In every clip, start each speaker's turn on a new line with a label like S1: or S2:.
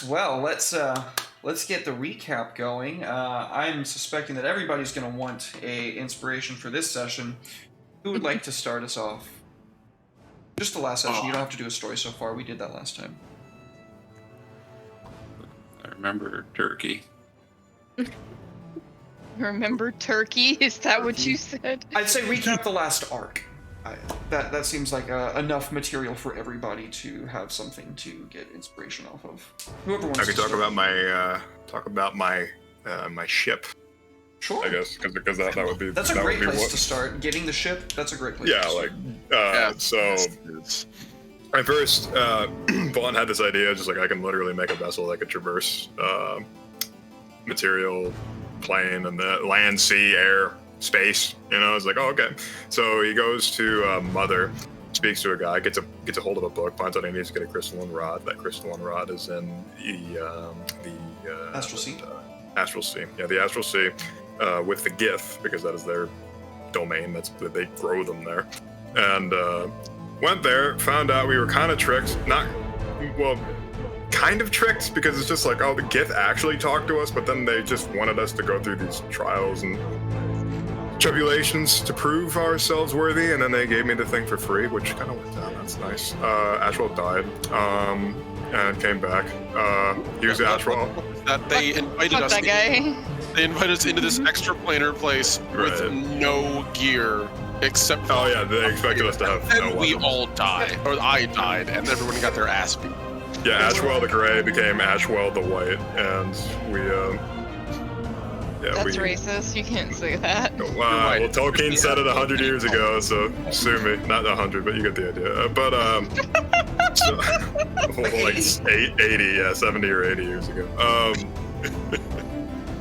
S1: Well, let's get the recap going. I'm suspecting that everybody's going to want a inspiration for this session. Who would like to start us off? Just the last session. You don't have to do a story so far. We did that last time.
S2: I remember Turkey.
S3: Remember Turkey? Is that what you said?
S1: I'd say recap the last arc. That seems like enough material for everybody to have something to get inspiration off of. Whoever wants
S4: I can
S1: to
S4: talk
S1: start.
S4: about my my ship.
S1: Sure.
S4: I guess because that would be
S1: That's a
S4: that
S1: great
S4: would be
S1: place
S4: what,
S1: to start. Getting the ship. That's a great place.
S4: yeah,
S1: to
S4: like
S1: start.
S4: so. At first, Vaughn had this idea, just like I can literally make a vessel that could traverse material, plane, and the land, sea, air, space. You know, it's like, oh, okay. So he goes to Mother, speaks to a guy, gets a hold of a book, finds out he needs to get a crystalline rod. That crystalline rod is in the
S1: Astral Sea.
S4: Astral Sea. Yeah, the Astral Sea with the Gith, because that is their domain. They grow them there, and went there, found out we were kind of tricked. Kind of tricked, because it's just like, oh, the Gith actually talked to us, but then they just wanted us to go through these trials and tribulations to prove ourselves worthy, and then they gave me the thing for free, which kind of worked out. That's nice. Ashwell died, and came back. He was Ashwell.
S5: That they invited us.
S3: Fuck that guy.
S5: They invited us into this extra planar place with no gear except.
S4: Oh yeah, they expected us to have no
S5: And we
S4: weapons.
S5: all died, or I died, and everyone got their ass beat.
S4: Yeah, Ashwell the Gray became Ashwell the White, and we
S3: That's racist. You can't say that.
S4: Well, Tolkien said it 100 years ago, so sue me. Not 100, but you get the idea. So, like 70 or 80 years ago.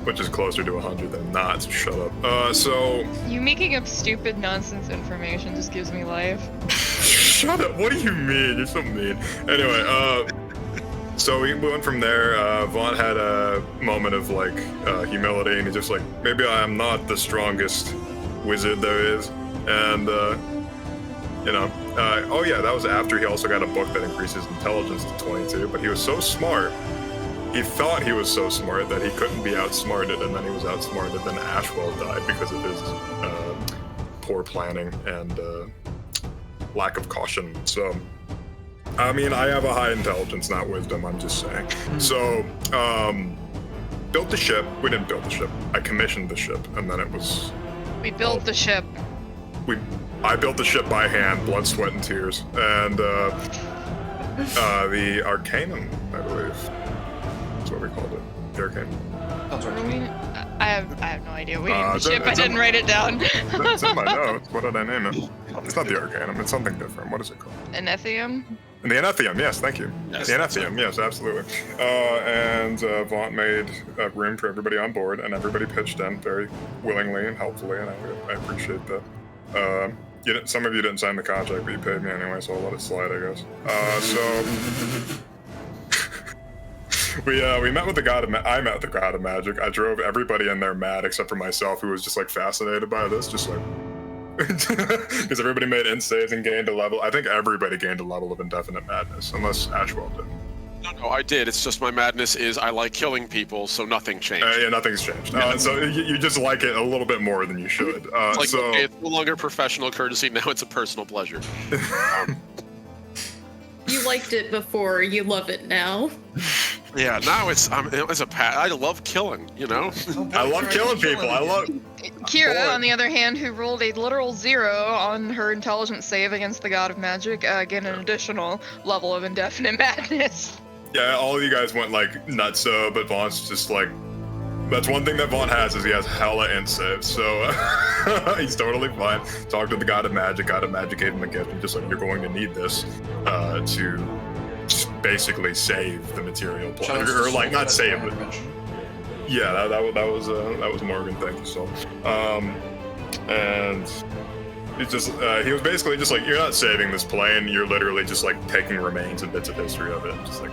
S4: Which is closer to 100 than not, so shut up. So...
S3: You making up stupid nonsense information just gives me life.
S4: Shut up, what do you mean? You're so mean. Anyway, so we went from there. Vaughn had a moment of like humility, and he's just like, maybe I am not the strongest wizard there is. And, oh yeah, that was after he also got a book that increases intelligence to 22, but he was so smart. He thought he was so smart that he couldn't be outsmarted, and then he was outsmarted. Then Ashwell died because of his poor planning and lack of caution. So, I mean, I have a high intelligence, not wisdom, I'm just saying. So, built the ship. We didn't build the ship. I commissioned the ship, and then it was...
S3: We built the ship.
S4: I built the ship by hand, blood, sweat, and tears. And the Arcanum, I believe. That's what we called it. The Arcanum.
S1: Sounds right to
S3: I
S1: me.
S3: mean, I have no idea. We named the
S4: it's
S3: ship. I
S4: in-
S3: didn't write it down.
S4: It's in my notes. What did I name it? It's not the Arcanum. It's something different. What is it called?
S3: Anethium?
S4: The Anethium, yes, thank you.
S5: Yes.
S4: The Anethium, yes, absolutely. And Vaughn made room for everybody on board, and everybody pitched in very willingly and helpfully, and I appreciate that. Some of you didn't sign the contract, but you paid me anyway, so I'll let it slide, I guess. We met with the god of I met the god of magic. I drove everybody in there mad except for myself, who was just like fascinated by this, just like because everybody made int saves and gained a level. I think everybody gained a level of indefinite madness, unless Ashwell did.
S5: No, I did. It's just my madness is I like killing people, so nothing changed.
S4: Yeah, nothing's changed. So you just like it a little bit more than you should.
S5: It's like,
S4: so
S5: okay, it's no longer professional courtesy, now it's a personal pleasure.
S6: You liked it before, you love it now.
S5: Yeah, now it's I love killing, you know?
S4: I love killing people. I love.
S3: Kira,
S4: Boy.
S3: on the other hand, who rolled a literal 0 on her intelligence save against the god of magic, gained an additional level of indefinite madness.
S4: Yeah, all of you guys went like nutso, but Vaughn's just like. That's one thing that Vaughn has is he has hella int saves, so he's totally fine. Talk to the god of magic gave him a gift, and just like, you're going to need this to just basically save the material plane, or like not save it. Yeah, that was Morgan, thank you. So, and he was basically just like, you're not saving this plane, you're literally just like taking remains and bits of history of it, and just like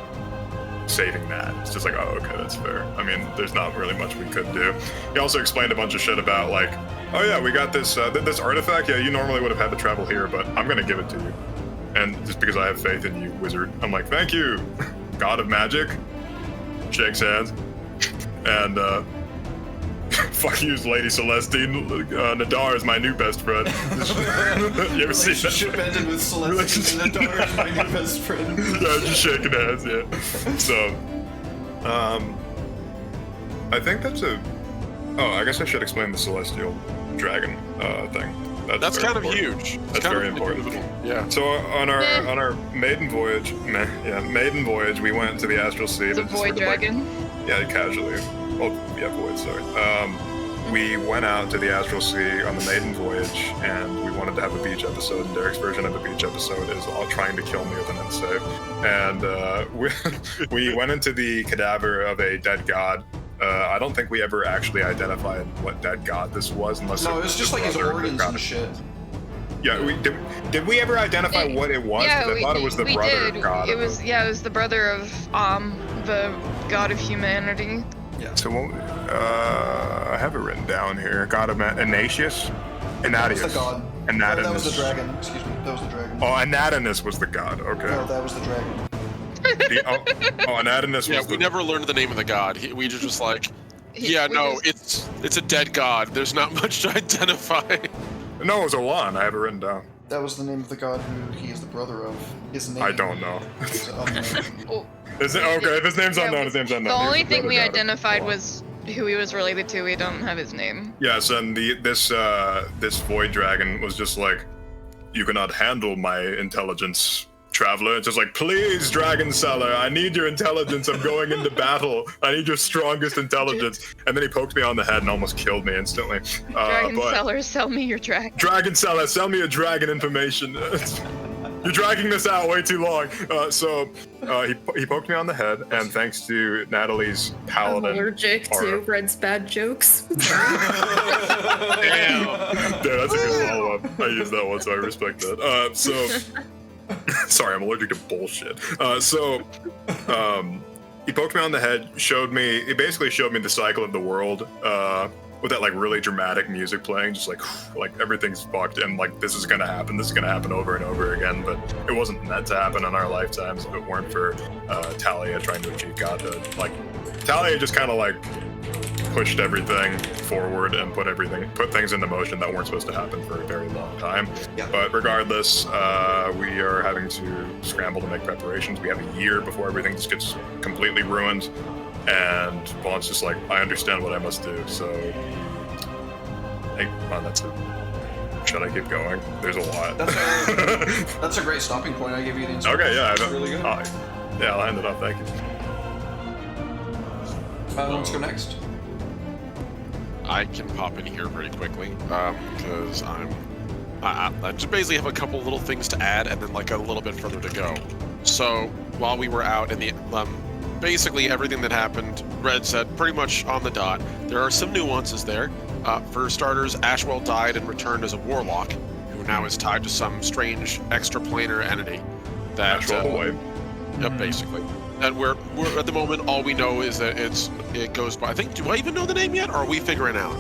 S4: saving that. It's just like, oh, okay, that's fair. I mean, there's not really much we could do. He also explained a bunch of shit about like, oh yeah, we got this this artifact. Yeah, you normally would have had to travel here, but I'm gonna give it to you, and just because I have faith in you, wizard. I'm like, thank you, god of magic. shakes hands, and fuck you, Lady Celestine. Nadar is my new best friend. You ever see that?
S1: Relationship ended with Celestine and Nadar is my new best friend.
S4: Yeah, just shaking hands. Yeah. So, I think that's a. Oh, I guess I should explain the celestial dragon thing.
S5: That's
S4: very
S5: kind of
S4: important.
S5: huge.
S4: That's very important.
S5: Yeah.
S4: So on our maiden voyage, we went to the astral sea.
S3: The
S4: to
S3: void
S4: sort of,
S3: dragon.
S4: yeah, casually. Oh, yeah, void. Sorry. We went out to the astral sea on the maiden voyage, and we wanted to have a beach episode. And Derek's version of the beach episode is all trying to kill me with an end save. And we went into the cadaver of a dead god. I don't think we ever actually identified what dead god this was, unless
S1: No, it was just like his organs and shit.
S4: Yeah, did we ever identify what it was?
S3: Yeah,
S4: 'Cause I thought it was the
S3: we
S4: brother
S3: did.
S4: god.
S3: It was the brother of the god of humanity.
S1: Yeah.
S4: So I have it written down here. God of Ignatius?
S1: That was the god.
S4: Anatinus.
S1: That was the dragon. Excuse me. That was the dragon.
S4: Oh, Anatinus was the god. Okay.
S1: No, that was the dragon.
S4: Anatinus
S5: Yeah,
S4: was
S5: we
S4: the...
S5: never learned the name of the god. We just like,
S3: We
S5: it's a dead god. There's not much to identify.
S4: No, it was Olan. I have it written down.
S1: That was the name of the god who he is the brother of. His name.
S4: I don't know.
S1: is unknown.
S3: Oh,
S4: Is it okay? If his name's unknown, his name's unknown.
S3: the
S4: He was
S3: only
S4: the
S3: thing
S4: brother
S3: we
S4: god of
S3: identified
S4: Olan.
S3: was who he was related to. We don't have his name.
S4: Yes, and this void dragon was just like, you cannot handle my intelligence, traveler. It's just like, please, dragon seller, I need your intelligence. I'm going into battle. I need your strongest intelligence. And then he poked me on the head and almost killed me instantly.
S3: Dragon
S4: but-
S3: seller, sell me your dragon.
S4: Dragon seller, sell me your dragon information. You're dragging this out way too long. He poked me on the head, and thanks to Natalie's
S6: I'm
S4: paladin.
S6: allergic to
S4: aura-
S6: Red's bad jokes.
S5: Damn.
S4: Yeah, that's a good follow-up. I used that one, so I respect that. Sorry, I'm allergic to bullshit. He poked me on the head, he basically showed me the cycle of the world, with that like really dramatic music playing, just like everything's fucked, and like this is gonna happen over and over again, but it wasn't meant to happen in our lifetimes if it weren't for Talia trying to achieve godhood. Like, Talia just kind of like pushed everything forward and put things into motion that weren't supposed to happen for a very long time.
S1: Yeah.
S4: But regardless, we are having to scramble to make preparations. We have a year before everything just gets completely ruined, and Vaughn's just like, I understand what I must do, so hey, that's it. Should I keep going? There's a lot.
S1: That's a great stopping point. I give you the inspiration.
S4: Okay, yeah, I
S1: That's
S4: know.
S1: really good.
S4: Yeah, I'll hand it off, thank you.
S1: Let's go next.
S5: I can pop in here very quickly because I just basically have a couple little things to add and then like a little bit further to go. So while we were out in the basically everything that happened, Red said pretty much on the dot. There are some nuances there. For starters, Ashwell died and returned as a warlock, who now is tied to some strange extraplanar entity. That
S4: Ashwell
S5: Yep, basically. And we're at the moment, all we know is that it goes by. I think, do I even know the name yet, or are we figuring out?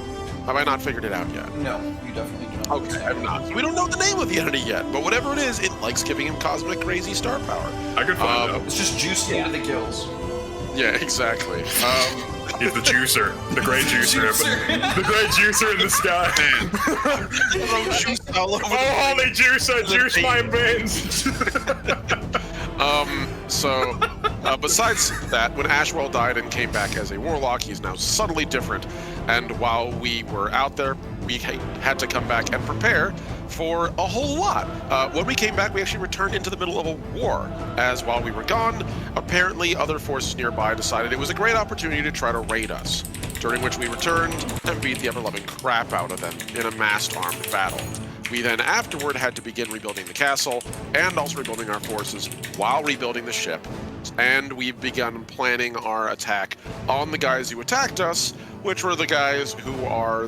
S5: Have I not figured it out yet?
S1: No, you definitely do not.
S5: Okay, I'm not. We don't know the name of the entity yet, but whatever it is, it likes giving him cosmic crazy star power.
S4: I could find out.
S1: It's just juicy to the gills.
S5: Yeah, exactly.
S4: He's the juicer, the great juicer, the great juicer in the sky.
S5: All over the
S4: Oh, holy juice! I juice my veins.
S5: Besides that, when Ashwell died and came back as a warlock, he's now subtly different. And while we were out there, we had to come back and prepare for a whole lot. When we came back, we actually returned into the middle of a war, as while we were gone, apparently other forces nearby decided it was a great opportunity to try to raid us, during which we returned and beat the ever-loving crap out of them in a massed armed battle. We then afterward had to begin rebuilding the castle and also rebuilding our forces while rebuilding the ship. And we've begun planning our attack on the guys who attacked us, which were the guys who are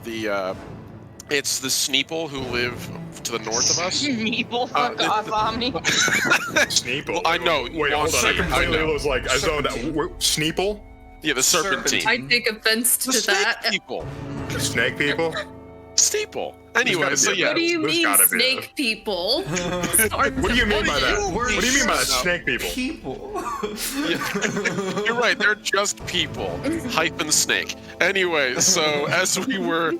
S5: it's the Sneeple who live to the north of us.
S3: Sneeple, fuck off, Omni.
S4: Sneeple.
S5: Well, I know.
S4: Wait, hold on. I completely was like, I zoned out. Sneeple?
S5: Yeah, the Serpentine.
S6: I take offense
S5: The
S6: to
S5: snake
S6: that.
S5: people.
S4: Snake people?
S5: Steeple. Anyway,
S4: gotta
S5: so
S4: be a
S5: yeah.
S6: What do you
S4: there's
S6: mean,
S4: gotta be
S6: snake people?
S4: What do you mean by that? What do you mean by that, snake people?
S1: People.
S5: You're right, they're just people. Hyphen snake. Anyway, so as we were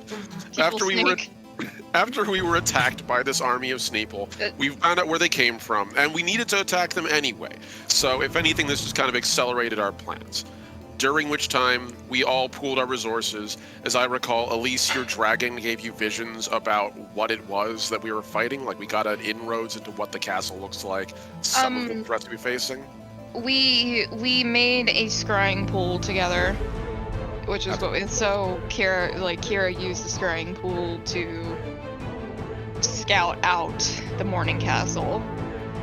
S5: after we were attacked by this army of Sneeple, we found out where they came from, and we needed to attack them anyway. So if anything, this just kind of accelerated our plans. During which time, we all pooled our resources. As I recall, Elise, your dragon gave you visions about what it was that we were fighting. Like, we got an inroads into what the castle looks like, some of the threats we're facing.
S3: We made a scrying pool together, which is what we, so Kira used the scrying pool to scout out the Morning Castle.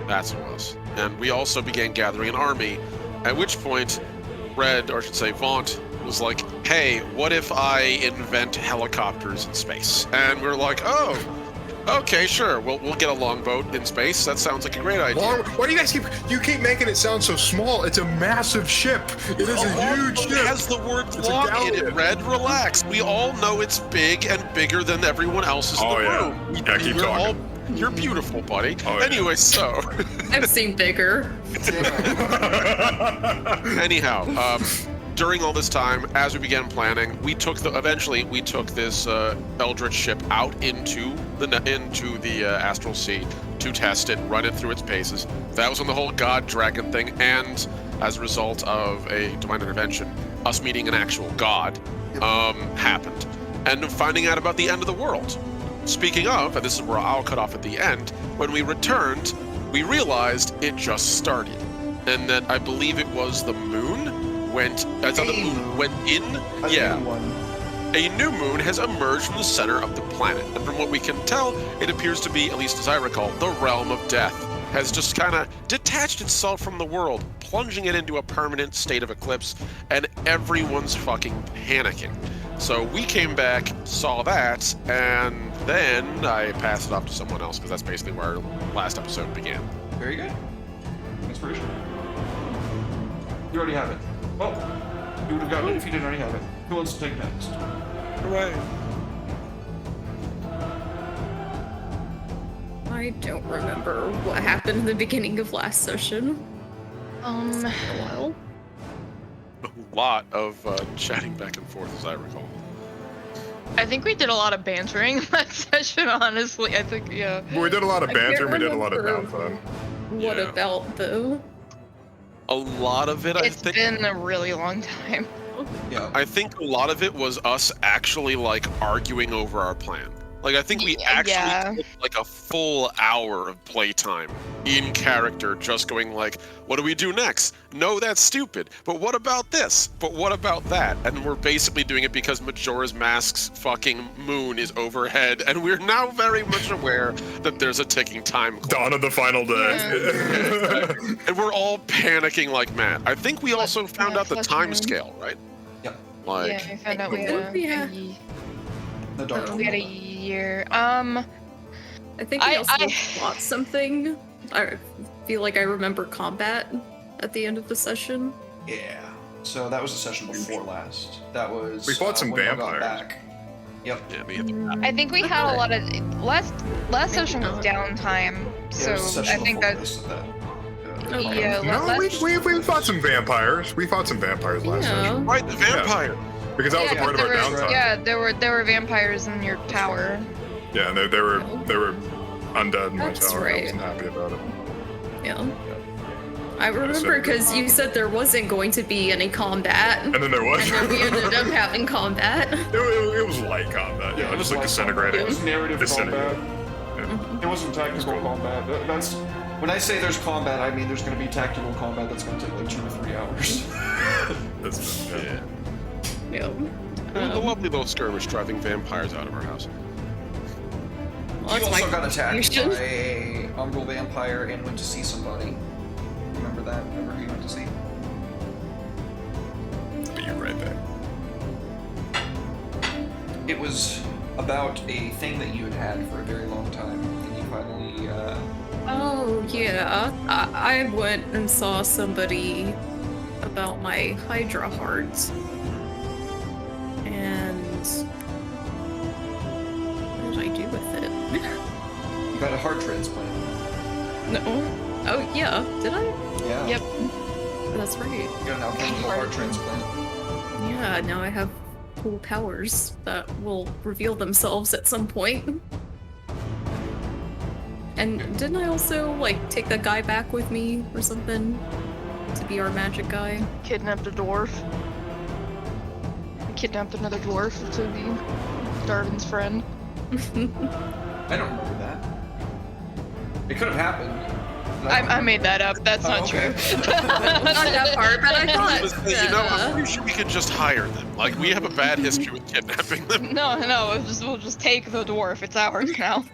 S5: That's what it was. And we also began gathering an army, at which point Red, or I should say Vaunt, was like, hey, what if I invent helicopters in space? And we're like, oh, okay, sure, we'll get a longboat in space. That sounds like a great idea.
S4: Why do you guys keep making it sound so small? It's a massive ship. It is a huge ship.
S5: It has the word
S4: It's a
S5: long in it,
S4: galleon.
S5: Red. Relax. We all know it's big and bigger than everyone else's in
S4: Oh,
S5: the
S4: yeah.
S5: room.
S4: Yeah, keep talking.
S5: You're beautiful, buddy.
S4: Oh, yeah.
S5: Anyway, so
S6: I've seen bigger.
S5: anyhow, during all this time, as we began planning, eventually we took this Eldritch ship out into the astral sea to test it, run it through its paces. That was when the whole god dragon thing, and as a result of a divine intervention, us meeting an actual god happened, and finding out about the end of the world. Speaking of, and this is where I'll cut off at the end, when we returned, we realized it just started, and that I believe it was the moon went in. Yeah, a new moon has emerged from the center of the planet, and from what we can tell, it appears to be, at least as I recall, the realm of death has just kind of detached itself from the world, plunging it into a permanent state of eclipse, and everyone's fucking panicking. So we came back, saw that, and then I passed it off to someone else, because that's basically where our last episode began.
S1: Very good. Inspiration. You already have it. Well, you would have gotten it if you didn't already have it. Who wants to take next?
S5: Hooray.
S6: I don't remember what happened in the beginning of last session. A while.
S5: A lot of chatting back and forth, as I recall.
S3: I think we did a lot of bantering last session, honestly. I think, yeah.
S4: We did a lot of
S6: I can't
S4: banter. We did a lot of
S6: remember
S4: downtime.
S6: What
S5: Yeah.
S6: about, though?
S5: A lot of it,
S3: It's been a really long time.
S1: Yeah.
S5: I think a lot of it was us actually like arguing over our plan. Like I think we
S3: Yeah.
S5: took like a full hour of playtime in character, just going like, "What do we do next? No, that's stupid. But what about this? But what about that?" And we're basically doing it because Majora's Mask's fucking moon is overhead, and we're now very much aware that there's a ticking time clock.
S4: Dawn of the final day.
S5: And we're all panicking like mad. I think we also found out the
S3: Flush
S5: time
S3: moon.
S5: scale, right?
S1: Yep.
S5: Like,
S3: Yeah, I found out we
S6: I
S3: had
S6: think we had-
S1: The dark
S6: Oh.
S3: we had a
S1: one.
S3: year.
S6: I think we
S3: I-
S6: also
S3: I-
S6: fought something. I feel like I remember combat at the end of the session.
S1: Yeah. So that was the session before last. That was.
S4: We fought some
S1: when I got
S4: vampires.
S1: back. Yep.
S5: yeah, we had
S3: I think we had a lot of last session was
S6: not.
S3: downtime,
S1: Yeah,
S3: so
S1: it was the
S3: I
S1: session
S3: think
S1: before
S3: that's
S1: this that.
S3: yeah.
S4: No, we fought some vampires. We fought some vampires last session.
S5: right, the vampire.
S4: Because that was a
S3: Yeah,
S4: part of our
S3: there was-
S4: downtime.
S3: Yeah, there were vampires in your tower.
S4: Yeah, and they were undead in my
S6: That's
S4: tower. I
S6: right.
S4: wasn't happy about it.
S6: Yeah. I remember because you said there wasn't going to be any combat.
S4: And then there was.
S6: And then we ended up having combat.
S4: It was light combat. Yeah, just like disintegrating.
S1: It was narrative
S4: Disintegrating.
S1: combat. It wasn't tactical combat. That's when I say there's combat, I mean there's going to be tactical combat that's going to take like 2 to 3 hours.
S4: That's, yeah.
S6: Yeah.
S5: The lovely little skirmish driving vampires out of our house.
S6: Well,
S1: You
S6: that's
S1: also
S6: my
S1: got attacked
S6: contribution.
S1: by a umbral vampire and went to see somebody. Remember that? Remember who you went to see?
S4: I'll be right back.
S1: It was about a thing that you had had for a very long time, and you finally.
S6: Oh, yeah. I went and saw somebody about my Hydra heart. And did I do with it?
S1: You got a heart transplant.
S6: No. Oh, yeah. Did I?
S1: Yeah.
S3: Yep.
S6: That's right.
S1: You got an alchemical heart transplant.
S6: Yeah, now I have cool powers that will reveal themselves at some point. And didn't I also, like, take that guy back with me or something? To be our magic guy?
S3: Kidnapped a dwarf. Kidnapped another dwarf to be Darvin's friend.
S1: I don't remember that. It could have happened. but don't
S3: I made that up. That's not
S1: okay.
S3: true.
S6: Not that part, but I thought
S5: You know, I'm pretty sure we could just hire them. Like, we have a bad history with kidnapping them.
S3: No, we'll just take the dwarf. It's ours now.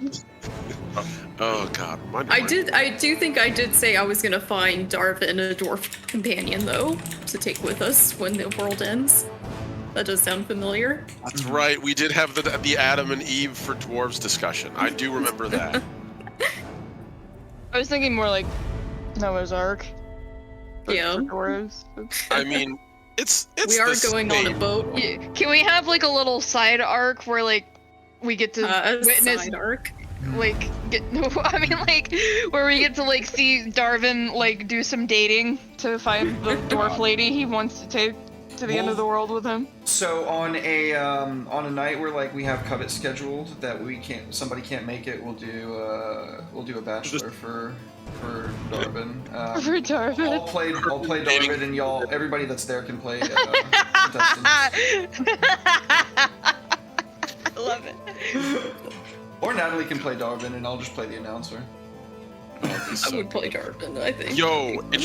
S5: Oh god,
S6: I do think I did say I was gonna find Darvin a dwarf companion, though, to take with us when the world ends. That does sound familiar.
S5: That's right. We did have the Adam and Eve for dwarves discussion. I do remember that.
S3: I was thinking more like Noah's Ark. But
S6: Yeah.
S3: for dwarves.
S5: I mean, it's
S6: We are
S5: the
S6: going on a
S5: same.
S6: boat.
S3: Yeah, can we have like a little side arc where like we get to
S6: A
S3: witness
S6: side arc.
S3: like I mean like where we get to like see Darvin like do some dating to find the dwarf lady he wants to take to the end of the world with him.
S1: So on a night where like we have Covet scheduled that somebody can't make it, we'll do a bachelor for Darvin.
S3: For Darvin.
S1: I'll play Darvin, and everybody that's there can play contestants.
S3: I love it.
S1: Or Natalie can play Darvin, and I'll just play the announcer.
S6: I would play Darvin, I think.
S5: Yo, it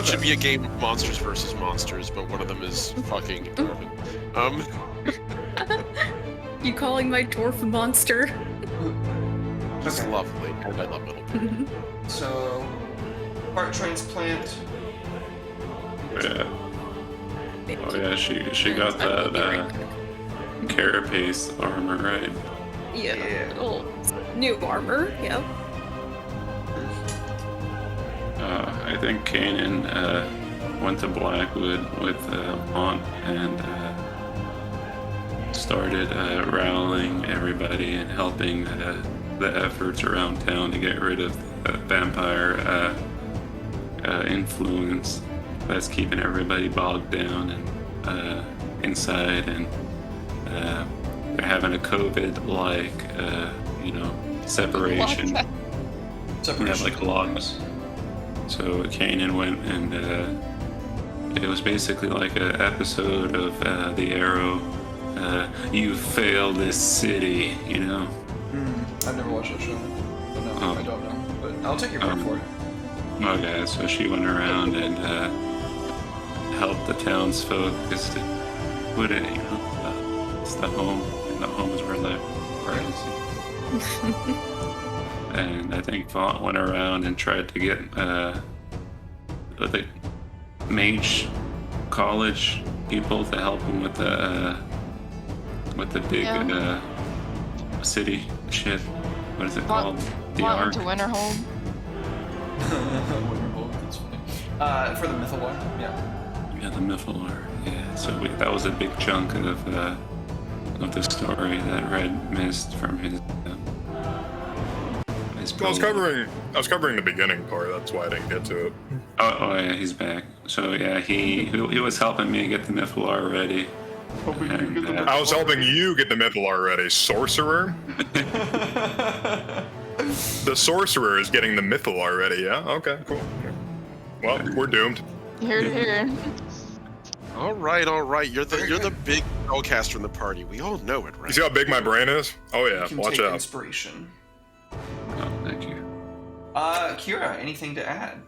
S5: should be a game of monsters versus monsters, but one of them is fucking Darvin.
S6: You calling my dwarf a monster?
S5: It's
S1: Okay.
S5: lovely, and I love Middle.
S1: So, heart transplant.
S2: Yeah. Oh yeah, she got that carapace armor, right?
S6: Yeah.
S1: Yeah.
S6: Well, new armor, yep.
S2: I think Kanan went to Blackwood with Aunt and started rallying everybody and helping the efforts around town to get rid of the vampire influence that's keeping everybody bogged down and inside, and they're having a COVID-like, separation. We have
S1: Separation.
S2: like logs. So Kanan went and it was basically like an episode of The Arrow. You failed this city, you know?
S1: I've never watched that show. But no,
S2: Oh.
S1: I don't know. But I'll take your word for it.
S2: Okay, so she went around and helped the townsfolk just to put it, it's the home, and the home is where the privacy. And I think Vaught went around and tried to get the mage college people to help him with the big city shit. What is it called? The
S3: Wanting
S2: Ark.
S3: to Winterhold.
S1: That's funny. For the Mythal War, yeah.
S2: Yeah, the Mythal. Yeah, so that was a big chunk of the story that Red missed from his.
S4: I was covering the beginning part. That's why I didn't get to it.
S2: Oh yeah, he's back. So yeah, he was helping me get the Mythalar ready. And,
S4: I was helping you get the Mythalar ready, sorcerer. The sorcerer is getting the Mythalar ready. Yeah. Okay. Cool. Well, we're doomed.
S3: Here to here.
S5: All right. You're the big spellcaster in the party. We all know it,
S4: You
S5: right?
S4: see how big my brain is? Oh yeah.
S1: You can
S4: Watch
S1: take
S4: out.
S1: inspiration.
S2: oh, thank you.
S1: Kira, anything to add?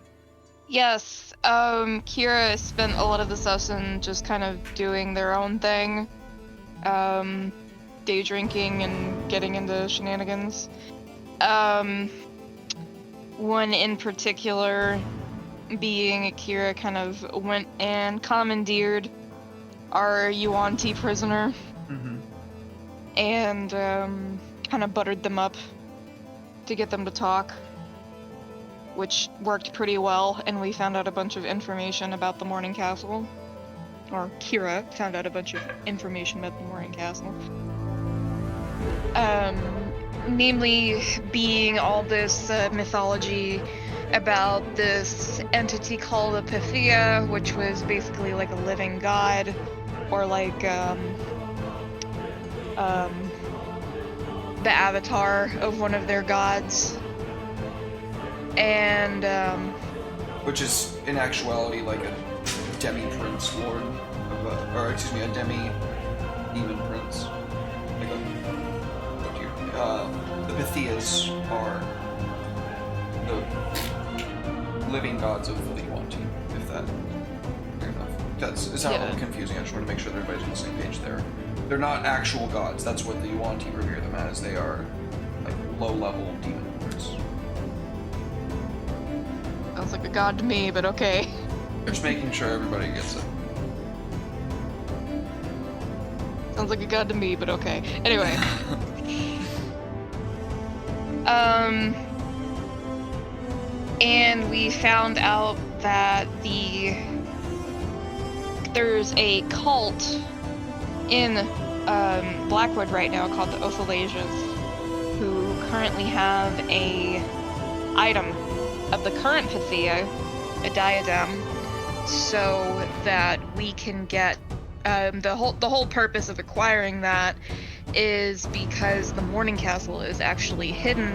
S3: Yes, Kira spent a lot of the session just kind of doing their own thing. Day drinking and getting into shenanigans. One in particular being Kira kind of went and commandeered our Yuan-Ti prisoner
S1: Mm-hmm.
S3: and kind of buttered them up to get them to talk, which worked pretty well, and we found out a bunch of information about the Morning Castle. Or Kira found out a bunch of information about the Morning Castle. namely being all this mythology about this entity called a Pythia, which was basically like a living god, or like the avatar of one of their gods. And
S1: which is in actuality like a demi-prince lord, or excuse me, a demi-demon prince. Like the Pythias are the living gods of the Yuan-Ti, if that fair enough. It's not a little confusing. I just want to make sure that everybody's on the same page there. They're not actual gods. That's what the Yuan-Ti revere them as. They are like low-level demon lords.
S3: Sounds like a god to me, but okay.
S1: Just making sure everybody gets it.
S3: Sounds like a god to me, but okay. Anyway. And we found out that there's a cult in Blackwood right now called the Othalasians, who currently have a item of the current Pythia, a diadem, so that we can get the whole purpose of acquiring that is because the Morning Castle is actually hidden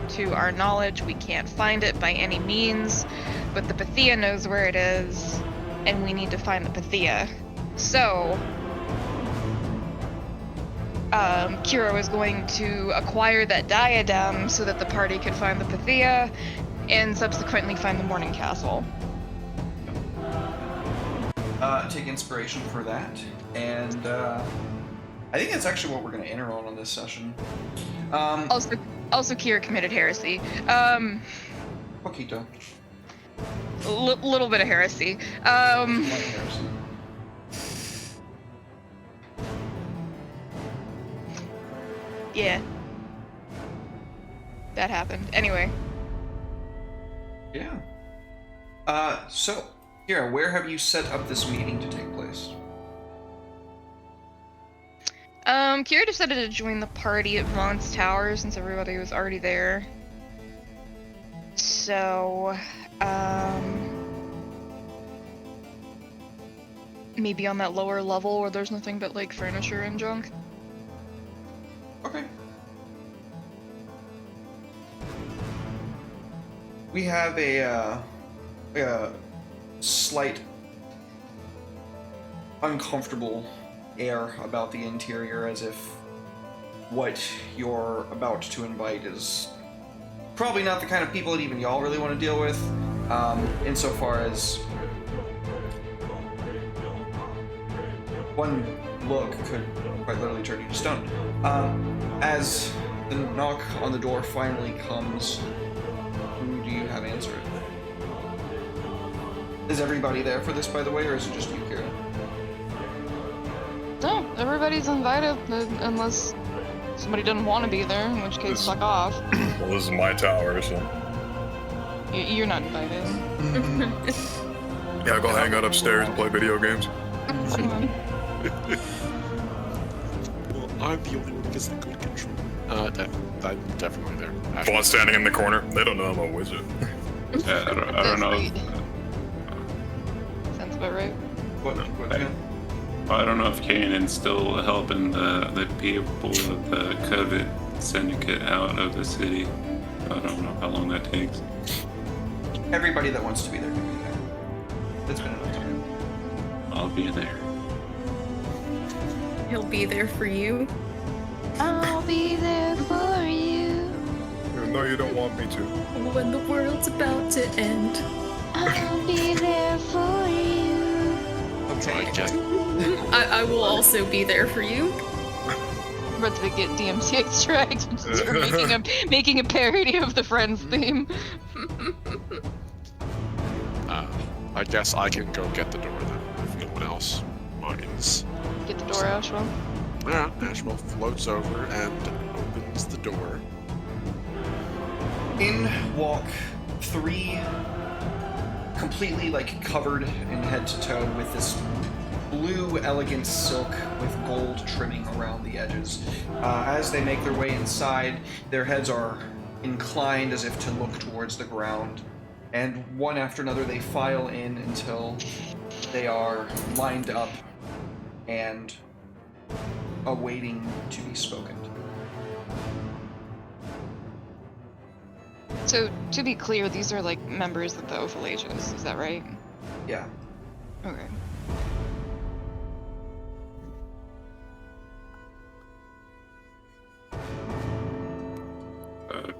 S3: to our knowledge. We can't find it by any means, but the Pythia knows where it is, and we need to find the Pythia. So Kira was going to acquire that diadem so that the party could find the Pythia and subsequently find the Morning Castle.
S1: Take inspiration for that, and I think that's actually what we're going to enter on this session.
S3: Also, Kira committed heresy.
S1: Poquito.
S3: Little bit of heresy.
S1: Heresy.
S3: Yeah. That happened. Anyway.
S1: Yeah. So, Kira, where have you set up this meeting to take place?
S3: Kira decided to join the party at Vaughn's Tower since everybody was already there. So, maybe on that lower level where there's nothing but, like, furniture and junk.
S1: Okay. We have a slight uncomfortable air about the interior, as if what you're about to invite is probably not the kind of people that even y'all really want to deal with, insofar as one look could quite literally turn you to stone. As the knock on the door finally comes, who do you have answer it? Is everybody there for this, by the way, or is it just you, Kira?
S3: No, everybody's invited, unless somebody doesn't want to be there, in which case, fuck off.
S4: Well, this is my tower, so.
S3: You're not invited.
S4: Yeah, go hang out upstairs and play video games.
S5: Well, I'm the only one who gets the good control. I'm definitely there.
S4: Paul standing in the corner. They don't know I'm a wizard.
S2: Yeah, I don't know.
S3: Sounds about right.
S1: What again?
S2: I don't know if Kanan's still helping the people of the Covet Syndicate out of the city. I don't know how long that takes.
S1: Everybody that wants to be there can be there. It's been enough time.
S2: I'll be there.
S6: He'll be there for you.
S3: I'll be there for you.
S4: No, you don't want me to.
S6: When the world's about to end.
S3: I'll be there for you.
S5: I guess.
S6: I will also be there for you.
S3: I'm about to get DMC extract for making a parody of the Friends theme.
S5: I guess I can go get the door then, if no one else minds.
S3: Get the door, Ashwell.
S5: Yeah, Ashwell floats over and opens the door.
S1: In walk three completely like covered in head to toe with this blue, elegant silk with gold trimming around the edges. As they make their way inside, their heads are inclined as if to look towards the ground, and one after another they file in until they are lined up and awaiting to be spoken to.
S3: So, to be clear, these are like members of the Ophalages, is that right?
S1: Yeah.
S3: Okay.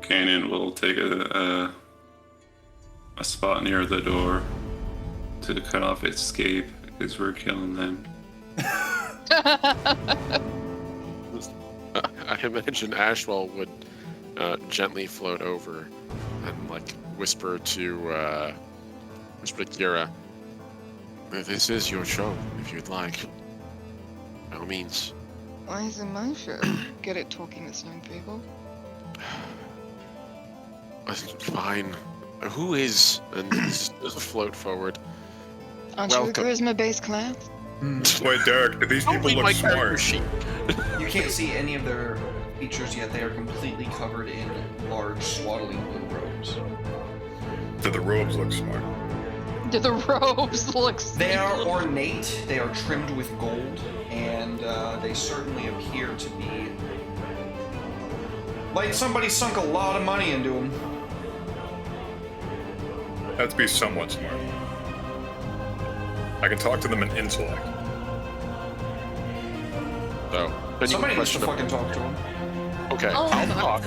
S2: Kanan will take a spot near the door to cut off escape because we're killing them.
S5: I imagine Ashwell would gently float over and like whisper to Kira, "This is your show, if you'd like. By all means."
S3: Why is it my show? Good at talking to young people.
S5: Fine. Who is? And just float forward.
S3: Aren't you a
S5: Welcome.
S3: charisma-based class?
S4: Wait, Derek, do these people
S5: Only
S4: look
S5: my character
S4: smart?
S5: sheet.
S1: You can't see any of their features yet. They are completely covered in large swaddling blue robes.
S4: Do the robes look smart?
S3: Do the robes look
S1: They are ornate, they are trimmed with gold, and they certainly appear to be like somebody sunk a lot of money into them.
S4: That'd be somewhat smart. I can talk to them in intellect.
S5: So, any
S1: Somebody needs to
S5: question
S1: fucking talk to them.
S5: Okay,
S6: Oh,
S5: I'll
S6: no.
S5: talk.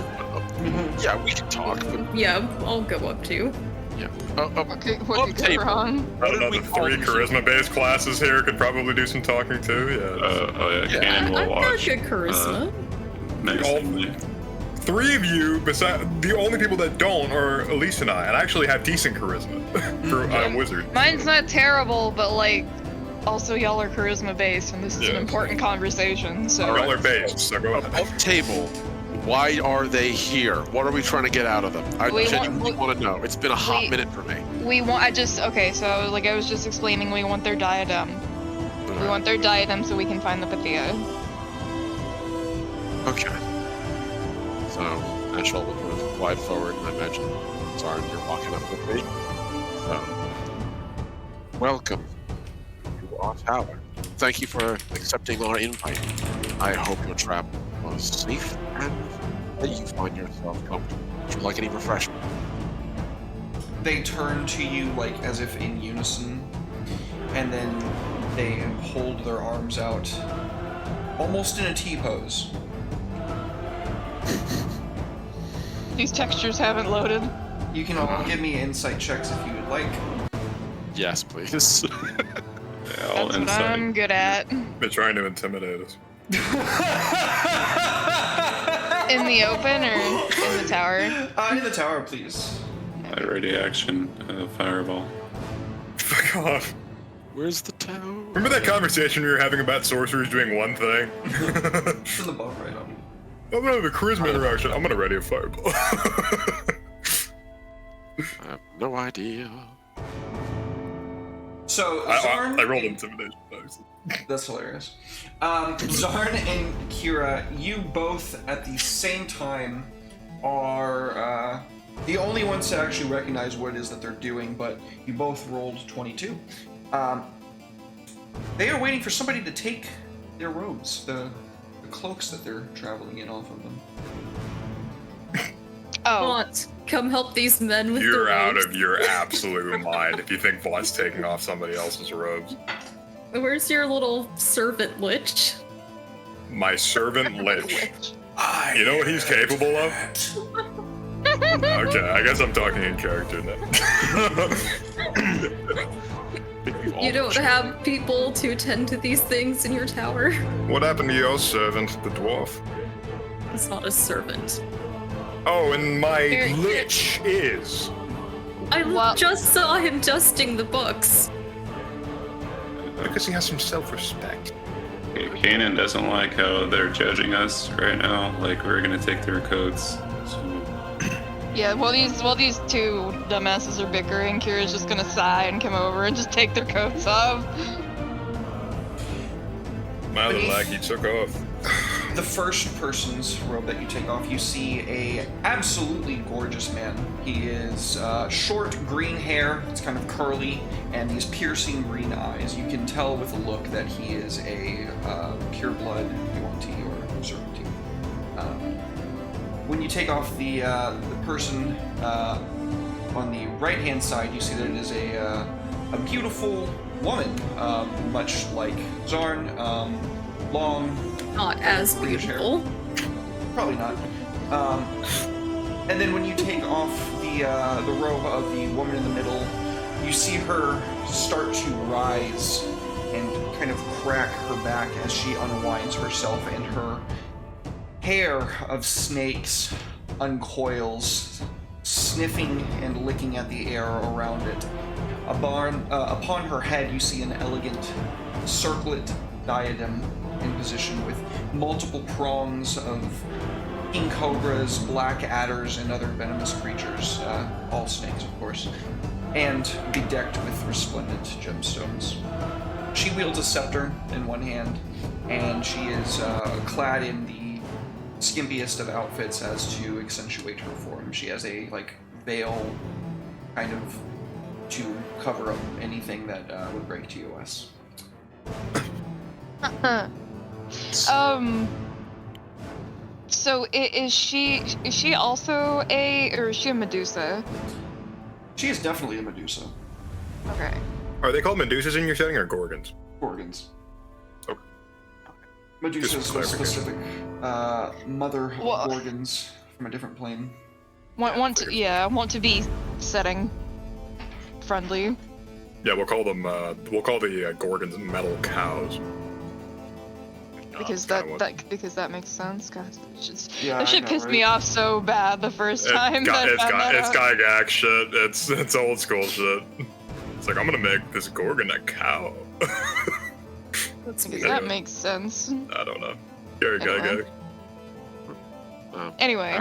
S5: Yeah, we can talk. But
S6: Yeah, I'll go up too.
S5: yeah.
S3: Okay, what did you
S5: table.
S3: go wrong?
S4: I don't know,
S5: we
S4: the
S5: call
S4: three
S5: these?
S4: charisma-based classes here could probably do some talking too, yeah.
S2: Oh yeah,
S5: Yeah.
S2: Kanan will
S6: I've got
S2: watch.
S6: good charisma.
S2: Next
S4: All-
S2: to me.
S4: Three of you, besides the only people that don't are Elise and I, and actually have decent charisma for wizard.
S3: Mine's not terrible, but like, also y'all are charisma-based, and this is an
S4: Yes.
S3: important conversation, so...
S4: All are based, so go ahead.
S5: Above table, why are they here? What are we trying to get out of them? I
S3: We
S5: genuinely
S3: want-
S5: want to know. It's been a hot
S3: we-
S5: minute for me.
S3: We want, okay, so like I was just explaining, we want their diadem. We want their diadem so we can find the Pythia.
S5: Okay. So, Ashwell will kind of glide forward, and I imagine, Zarn, you're walking up with me. So, welcome to our tower. Thank you for accepting our invite. I hope your travel was safe and that you find yourself comfortable. Would you like any refreshment?
S1: They turn to you like as if in unison, and then they hold their arms out, almost in a T-pose.
S3: These textures haven't loaded.
S1: You can all give me insight checks if you would like.
S5: Yes, please.
S2: Yeah, all
S3: That's what
S2: inside.
S3: I'm good at.
S4: They're trying to intimidate us.
S3: In the open or in the tower?
S1: In the tower, please.
S2: My ready action fireball.
S4: Fuck off.
S5: Where's the tower?
S4: Remember that conversation we were having about sorcerers doing one thing?
S1: It's in the bottom right on.
S4: I'm gonna have a charisma interaction. I'm gonna ready a fireball.
S5: I have no idea.
S1: So, Zarn...
S4: I rolled intimidation. Obviously.
S1: That's hilarious. Zarn and Kira, you both at the same time are the only ones to actually recognize what it is that they're doing, but you both rolled 22. They are waiting for somebody to take their robes, the cloaks that they're traveling in off of them.
S3: Oh,
S6: Vaunt, come help these men with
S4: You're
S6: their
S4: out
S6: robes.
S4: of your absolute mind if you think Vaught's taking off somebody else's robes.
S6: Where's your little servant lich?
S4: My servant Lich. You know what he's capable of? Okay, I guess I'm talking in character now.
S6: You don't have people to tend to these things in your tower?
S4: What happened to your servant, the dwarf?
S6: It's not a servant.
S4: Oh, and my
S3: Here-
S4: Lich is.
S6: I
S3: Well-
S6: just saw him dusting the books.
S4: Because he has some self-respect.
S2: Okay, Kanan doesn't like how they're judging us right now. Like we're gonna take their coats. So
S3: yeah. While these two dumbasses are bickering, Kira's just gonna sigh and come over and just take their coats off.
S4: My little lackey took off.
S1: The first person's robe that you take off, you see a absolutely gorgeous man. He is short, green hair, it's kind of curly, and these piercing green eyes. You can tell with the look that he is a pure-blood Yuan-Ti or Serpentine. When you take off the person on the right-hand side, you see that it is a beautiful woman, much like Zarn, long,
S6: Not as
S1: greenish hair.
S6: beautiful.
S1: Probably not. And then when you take off the robe of the woman in the middle, you see her start to rise and kind of crack her back as she unwinds herself, and her hair of snakes uncoils, sniffing and licking at the air around it. Upon her head, you see an elegant circlet diadem in position with multiple prongs of king cobras, black adders, and other venomous creatures, all snakes, of course, and bedecked with resplendent gemstones. She wields a scepter in one hand, and she is clad in the skimpiest of outfits as to accentuate her form. She has a veil kind of to cover up anything that would break TOS.
S3: So is she also or is she a Medusa?
S1: She is definitely a Medusa.
S3: Okay.
S4: Are they called Medusas in your setting or Gorgons?
S1: Gorgons.
S4: Okay.
S1: Medusa is
S4: Just
S1: a
S4: clarification.
S1: specific mother of
S3: Well-
S1: Gorgons from a different plane.
S3: Want to be setting friendly.
S4: Yeah, we'll call them. We'll call the Gorgons metal cows.
S3: Because
S4: Kinda
S3: because that makes sense. God,
S1: Yeah,
S3: that
S1: I
S3: shit
S1: know,
S3: pissed
S1: right?
S3: me off so bad the first time. that I
S4: It's
S3: found that out.
S4: Gygax shit. It's old school shit. It's like, I'm gonna make this Gorgon a cow.
S6: That's
S3: Because
S6: weird.
S3: that makes sense.
S4: I don't know. Gary
S3: Anyway.
S4: Gygax.
S3: Anyway,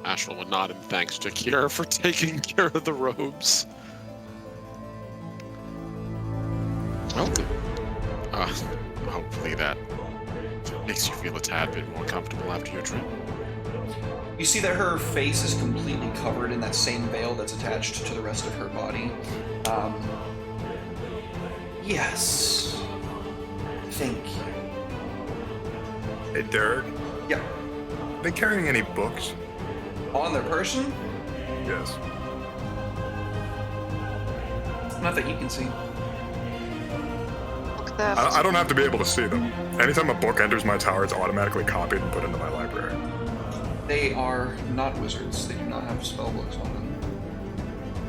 S5: Asheville would nod in thanks to Kira for taking care of the robes. Well, hopefully that makes you feel a tad bit more comfortable after your trip.
S1: You see that her face is completely covered in that same veil that's attached to the rest of her body. Yes. Thank you.
S4: Hey, Derek.
S1: Yeah.
S4: Are they carrying any books?
S1: On their person?
S4: Yes.
S1: Not that you can see.
S3: look theft.
S4: I don't have to be able to see them. Anytime a book enters my tower, it's automatically copied and put into my library.
S1: They are not wizards. They do not have spell books on them.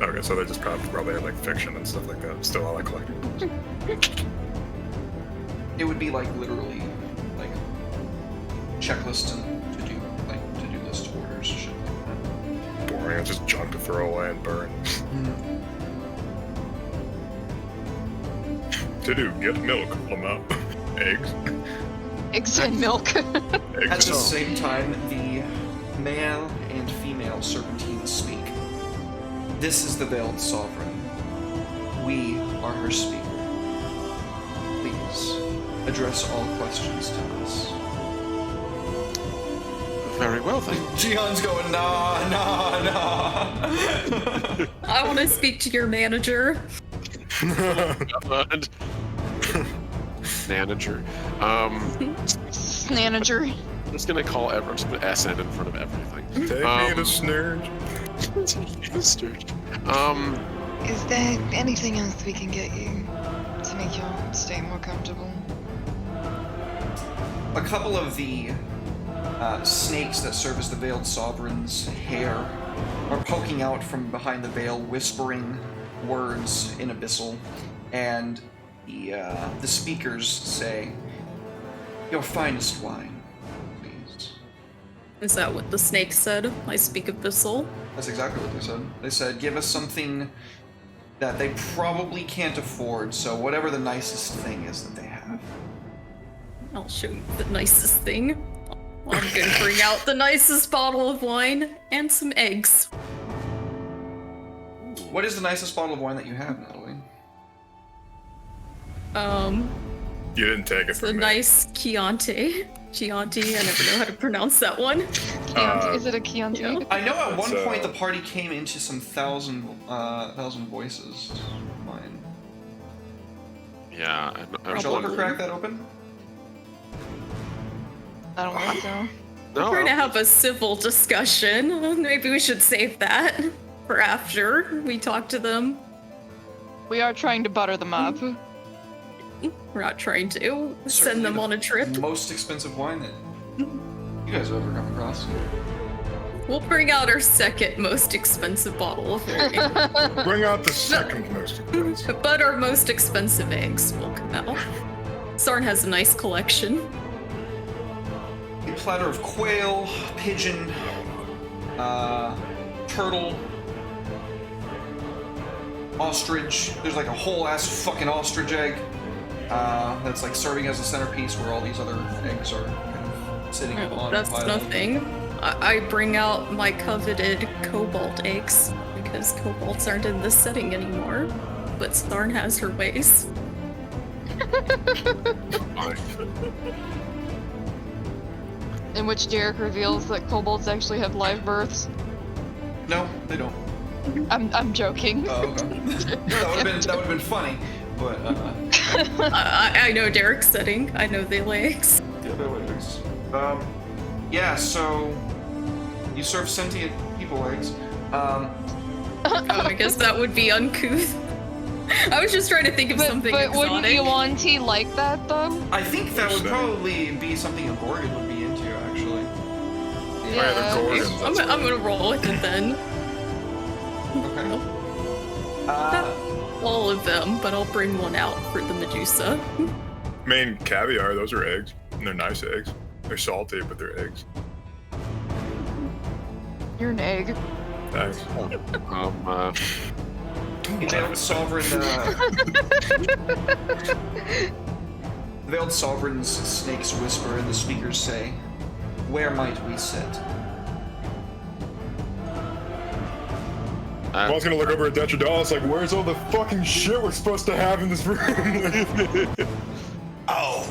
S4: Okay, so they just probably have fiction and stuff like that. Still, I like collecting books.
S1: It would be literally checklists and to-do list orders, shit like that.
S4: Boring. It's just junk to throw away and burn. To do, get milk, Lamau. Eggs.
S3: Eggs and milk.
S1: At
S4: Eggs.
S1: the same time, the male and female serpentines speak. This is the Veiled Sovereign. We are her speaker. Please, address all questions to us.
S5: Very well then.
S1: Gion's going, nah.
S6: I want to speak to your manager.
S5: God. Manager.
S3: Manager.
S5: I'm just gonna call I'm just gonna SN in front of everything.
S4: Take me to Snurge.
S3: Is there anything else we can get you to make your stay more comfortable?
S1: A couple of the snakes that serve as the Veiled Sovereign's hair are poking out from behind the veil, whispering words in Abyssal, and the speakers say, "Your finest wine, please."
S6: Is that what the snake said? I speak Abyssal.
S1: That's exactly what they said. They said, "Give us something that they probably can't afford, so whatever the nicest thing is that they have."
S6: I'll show you the nicest thing. I'm gonna bring out the nicest bottle of wine and some eggs.
S1: What is the nicest bottle of wine that you have, Natalie?
S4: You didn't take it
S6: It's a
S4: from me.
S6: nice Chianti. Chianti, I never know how to pronounce that one.
S3: Chianti. Is it a Chianti?
S6: Yeah.
S1: I know at one
S4: It's,
S1: point the party came into some thousand voices. Mine.
S5: Yeah.
S1: Did y'all ever crack that open?
S3: I don't think so.
S5: No.
S6: We're gonna have a civil discussion. Maybe we should save that for after we talk to them.
S3: We are trying to butter them up.
S6: We're not trying to
S1: Certainly
S6: send them
S1: the
S6: on a trip.
S1: Most expensive wine that you guys have ever come across.
S6: We'll bring out our second most expensive bottle of wine.
S4: Bring out the second most expensive.
S6: But our most expensive eggs will come out. Sarn has a nice collection.
S1: A platter of quail, pigeon, turtle, ostrich. There's like a whole ass fucking ostrich egg. That's like serving as a centerpiece where all these other eggs are kind of sitting on.
S6: That's
S1: pile.
S6: nothing. I bring out my coveted cobalt eggs because cobalts aren't in this setting anymore. But Sarn has her ways.
S3: In which Derek reveals that kobolds actually have live births.
S1: No, they don't.
S3: I'm joking.
S1: Oh, okay. that would have been funny, but
S6: I know Derek's setting. I know they lay eggs.
S1: yeah, no eggs. Yeah. So you serve sentient people eggs.
S6: Oh, I guess that would be uncouth. I was just trying to think of something
S3: but
S6: exotic.
S3: wouldn't you want tea like that though?
S1: I think that would probably be something a Gorgon would be into, actually.
S4: Yeah, the Gorgons.
S6: I'm gonna roll with it then.
S1: Okay.
S6: All of them, but I'll bring one out for the Medusa.
S4: Main caviar, those are eggs. And they're nice eggs. They're salty, but they're eggs.
S3: You're an egg.
S4: Thanks.
S1: The Veiled Sovereign, the Veiled Sovereign's snakes whisper and the speakers say, "Where might we sit?"
S4: I was gonna look over at Detridahl, it's like, where's all the fucking shit we're supposed to have in this room?
S7: Oh,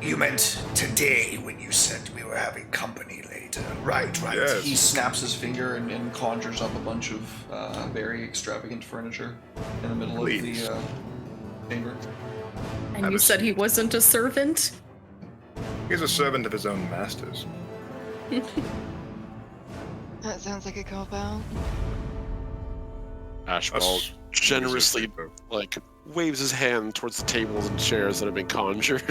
S7: you meant today when you said we were having company later. Right.
S4: Yes.
S1: He snaps his finger and conjures up a bunch of very extravagant furniture in the middle
S4: Please.
S1: of the chamber.
S6: And you said he wasn't a servant?
S4: He's a servant of his own masters.
S3: That sounds like a cop out.
S5: Ashball generously waves his hand towards the tables and chairs that have been conjured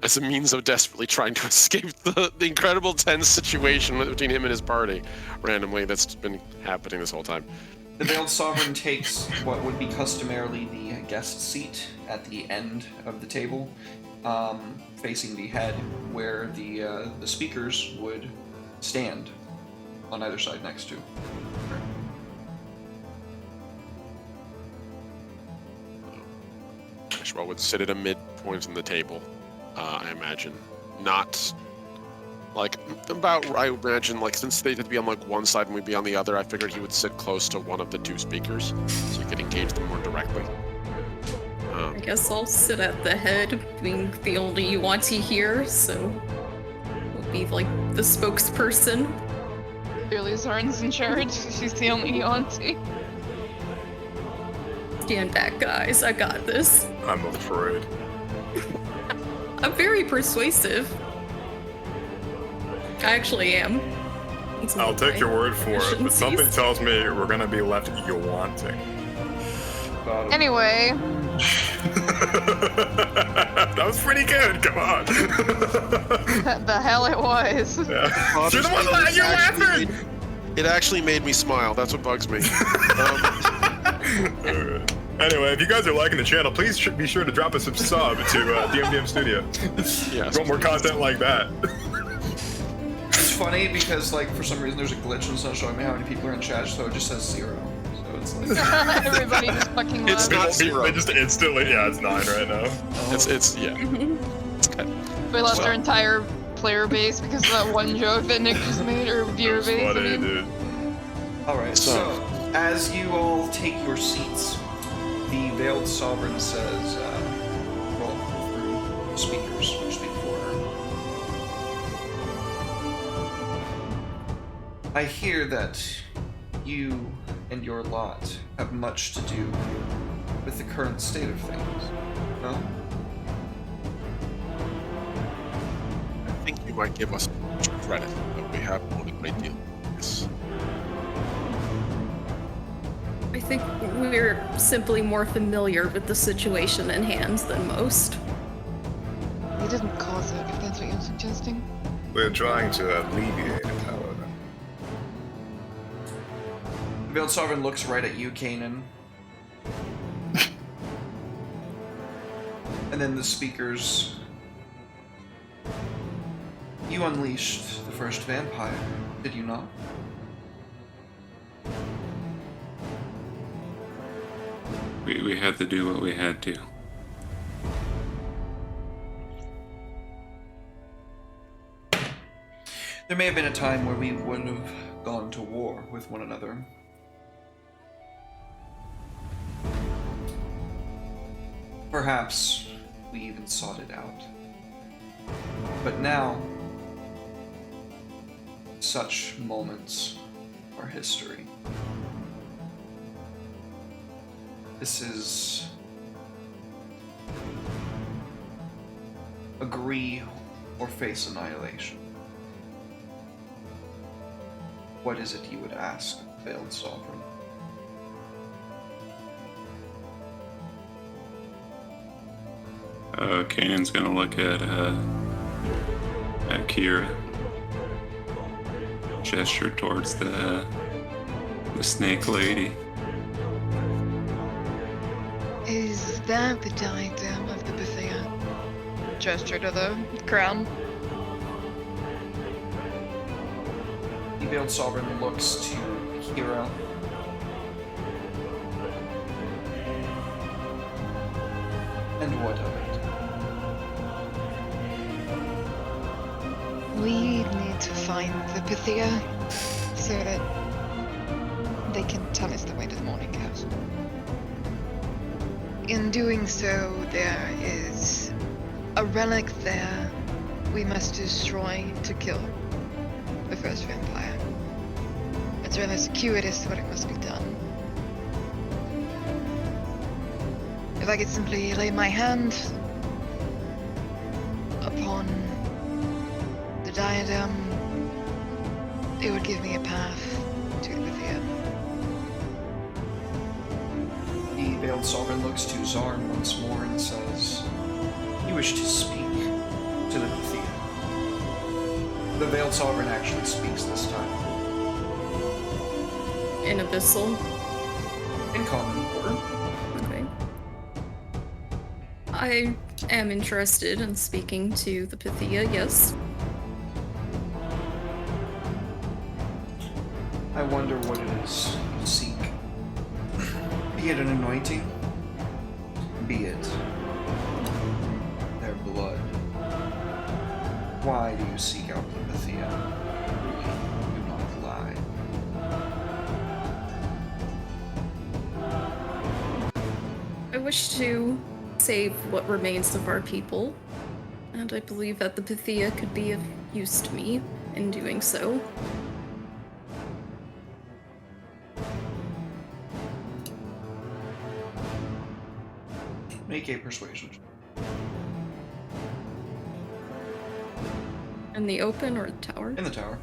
S5: as a means of desperately trying to escape the incredible tense situation between him and his party randomly that's been happening this whole time.
S1: The Veiled Sovereign takes what would be customarily the guest seat at the end of the table, facing the head, where the speakers would stand on either side next to.
S5: Ashball would sit at a midpoint in the table, I imagine. Not like about, I imagine, like, since they'd be on like one side and we'd be on the other, I figured he would sit close to one of the two speakers so he could engage them more directly.
S6: I guess I'll sit at the head, being the only Yuanti here, so I'll be like the spokesperson.
S3: Clearly Zarn's in charge. She's the only auntie.
S6: Stand back, guys. I got this.
S4: I'm afraid.
S6: I'm very persuasive. I actually am. It's
S4: I'll
S6: not
S4: take
S6: my
S4: your word for it, but something
S6: efficiencies.
S4: tells me we're gonna be left wanting.
S3: Anyway,
S4: That was pretty good, come on.
S3: the hell it was.
S4: Yeah. You're the one you're laughing!
S5: It actually made me smile. That's what bugs me.
S4: Alright. Anyway, if you guys are liking the channel, please be sure to drop a sub to DMDM Studio.
S5: Yes.
S4: Want more content like that.
S1: It's funny because, like, for some reason there's a glitch and it's not showing me how many people are in chat, so it just says 0. So it's like...
S3: Everybody just fucking
S5: It's
S3: loves.
S5: not 0.
S4: They just instantly, it's 9 right now.
S5: It's yeah. It's good.
S3: We lost our entire player base because of that one joke that Nick just made, or viewer
S4: That's
S3: base.
S4: funny, dude.
S1: Alright, so, as you all take your seats, the Veiled Sovereign says, well, speakers who speak for her. I hear that you and your lot have much to do with the current state of things, no?
S5: I think you might give us much credit, but we have known a great deal. Yes.
S6: I think we're simply more familiar with the situation in hand than most.
S3: We didn't cause it, if that's what you're suggesting.
S4: We're trying to alleviate it, however.
S1: The Veiled Sovereign looks right at you, Kanan. And then the speakers. You unleashed the first vampire, did you not?
S2: We had to do what we had to.
S1: There may have been a time where we would have gone to war with one another. Perhaps we even sought it out. But now, such moments are history. This is agree or face annihilation. What is it you would ask, Veiled Sovereign?
S2: Kanan's gonna look at Kira. Gesture towards the snake lady.
S3: Is that the diadem of the Bethia? Gesture to the crown.
S1: The Veiled Sovereign looks to Kira. And what of it?
S3: We need to find the Bethia so that they can tell us the way to the Morning Castle. In doing so, there is a relic there we must destroy to kill the first vampire. It's rather circuitous, but it must be done. If I could simply lay my hand upon the diadem, it would give me a path to the Bethia.
S1: The Veiled Sovereign looks to Zarn once more and says, "You wish to speak to the Bethia." The Veiled Sovereign actually speaks this time.
S6: In Abyssal.
S1: In common order.
S6: Okay. I am interested in speaking to the Pythia, yes.
S1: I wonder what it is you seek. Be it an anointing, be it their blood. Why do you seek out the Bethia? Do not lie.
S6: I wish to save what remains of our people, and I believe that the Pythia could be of use to me in doing so.
S1: Make a persuasion.
S6: In the open or the tower?
S1: In the tower.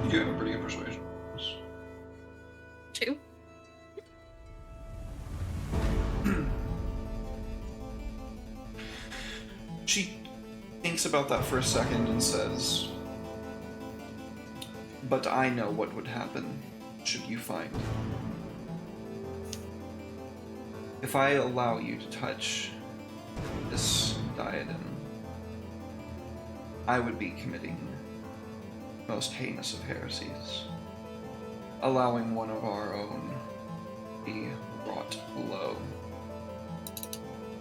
S1: You do have a pretty good persuasion.
S6: 2.
S1: She thinks about that for a second and says, "But I know what would happen should you find. If I allow you to touch this diadem, I would be committing the most heinous of heresies, allowing one of our own be brought low.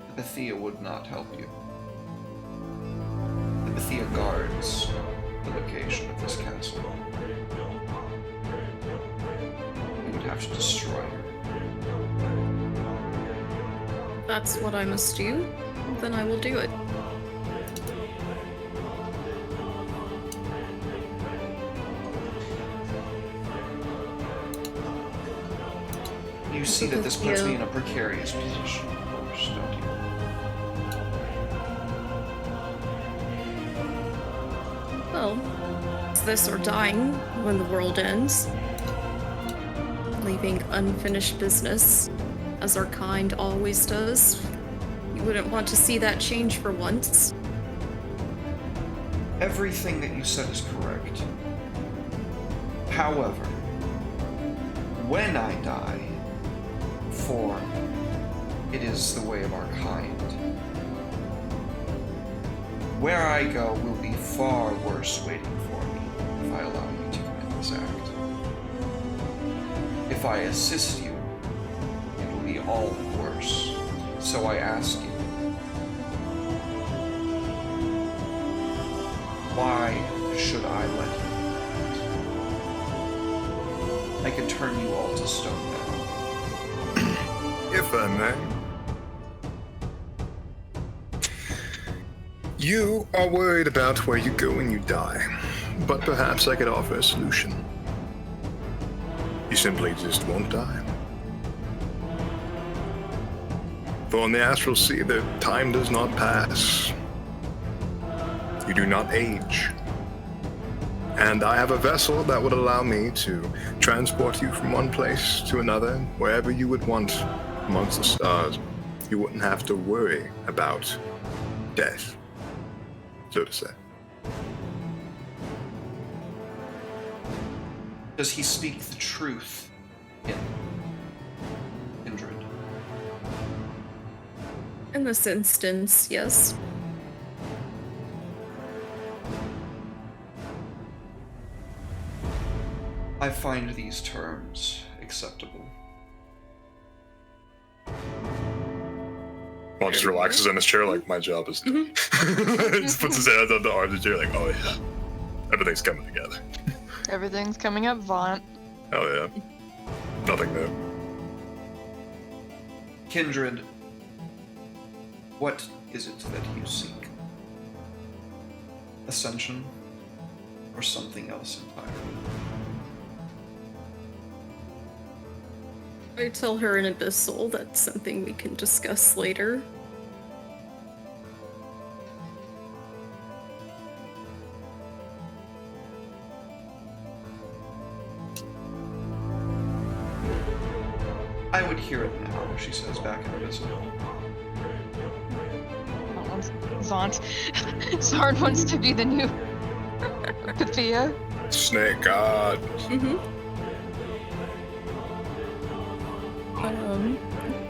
S1: The Bethia would not help you. The Bethia guards the location of this castle. You would have to destroy her.
S6: If that's what I must do, then I will do it.
S1: You see that this puts me in a precarious position, of course, don't you?
S6: Well, it's this or dying when the world ends. Leaving unfinished business, as our kind always does. You wouldn't want to see that change for once.
S1: Everything that you said is correct. However, when I die, for it is the way of our kind, where I go will be far worse waiting for me if I allow you to commit this act. If I assist you, it will be all the worse. So I ask you, why should I let you? I could turn you all to stone now.
S4: If I may. You are worried about where you go when you die, but perhaps I could offer a solution. You simply just won't die. For in the astral sea, the time does not pass. You do not age. And I have a vessel that would allow me to transport you from one place to another, wherever you would want amongst the stars. You wouldn't have to worry about death, so to say.
S1: Does he speak the truth in Kindred?
S6: In this instance, yes.
S1: I find these terms acceptable.
S4: Paul just relaxes in his chair like, my job is done. He just puts his hands on the arm of the chair like, oh yeah, everything's coming together.
S3: Everything's coming up, Vaunt.
S4: Hell yeah. Nothing new.
S1: Kindred, what is it that you seek? Ascension? Or something else entirely?
S6: I tell her in Abyssal that's something we can discuss later.
S1: I would hear it now, she says back in Abyssal.
S3: Vaunt. Zard wants to be the new Pythia.
S4: Snake God.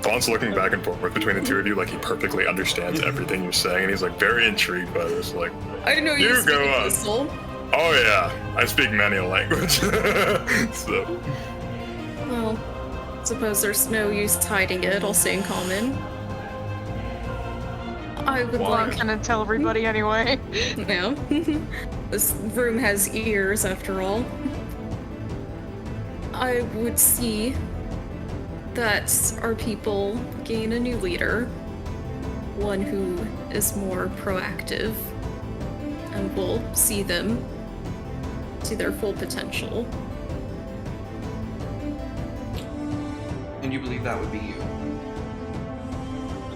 S4: Vaughn's looking back and forth between the two of you like he perfectly understands everything you're saying, and he's like very intrigued by this. Like,
S6: I know you speak
S4: go on.
S6: Abyssal.
S4: Oh yeah, I speak many a language. So,
S6: Well, suppose there's no use hiding it. I'll say in common. I would
S3: Vaunt
S6: like.
S3: gonna tell everybody anyway.
S6: No. This room has ears, after all. I would see that our people gain a new leader, one who is more proactive, and will see them to their full potential.
S1: And you believe that would be you?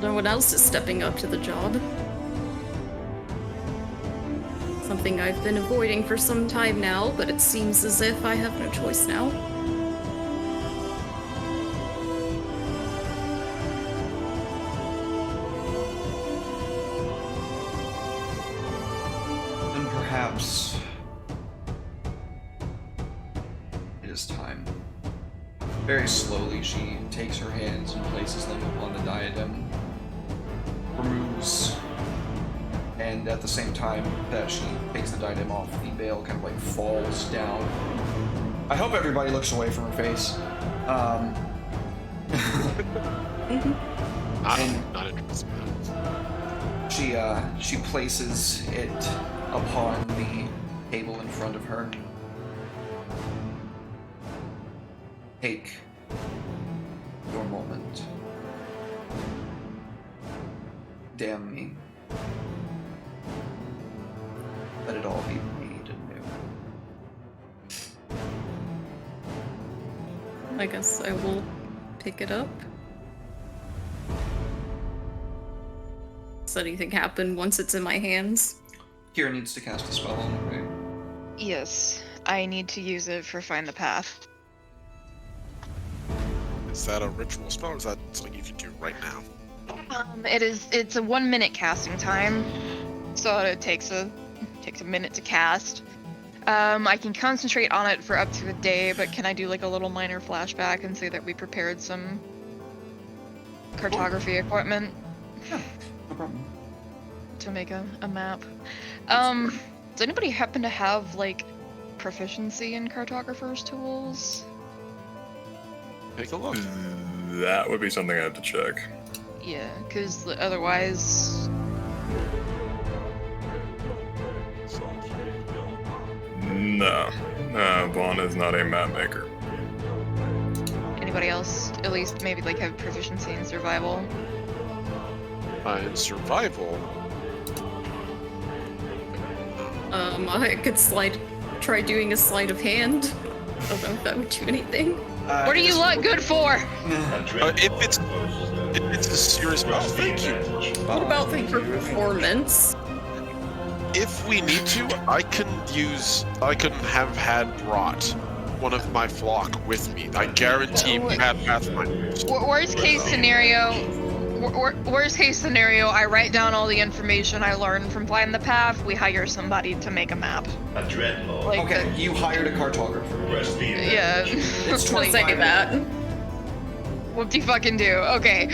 S6: No one else is stepping up to the job. Something I've been avoiding for some time now, but it seems as if I have no choice now.
S1: Then perhaps it is time. Very slowly, she takes her hands and places them upon the diadem, removes, and at the same time that she takes the diadem off, the veil kind of like falls down. I hope everybody looks away from her face.
S5: Not interested in that.
S1: She places it upon the table in front of her. Take your moment. damn me. Let it all be made anew.
S6: I guess I will pick it up. Does anything happen once it's in my hands?
S1: Kira needs to cast a spell on it, right?
S3: Yes, I need to use it for Find the Path.
S5: Is that a ritual spell, or is that something you can do right now?
S3: It's a 1 minute casting time, so it takes a minute to cast. I can concentrate on it for up to a day, but can I do like a little minor flashback and say that we prepared some cartography equipment
S1: Yeah, no problem.
S3: to make a map? Does anybody happen to have like proficiency in cartographer's tools?
S5: Take a look.
S4: That would be something I have to check.
S3: Yeah, because otherwise,
S4: No. Vaughn is not a map maker.
S3: anybody else at least maybe like have proficiency in survival?
S5: In survival,
S6: I could try doing a sleight of hand. I don't know if that would do anything.
S3: What are you lot good for?
S5: if it's a serious. Oh, thank you.
S6: What about for performance?
S5: If we need to, I can have had brought one of my flock with me. I guarantee we have pathfinders.
S3: Worst case scenario, I write down all the information I learned from Find the Path. We hire somebody to make a map.
S8: A dreadnought.
S3: Like
S1: Okay, you hired a cartographer.
S8: Press the
S3: yeah.
S1: It's
S6: Don't
S1: 25
S6: say that.
S3: Whoop-de-fucking-do. Okay.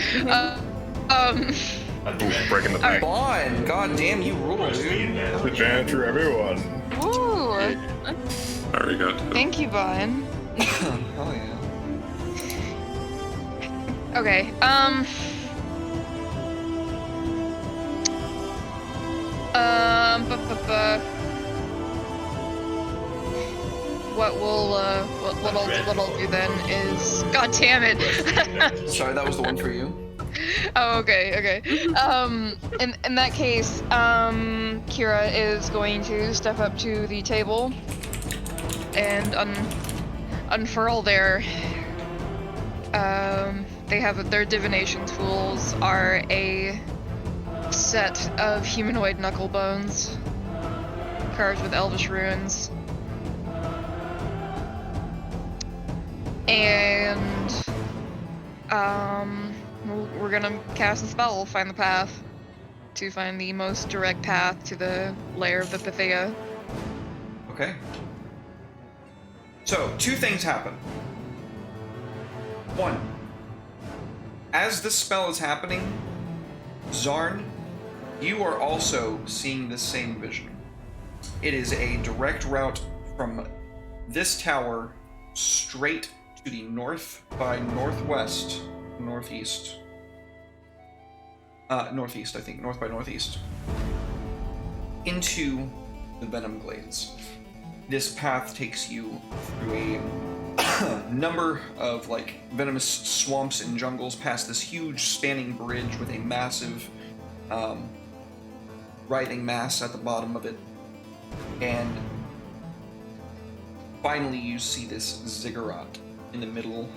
S4: Breaking the bank.
S1: Vaughn, god damn, you rule,
S8: Press the
S1: dude.
S8: advantage.
S4: Advantage for everyone.
S3: Woo!
S2: Already got to.
S3: Thank you, Vaughn.
S1: Hell yeah.
S3: Okay, what I'll do then is, god damn it.
S1: Sorry, that was the one for you.
S3: Oh, okay. In that case, Kira is going to step up to the table and unfurl their. They have their divination tools are a set of humanoid knuckle bones carved with elvish runes, and we're gonna cast a spell, Find the Path, to find the most direct path to the lair of the Pythia.
S1: Okay. So, two things happen. One, as this spell is happening, Zarn, you are also seeing the same vision. It is a direct route from this tower straight to the north by northwest, northeast. Northeast, I think. North by northeast. Into the Venom Glades. This path takes you through a number of like venomous swamps and jungles, past this huge spanning bridge with a massive writhing mass at the bottom of it, and finally you see this ziggurat in the middle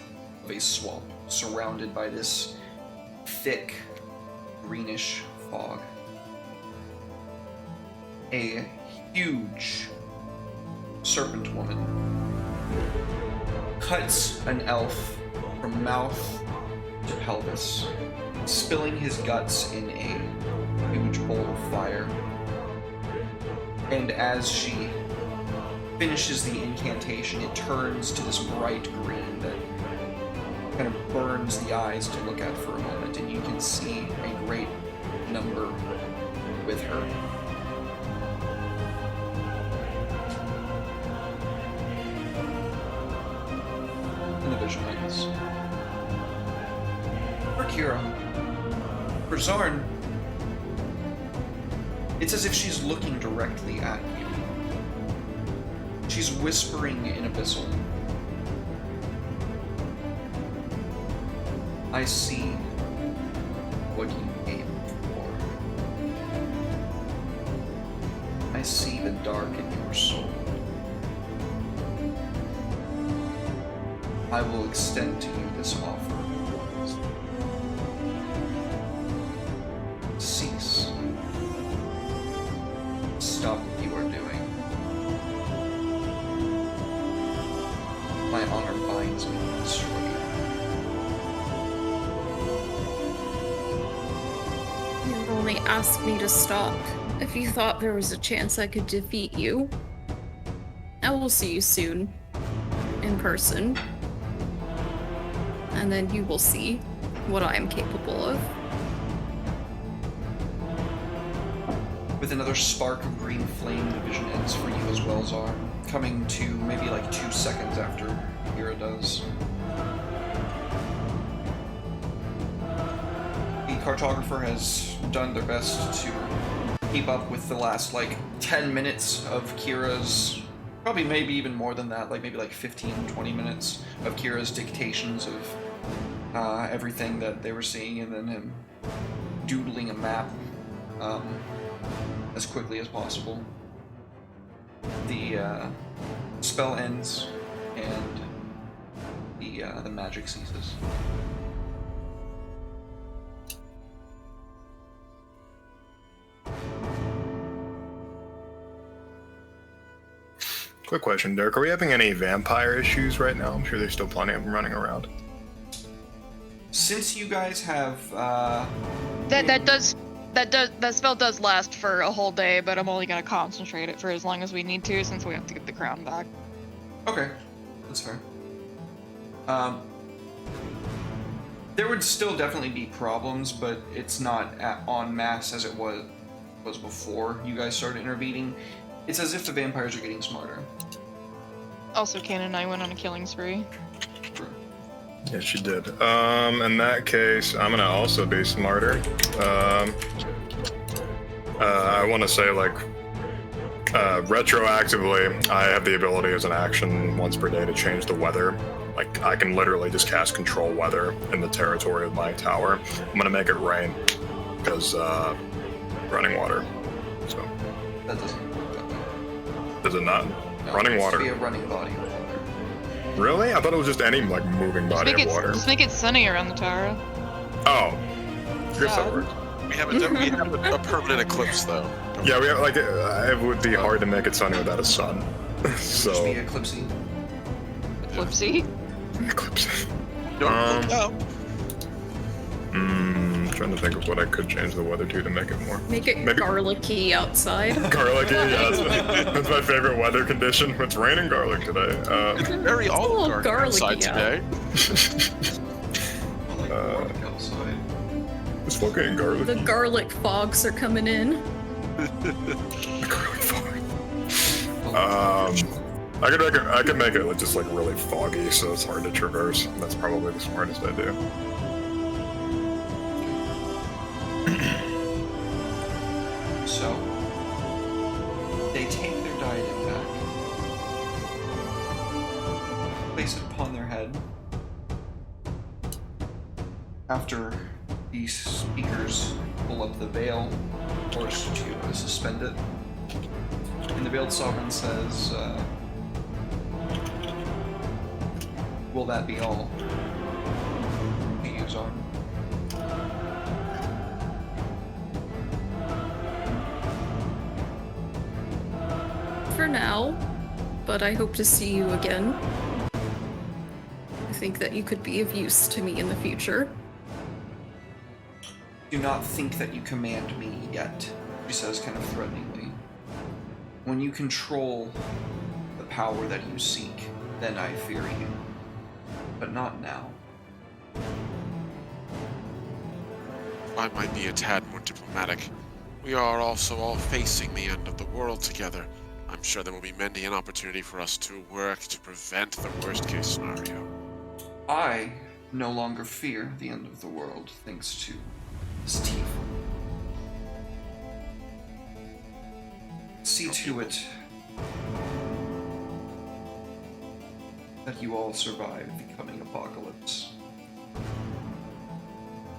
S1: of a swamp, surrounded by this thick greenish fog. A huge serpent woman cuts an elf from mouth to pelvis, spilling his guts in a huge bowl of fire. And as she finishes the incantation, it turns to this bright green that kind of burns the eyes to look at for a moment, and you can see a great number with her. And the vision ends. For Kira, for Zarn, it's as if she's looking directly at you. She's whispering in Abyssal. I see what you aim for. I see the dark in your soul. I will extend to you this offer. Cease. Stop what you are doing. My honor binds me to destroy you.
S6: You only asked me to stop if you thought there was a chance I could defeat you. I will see you soon. In person. And then you will see what I am capable of.
S1: With another spark of green flame, the vision ends for you as well, Zar, coming to maybe like 2 seconds after Kira does. The cartographer has done their best to keep up with the last like 10 minutes of Kira's, probably maybe even more than that, like maybe like 15-20 minutes of Kira's dictations of everything that they were seeing, and then him doodling a map as quickly as possible. The spell ends, and the magic ceases.
S4: Quick question, Dirk. Are we having any vampire issues right now? I'm sure there's still plenty of them running around.
S1: Since you guys have
S3: that spell does last for a whole day, but I'm only gonna concentrate it for as long as we need to, since we have to get the crown back.
S1: Okay, that's fair. There would still definitely be problems, but it's not en masse as it was before you guys started intervening. It's as if the vampires are getting smarter.
S3: Also, Ken and I went on a killing spree.
S1: True.
S4: Yes, she did. In that case, I'm gonna also be smarter. I want to say, like, retroactively, I have the ability as an action once per day to change the weather. Like, I can literally just cast control weather in the territory of my tower. I'm gonna make it rain, because, running water. So.
S1: That doesn't work that way.
S4: Does it not?
S1: No,
S4: Running
S1: it has
S4: water.
S1: to be a running body of water.
S4: Really? I thought it was just any, like, moving body of water.
S3: Just make it sunny around the tower.
S4: Oh. I guess that
S3: Sad.
S4: works.
S5: We have a permanent eclipse, though.
S4: Yeah, we have, like, it would be hard to make it sunny without a sun.
S1: Just be
S4: So.
S1: eclipsey.
S3: Eclipsy.
S4: Eclipse.
S5: Don't look up.
S4: Trying to think of what I could change the weather to make it more.
S6: Make it
S4: Maybe-
S6: garlicky outside.
S4: Garlicky, yeah, that's my favorite weather condition. It's raining garlic today.
S5: Very
S6: a little
S5: oligarch
S6: garlicky
S5: outside today.
S1: I like garlic outside.
S4: It's fucking garlic.
S6: The garlic fogs are coming in.
S4: Garlic fog. I could make it just like really foggy, so it's hard to traverse. That's probably the smartest idea.
S1: So, they take their diadem back, place it upon their head. After these speakers pull up the veil, forced to suspend it, and the veiled sovereign says, "Will that be all?" To use on.
S6: For now, but I hope to see you again. I think that you could be of use to me in the future.
S1: Do not think that you command me yet, she says kind of threateningly. When you control the power that you seek, then I fear you. But not now.
S5: I might be a tad more diplomatic. We are also all facing the end of the world together. I'm sure there will be many an opportunity for us to work to prevent the worst case scenario.
S1: I no longer fear the end of the world, thanks to Steve. See to it that you all survive the coming apocalypse.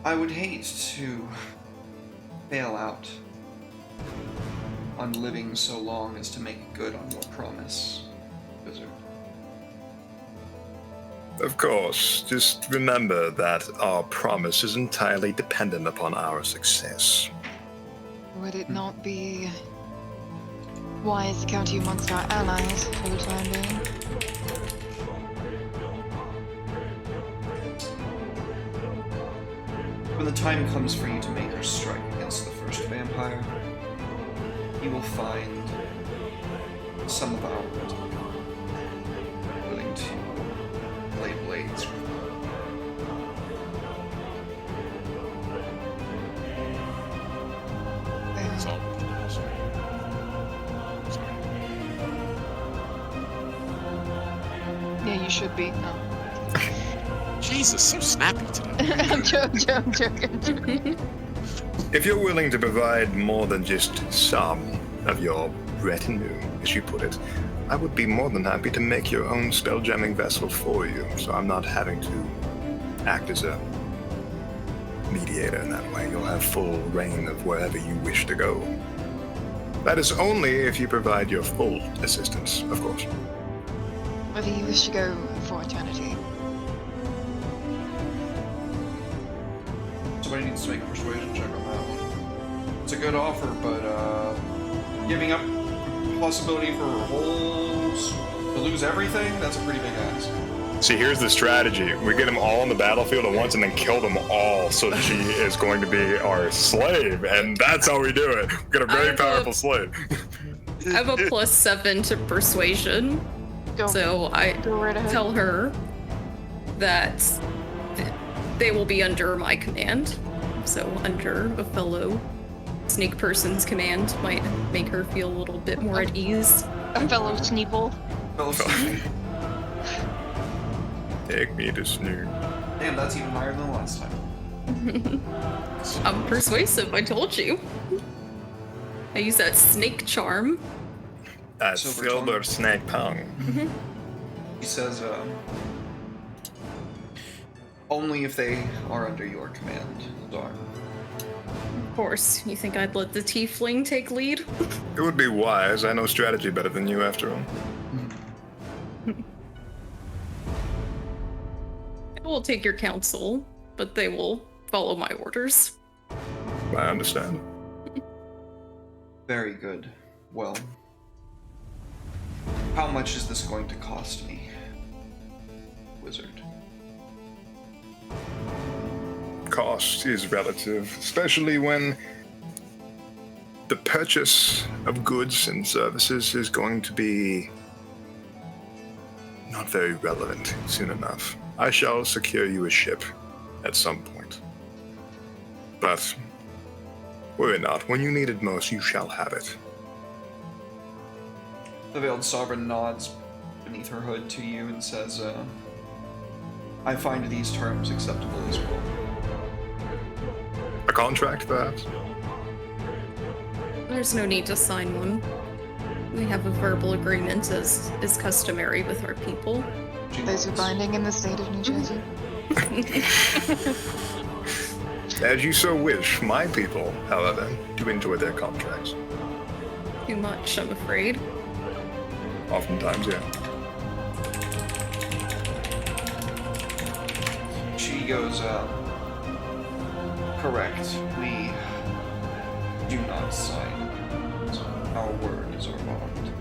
S1: I would hate to bail out on living so long as to make good on your promise, wizard.
S4: Of course, just remember that our promise is entirely dependent upon our success.
S3: Would it not be wise to count you amongst our allies for the time being?
S1: When the time comes for you to make your strike against the first vampire, you will find some of our men willing to lay blades.
S5: So,
S3: Yeah, you should be. No.
S5: Jesus, so snappy today.
S3: I'm joking.
S4: If you're willing to provide more than just some of your retinue, as you put it, I would be more than happy to make your own spell-jamming vessel for you, so I'm not having to act as a mediator in that way. You'll have full reign of wherever you wish to go. That is only if you provide your full assistance, of course.
S3: Whether you wish to go for eternity.
S1: Somebody needs to make a persuasion check on that one. It's a good offer, but giving up possibility for holes to lose everything, that's a pretty big ask.
S4: See, here's the strategy. We get them all on the battlefield at once and then kill them all so that she is going to be our slave. And that's how we do it. We got a very powerful slave.
S6: I have a +7 to persuasion, so I
S3: Go right ahead.
S6: tell her that they will be under my command. So under a fellow snake person's command might make her feel a little bit more at ease.
S3: A fellow Sneeple.
S4: Take me to Snoop.
S1: Damn, that's even higher than last time.
S6: I'm persuasive, I told you. I use that snake charm.
S4: That
S1: Silver
S4: silver
S1: tongue.
S4: snake tongue.
S1: He says, only if they are under your command, Dar.
S6: Of course, you think I'd let the tiefling take lead?
S4: It would be wise. I know strategy better than you, after all.
S6: I will take your counsel, but they will follow my orders.
S4: I understand.
S1: Very good. Well, how much is this going to cost me, wizard?
S4: Cost is relative, especially when the purchase of goods and services is going to be not very relevant soon enough. I shall secure you a ship at some point. But worry not, when you need it most, you shall have it.
S1: The Veiled Sovereign nods beneath her hood to you and says, I find these terms acceptable as well.
S4: A contract, perhaps?
S6: There's no need to sign one. We have a verbal agreement as is customary with our people.
S1: She
S3: Those are
S1: nods.
S3: binding in the state of New Jersey.
S4: As you so wish, my people, however, do enjoy their contracts.
S6: Too much, I'm afraid.
S4: Oftentimes, yeah.
S1: She goes, correct. We do not sign. Our word is our bond.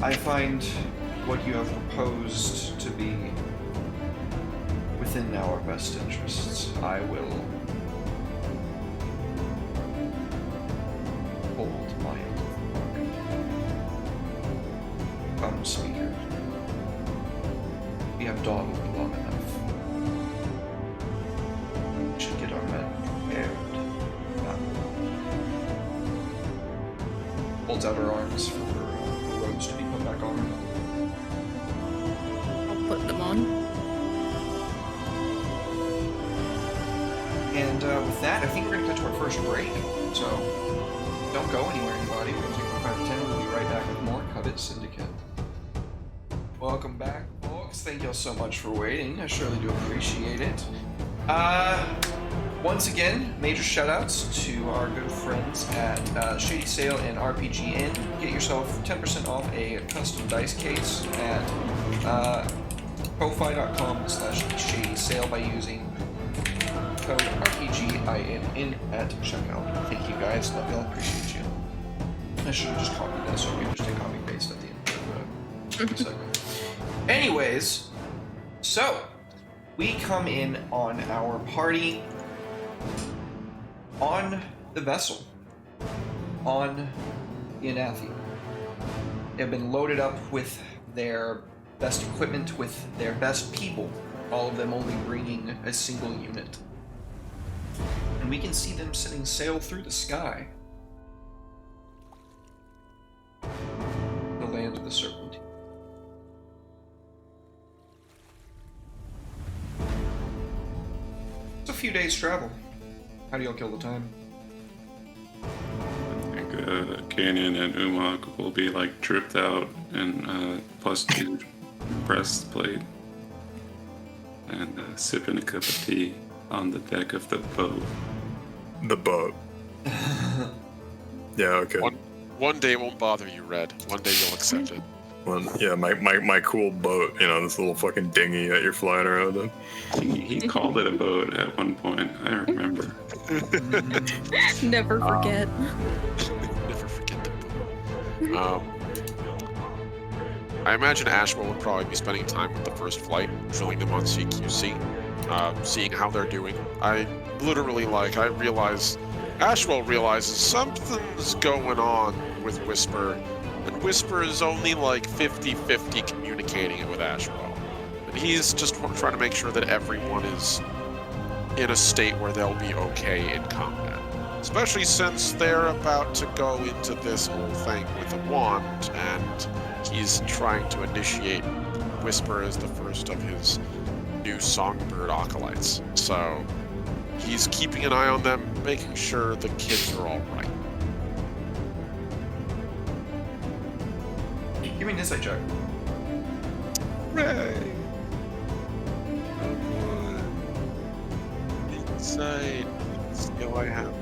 S1: I find what you have proposed to be within our best interests. I will hold my end of the bargain. Come, speaker. We have dawdled long enough. We should get our men prepared. Holds out her arms for her robes to be put back on her.
S6: I'll put them on.
S1: And with that, I think we're going to cut to our first break. So don't go anywhere, anybody. We're going to take a 5 to 10. We'll be right back with more Covet Syndicate. Welcome back, folks. Thank y'all so much for waiting. I surely do appreciate it. Once again, major shoutouts to our good friends at Shady Sale and RPG Inn. Get yourself 10% off a custom dice case at ko-fi.com/Shady Sale by using code RPGIN at checkout. Thank you guys, love y'all, appreciate you. I should have just copied that so we can just take copy paste at the end of the segment. Anyways, so we come in on our party on the vessel, on the Anathi. They have been loaded up with their best equipment, with their best people, all of them only bringing a single unit. And we can see them setting sail through the sky. The land of the serpent. It's a few days' travel. How do y'all kill the time?
S2: I think Canyon and Umag will be like tripped out and +2 breastplate and sipping a cup of tea on the deck of the boat.
S4: The boat. Yeah, okay.
S5: One day won't bother you, Red. One day you'll accept it.
S4: Yeah, my cool boat, you know, this little fucking dinghy that you're flying around in.
S2: He called it a boat at one point, I remember.
S6: Never forget.
S5: Never forget the boat. I imagine Ashwell would probably be spending time with the first flight, drilling them on CQC, seeing how they're doing. I realize Ashwell realizes something's going on with Whisper, and Whisper is only like 50-50 communicating it with Ashwell. And he's just trying to make sure that everyone is in a state where they'll be okay in combat. Especially since they're about to go into this whole thing with a wand, and he's trying to initiate Whisper as the first of his new Songbird acolytes. So he's keeping an eye on them, making sure the kids are all right.
S1: Give me an insight check.
S5: Hooray! Insight skill I have.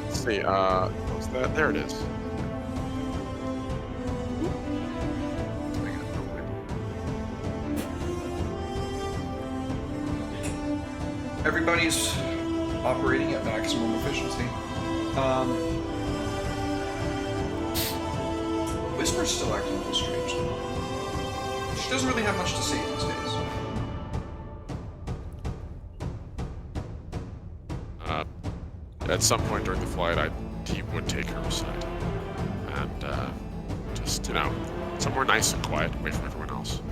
S5: Let's see, what's that? There it is.
S1: Everybody's operating at maximum efficiency. Whisper's still acting a little strangely. She doesn't really have much to say these days.
S5: At some point during the flight, he would take her aside. And, just, somewhere nice and quiet, away from everyone else.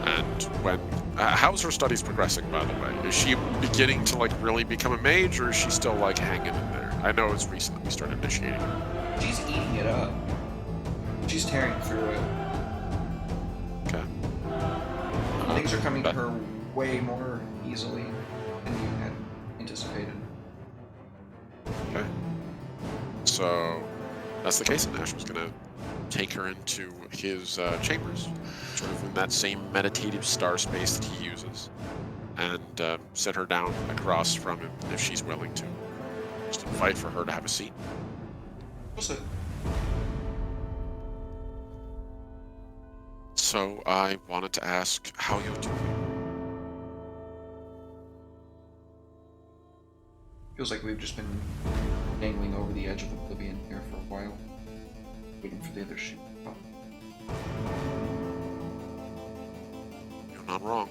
S5: And when... how's her studies progressing, by the way? Is she beginning to, really become a mage, or is she still, hanging in there? I know it's recent that we started initiating her.
S1: She's eating it up. She's tearing through it.
S5: Okay.
S1: Things are coming to her way more easily than you had anticipated.
S5: Okay. So, that's the case, and Ashwell's gonna take her into his chambers, sort of in that same meditative star space that he uses, and set her down across from him if she's willing to. Just invite for her to have a seat.
S1: We'll sit.
S5: So, I wanted to ask how you're doing.
S1: Feels like we've just been dangling over the edge of oblivion here for a while, waiting for the other ship to come.
S5: You're not wrong.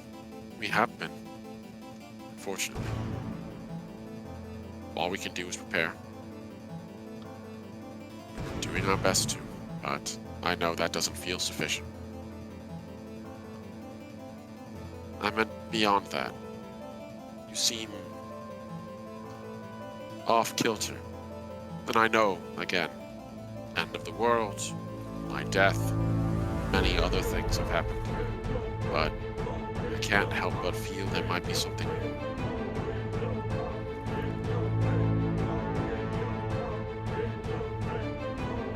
S5: We have been. Unfortunately. All we can do is prepare. We're doing our best to, but I know that doesn't feel sufficient. I meant beyond that. You seem off-kilter. And I know, again, end of the world, my death, many other things have happened. But I can't help but feel there might be something new.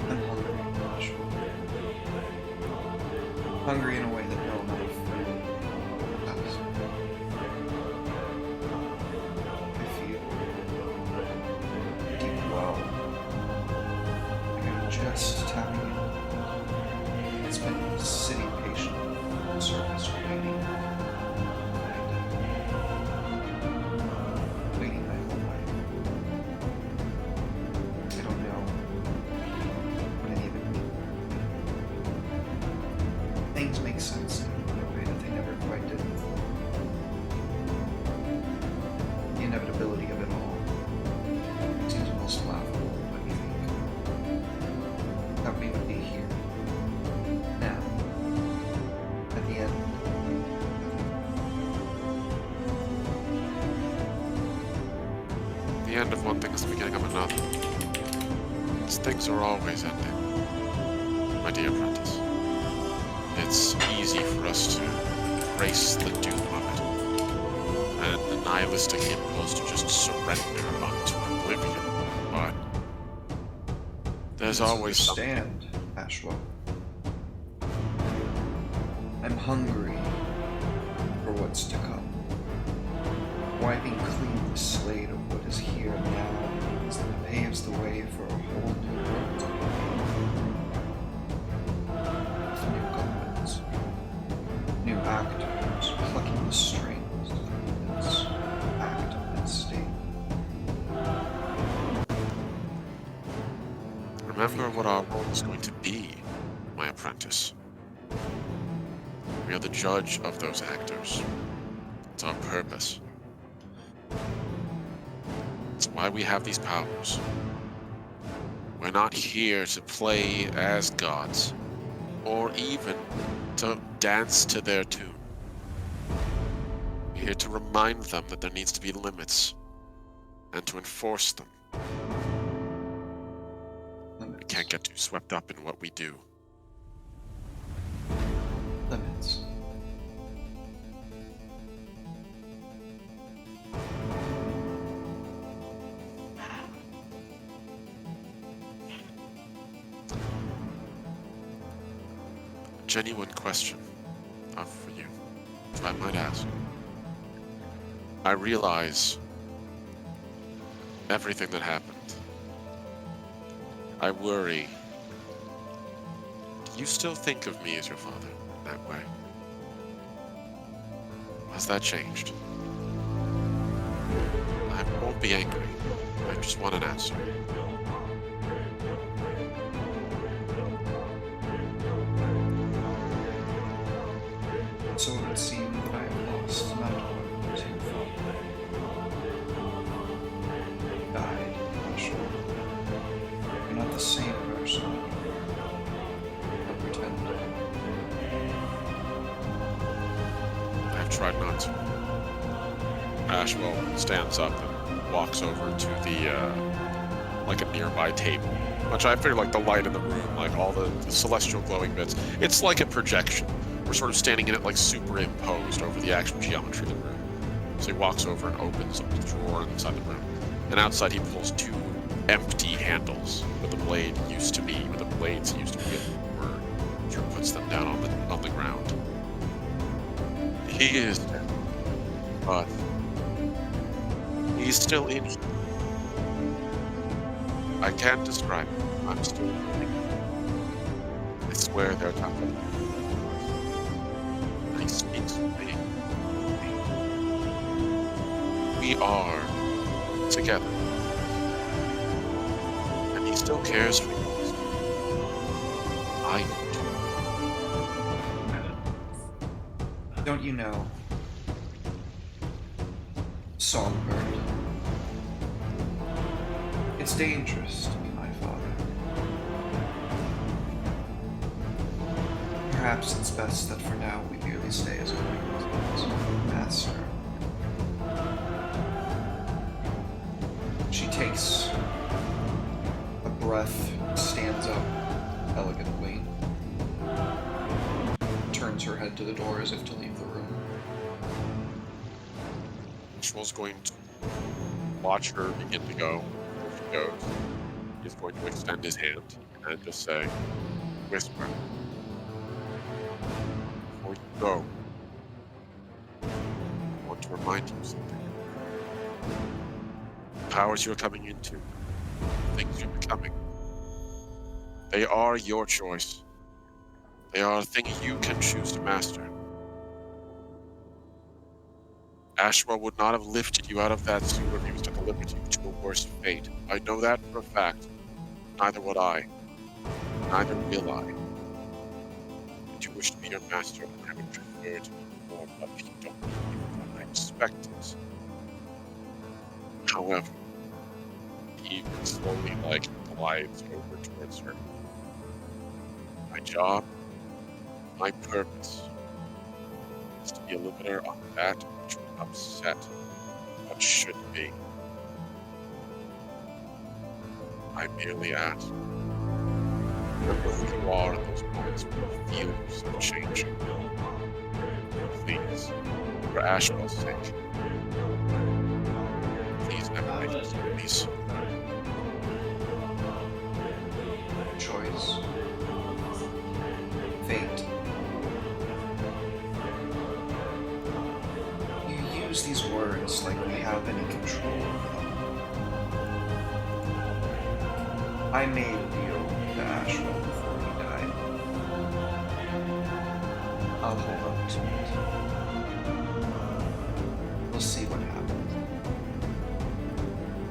S1: I'm hungry, Josh. Hungry in a way that no amount of food does.
S5: end of one thing is the beginning of another. These things are always ending, my dear apprentice. It's easy for us to embrace the doom of it, and the nihilistic impulse to just surrender unto oblivion, but there's always something.
S1: Understand, Ashwell. I'm hungry for what's to come. Wiping clean the slate of what is here now means that it paves the way for a whole new world to begin. With new goblins, new actors plucking the strings from this act and state.
S5: Remember what our role is going to be, my apprentice. We are the judge of those actors. It's our purpose. It's why we have these powers. We're not here to play as gods, or even to dance to their tune. We're here to remind them that there needs to be limits, and to enforce them. We can't get too swept up in what we do.
S1: Limits.
S5: Genuine question for you, if I might ask. I realize everything that happened. I worry. Do you still think of me as your father in that way? Has that changed? I won't be angry. I just want an answer.
S1: So it would seem that I have lost not one but two father. Died, Ashwell. You're not the same person anymore. Don't pretend.
S5: I've tried not to. Ashwell stands up and walks over to the, like a nearby table. Which I figure like the light in the room, like all the celestial glowing bits. It's like a projection. We're sort of standing in it like superimposed over the actual geometry of the room. So he walks over and opens up the drawer inside the room. And outside he pulls two empty handles where the blade used to be, where the blades used to be, where Drew puts them down on the ground. He is dead, but he's still in here. I can't describe it. I'm still living. I swear there are times and he speaks to me. We are together. And he still cares for you. I do.
S1: Don't you know? Songbird. It's dangerous to be my father. Perhaps it's best that for now we merely stay as acquaintances, master. She takes a breath, stands up elegantly, turns her head to the door as if to leave the room.
S5: Ashwell's going to watch her begin to go. As she goes, he's going to extend his hand and just say, whisper, before you go, I want to remind you of something. The powers you're coming into, the things you're becoming, they are your choice. They are a thing you can choose to master. Ashwell would not have lifted you out of that sewer if he was to deliver you to a worse fate. I know that for a fact. Neither would I. Neither will I. But you wish to be your master, and I would prefer to be more, but if you don't believe what I expect it. However, he slowly, glides over towards her. My job, my purpose, is to be a limiter on that which will upset what should be. I merely ask. Remember who you are in those moments when you feel yourself changing. Please, for Ashwell's sake, please never make us be so.
S1: Choice. Fate. You use these words like we have any control over them. I made a deal with Ashwell before he died. I'll hold up to it. We'll see what happens.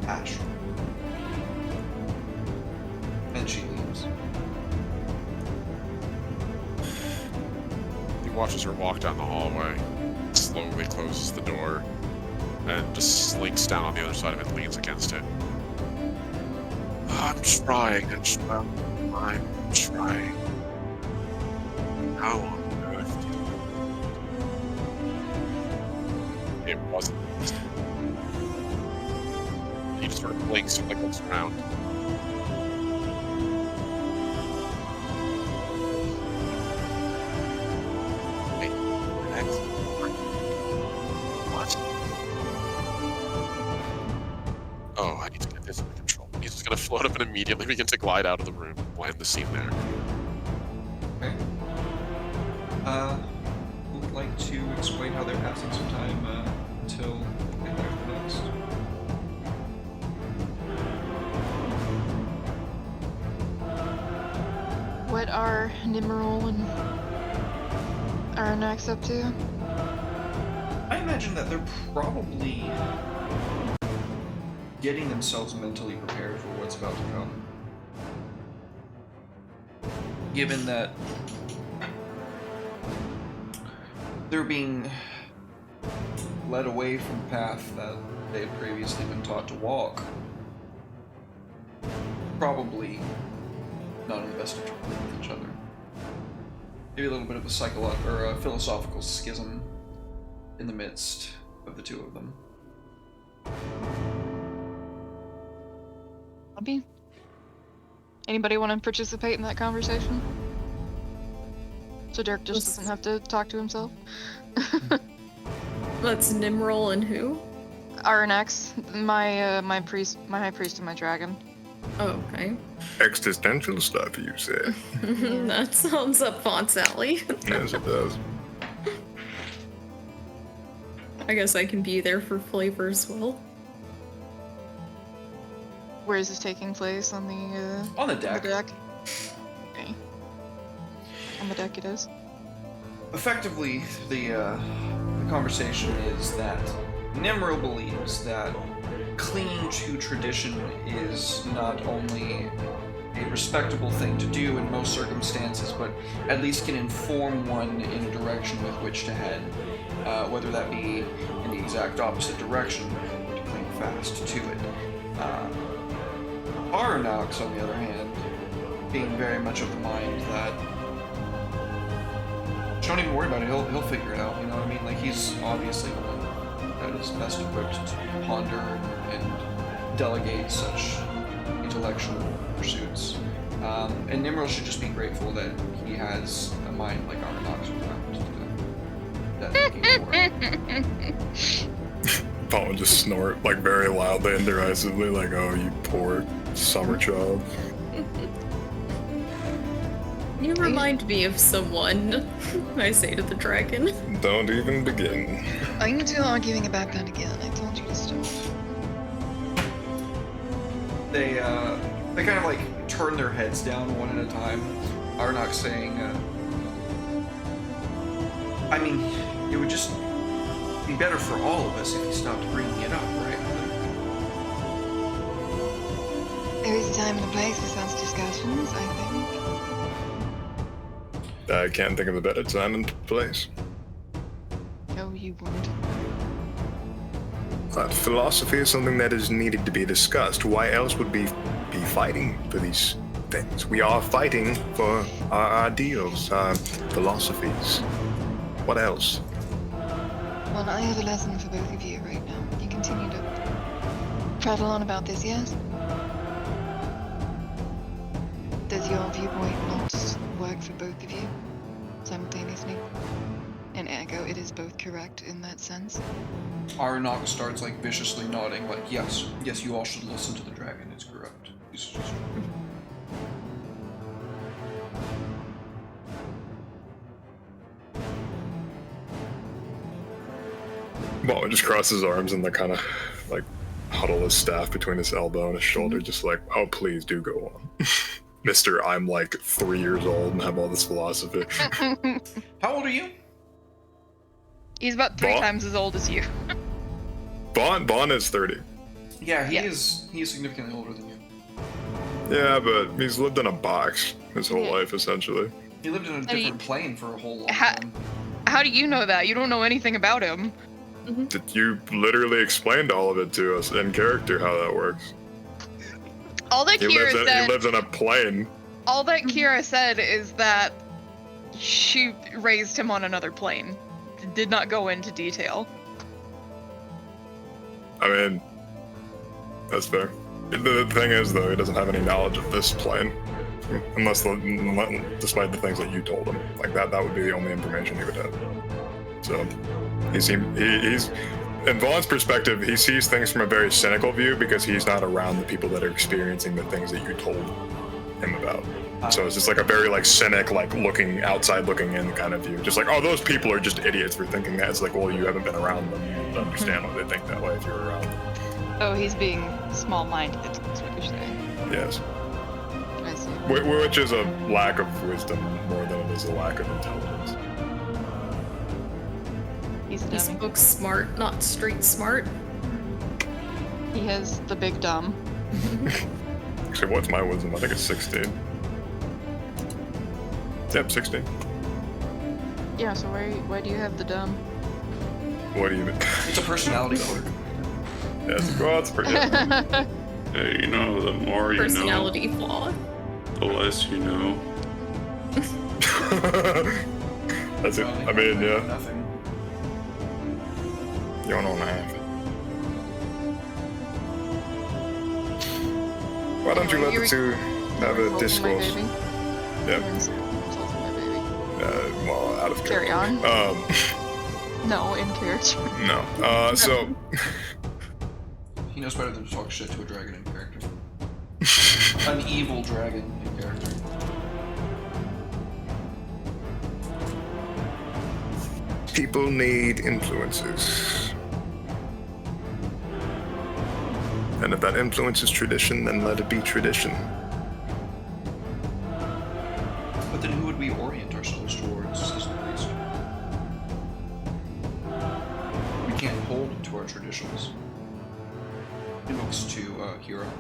S1: Ashwell. And she leaves.
S5: He watches her walk down the hallway, slowly closes the door, and just slinks down on the other side of it and leans against it. I'm trying, Ashwell. I'm trying. How on earth did you... It wasn't. He just sort of blinks and like looks around. Wait, what? Oh, I need to get this under control. He's just gonna float up and immediately begin to glide out of the room. We'll end the scene there.
S1: Okay. Who would like to explain how they're passing some time until they get back next?
S3: What are Nimrol and Aranax up to?
S1: I imagine that they're probably getting themselves mentally prepared for what's about to come. Given that they're being led away from the path that they had previously been taught to walk, probably not on the best of terms with each other. Maybe a little bit of a a philosophical schism in the midst of the two of them.
S3: Anybody want to participate in that conversation? So Derek just doesn't have to talk to himself.
S6: That's Nimrol and who?
S3: Aranax, my high priest and my dragon.
S6: Oh, okay.
S4: Existential stuff, you say?
S6: That sounds up Font's alley.
S4: Yes, it does.
S6: I guess I can be there for flavor as well.
S3: Where is this taking place? On the
S1: On the deck.
S3: Okay. On the deck it is.
S1: Effectively, the conversation is that Nimrod believes that clinging to tradition is not only a respectable thing to do in most circumstances, but at least can inform one in a direction with which to head, whether that be in the exact opposite direction or to cling fast to it. Aranox, on the other hand, being very much of the mind that don't even worry about it, he'll figure it out, you know what I mean? Like, he's obviously the one that is best equipped to ponder and delegate such intellectual pursuits. And Nimrod should just be grateful that he has a mind like Aranox around to do that thinking for him.
S4: Paul would just snort, like, very loudly and derisively, like, oh, you poor summer child.
S6: You remind me of someone, I say to the dragon.
S4: Don't even begin.
S3: Are you two arguing about that again? I told you to stop.
S1: They kind of like turn their heads down one at a time. Arnox saying, I mean, it would just be better for all of us if you stopped bringing it up, right?
S3: There is a time and a place for such discussions, I think.
S4: I can't think of a better time and place.
S3: No, you won't.
S4: Philosophy is something that is needed to be discussed. Why else would we be fighting for these things? We are fighting for our ideals, our philosophies. What else?
S3: Well, I have a lesson for both of you right now. You continue to prattle on about this, yes? Does your viewpoint not work for both of you simultaneously? And ergo, it is both correct in that sense.
S1: Aranok starts like viciously nodding, like, yes, you all should listen to the dragon, it's correct. He's just...
S4: Baldwin just crosses his arms and they kind of like huddle his staff between his elbow and his shoulder, just like, oh, please do go on. Mister, I'm like 3 years old and have all this philosophy.
S1: How old are you?
S3: He's about 3 times as old as you.
S4: Bon is 30.
S1: Yeah, he is significantly older than you.
S4: Yeah, but he's lived in a box his whole life, essentially.
S1: He lived in a different plane for a whole long time.
S3: How do you know that? You don't know anything about him.
S4: You literally explained all of it to us in character, how that works.
S3: All that Kira said...
S4: He lives in a plane.
S3: All that Kira said is that she raised him on another plane. Did not go into detail.
S4: I mean, that's fair. The thing is, though, he doesn't have any knowledge of this plane. Despite the things that you told him. Like, that would be the only information he would have. So, he's in Vaughn's perspective, he sees things from a very cynical view because he's not around the people that are experiencing the things that you told him about. So it's just like a very like cynic, like looking outside, looking in kind of view. Just like, oh, those people are just idiots for thinking that. It's like, well, you haven't been around them. You don't understand why they think that way if you're around them.
S3: Oh, he's being small-minded, is what you're saying.
S4: Yes.
S3: I see.
S4: Which is a lack of wisdom more than it is a lack of intelligence.
S3: He's a
S6: He
S3: dummy.
S6: spoke smart, not street smart.
S3: He has the big dumb.
S4: Actually, what's my wisdom? I think it's 16. Yep, 16.
S3: Yeah, so why do you have the dumb?
S4: What do you mean?
S1: It's a personality quirk.
S4: Yes, well, it's pretty.
S2: Hey, you know, the more you know,
S6: Personality flaw.
S2: the less you know.
S4: That's it. I mean, yeah.
S1: Nothing.
S4: You don't know half. Why don't you let the two have a discourse? Yep. Well, out of
S3: Carry
S4: character.
S3: on. No, in character.
S4: No. So.
S1: He knows better than to talk shit to a dragon in character. An evil dragon in character.
S4: People need influences. And if that influence is tradition, then let it be tradition.
S1: But then who would we orient ourselves towards as the priest? We can't hold to our traditions. He looks to Hero.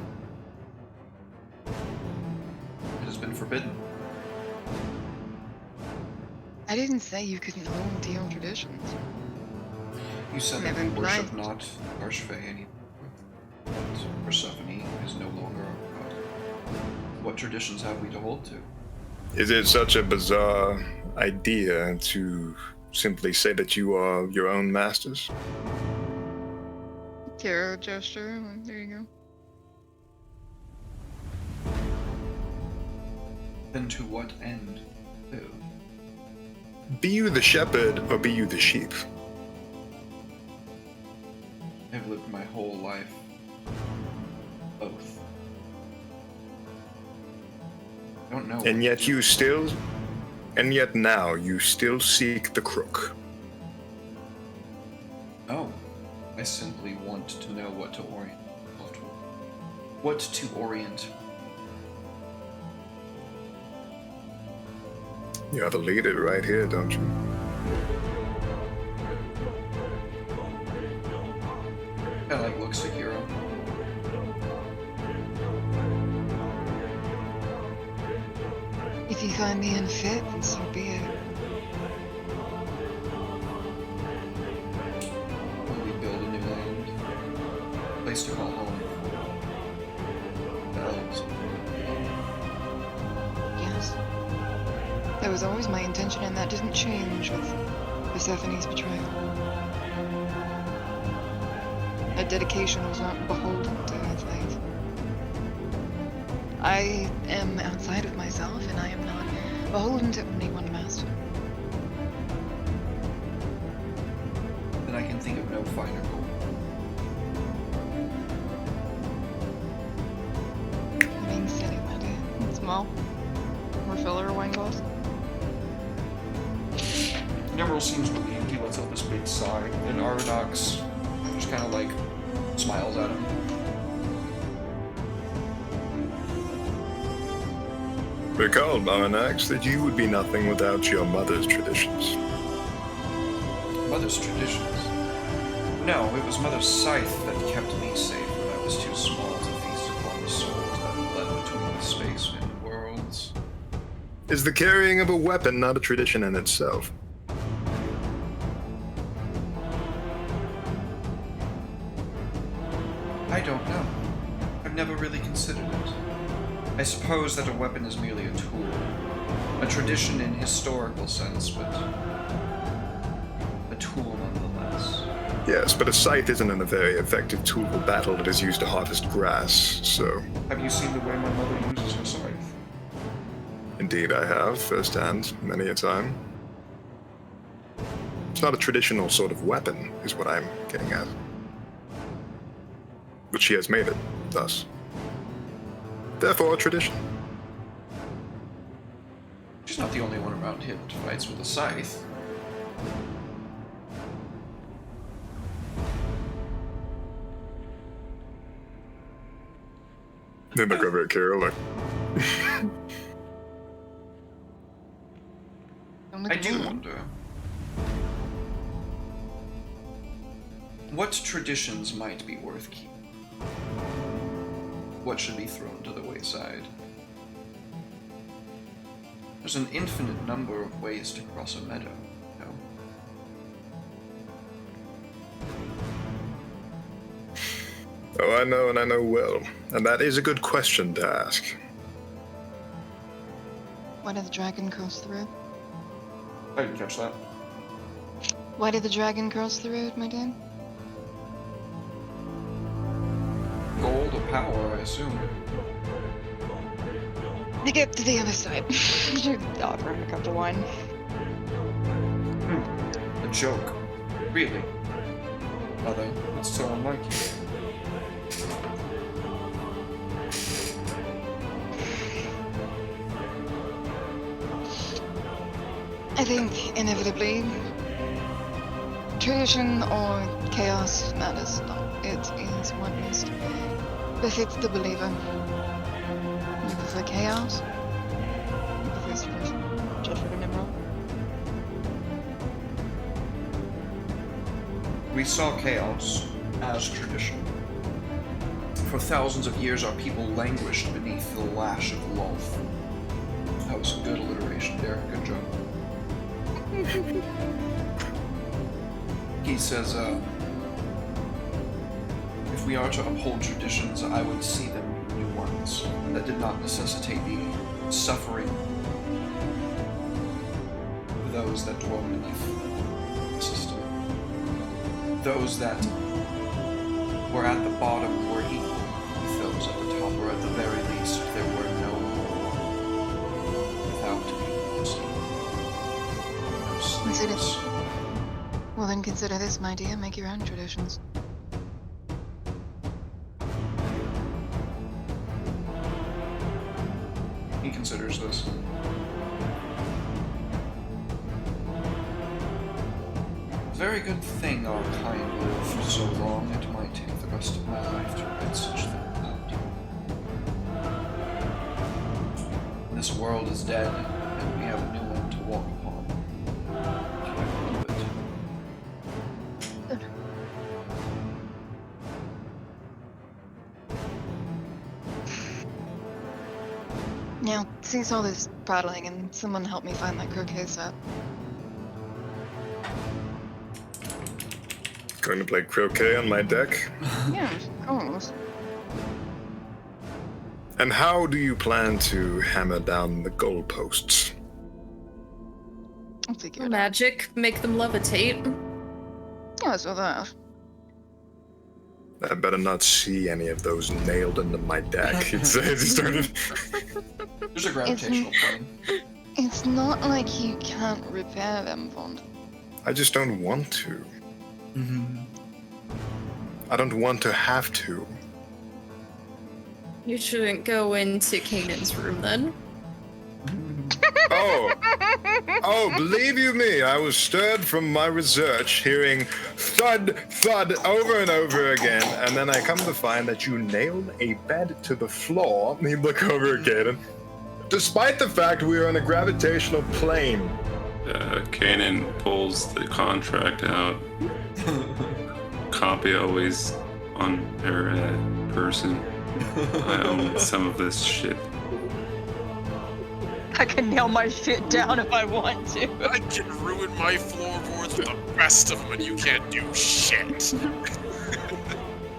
S1: It has been forbidden.
S3: I didn't say you couldn't hold to your traditions.
S1: You said that
S3: Never
S1: we worship
S3: mind.
S1: not Archfey anymore. But Persephone is no longer our god. What traditions have we to hold to?
S4: Is it such a bizarre idea to simply say that you are your own masters?
S3: Kira gesture. There you go.
S1: Then to what end? Too?
S4: Be you the shepherd or be you the sheep?
S1: I've lived my whole life both. I don't know.
S4: And yet you still, and yet now you still seek the crook.
S1: Oh, I simply want to know what to orient. What to orient.
S4: You have a leader right here, don't you?
S1: I like looks to Hero.
S3: If you find me unfit, then so be it.
S1: Will we build a new land? Place to call home. The elves.
S3: Yes. That was always my intention, and that didn't change with Persephone's betrayal. That dedication was not beholden to her faith. I am outside of myself, and I am not beholden to only one master.
S1: Then I can think of no finer goal.
S3: I mean, silly, my dear. Small. Refill her wine glass.
S1: Nemeril seems relieved. He lets out this big sigh, and Arvinox just kind of like smiles at him.
S4: Recall, Arvinox, that you would be nothing without your mother's traditions.
S1: Mother's traditions. No, it was Mother's scythe that kept me safe when I was too small to feast upon the souls that bled between the space and worlds.
S4: Is the carrying of a weapon not a tradition in itself?
S1: I don't know. I've never really considered it. I suppose that a weapon is merely a tool. A tradition in historical sense, but a tool nonetheless.
S4: Yes, but a scythe isn't a very effective tool for battle that is used to harvest grass, so...
S1: Have you seen the way my mother uses her scythe?
S4: Indeed I have, firsthand, many a time. It's not a traditional sort of weapon, is what I'm getting at. But she has made it, thus. Therefore, a tradition.
S1: She's not the only one around here that fights with a scythe.
S4: They look over at Kira like,
S1: I do wonder. What traditions might be worth keeping? What should be thrown to the wayside? There's an infinite number of ways to cross a meadow, you know?
S4: oh, I know, and I know well. And that is a good question to ask.
S3: Why did the dragon cross the road?
S1: I didn't catch that.
S3: Why did the dragon cross the road, my dear?
S1: Gold or power, I assume.
S3: To get to the other side. Offer him a cup of wine.
S1: A joke. Really? Mother, it's so unlike you.
S3: I think, inevitably, tradition or chaos matters not. It is what most befits the believer. You prefer chaos? You prefer Judgment and Emerald?
S1: We saw chaos as tradition. For thousands of years, our people languished beneath the lash of love. That was some good alliteration, Derek. Good job. He says, if we are to uphold traditions, I would see them new ones that did not necessitate the suffering of those that dwell beneath the system. Those that were at the bottom were equal with those at the top, or at the very least, there were no more without being seen. No slaves.
S3: Well, then consider this, my dear. Make your own traditions.
S1: He considers this. Very good thing our kind lived so long, it might take the rest of my life to write such things out. This world is dead, and we have a new one to walk upon. Can I believe it?
S3: Now, cease all this prattling and someone help me find that croquet set.
S4: Going to play croquet on my deck?
S3: Yeah, of course.
S4: And how do you plan to hammer down the goalposts?
S3: I'll figure it out.
S6: Magic, make them levitate.
S3: Yeah, so that.
S4: I better not see any of those nailed into my deck. He started.
S1: There's a gravitational plane.
S3: It's not like you can't repair them, Bond.
S4: I just don't want to.
S1: Mm-hmm.
S4: I don't want to have to.
S6: You shouldn't go into Kanan's room then.
S4: Oh, believe you me, I was stirred from my research hearing thud, thud over and over again, and then I come to find that you nailed a bed to the floor. You look over at Kanan. Despite the fact we are on a gravitational plane.
S2: Kanan pulls the contract out. Copy always on her person. I own some of this shit.
S3: I can nail my shit down if I want to.
S5: I can ruin my floorboards with the rest of them, and you can't do shit.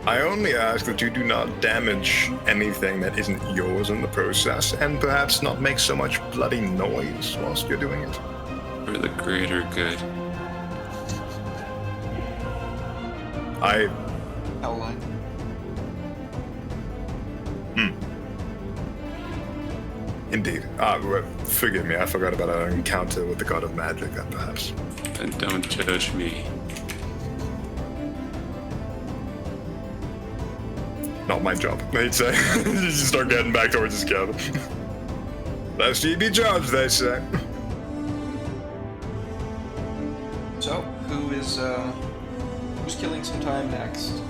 S4: I only ask that you do not damage anything that isn't yours in the process, and perhaps not make so much bloody noise whilst you're doing it.
S2: For the greater good.
S1: Outline.
S4: Indeed. Forgive me, I forgot about our encounter with the god of magic, perhaps.
S2: And don't judge me.
S4: Not my job, they'd say. You just start getting back towards his cabin. Lest ye be judged, they say.
S1: So, who's killing some time next?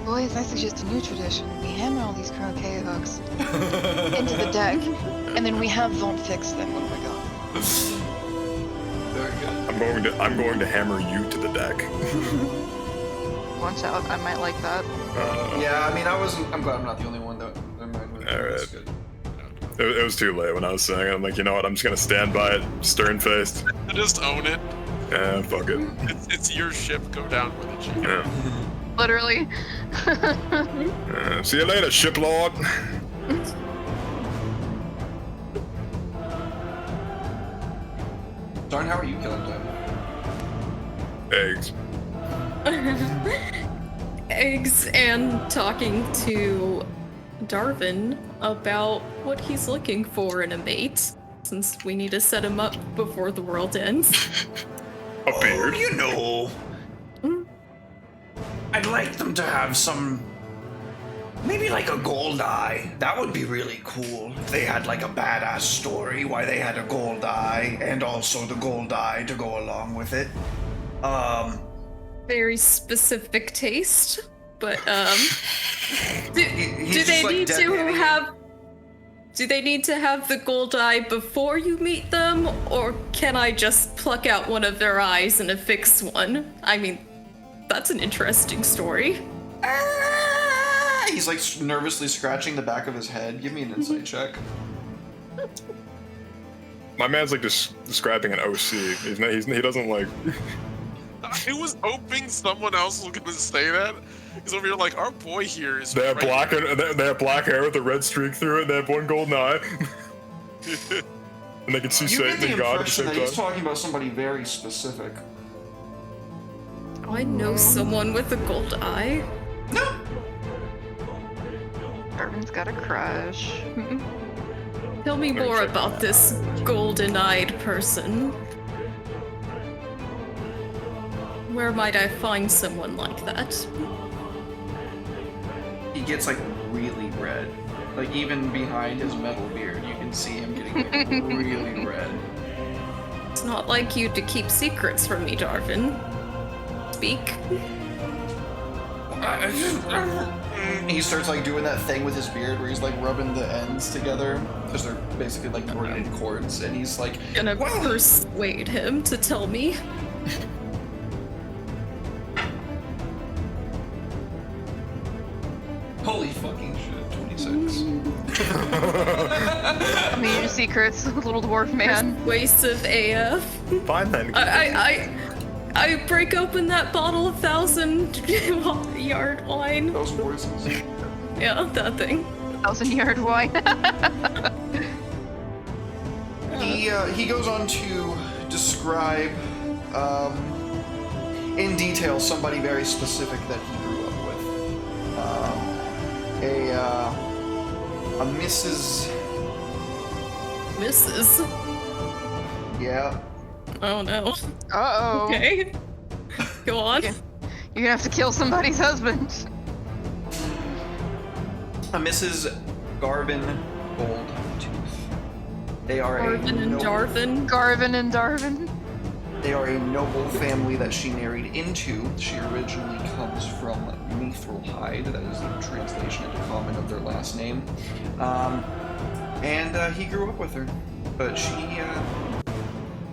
S3: Boys, I suggest a new tradition. We hammer all these croquet hooks into the deck, and then we have Vaughn fix them when we're gone.
S1: Very good.
S4: I'm going to hammer you to the deck.
S3: Watch out, I might like that.
S1: Yeah, I mean, I'm glad I'm not the only one that in mind with
S4: All right.
S1: That's good.
S4: It was too late when I was saying it. I'm like, you know what? I'm just gonna stand by it, stern-faced.
S5: Just own it.
S4: Yeah, fuck it.
S5: It's your ship. Go down with it. Chief.
S4: Yeah.
S3: Literally.
S4: See you later, ship lord.
S1: Darn, how are you killing time?
S4: Eggs.
S6: Eggs and talking to Darvin about what he's looking for in a mate, since we need to set him up before the world ends.
S4: A beard.
S7: You know, I'd like them to have some, maybe like a gold eye. That would be really cool if they had like a badass story why they had a gold eye and also the gold eye to go along with it.
S6: Very specific taste, but do
S1: He's
S6: they
S1: just, like,
S6: need to
S1: deadpanning.
S6: have? Do they need to have the gold eye before you meet them, or can I just pluck out one of their eyes and affix one? I mean, that's an interesting story.
S1: He's like nervously scratching the back of his head. Give me an insight check.
S4: My man's like just describing an OC. He doesn't like.
S5: I was hoping someone else was gonna say that. Because over here, like, our boy here is.
S4: They have black hair with a red streak through it. And they have one golden eye. And they can see
S1: You get
S4: Satan
S1: the
S4: and God at the
S1: impression
S4: same
S1: that he's
S4: time.
S1: talking about somebody very specific.
S6: I know someone with a gold eye.
S3: Darvin's got a crush.
S6: Tell me
S4: Let me
S6: more
S4: check
S6: about this golden-eyed person. Where might I find someone like that?
S1: He gets like really red. Like even behind his metal beard, you can see him getting like, really red.
S6: It's not like you to keep secrets from me, Darvin. Speak.
S1: He starts like doing that thing with his beard where he's like rubbing the ends together because they're basically like braided cords, and he's like,
S6: Gonna
S1: "Well,
S6: persuade him to tell me.
S1: holy fucking shit, 26."
S3: I mean, your secrets, little dwarf man.
S6: Persuasive AF.
S4: Fine then.
S6: I break open that bottle of 1,000-yard wine.
S1: Those voices.
S6: Yeah, that thing.
S3: 1,000-yard wine.
S1: He goes on to describe in detail somebody very specific that he grew up with. A Mrs.
S6: Mrs.
S1: Yeah.
S6: Oh no.
S3: Uh-oh.
S6: Okay. Go on.
S3: Yeah. You're gonna have to kill somebody's husband.
S1: A Mrs. Garvin Goldtooth. They are
S6: Garvin and Darvin.
S3: Garvin and Darvin.
S1: They are a noble family that she married into. She originally comes from Mithril-hide, that is the translation into common of their last name. And he grew up with her, but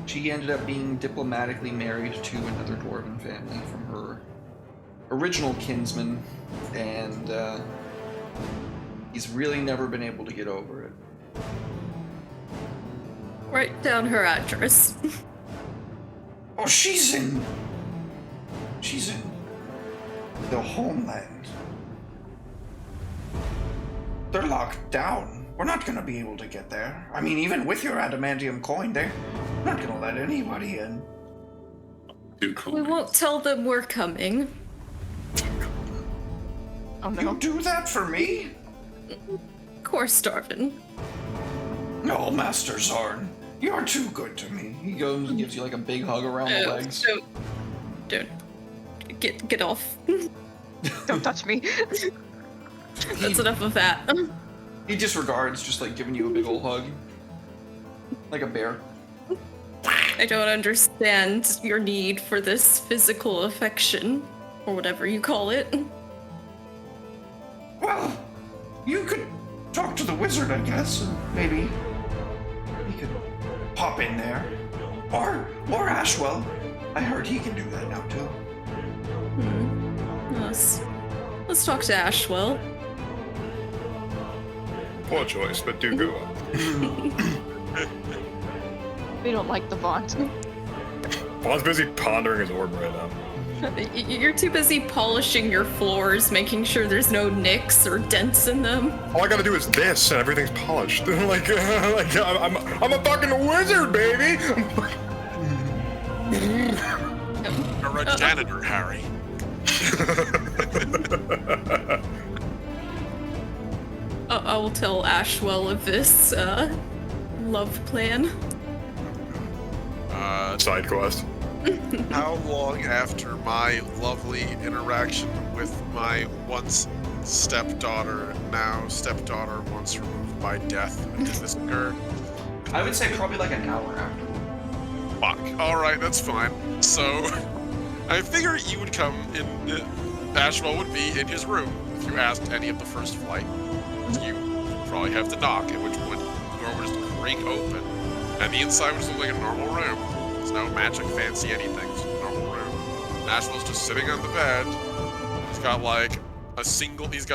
S1: she ended up being diplomatically married to another dwarven family from her original kinsman, and he's really never been able to get over it.
S6: Write down her address.
S7: Oh, she's in the homeland. They're locked down. We're not gonna be able to get there. I mean, even with your adamantium coin, they're not gonna let anybody in.
S2: Too cool.
S6: We won't tell them we're coming.
S3: Oh no.
S7: You do that for me?
S6: Of course, Darvin.
S7: No, Master Zorn. You're too good to me.
S1: He goes and gives you like a big hug around the legs.
S6: Don't. Get off.
S3: Don't touch me.
S6: That's enough of that.
S1: He disregards, just like giving you a big old hug. Like a bear.
S6: I don't understand your need for this physical affection, or whatever you call it.
S7: Well, you could talk to the wizard, I guess, and maybe he could pop in there. Or Ashwell. I heard he can do that now too.
S6: Let's talk to Ashwell.
S4: Poor choice, but do go up.
S3: We don't like the Vaunt.
S4: Vaughn's busy pondering his orb right now.
S6: You're too busy polishing your floors, making sure there's no nicks or dents in them.
S4: All I gotta do is this, and everything's polished. like I'm a fucking wizard, baby.
S5: You're a janitor, Harry.
S6: I will tell Ashwell of this love plan.
S4: Side quest.
S5: How long after my lovely interaction with my once stepdaughter, now stepdaughter, once removed by death, did this occur?
S1: I would say probably like an hour after.
S5: Fuck. Alright, that's fine. So, I figure you would come in, Ashwell would be in his room if you asked any of the first flight. You probably have to knock, at which point the door would just creak open, and the inside would just look like a normal room. There's no magic, fancy anything, just a normal room. And Ashwell's just sitting on the bed. He's got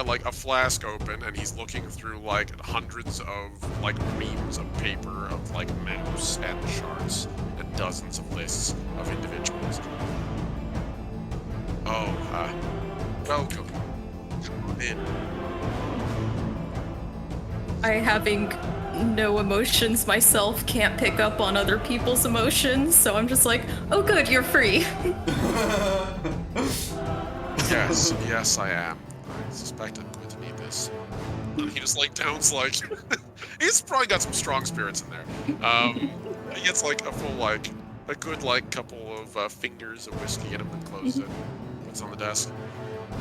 S5: like a flask open, and he's looking through like hundreds of like reams of paper of like maps and charts and dozens of lists of individuals. Oh, welcome. Come on in.
S6: I, having no emotions myself, can't pick up on other people's emotions, so I'm just like, oh good, you're free.
S5: Yes, I am. I suspect I'm going to need this. And he just like downs like he's probably got some strong spirits in there. He gets like a full like a good like couple of fingers of whiskey in him and closes it. Puts it on the desk.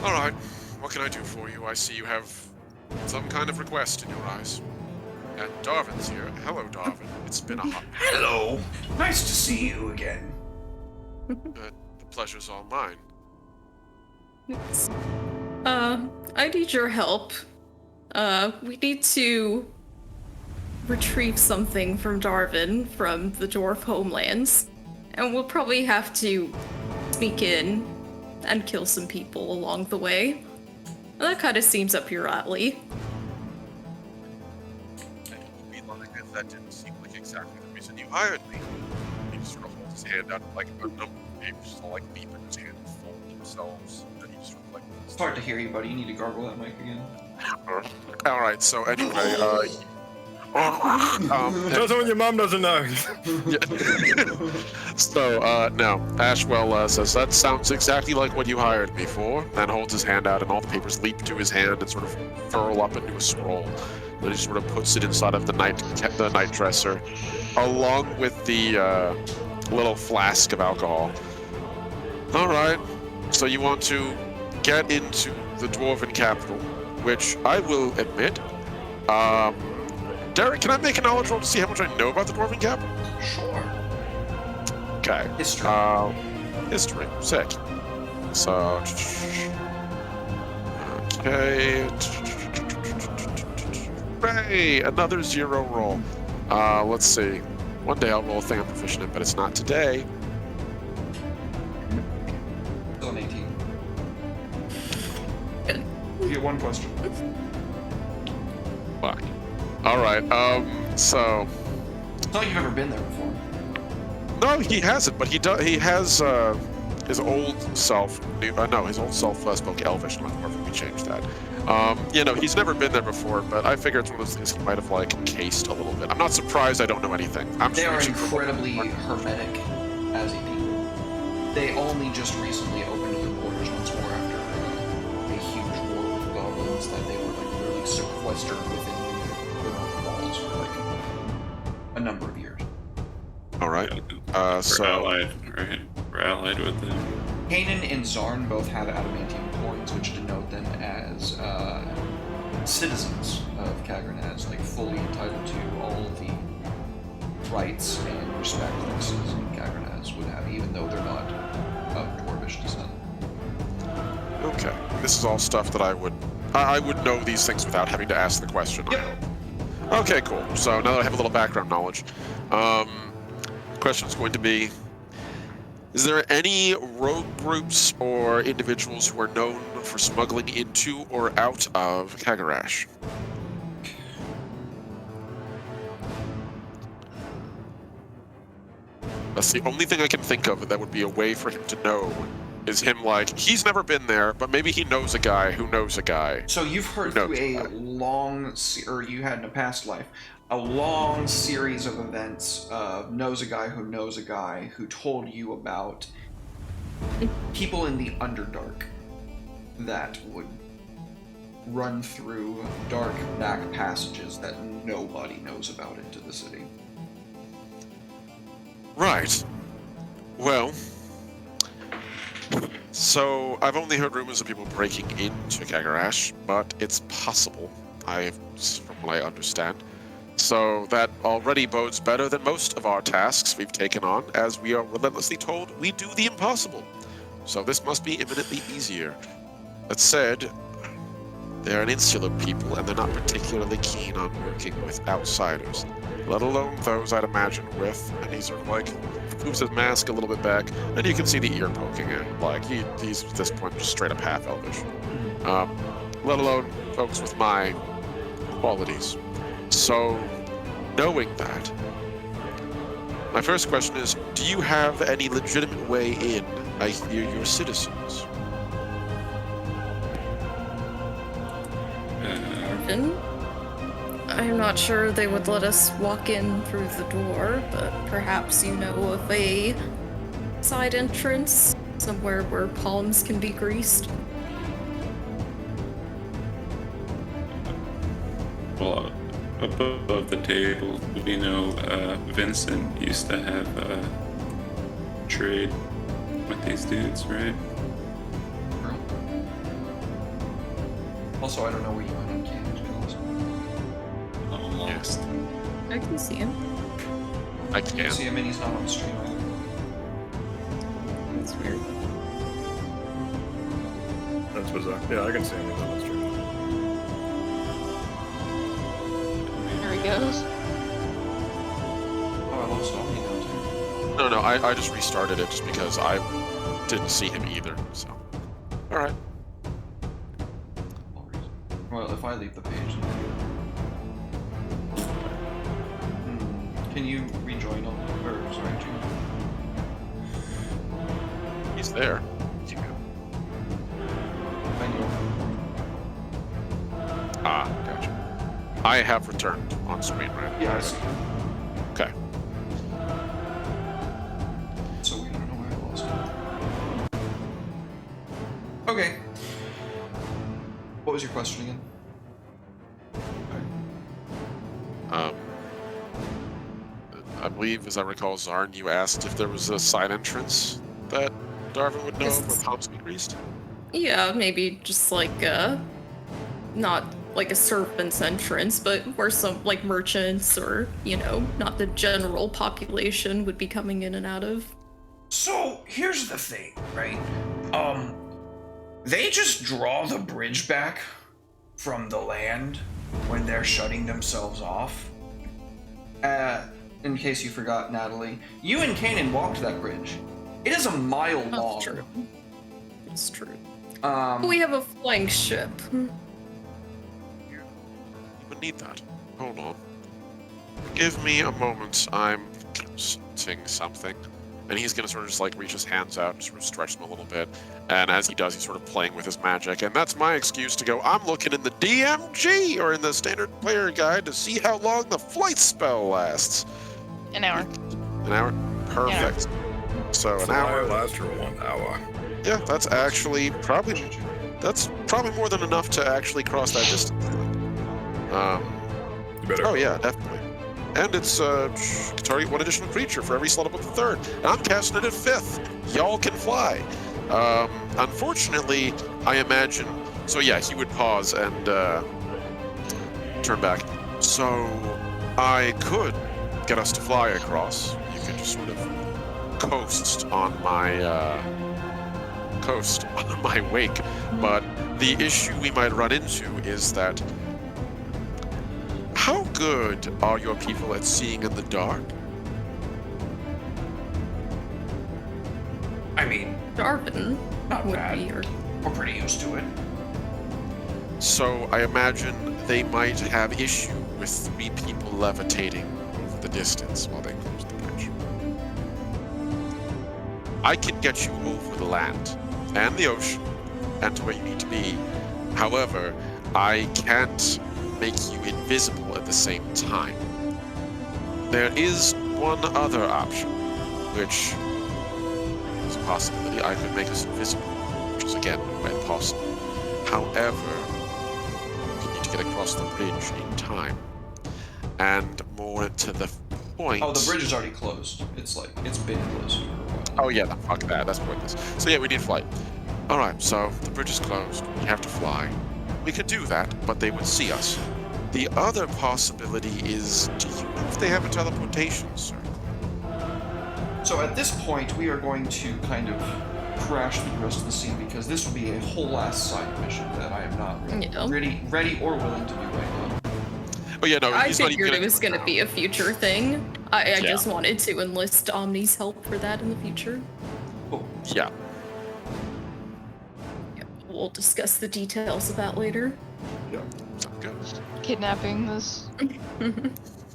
S5: All right, what can I do for you? I see you have some kind of request in your eyes. And Darvin's here. Hello, Darvin. It's been a hot.
S7: Hello. Nice to see you again.
S5: The pleasure's all mine.
S6: I need your help. We need to retrieve something from Darvin from the dwarf homelands, and we'll probably have to sneak in and kill some people along the way. And that kind of seems up your alley.
S5: That didn't seem like exactly the reason you hired me. He just sort of holds his hand out like a number of papers, just all like deep in his hand and fold themselves. And he just sort of like.
S1: It's hard to hear you, buddy. You need to gargle that mic again.
S5: Alright, so anyway,
S4: Just when your mom doesn't know.
S5: So, no. Ashwell says, that sounds exactly like what you hired me for, and holds his hand out, and all the papers leap to his hand and sort of furl up into a scroll. Then he sort of puts it inside of the night dresser, along with the little flask of alcohol. All right. So you want to get into the Dwarven capital, which I will admit. Derek, can I make a knowledge roll to see how much I know about the Dwarven capital?
S7: Sure.
S5: Okay.
S1: History.
S5: History. Sick. So. Okay. Hooray! Another 0 roll. Let's see. One day I'll roll a thing I'm proficient in, but it's not today.
S1: Still an 18.
S6: Good.
S1: You get one question.
S5: Fuck. All right. So.
S1: It's not like you've ever been there before.
S5: No, he hasn't, but he has his old self. His old self spoke Elvish. Not Dwarven. We changed that. He's never been there before, but I figure it's one of those things he might have cased a little bit. I'm not surprised I don't know anything.
S1: They are incredibly hermetic as a people. They only just recently opened their borders once more after a huge war with goblins that they were literally sequestered within the walls for a number of years.
S5: All right.
S2: We're allied, right? We're allied with them.
S1: Kanan and Zarn both have adamantium coins, which denote them as citizens of Kagranaz, fully entitled to all of the rights and respect that a citizen of Kagranaz would have, even though they're not of Dwarvish descent.
S5: Okay. This is all stuff that I would know these things without having to ask the question.
S1: Yep.
S5: Okay, cool. So now that I have a little background knowledge, question is going to be: is there any rogue groups or individuals who are known for smuggling into or out of Kagarash? That's the only thing I can think of that would be a way for him to know. Is him he's never been there, but maybe he knows a guy who knows a guy.
S1: So you've heard through a long, or you had in a past life, a long series of events of knows a guy who told you about people in the Underdark that would run through dark back passages that nobody knows about into the city.
S5: Right. Well, so I've only heard rumors of people breaking into Kagarash, but it's possible, from what I understand. So that already bodes better than most of our tasks we've taken on, as we are relentlessly told we do the impossible. So this must be imminently easier. That said, they're an insular people, and they're not particularly keen on working with outsiders, let alone those I'd imagine with, and he sort of moves his mask a little bit back, and you can see the ear poking in. He's at this point just straight up half Elvish. Let alone folks with my qualities. So, knowing that, my first question is, do you have any legitimate way in? I hear you're citizens.
S6: Dwarven? I'm not sure they would let us walk in through the door, but perhaps you know of a side entrance, somewhere where palms can be greased.
S2: Well, above the table, we know Vincent used to have trade with these dudes, right?
S1: Also, I don't know where you went in Cambridge.
S2: I'm lost.
S6: I can see him.
S5: I
S1: You
S5: can't.
S1: see him and he's not on the stream either.
S6: That's weird.
S4: That's bizarre. Yeah, I can see him on the stream.
S3: There he goes.
S1: Oh, I lost Omni now too.
S5: No, I just restarted it just because I didn't see him either, so. Alright.
S1: Well, if I leave the page, can you rejoin on? Or sorry, June?
S5: He's there.
S1: I know.
S5: Ah, gotcha. I have returned on screen, right?
S1: Yeah, I see.
S5: Okay.
S1: So we don't know where I lost it. Okay. What was your question again?
S5: I believe, as I recall, Zarn, you asked if there was a side entrance that Darvin would know
S6: Yes.
S5: where palms be greased.
S6: Yeah, maybe just like not like a serpent's entrance, but where some like merchants or, you know, not the general population would be coming in and out of.
S7: So here's the thing, right? They just draw the bridge back from the land when they're shutting themselves off.
S1: In case you forgot, Natalie, you and Kanan walked that bridge. It is a mile long.
S6: That's true. It's true.
S1: Um,
S6: We have a flying ship.
S5: You would need that. Hold on. Give me a moment. I'm consulting something. And he's gonna sort of just like reach his hands out and sort of stretch them a little bit. And as he does, he's sort of playing with his magic. And that's my excuse to go, I'm looking in the DMG or in the standard player guide to see how long the flight spell lasts.
S3: An hour.
S5: An hour? Perfect. So an hour.
S4: lasts for 1 hour.
S5: Yeah, that's actually probably more than enough to actually cross that distance.
S4: You better.
S5: Oh yeah, definitely. And it's target one additional creature for every slot above the third. And I'm casting it at 5th. Y'all can fly. Unfortunately, I imagine. So yeah, he would pause and turn back. So I could get us to fly across. You could just sort of coast on my wake. But the issue we might run into is that how good are your people at seeing in the dark?
S7: I mean,
S6: Darvin
S7: not
S6: would
S7: bad.
S6: be your
S7: We're pretty used to it.
S5: So I imagine they might have issue with 3 people levitating over the distance while they close the bridge. I can get you over the land and the ocean and to where you need to be. However, I can't make you invisible at the same time. There is one other option, which is a possibility. I could make us invisible, which is again quite possible. However, you need to get across the bridge in time. And more to the point.
S1: Oh, the bridge is already closed. It's been closed for a while.
S5: Oh yeah, fuck that. That's pointless. So yeah, we need flight. Alright, so the bridge is closed. We have to fly. We could do that, but they would see us. The other possibility is, do you know if they have a teleportation circle?
S1: So at this point, we are going to kind of crash through the rest of the scene because this will be a whole ass side mission that I am not really ready or willing to do right now.
S5: Oh yeah, no,
S6: I
S5: he's not even
S6: figured it
S5: gonna
S6: was
S5: do
S6: going to
S5: now.
S6: be a future thing. I
S5: Yeah.
S6: just wanted to enlist Omni's help for that in the future.
S1: Oh,
S5: Yeah.
S6: Yeah, we'll discuss the details of that later.
S5: Sounds good.
S3: Kidnapping this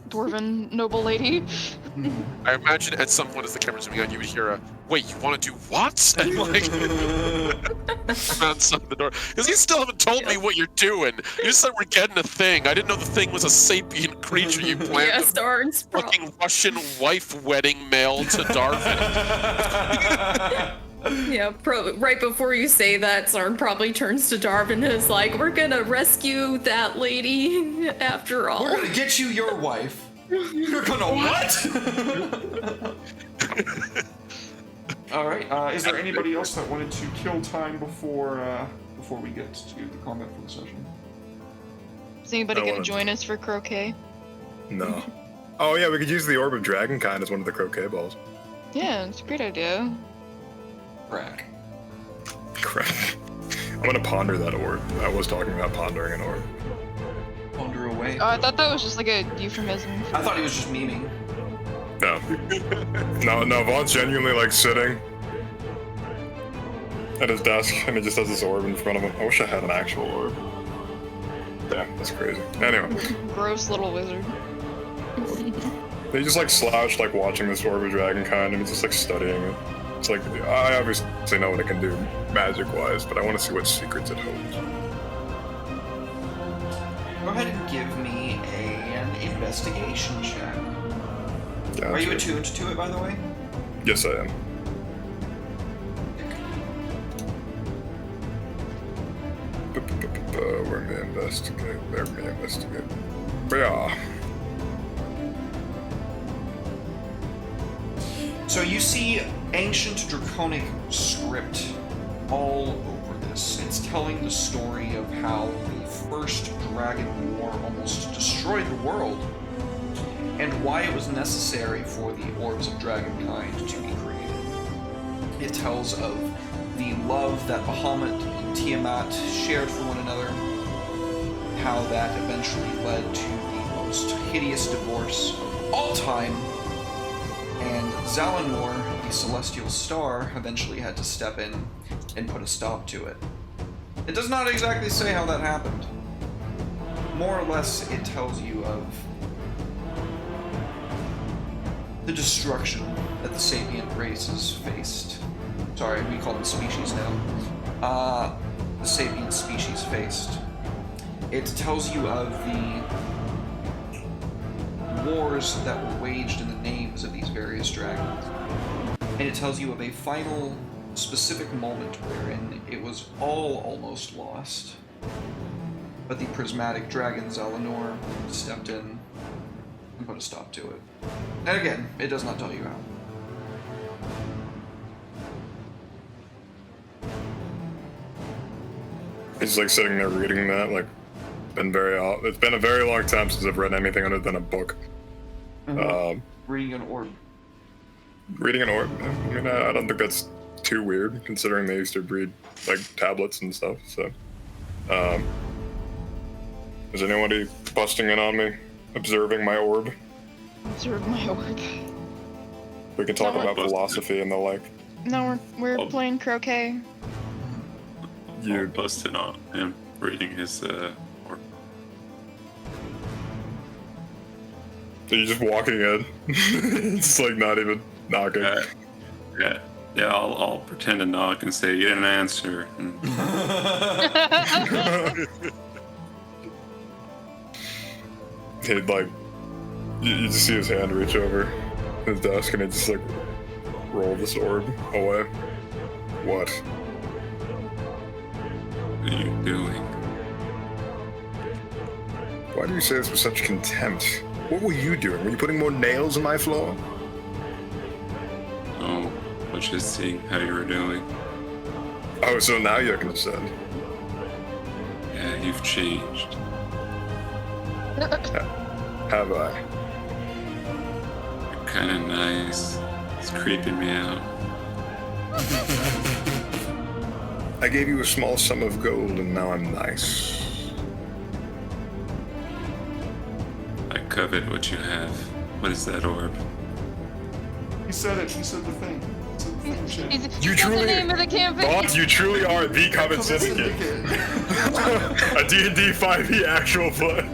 S3: dwarven noble lady.
S5: I imagine at some point as the camera's zooming on, you would hear a, wait, you want to do what? And like, outside the door. Because you still haven't told me what you're doing. You just said we're getting a thing. I didn't know the thing was a sapient creature you planned
S6: Yes,
S5: to
S6: Darn's
S5: fucking Russian wife wedding mail to Darvin.
S6: Yeah, right before you say that, Zarn probably turns to Darvin and is like, we're gonna rescue that lady after all.
S1: we're gonna get you your wife. You're gonna what? All right. Is there anybody else that wanted to kill time before we get to the combat for the session?
S3: Is anybody
S4: I
S3: gonna
S4: wanted
S3: join us for croquet?
S4: No. Oh yeah, we could use the Orb of Dragonkind as one of the croquet balls.
S3: Yeah, it's a great idea.
S1: Crack.
S4: Crap. I'm gonna ponder that orb. I was talking about pondering an orb.
S1: Ponder away.
S3: Oh, I thought that was just like a euphemism.
S1: I thought he was just memeing.
S4: No, Vaughn's genuinely like sitting at his desk and he just has this orb in front of him. I wish I had an actual orb. Yeah, that's crazy. Anyway,
S3: Gross little wizard.
S4: he just like slouched like watching this Orb of Dragonkind and he's just like studying it. It's like, I obviously know what it can do magic-wise, but I want to see what secrets it holds.
S1: Go ahead and give me an investigation check.
S4: Gotcha.
S1: Are you attuned to it, by the way?
S4: Yes, I am. Where may I investigate? There may I investigate. Yeah.
S1: So you see ancient draconic script all over this. It's telling the story of how the first dragon war almost destroyed the world, and why it was necessary for the orbs of dragonkind to be created. It tells of the love that Bahamut and Tiamat shared for one another, how that eventually led to the most hideous divorce of all time, and Zalanor, the celestial star, eventually had to step in and put a stop to it. It does not exactly say how that happened. More or less, it tells you of the destruction that the sapient races faced. Sorry, we call them species now. The sapient species faced. It tells you of the wars that were waged in the names of these various dragons. And it tells you of a final, specific moment wherein it was all almost lost. But the prismatic dragon Zalanor stepped in and put a stop to it. And again, it does not tell you how.
S4: He's like sitting there reading that, like, it's been a very long time since I've read anything other than a book.
S1: Reading an orb.
S4: Reading an orb? I mean, I don't think that's too weird, considering they used to read, like, tablets and stuff, so. Is anybody busting in on me? Observing my orb?
S3: Observe my orb.
S4: We can talk
S3: No,
S4: about philosophy and the like.
S3: No, we're playing croquet.
S2: You busted on him reading his orb.
S4: So you're just walking in? It's like not even knocking.
S2: Yeah, I'll pretend to knock and say, you didn't answer.
S4: He'd like, you just see his hand reach over his desk and he'd just like roll this orb away. What?
S2: What are you doing?
S4: Why do you say this with such contempt? What were you doing? Were you putting more nails in my floor?
S2: Oh, I was just seeing how you were doing.
S4: Oh, so now you're concerned.
S2: Yeah, you've changed.
S4: Have I?
S2: You're kind of nice. It's creeping me out.
S4: I gave you a small sum of gold and now I'm nice.
S2: I covet what you have. What is that orb?
S1: He said it. He said the thing. He said the thing, shit.
S4: You
S3: That's
S4: truly-
S3: the name of the campaign.
S4: Boss, you truly are the Covet Syndicate. A D&D 5e actual play.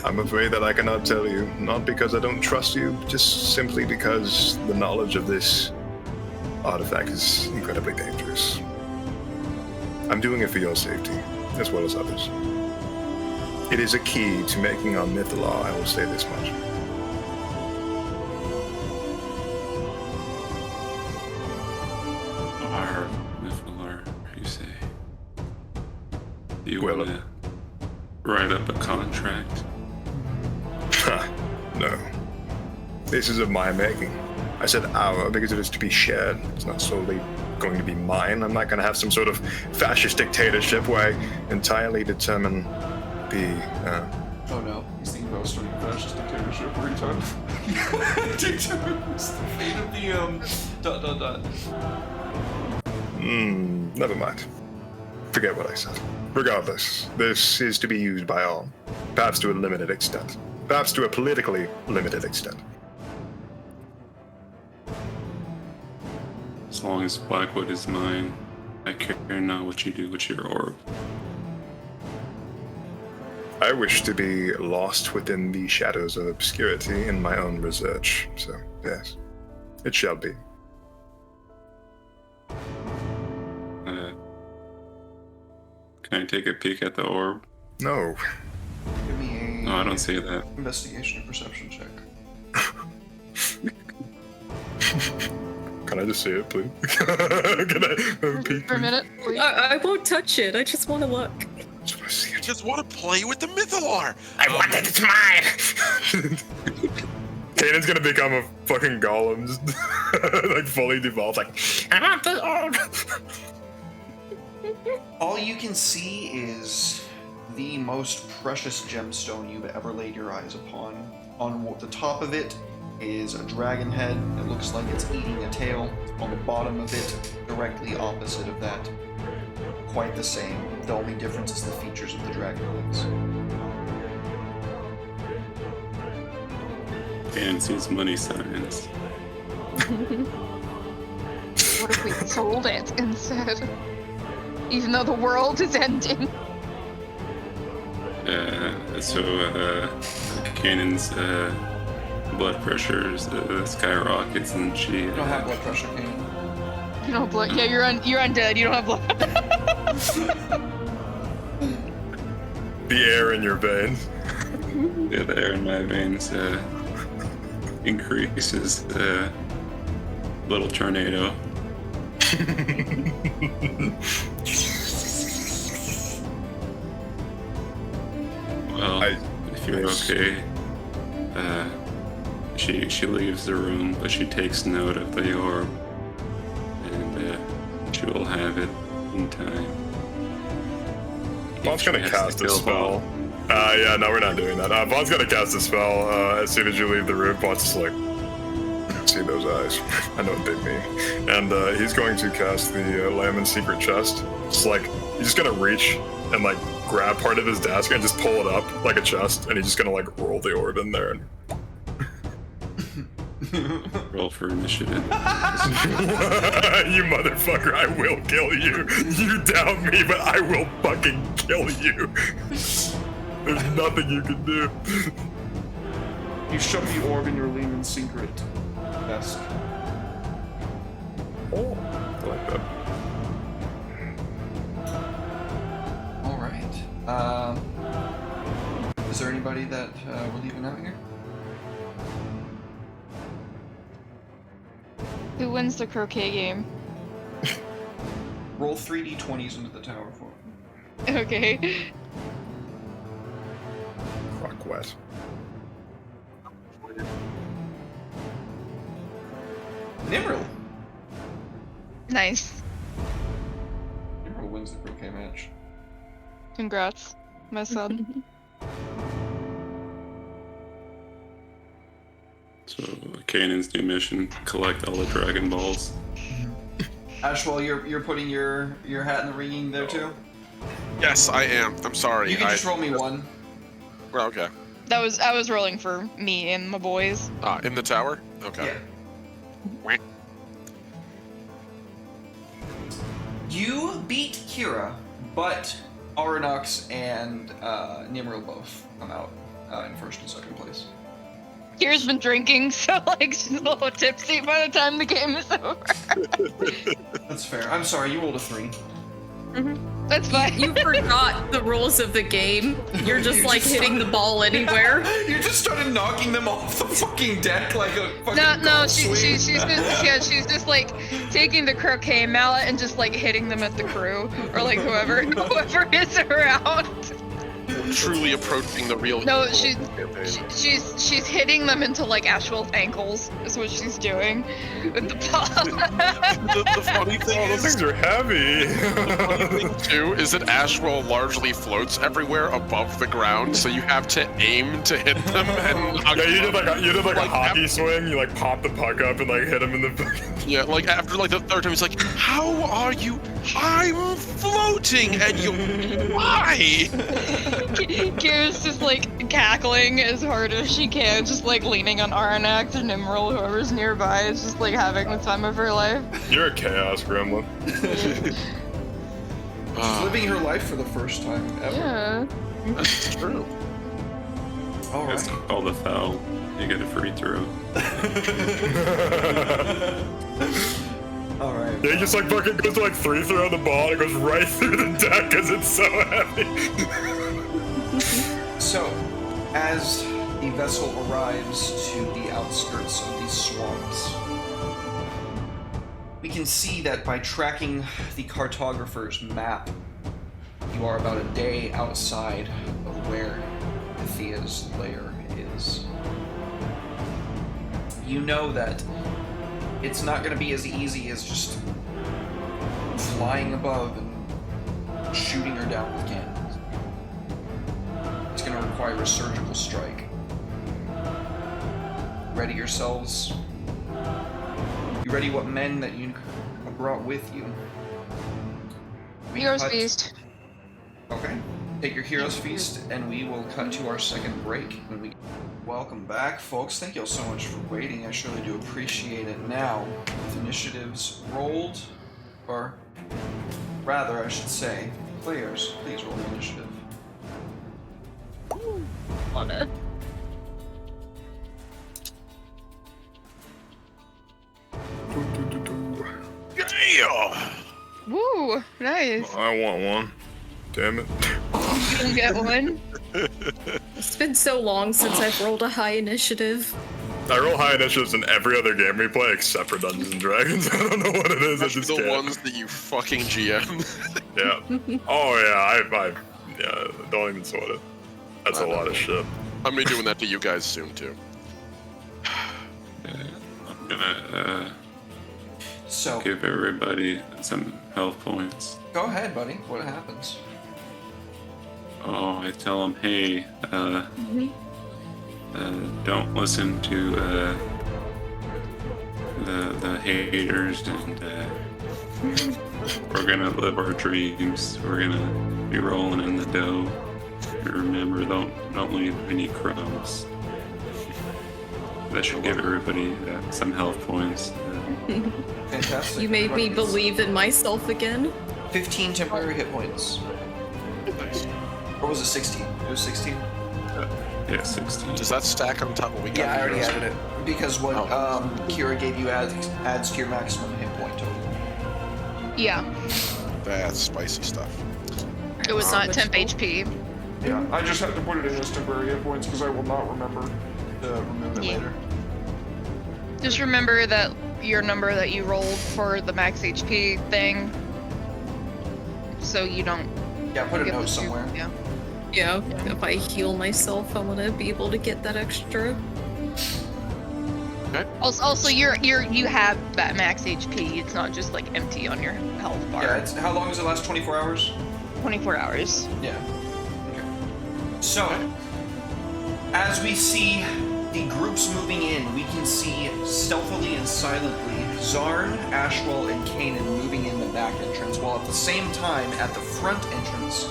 S4: I'm afraid that I cannot tell you, not because I don't trust you, just simply because the knowledge of this artifact is incredibly dangerous. I'm doing it for your safety, as well as others. It is a key to making our myth law, I will say this much.
S2: Our Mythalar, you say? You
S4: Well,
S2: wanna write up a contract?
S4: No. This is of my making. I said our because it is to be shared. It's not solely going to be mine. I'm not going to have some sort of fascist dictatorship where I entirely determine the...
S1: Oh no, he's thinking about starting a fascist dictatorship. What are you talking about? Determines the fate of the, ...
S4: Never mind. Forget what I said. Regardless, this is to be used by all. Perhaps to a limited extent. Perhaps to a politically limited extent.
S2: As long as Blackwood is mine, I care not what you do with your orb.
S4: I wish to be lost within the shadows of obscurity in my own research, so yes, it shall be.
S2: Can I take a peek at the orb?
S4: No.
S1: Give me a
S2: No, I don't see that.
S1: investigation or perception check.
S4: Can I just see it, please? Can I have a peek,
S3: For a
S4: please?
S3: minute, please.
S6: I won't touch it. I just want to look.
S4: I just want to see
S5: I
S4: it.
S5: just want to play with the Mythalar.
S7: I want it, it's mine!
S4: Kanan's gonna become a fucking golem, just like fully devolved, like, I want the orb!
S1: All you can see is the most precious gemstone you've ever laid your eyes upon. On the top of it is a dragon head that looks like it's eating a tail. On the bottom of it, directly opposite of that, quite the same. The only difference is the features of the dragon legs.
S2: And sees money signs.
S3: What if we sold it instead? Even though the world is ending.
S2: Kanan's blood pressure skyrockets, and she.
S1: You don't have blood pressure, Kane.
S3: You don't have blood. Yeah, you're undead. You don't have blood.
S4: The air in your veins.
S2: Yeah, the air in my veins increases. Little tornado. Well, if you're okay, she leaves the room, but she takes note of the orb, and she will have it in time.
S4: Vaughn's gonna
S2: She has
S4: cast
S2: to
S4: a
S2: kill
S4: spell. Yeah, no, we're not doing that. Vaughn's gonna cast a spell as soon as you leave the room. Vaughn's just like, see those eyes. I know what they mean. And he's going to cast the Lamb Secret Chest. It's like, he's just gonna reach and like grab part of his desk and just pull it up like a chest, and he's just gonna like roll the orb in there. And...
S2: Roll for initiative.
S4: You motherfucker, I will kill you. You doubt me, but I will fucking kill you. There's nothing you can do.
S1: You shove the orb in your Lehman secret desk.
S4: Oh, I like that.
S1: Alright. Is there anybody that we're leaving out here?
S3: Who wins the croquet game?
S1: Roll 3d20s into the tower for me.
S3: Okay.
S4: Crock wet.
S1: Nimril!
S3: Nice.
S1: Nimril wins the croquet match.
S3: Congrats, my son.
S2: So, Kanan's new mission: collect all the Dragon Balls.
S1: Ashwell, you're putting your hat in the ringing there too?
S5: Yes, I am. I'm sorry.
S1: You can just roll me one.
S5: Well, okay.
S3: I was rolling for me and my boys.
S5: In the tower? Okay.
S1: Yeah.
S5: Wah.
S1: You beat Kira, but Aranox and Nimril both come out in first and second place.
S3: Kira's been drinking, so like she's a little tipsy by the time the game is over.
S1: That's fair. I'm sorry, you rolled a 3.
S3: That's fine.
S6: You forgot the rules of the game. You're just
S1: You
S6: like
S1: just
S6: hitting the ball anywhere.
S1: You just started knocking them off the fucking deck like a fucking
S3: No,
S1: golf
S3: she's
S1: swing.
S3: she's just like taking the croquet mallet and just like hitting them at the crew or like whoever is around.
S5: Truly approaching the real.
S3: No,
S5: evil campaign.
S3: she's hitting them into like Ashwell's ankles is what she's doing with the ball.
S5: The funny thing
S4: Oh, those
S5: is,
S4: things are heavy.
S5: the funny thing too is that Ashwell largely floats everywhere above the ground, so you have to aim to hit them and knock
S4: Yeah, you
S5: them
S4: did
S5: up.
S4: like a hockey
S5: af-
S4: swing. You like pop the puck up and like hit him in the.
S5: Yeah, like after like the third time, he's like, "How are you? I'm floating, and you why?"
S3: Kira's just like cackling as hard as she can, just like leaning on Aranax or Nimril, whoever's nearby, is just like having the time of her life.
S4: You're a chaos gremlin.
S1: She's living her life for the first time ever.
S3: Yeah.
S5: That's true.
S2: That's
S1: Alright.
S2: called a foul. You get a free throw.
S1: Alright.
S4: Yeah, he just like fucking goes to like free throw the ball and it goes right through the deck because it's so heavy.
S1: So, as the vessel arrives to the outskirts of these swamps, we can see that by tracking the cartographer's map, you are about a day outside of where Thea's lair is. You know that it's not going to be as easy as just flying above and shooting her down with cannons. It's going to require a surgical strike. Ready yourselves. You ready what men that you brought with you?
S3: Heroes
S1: cut-
S3: Feast.
S1: Okay. Take your Heroes Feast, and we will cut to our second break when we... Welcome back, folks. Thank you all so much for waiting. I surely do appreciate it. Now, with initiatives rolled, or rather, I should say, players, please roll initiative.
S6: Wanna.
S5: Yeah!
S3: Woo! Nice.
S4: I want one. Damn it.
S3: You can get one.
S6: It's been so long since I've rolled a high initiative.
S4: I roll high initiatives in every other game we play except for Dungeons and Dragons. I don't know what it is. I
S5: Especially
S4: just
S5: the
S4: can't.
S5: ones that you fucking GM.
S4: Yeah. Oh yeah. Yeah. Don't even sweat it. That's a lot of shit.
S5: I'm gonna be doing that to you guys soon too.
S2: I'm gonna
S1: So,
S2: give everybody some health points.
S1: go ahead, buddy. What happens?
S2: Oh, I tell them, hey, don't listen to the haters, and we're gonna live our dreams. We're gonna be rolling in the dough. Remember, don't leave any crumbs. That should give everybody some health points.
S1: Fantastic.
S6: You made me
S1: Everybody gets
S6: believe in myself again.
S1: 15 temporary hit points.
S5: Nice.
S1: Or was it 16? It was 16?
S2: Yeah, 16.
S5: Does that stack on top of what we got?
S1: Yeah, I
S5: for
S1: already
S5: heroes?
S1: added it. Because what
S5: Oh.
S1: Kira gave you adds to your maximum hit point total.
S3: Yeah.
S5: That's spicy stuff.
S3: It was not temp HP.
S1: Yeah, I just have to put it in as temporary hit points because I will not remember to remove it
S3: Yeah.
S1: later.
S3: Just remember that your number that you rolled for the max HP thing, so you don't
S1: Yeah, put a
S3: get
S1: note
S3: the
S1: somewhere.
S3: Yeah.
S6: Yeah, if I heal myself, I want to be able to get that extra.
S3: Also, you have that max HP. It's not just like empty on your health bar.
S1: Yeah, it's, how long does it last? 24 hours?
S3: 24 hours.
S1: Yeah. Okay. So, as we see the groups moving in, we can see stealthily and silently Zarn, Ashwell, and Kanan moving in the back entrance, while at the same time, at the front entrance,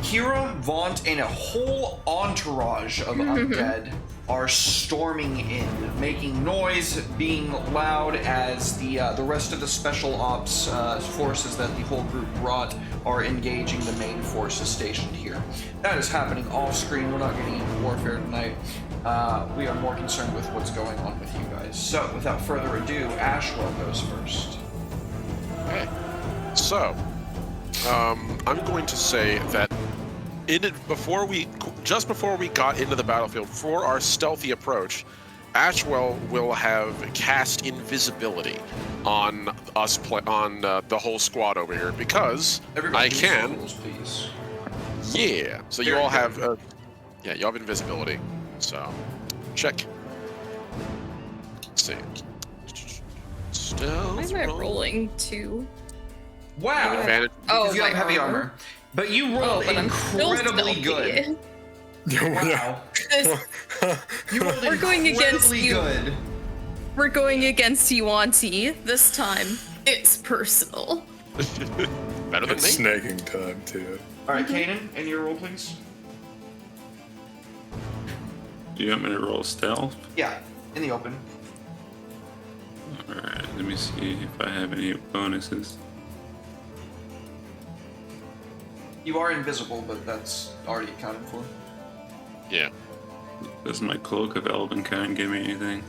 S1: Kira, Vaunt, and a whole entourage of undead are storming in, making noise, being loud as the rest of the special ops forces that the whole group brought are engaging the main forces stationed here. That is happening off screen. We're not getting into warfare tonight. We are more concerned with what's going on with you guys. So, without further ado, Ashwell goes first.
S5: Okay. So, I'm going to say that just before we got into the battlefield, for our stealthy approach, Ashwell will have cast invisibility on us, on the whole squad over here, because
S1: Everybody
S5: I
S1: use
S5: can.
S1: rules, please.
S5: Yeah. So you
S1: Very
S5: all
S1: good.
S5: have, yeah, you have invisibility. So, check. Let's see. Stealth.
S6: Why am I
S5: roll.
S6: rolling 2?
S1: Wow!
S5: Advantage.
S6: Oh,
S1: Because you have
S6: my
S1: heavy armor. But you rolled
S6: but I'm still
S1: incredibly
S6: stealthy.
S1: good. Wow.
S6: This-
S1: You rolled
S6: We're going against
S1: incredibly
S6: you.
S1: good.
S6: We're going against Yuanti. This time, it's personal.
S5: Better than
S4: It's
S5: me.
S4: snaking time too.
S1: Alright, Kanan, and your roll, please.
S2: Do you want me to roll stealth?
S1: Yeah, in the open.
S2: Alright, let me see if I have any bonuses.
S1: You are invisible, but that's already accounted for.
S5: Yeah.
S2: Does my cloak of Elvenkind give me anything?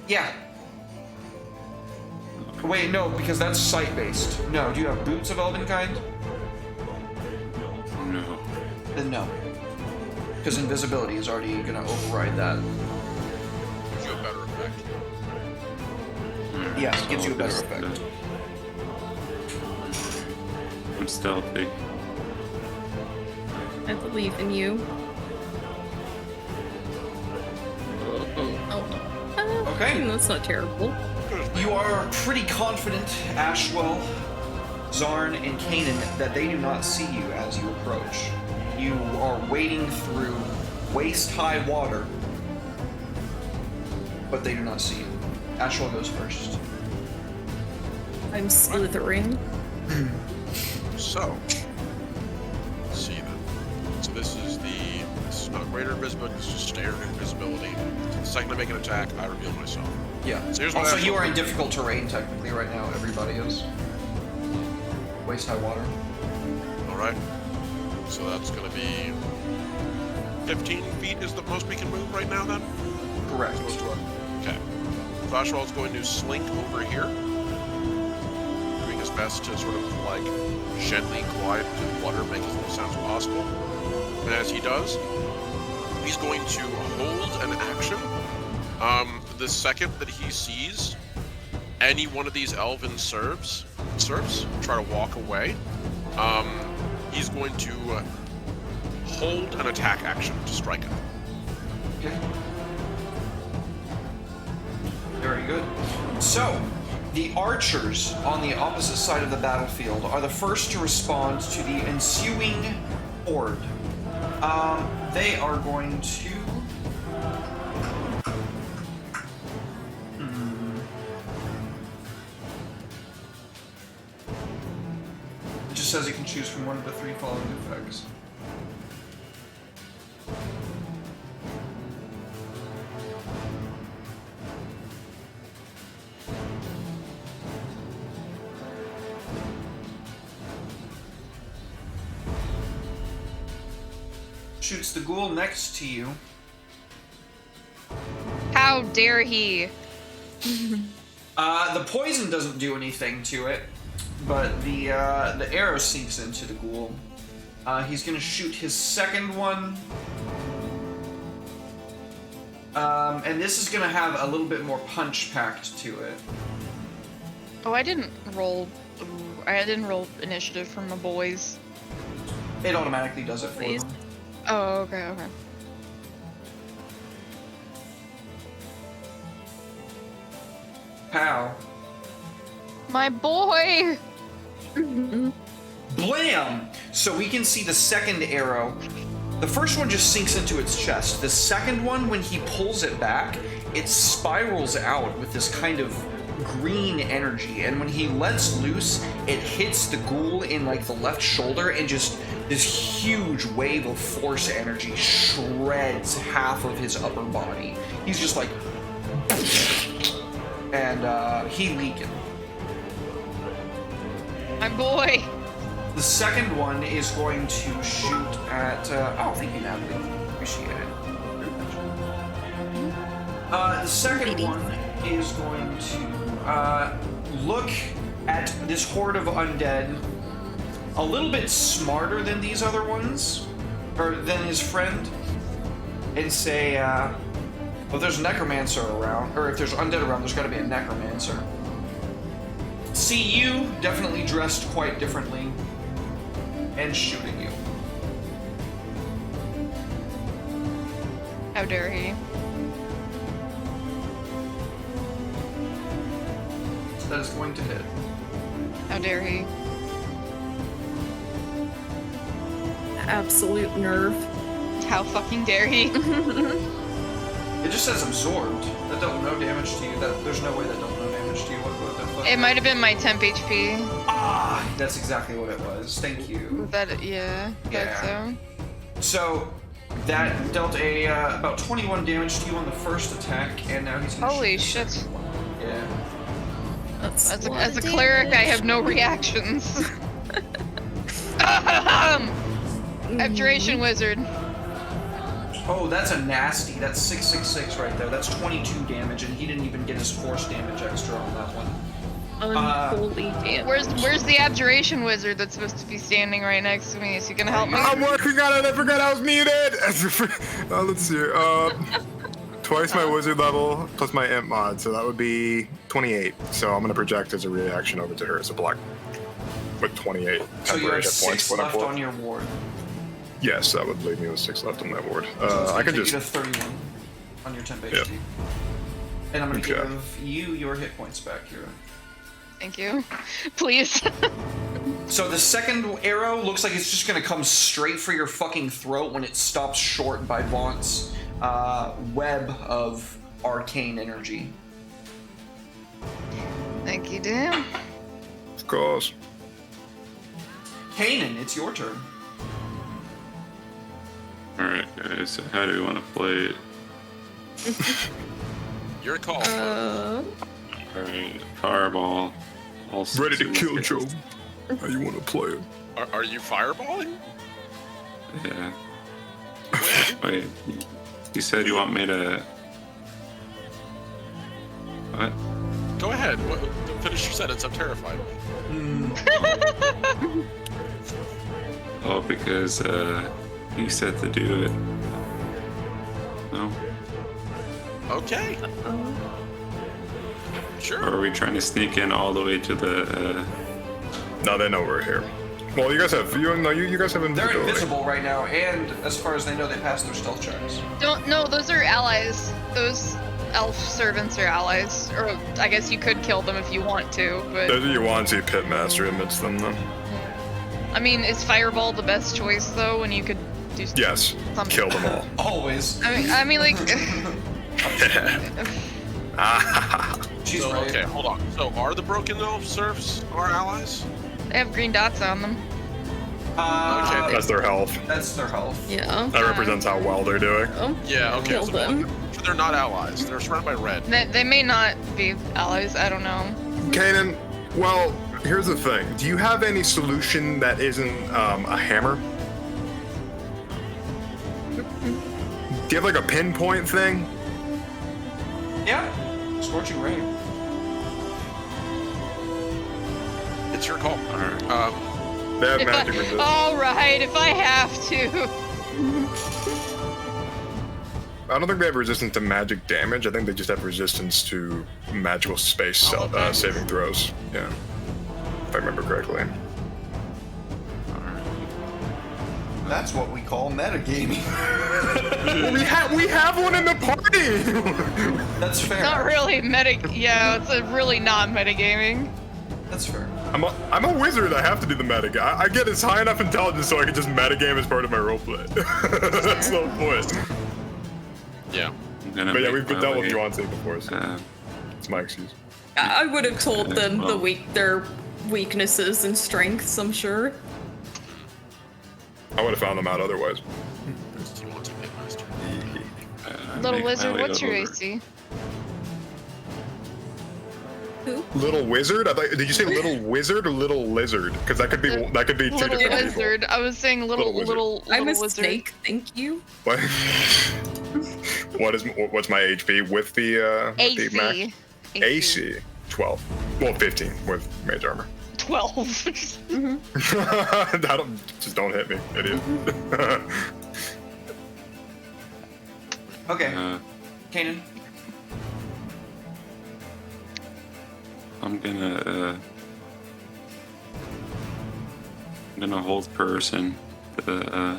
S1: Yeah. Wait, no, because that's sight-based. No, do you have boots of Elvenkind?
S2: No.
S1: Then no. Because invisibility is already gonna override that.
S5: Gives you a better effect.
S1: Yeah, it gives
S2: So
S1: you a better
S2: just,
S1: effect.
S2: I'm stealthy.
S6: I believe in you. Oh.
S1: Okay.
S6: That's not terrible.
S1: You are pretty confident, Ashwell, Zarn, and Kanan, that they do not see you as you approach. You are wading through waist-high water, but they do not see you. Ashwell goes first.
S6: I'm slithering.
S5: So, let's see then. So this is not greater invisibility, this is standard invisibility. The second I make an attack, I reveal myself.
S1: Yeah.
S5: So here's what
S1: Also,
S5: Ashwell
S1: you are in
S5: can do.
S1: difficult terrain, technically, right now. Everybody is. Waist-high water.
S5: Alright. So that's gonna be 15 feet is the most we can move right now then?
S1: Correct.
S5: Okay. So Ashwell's going to slink over here, doing his best to sort of like gently glide through the water, make as little sound as possible. And as he does, he's going to hold an action. The second that he sees any one of these elven serfs try to walk away, he's going to hold an attack action to strike him.
S1: Okay. Very good. So, the archers on the opposite side of the battlefield are the first to respond to the ensuing horde. They are going to... It just says you can choose from one of the 3 following effects. Shoots the ghoul next to you.
S3: How dare he?
S1: The poison doesn't do anything to it, but the arrow sinks into the ghoul. He's gonna shoot his second one. And this is gonna have a little bit more punch packed to it.
S3: Oh, I didn't roll. I didn't roll initiative for my boys.
S1: It automatically does it for
S6: Please.
S1: them.
S3: Oh, okay, okay.
S1: Pow.
S3: My boy!
S1: Blam! So we can see the second arrow. The first one just sinks into its chest. The second one, when he pulls it back, it spirals out with this kind of green energy. And when he lets loose, it hits the ghoul in like the left shoulder, and just this huge wave of force energy shreds half of his upper body. He's just like... And he leaking.
S3: My boy!
S1: The second one is going to shoot at... oh, thank you, Natalie. Appreciate it. The second one is going to look at this horde of undead a little bit smarter than these other ones, or than his friend, and say, well, if there's a necromancer around, or if there's undead around, there's got to be a necromancer. See you, definitely dressed quite differently, and shooting you.
S3: How dare he?
S1: So that is going to hit.
S3: How dare he?
S6: Absolute nerve.
S3: How fucking dare he?
S1: It just says absorbed. That dealt no damage to you. There's no way that dealt no damage to you. What the fuck?
S3: It might have been my temp HP.
S1: Ah, that's exactly what it was. Thank you.
S3: Yeah.
S1: Yeah. So that dealt a about 21 damage to you on the first attack, and now he's gonna
S3: Holy
S1: shoot the
S3: shit.
S1: second one. Yeah.
S6: That's
S3: As a cleric, I have no reactions. Abjuration Wizard.
S1: Oh, that's a nasty. That's 666 right there. That's 22 damage, and he didn't even get his force damage extra on that one.
S6: Unholy damage.
S3: Where's the abjuration wizard that's supposed to be standing right next to me? Is he gonna help me?
S4: I'm working on it. I forgot I was muted. Let's see here. Twice my wizard level plus my imp mod, so that would be 28. So I'm gonna project as a reaction over to her as a block with 28
S1: So you
S4: temporary
S1: have
S4: hit
S1: 6
S4: points.
S1: left on your ward.
S4: Yes, that would leave me with 6 left on that ward.
S1: So
S4: I could
S1: take
S4: just
S1: you to 31 on your temp
S4: Yep.
S1: HP. And I'm gonna
S4: Okay.
S1: give you your hit points back, Kira.
S3: Thank you. Please.
S1: So the second arrow looks like it's just gonna come straight for your fucking throat when it stops short by Vaunt's web of arcane energy.
S3: Thank you, Dan.
S4: of course.
S1: Kanan, it's your turn.
S2: Alright, guys, so how do we want to play it?
S5: Your call.
S2: Alright, fireball. All
S4: Ready to
S2: six
S4: kill
S2: of
S4: Joe.
S2: these.
S4: How you want to play it?
S5: Are you fireballing?
S2: Yeah. Wait, you said you want me to. What?
S5: Go ahead. Finish your sentence. I'm terrified.
S2: Oh, because you said to do it. No?
S5: Okay. Sure.
S2: Or are we trying to sneak in all the way to the?
S4: No, they know we're here. Well, you guys have you guys have
S1: They're
S4: invisibility.
S1: invisible right now, and as far as they know, they passed their stealth checks.
S3: No, those are allies. Those elf servants are allies. Or I guess you could kill them if you want to, but
S4: There's a Yuan-Zi pitmaster amidst them, though.
S3: I mean, is fireball the best choice though when you could do
S4: Yes,
S3: something?
S4: kill them all.
S1: Always.
S3: I mean, like,
S1: She's
S5: So,
S1: right.
S5: okay, hold on. So, are the broken elf serfs our allies?
S3: they have green dots on them.
S5: Okay,
S4: That's their health.
S1: That's their health.
S6: Yeah.
S4: That represents how well they're doing.
S6: Oh,
S5: Yeah, okay.
S6: kill
S5: So
S6: them.
S5: they're not allies. They're surrounded by red.
S3: They may not be allies. I don't know.
S4: Kanan, well, here's the thing. Do you have any solution that isn't a hammer? Do you have like a pinpoint thing?
S1: Yeah. Scorching ray.
S5: It's your call.
S2: Alright.
S4: They have
S3: If
S4: magic resistance.
S3: all right, if I have to.
S4: I don't think they have resistance to magic damage. I think they just have resistance to magical space saving throws. Yeah, if I remember correctly.
S1: That's what we call metagaming.
S4: we have one in the party.
S1: That's fair.
S3: Not really yeah, it's a really not metagaming.
S1: That's fair.
S4: I'm a wizard. I have to do the metagame. I get as high enough intelligence so I can just metagame as part of my roleplay. That's the whole point.
S5: Yeah.
S2: I'm gonna
S4: But yeah,
S2: make
S4: we've been
S2: my
S4: dealt with
S2: way,
S4: Yuan-Zi before, so
S2: uh,
S4: it's my excuse.
S6: I would have told them
S2: well.
S6: their weaknesses and strengths, I'm sure.
S4: I would have found them out otherwise.
S5: You want to make master?
S3: Little
S2: make my
S3: wizard,
S2: way
S3: what's your
S2: over.
S3: AC?
S6: Who?
S4: Little wizard? Did you say little wizard or little lizard? Because that could be two
S3: Little
S4: different people.
S3: wizard. I was saying
S4: Little
S3: little
S4: wizard.
S6: I'm a
S3: wizard.
S6: snake, thank you.
S4: What? What's my HP with the max?
S3: AC.
S4: AC 12. Well, 15 with mage armor.
S3: 12.
S4: Just don't hit me, idiot.
S1: Okay. Kanan.
S2: I'm gonna hold person the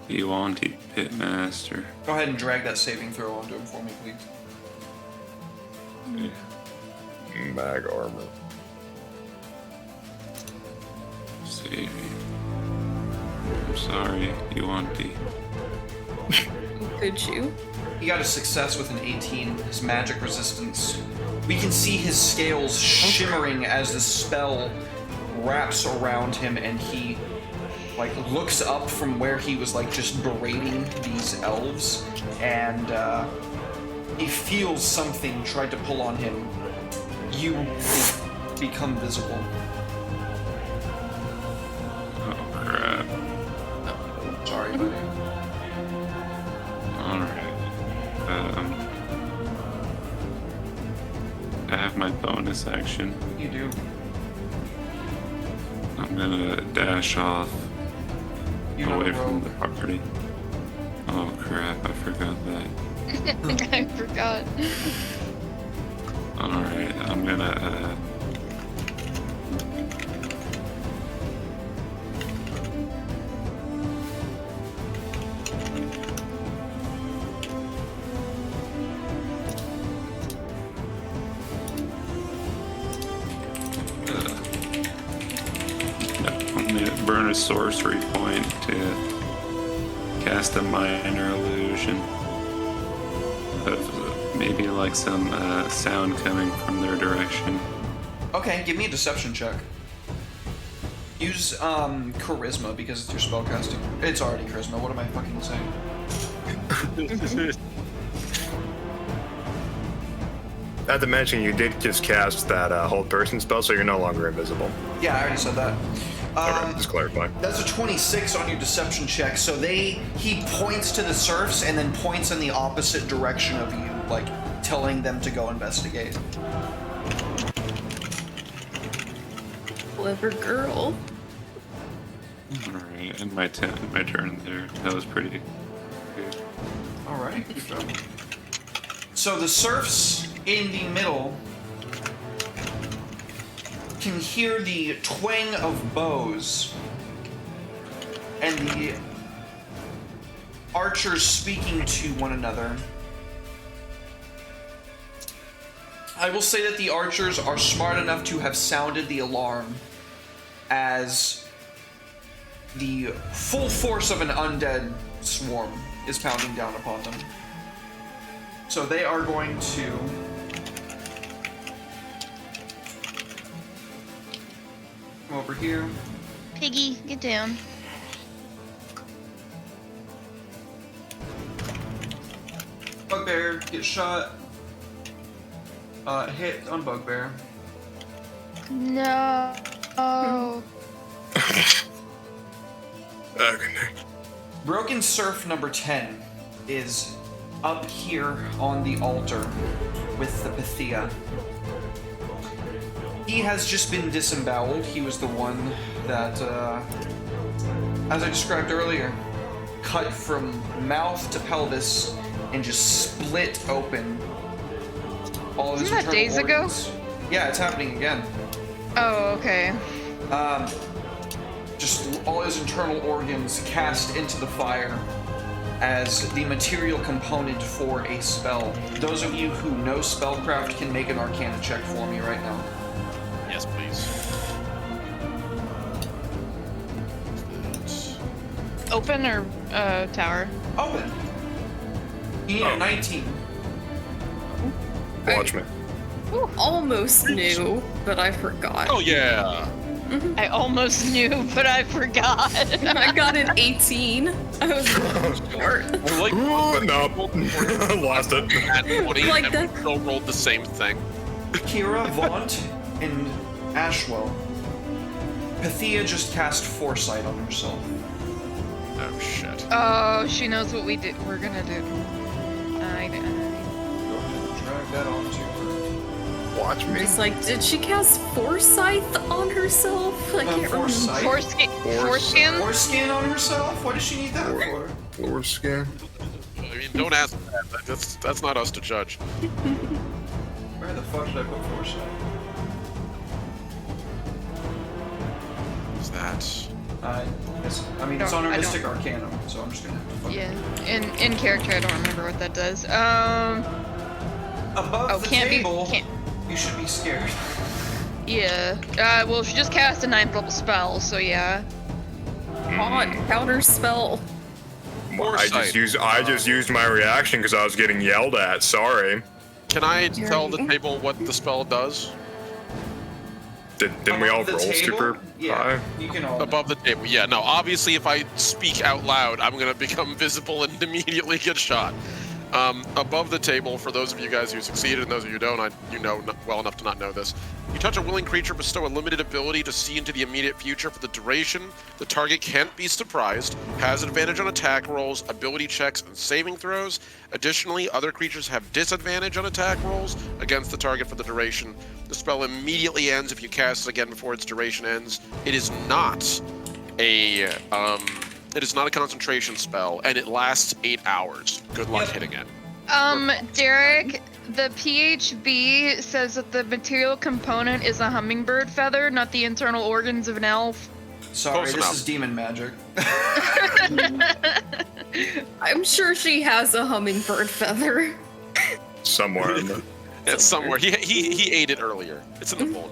S2: Yuan-Ti Pitmaster.
S1: Go ahead and drag that saving throw onto him for me, please.
S4: Mag armor.
S2: Saving. I'm sorry, Yuan-Ti.
S6: Could you?
S1: He got a success with an 18, his magic resistance. We can see his scales shimmering as the spell wraps around him, and he like looks up from where he was like just berating these elves, and he feels something try to pull on him. You become visible.
S2: Oh crap.
S1: Sorry, buddy.
S2: Alright. I have my bonus action.
S1: You do.
S2: I'm gonna dash off
S1: You're
S2: away
S1: not a
S2: from
S1: rogue.
S2: the property. Oh crap, I forgot that.
S3: I forgot.
S2: Alright, I'm gonna I'm gonna burn a sorcery point to cast a minor illusion of maybe like some sound coming from their direction.
S1: Okay, give me a deception check. Use charisma because it's your spellcasting. It's already charisma. What am I fucking saying?
S4: Not to mention, you did just cast that hold person spell, so you're no longer invisible.
S1: Yeah, I already said that.
S4: Okay, just clarifying.
S1: That's a 26 on your deception check. So he points to the serfs and then points in the opposite direction of you, like telling them to go investigate.
S6: Clever girl.
S2: Alright, and my turn there. That was pretty good.
S1: All right, good job. So the serfs in the middle can hear the twang of bows and the archers speaking to one another. I will say that the archers are smart enough to have sounded the alarm as the full force of an undead swarm is pounding down upon them. So they are going to come over here.
S3: Piggy, get down.
S1: Bugbear, get shot. Hit on Bugbear.
S3: No. Oh.
S1: Broken Surf number 10 is up here on the altar with the Pythia. He has just been disemboweled. He was the one that, as I described earlier, cut from mouth to pelvis and just split open all of his
S3: Isn't that
S1: internal
S3: days ago?
S1: organs. Yeah, it's happening again.
S3: Oh, okay.
S1: Just all his internal organs cast into the fire as the material component for a spell. Those of you who know spellcraft can make an Arcana check for me right now.
S5: Yes, please.
S3: Open or tower?
S1: Open. You need a 19.
S4: Watch me.
S6: Almost knew, but I forgot.
S5: Oh yeah.
S3: I almost knew, but I forgot.
S6: I got an 18. I was short.
S5: Like,
S4: Nope. Lost it.
S5: at 20,
S6: Like
S5: and
S6: that-
S5: we still rolled the same thing.
S1: Kira, Vaunt, and Ashwell. Pythia just cast Foresight on herself.
S5: Oh shit.
S3: Oh, she knows what we're gonna do.
S1: Go ahead and drag that onto her.
S4: Watch me.
S6: It's like, did she cast Forsyth on herself? I can't
S1: Foresight?
S3: Foreskin? Foreskin?
S1: Foreskin on herself? What does she need that for?
S4: Foreskin.
S5: I mean, don't ask that. That's not us to judge.
S1: Where the fuck did I put Foresight?
S5: Is that?
S1: I mean, it's
S3: No,
S1: on her
S3: I
S1: Mystic Arcanum, so I'm just gonna have to fucking...
S3: Yeah. In character, I don't remember what that does.
S1: Above
S3: Oh,
S1: the
S3: can't be-
S1: table,
S3: can't-
S1: you should be scared.
S3: Yeah. Well, she just cast a 9th level spell, so yeah.
S6: On counter spell.
S5: Foresight.
S4: I just used my reaction because I was getting yelled at. Sorry.
S5: Can I tell the table what the spell does?
S4: Didn't we all
S1: Above the
S4: roll
S1: table?
S4: super
S1: Yeah,
S4: high?
S1: you can all...
S5: Above the table. Yeah, no, obviously if I speak out loud, I'm gonna become visible and immediately get shot. Above the table, for those of you guys who succeeded and those of you who don't, you know well enough to not know this. You touch a willing creature, bestow a limited ability to see into the immediate future for the duration. The target can't be surprised, has advantage on attack rolls, ability checks, and saving throws. Additionally, other creatures have disadvantage on attack rolls against the target for the duration. The spell immediately ends if you cast it again before its duration ends. It is not a concentration spell, and it lasts 8 hours. Good luck hitting it.
S3: Derek, the PHB says that the material component is a hummingbird feather, not the internal organs of an elf.
S1: Sorry,
S5: Close
S1: this
S5: enough.
S1: is demon magic.
S6: I'm sure she has a hummingbird feather.
S4: Somewhere in the...
S5: It's somewhere. He ate it earlier. It's in the bowl.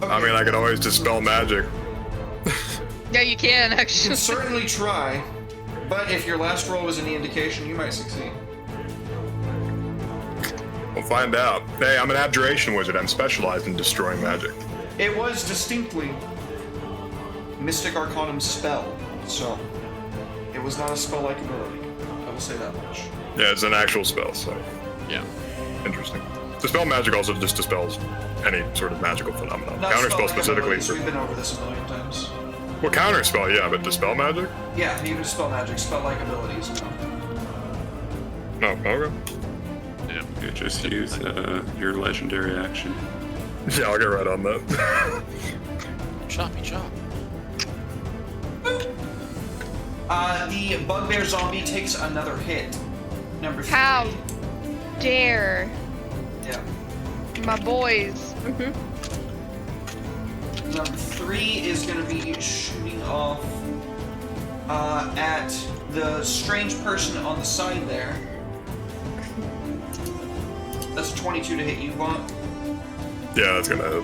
S4: I mean, I could always dispel magic.
S3: Yeah, you can,
S1: You
S3: actually.
S1: can certainly try, but if your last roll was any indication, you might succeed.
S4: We'll find out. Hey, I'm an abjuration wizard. I'm specialized in destroying magic.
S1: It was distinctly Mystic Arcanum spell, so it was not a spell-like ability. I will say that much.
S4: Yeah, it's an actual spell, so
S5: Yeah.
S4: interesting. Dispel magic also just dispels any sort of magical phenomenon.
S1: Not
S4: Counterspell
S1: spell-like
S4: specifically.
S1: abilities, we've been over this a million times.
S4: Well, counterspell, yeah, but dispel magic?
S1: Yeah, you can dispel magic, spell-like abilities, no.
S4: No, okay.
S2: You just use your legendary action.
S4: Yeah, I'll get right on that.
S5: Choppy chop.
S1: The bugbear zombie takes another hit. Number 3.
S3: How dare
S1: Yeah.
S3: my boys.
S1: Number 3 is going to be shooting off at the strange person on the side there. That's a 22 to hit you, Vaughn.
S4: Yeah, that's gonna hit.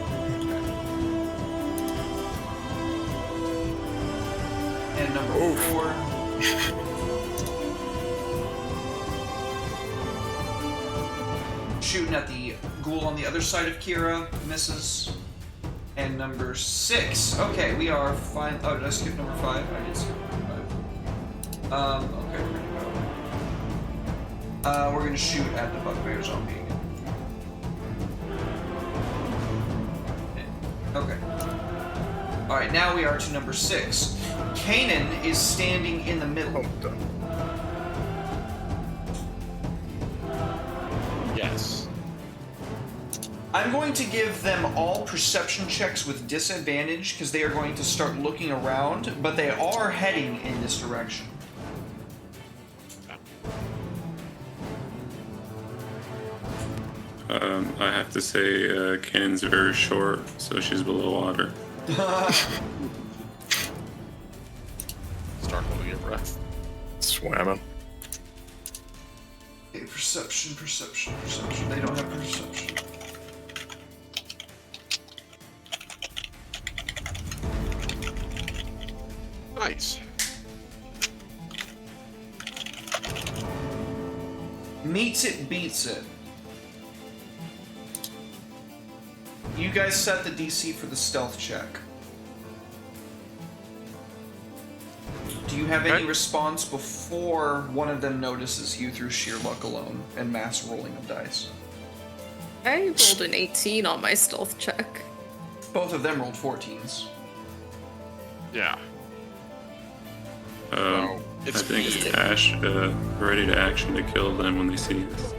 S1: And number 4. Shooting at the ghoul on the other side of Kira, misses. And number 6. Okay, we are fine. Oh, did I skip number 5? I did skip number 5. Okay, we're gonna go. We're gonna shoot at the bugbear zombie again. Okay. Alright, now we are to number 6. Kanan is standing in the middle.
S4: Oh, done.
S5: Yes.
S1: I'm going to give them all perception checks with disadvantage because they are going to start looking around, but they are heading in this direction.
S2: I have to say, Kanan's very short, so she's below water.
S5: Start holding your breath.
S4: Swamming.
S1: Okay, perception. They don't have perception.
S5: Nice.
S1: Meets it, beats it. You guys set the DC for the stealth check. Do you have any
S5: Okay.
S1: response before one of them notices you through sheer luck alone and mass rolling of dice?
S6: I rolled an 18 on my stealth check.
S1: Both of them rolled 14s.
S5: Yeah.
S2: I
S5: It's
S2: think
S5: me.
S2: Ash ready to action to kill them when they see us.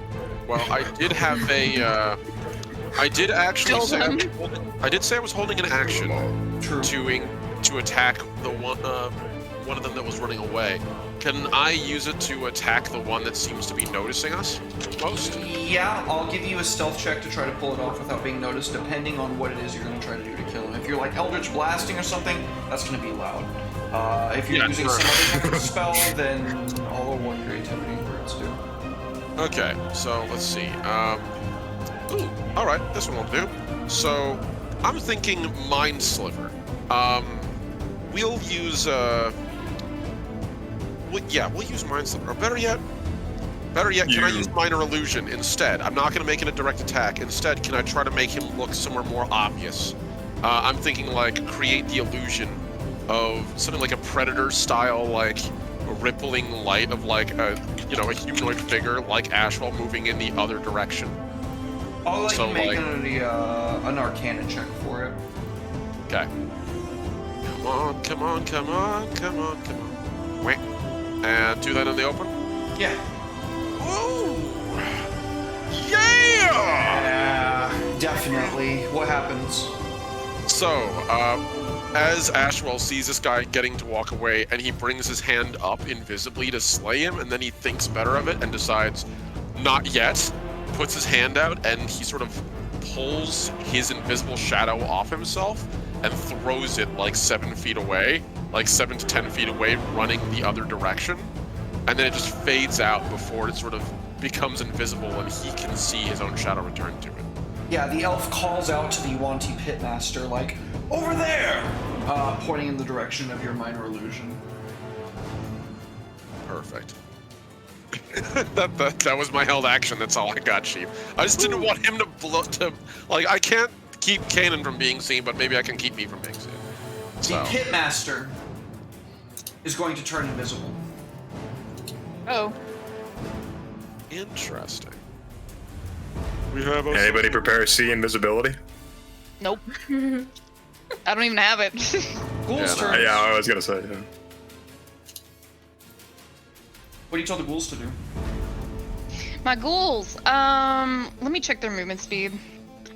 S5: Well, I did have a. I did actually
S3: Kill
S5: say
S3: them.
S5: I did say I was holding an action
S1: True.
S5: to attack the one of them that was running away. Can I use it to attack the one that seems to be noticing us most?
S1: Yeah, I'll give you a stealth check to try to pull it off without being noticed, depending on what it is you're going to try to do to kill him. If you're like Eldritch Blasting or something, that's going to be loud. If you're
S5: Yeah,
S1: using
S5: sure.
S1: some other kind of spell, then all of one creativity words do.
S5: Okay, so let's see. Ooh, all right, this one will do. So I'm thinking Mind Sliver. We'll use we'll use Mind Sliver. Or better yet, can I use Minor Illusion instead? I'm not going to make it a direct attack. Instead, can I try to make him look somewhere more obvious? I'm thinking like create the illusion of something like a Predator style, like rippling light of like a humanoid figure like Ashwell moving in the other direction.
S1: I'll let
S5: So,
S1: you make
S5: like-
S1: an Arcana check for it.
S5: Okay. Come on, come on, come on, come on, come on. Wait. And do that in the open?
S1: Yeah.
S5: Ooh! Yeah!
S1: Definitely. What happens?
S5: So, as Ashwell sees this guy getting to walk away, and he brings his hand up invisibly to slay him, and then he thinks better of it and decides, not yet, puts his hand out, and he sort of pulls his invisible shadow off himself and throws it like 7 feet away, like 7 to 10 feet away, running the other direction. And then it just fades out before it sort of becomes invisible and he can see his own shadow return to it.
S1: Yeah, the elf calls out to the Yuanti Pitmaster, like, over there! Pointing in the direction of your minor illusion.
S5: Perfect. that was my held action. That's all I got, Chief. I just didn't want him I can't keep Kanan from being seen, but maybe I can keep me from being seen.
S1: The
S5: So,
S1: Pitmaster is going to turn invisible.
S3: Oh.
S5: interesting. We have a
S4: Anybody prepare C invisibility?
S3: Nope. I don't even have it.
S1: Ghouls'
S5: Yeah,
S1: turn.
S4: Yeah, I was gonna say. Yeah.
S1: What do you tell the ghouls to do?
S3: My ghouls. Let me check their movement speed.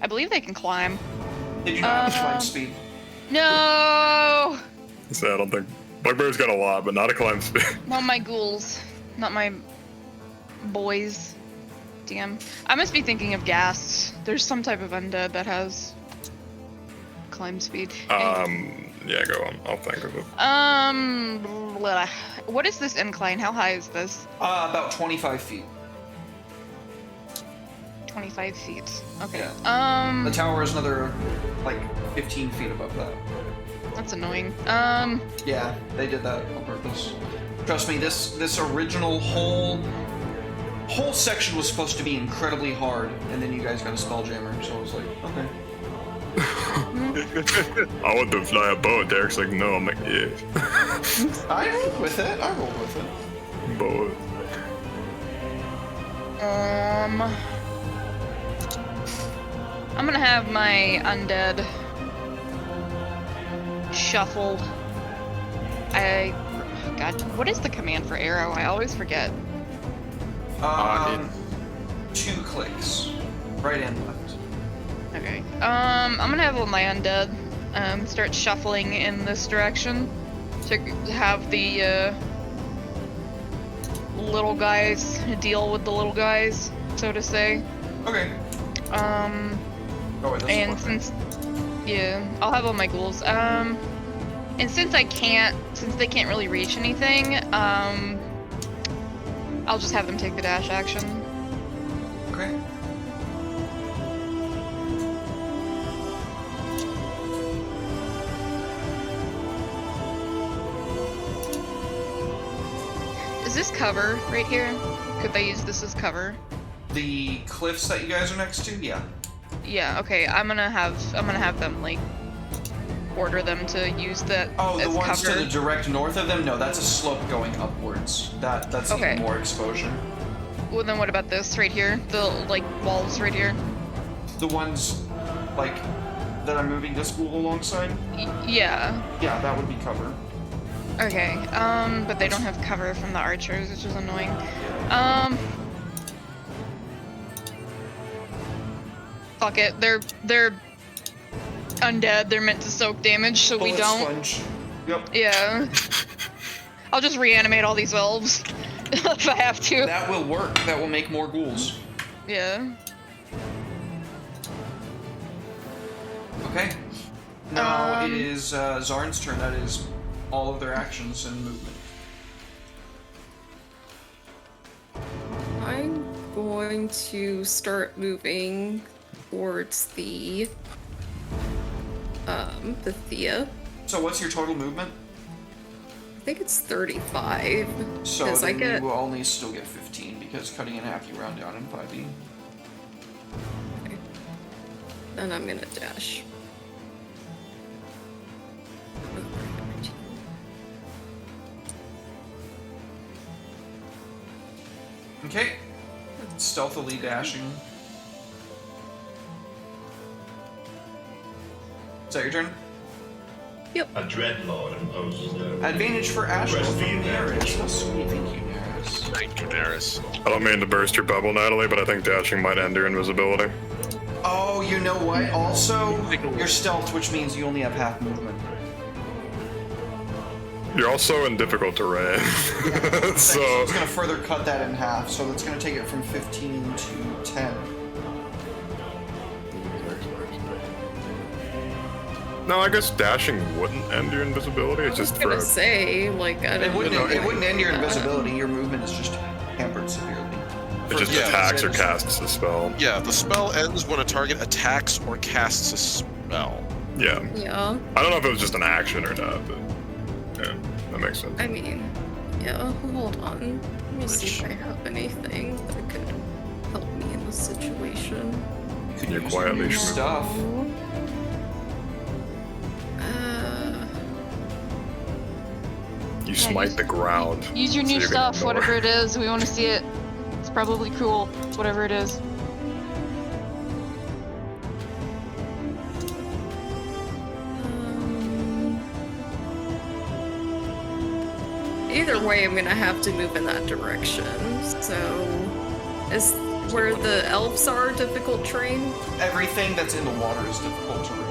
S3: I believe they can climb.
S1: They do not have
S3: Uh,
S1: climb speed.
S3: No!
S4: So I don't think Bugbear's got a lot, but not a climb speed.
S3: Not my ghouls. Not my boys. Damn. I must be thinking of gas. There's some type of undead that has climb speed.
S4: Yeah, go on. I'll think of it.
S3: Blah. What is this incline? How high is this?
S1: About 25 feet.
S3: 25 feet. Okay.
S1: Yeah. The tower is another, like, 15 feet above that.
S3: That's annoying.
S1: Yeah, they did that on purpose. Trust me, this original whole section was supposed to be incredibly hard, and then you guys got a spelljammer, so I was like, okay.
S4: I want to fly a boat. Derek's like, no. I'm like, yeah.
S1: I rolled with it. I rolled with it.
S4: Boat.
S3: I'm gonna have my undead shuffle. God, what is the command for arrow? I always forget.
S1: 2 clicks. Right and left.
S3: Okay. I'm gonna have all my undead start shuffling in this direction to have the little guys deal with the little guys, so to say.
S1: Okay. Oh, wait, that's
S3: And
S1: one.
S3: since I'll have all my ghouls. And since they can't really reach anything, I'll just have them take the dash action.
S1: Okay.
S3: Is this cover right here? Could they use this as cover?
S1: The cliffs that you guys are next to, yeah.
S3: Yeah. Okay. I'm gonna have them like order them to use that
S1: Oh,
S3: as
S1: the ones
S3: cover.
S1: to the direct north of them? No, that's a slope going upwards. That's
S3: Okay.
S1: even more exposure.
S3: Well, then what about this right here? The like walls right here.
S1: The ones, like, that I'm moving this ghoul alongside?
S3: Yeah.
S1: Yeah, that would be cover.
S3: Okay. But they don't have cover from the archers, which is annoying. Fuck it. They're undead. They're meant to soak damage, so we
S1: Bullet
S3: don't.
S1: Sponge. Yep.
S3: Yeah. I'll just reanimate all these elves if I have to.
S1: That will work. That will make more ghouls.
S3: Yeah.
S1: Okay. Now it
S3: Um,
S1: is Zarn's turn. That is all of their actions and movement.
S6: I'm going to start moving towards the Thea.
S1: So what's your total movement?
S6: I think it's 35.
S1: So
S6: Because I
S1: then
S6: get
S1: you will only still get 15 because cutting in half you round down in 5e.
S6: then I'm gonna dash.
S1: Okay. Stealthily dashing. Is that your turn?
S8: A dreadlord imposes their
S1: Advantage for Ashwell
S8: Press
S1: from
S8: the advantage.
S1: Neris. How sweet, thank you, Neris.
S5: Thank you, Daenerys.
S4: I don't mean to burst your bubble, Natalie, but I think dashing might end your invisibility.
S1: Oh, you know what? Also, you're stealth, which means you only have half movement.
S4: You're also in difficult terrain.
S1: So
S4: so,
S1: it's gonna further cut that in half, so that's gonna take it from 15 to 10.
S4: no, I guess dashing wouldn't end your invisibility. It's just
S6: I was gonna
S4: for.
S6: say, like, I
S1: It
S6: don't
S1: wouldn't,
S6: know.
S1: it wouldn't end your invisibility, your movement is just hampered severely.
S4: It just
S5: Yeah,
S4: attacks or
S1: it's-
S4: casts a spell.
S5: Yeah, the spell ends when a target attacks or casts a spell.
S4: Yeah.
S6: Yeah,
S4: I don't know if it was just an action or not, but yeah, that makes sense.
S6: I mean, yeah, hold on. Let me see if I have anything that could help me in this situation.
S1: You could
S4: You're
S1: use
S4: quietly
S1: your new
S4: shrinking.
S1: stuff.
S4: You smite the ground.
S3: Use your
S4: so
S3: new
S4: you can
S3: stuff,
S4: ignore.
S3: whatever it is. We want to see it. It's probably cool, whatever it is.
S6: Either way, I'm gonna have to move in that direction. So, is where the elves are difficult terrain?
S1: Everything that's in the water is difficult terrain.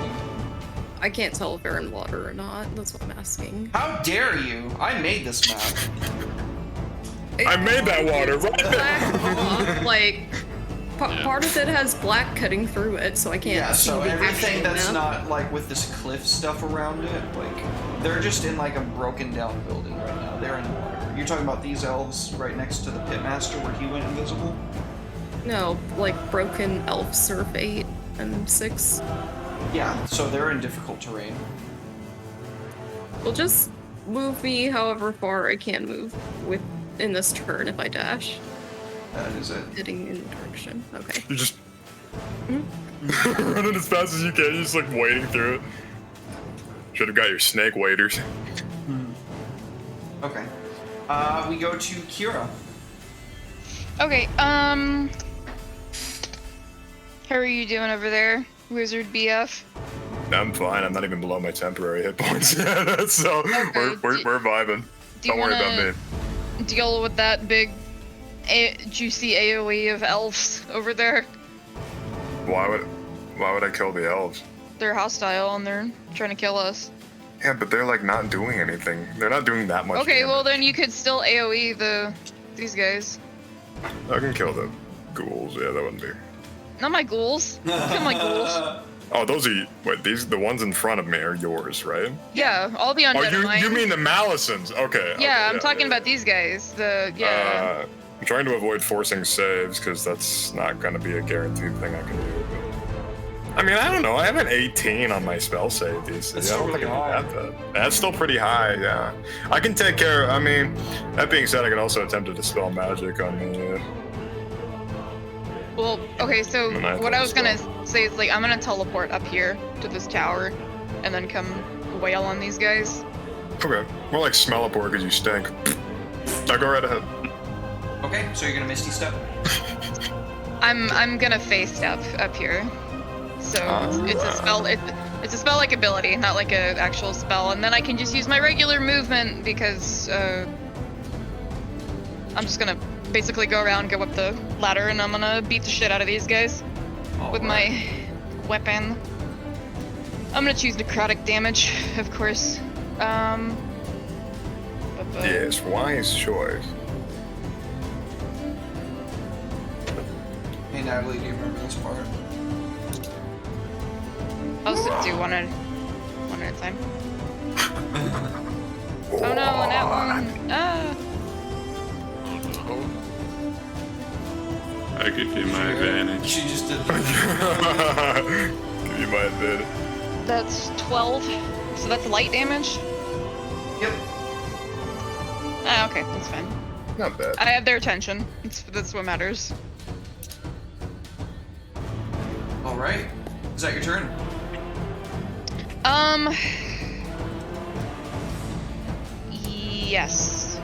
S6: I can't tell if they're in water or not. That's what I'm asking.
S1: How dare you? I made this map.
S4: I made that water right there.
S6: Black, like, part of it has black cutting through it, so I can't
S1: Yeah,
S6: see
S1: so
S6: the
S1: everything
S6: actual
S1: that's
S6: map.
S1: not like with this cliff stuff around it, like they're just in like a broken down building right now. They're in water. You're talking about these elves right next to the pitmaster where he went invisible?
S6: No, like broken elf surf 8 and 6.
S1: Yeah, so they're in difficult terrain.
S6: Well, just move me however far I can move in this turn if I dash.
S1: That is it.
S6: Heading in the direction. Okay.
S4: You just running as fast as you can. You're just like wading through it. Should have got your snake waders.
S1: Okay. We go to Kira.
S3: Okay, how are you doing over there, Wizard BF?
S4: I'm fine. I'm not even below my temporary hit points yet, so
S3: Okay,
S4: we're vibing.
S3: Do you
S4: Don't worry about
S3: wanna
S4: me.
S3: deal with that big, juicy AOE of elves over there?
S4: Why would I kill the elves?
S3: They're hostile and they're trying to kill us.
S4: Yeah, but they're like not doing anything. They're not doing that much.
S3: Okay, well
S4: damage.
S3: then you could still AOE these guys.
S4: I can kill the ghouls. Yeah, that wouldn't be.
S3: Not my ghouls. Kill my ghouls.
S4: Oh, those are the ones in front of me are yours, right?
S3: Yeah, all the undead
S4: Oh,
S3: are mine.
S4: you mean the Malisons? Okay.
S3: Yeah,
S4: okay,
S3: I'm talking about these guys. Yeah.
S4: I'm trying to avoid forcing saves because that's not going to be a guaranteed thing I can do. But, I mean, I don't know. I have an 18 on my spell save DC.
S1: That's
S4: I don't
S1: still
S4: think
S1: really
S4: I
S1: high.
S4: have that. That's still pretty high. Yeah, I can take care. I mean, that being said, I can also attempt to dispel magic on the.
S3: Well, okay, so
S4: And I
S3: what I was
S4: thought
S3: gonna say is like I'm gonna teleport up here to this tower, and then come wail on these guys.
S4: Okay, more like smell-a-port because you stink. Now go right ahead.
S1: Okay, so you're gonna Misty Step?
S3: I'm gonna face step up here. So it's a spell. It's a spell like ability, not like a actual spell. And then I can just use my regular movement because I'm just gonna basically go around, go up the ladder, and I'm gonna beat the shit out of these guys with my weapon. I'm gonna choose necrotic damage, of course.
S4: Yes, wise choice.
S1: Hey Natalie, do you remember this part?
S3: I'll just do one at a time. Oh no, and that one. Ah.
S2: I give you my advantage.
S1: She just did.
S4: Give you my advantage.
S3: That's 12. So that's light damage.
S1: Yep.
S3: Ah, okay, that's fine.
S4: Not bad.
S3: I have their attention. That's what matters.
S1: All right. Is that your turn?
S3: Yes.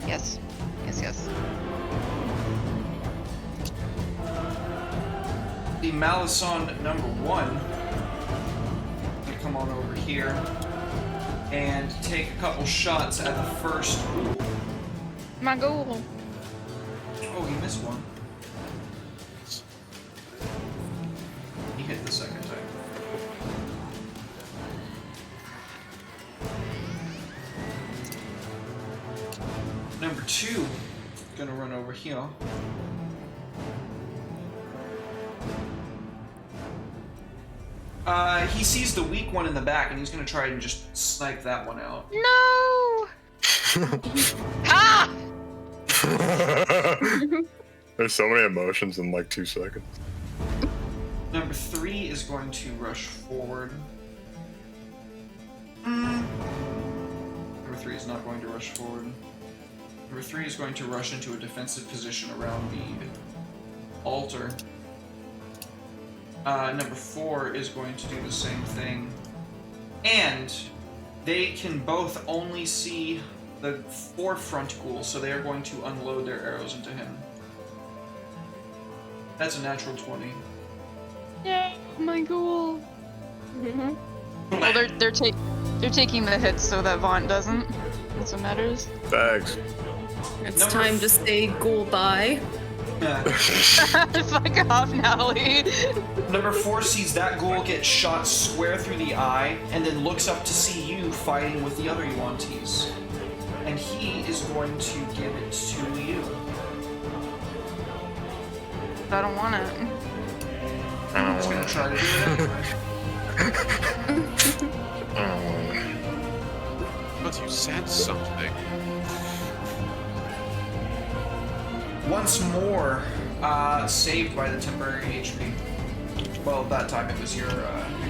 S3: Yes. Yes, yes.
S1: the Malison number 1 to come on over here and take a couple shots at the first ghoul.
S3: My goal.
S1: Oh, he missed one. He hit the second time. Number 2, gonna run over here. He sees the weak one in the back, and he's gonna try and just snipe that one out.
S3: No! Ha!
S4: There's so many emotions in like 2 seconds.
S1: Number 3 is going to rush forward. Number 3 is not going to rush forward. Number 3 is going to rush into a defensive position around the altar. Number 4 is going to do the same thing. And they can both only see the forefront ghoul, so they are going to unload their arrows into him. That's a natural 20.
S3: Yeah, my goal. Well, they're taking the hits so that Vaughn doesn't. That's what matters.
S4: Thanks.
S6: It's time to say goodbye.
S3: Fuck off, Natalie.
S1: Number 4 sees that ghoul get shot square through the eye, and then looks up to see you fighting with the other Yuan-Tis. And he is going to give it to you.
S3: I don't want it.
S1: He's gonna try to do it anyway.
S5: But you said something.
S1: Once more, saved by the temporary HP. Well, that time it was your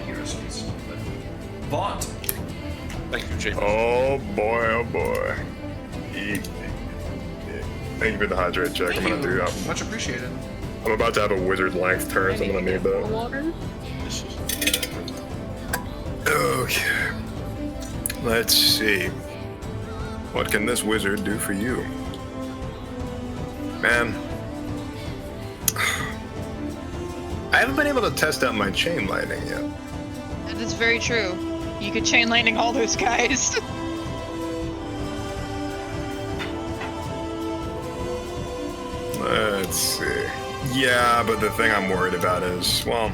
S1: hero's piece. But Vaunt.
S5: Thank you, James.
S4: Oh boy. Thank you for the hydrate check. I'm gonna do that.
S1: Much appreciated.
S4: I'm about to have a wizard length turn, so I'm gonna need that.
S6: Water.
S4: Okay. Let's see. What can this wizard do for you? Man. I haven't been able to test out my chain lightning yet.
S3: That is very true. You could chain lightning all those guys.
S4: Let's see. Yeah, but the thing I'm worried about is, well,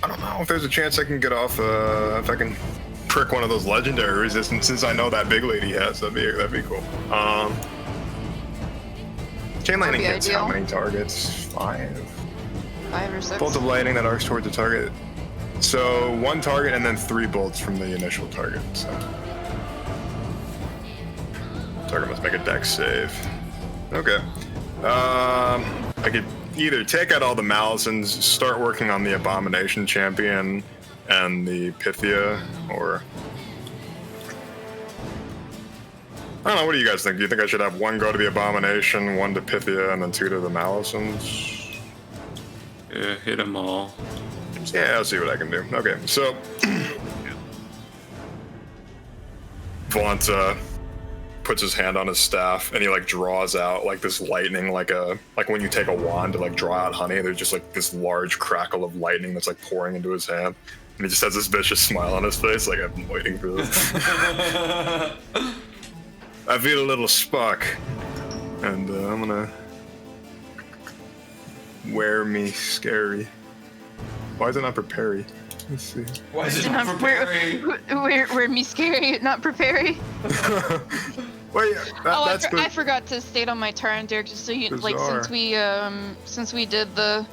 S4: I don't know if there's a chance I can get off, if I can prick one of those legendary resistances I know that big lady has. That'd be cool. Chain lightning
S3: That'd be
S4: hits
S3: ideal.
S4: how many targets? 5.
S3: 5 or 6.
S4: Bolt of lightning that arcs towards the target. So 1 target and then 3 bolts from the initial target. So target must make a dex save. Okay. I could either take out all the Malisons, start working on the Abomination Champion and the Pythia, or I don't know. What do you guys think? Do you think I should have 1 go to the Abomination, 1 to Pythia, and then 2 to the Malisons?
S2: Yeah, hit them all.
S4: Yeah, I'll see what I can do. Okay, so Vaunt puts his hand on his staff and he like draws out like this lightning, like when you take a wand to like draw out honey. There's just like this large crackle of lightning that's like pouring into his hand, and he just has this vicious smile on his face, like I've been waiting for this. I feel a little spark, and I'm gonna wear me scary. Why is it not prepared? Let's see.
S1: Why is it not preparing?
S3: We're me scary, not preparing.
S4: Wait, that's
S3: I forgot to state on my turn, Derek, just so you like
S4: Bizarre.
S3: since we did the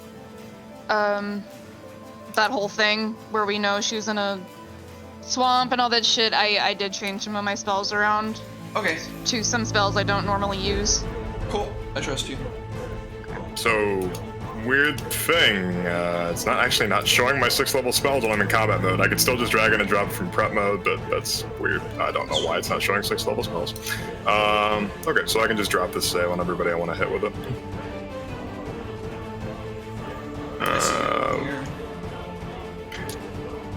S3: that whole thing where we know she was in a swamp and all that shit, I did change some of my spells around
S1: Okay,
S3: to some spells I don't normally use.
S1: cool. I trust you.
S4: So, weird thing. It's not showing my 6th level spells when I'm in combat mode. I could still just drag in and drop from prep mode, but that's weird. I don't know why it's not showing 6th level spells. Okay, so I can just drop this save on everybody I want to hit with it.
S1: I see it here.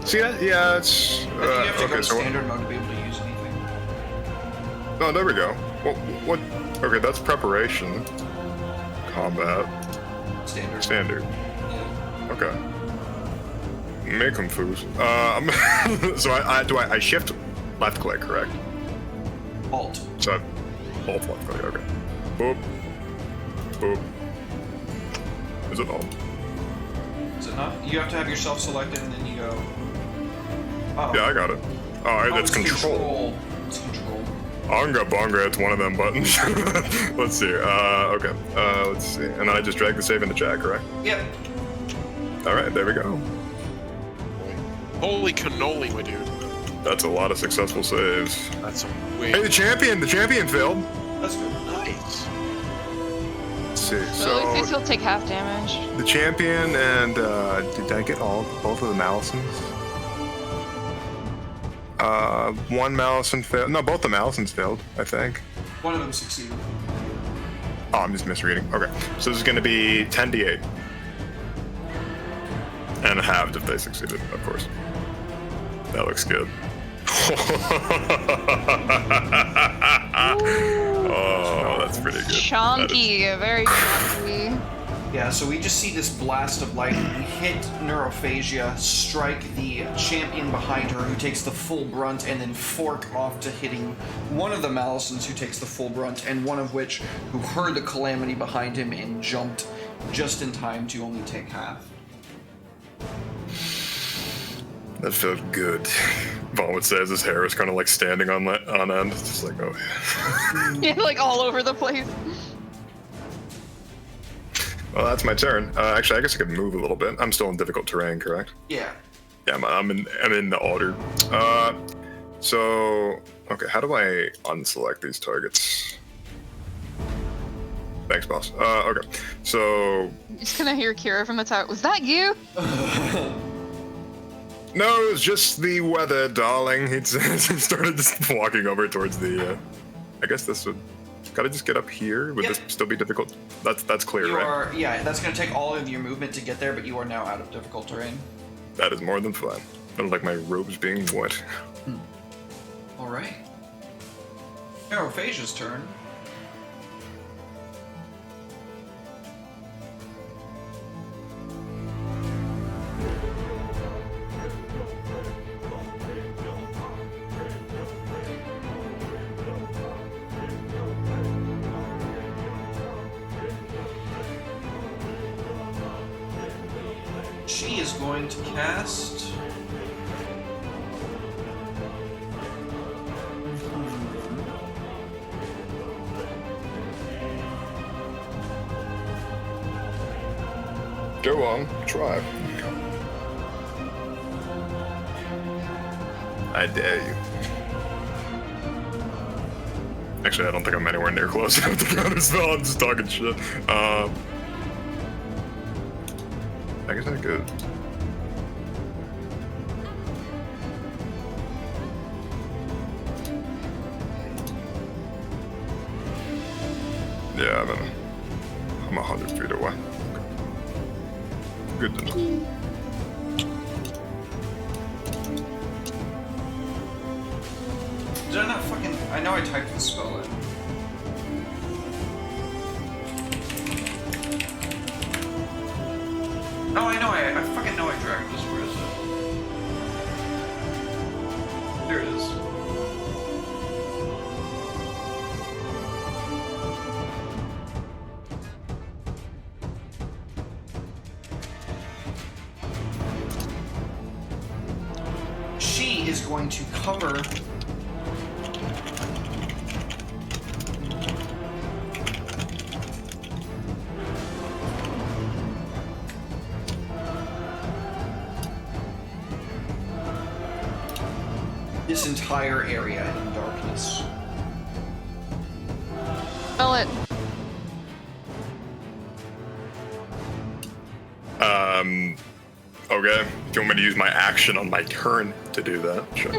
S4: See that? Yeah, it's.
S1: I think you have to go
S4: Okay,
S1: to
S4: so.
S1: standard mode to be able to use anything.
S4: Oh, there we go. What? Okay, that's preparation. Combat.
S1: Standard.
S4: Standard.
S1: Yeah.
S4: Okay. Me confused. So I shift left click, correct?
S1: Alt.
S4: So alt left click, okay. Boop. Boop. Is it alt?
S1: Is it not? You have to have yourself selected and then you go. Oh.
S4: Yeah, I got it. Oh, it's control.
S1: It's control.
S4: Onga bonga, it's one of them buttons. Let's see. Okay. Let's see. And then I just drag the save into chat, correct?
S1: Yep.
S4: Alright, there we go.
S5: Holy cannoli, my dude.
S4: That's a lot of successful saves.
S5: That's a way.
S4: Hey, the champion failed.
S1: That's good.
S5: Nice.
S4: Let's see.
S3: So at least
S4: So
S3: he'll take half damage.
S4: the champion and did I get both of the Malisons? One Malison failed. No, both the Malisons failed, I think.
S1: One of them succeeded.
S4: Oh, I'm just misreading. Okay, so this is going to be 10d8. And halved if they succeeded, of course. That looks good. Oh, that's pretty good.
S3: Chunky, very chunky.
S1: Yeah, so we just see this blast of lightning hit Neurophagia, strike the champion behind her, who takes the full brunt, and then fork off to hitting one of the Malisons, who takes the full brunt, and one of which who heard the calamity behind him and jumped just in time to only take half.
S4: That felt good. Vaughn would say as his hair is kind of like standing on end. It's just like, oh yeah.
S3: Yeah, like all over the place.
S4: Well, that's my turn. Actually, I guess I could move a little bit. I'm still in difficult terrain, correct?
S1: Yeah.
S4: Yeah, I'm in the altar. So okay, how do I unselect these targets? Thanks, boss. Okay, so
S3: You're just gonna hear Kira from the top. Was that you?
S4: no, it was just the weather, darling. He started just walking over towards the. I guess this would. Gotta just get up here. Would this still be difficult? That's clear,
S1: You
S4: right?
S1: are, yeah, that's going to take all of your movement to get there, but you are now out of difficult terrain.
S4: That is more than fine. I don't like my robes being wet.
S1: All right. Neurophagia's turn. She is going to cast.
S4: Go on, try. I dare you. Actually, I don't think I'm anywhere near close enough to counter spell. I'm just talking shit. I guess I could. Yeah, I'm 100 feet away. Good to know.
S1: Did I not fucking... I know I typed the spell in. No, I know, I fucking know I dragged this. Where is it? There it is. She is going to cover... this entire area in darkness.
S3: Spell it.
S4: Okay. Do you want me to use my action on my turn to do that? Sure.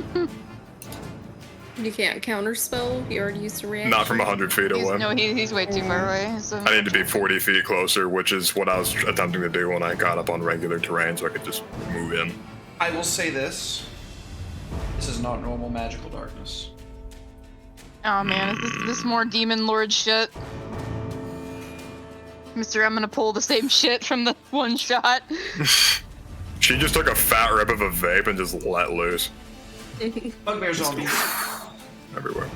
S6: You can't counterspell. You already used a reaction.
S4: Not from 100 feet away.
S3: No, he's way too far away. So.
S4: I need to be 40 feet closer, which is what I was attempting to do when I got up on regular terrain, so I could just move in.
S1: I will say this. This is not normal magical darkness.
S3: Oh man, is this more demon lord shit? Mister, I'm gonna pull the same shit from the one shot.
S4: She just took a fat rip of a vape and just let loose
S1: Bugbear zombies.
S4: everywhere.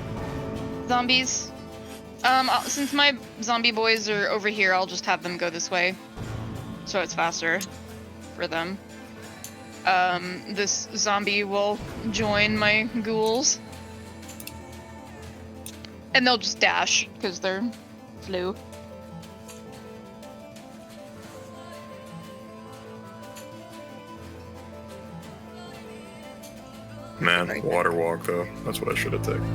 S3: Zombies. Since my zombie boys are over here, I'll just have them go this way, so it's faster for them. This zombie will join my ghouls, and they'll just dash because they're flu.
S4: Man, water walk though. That's what I should have taken.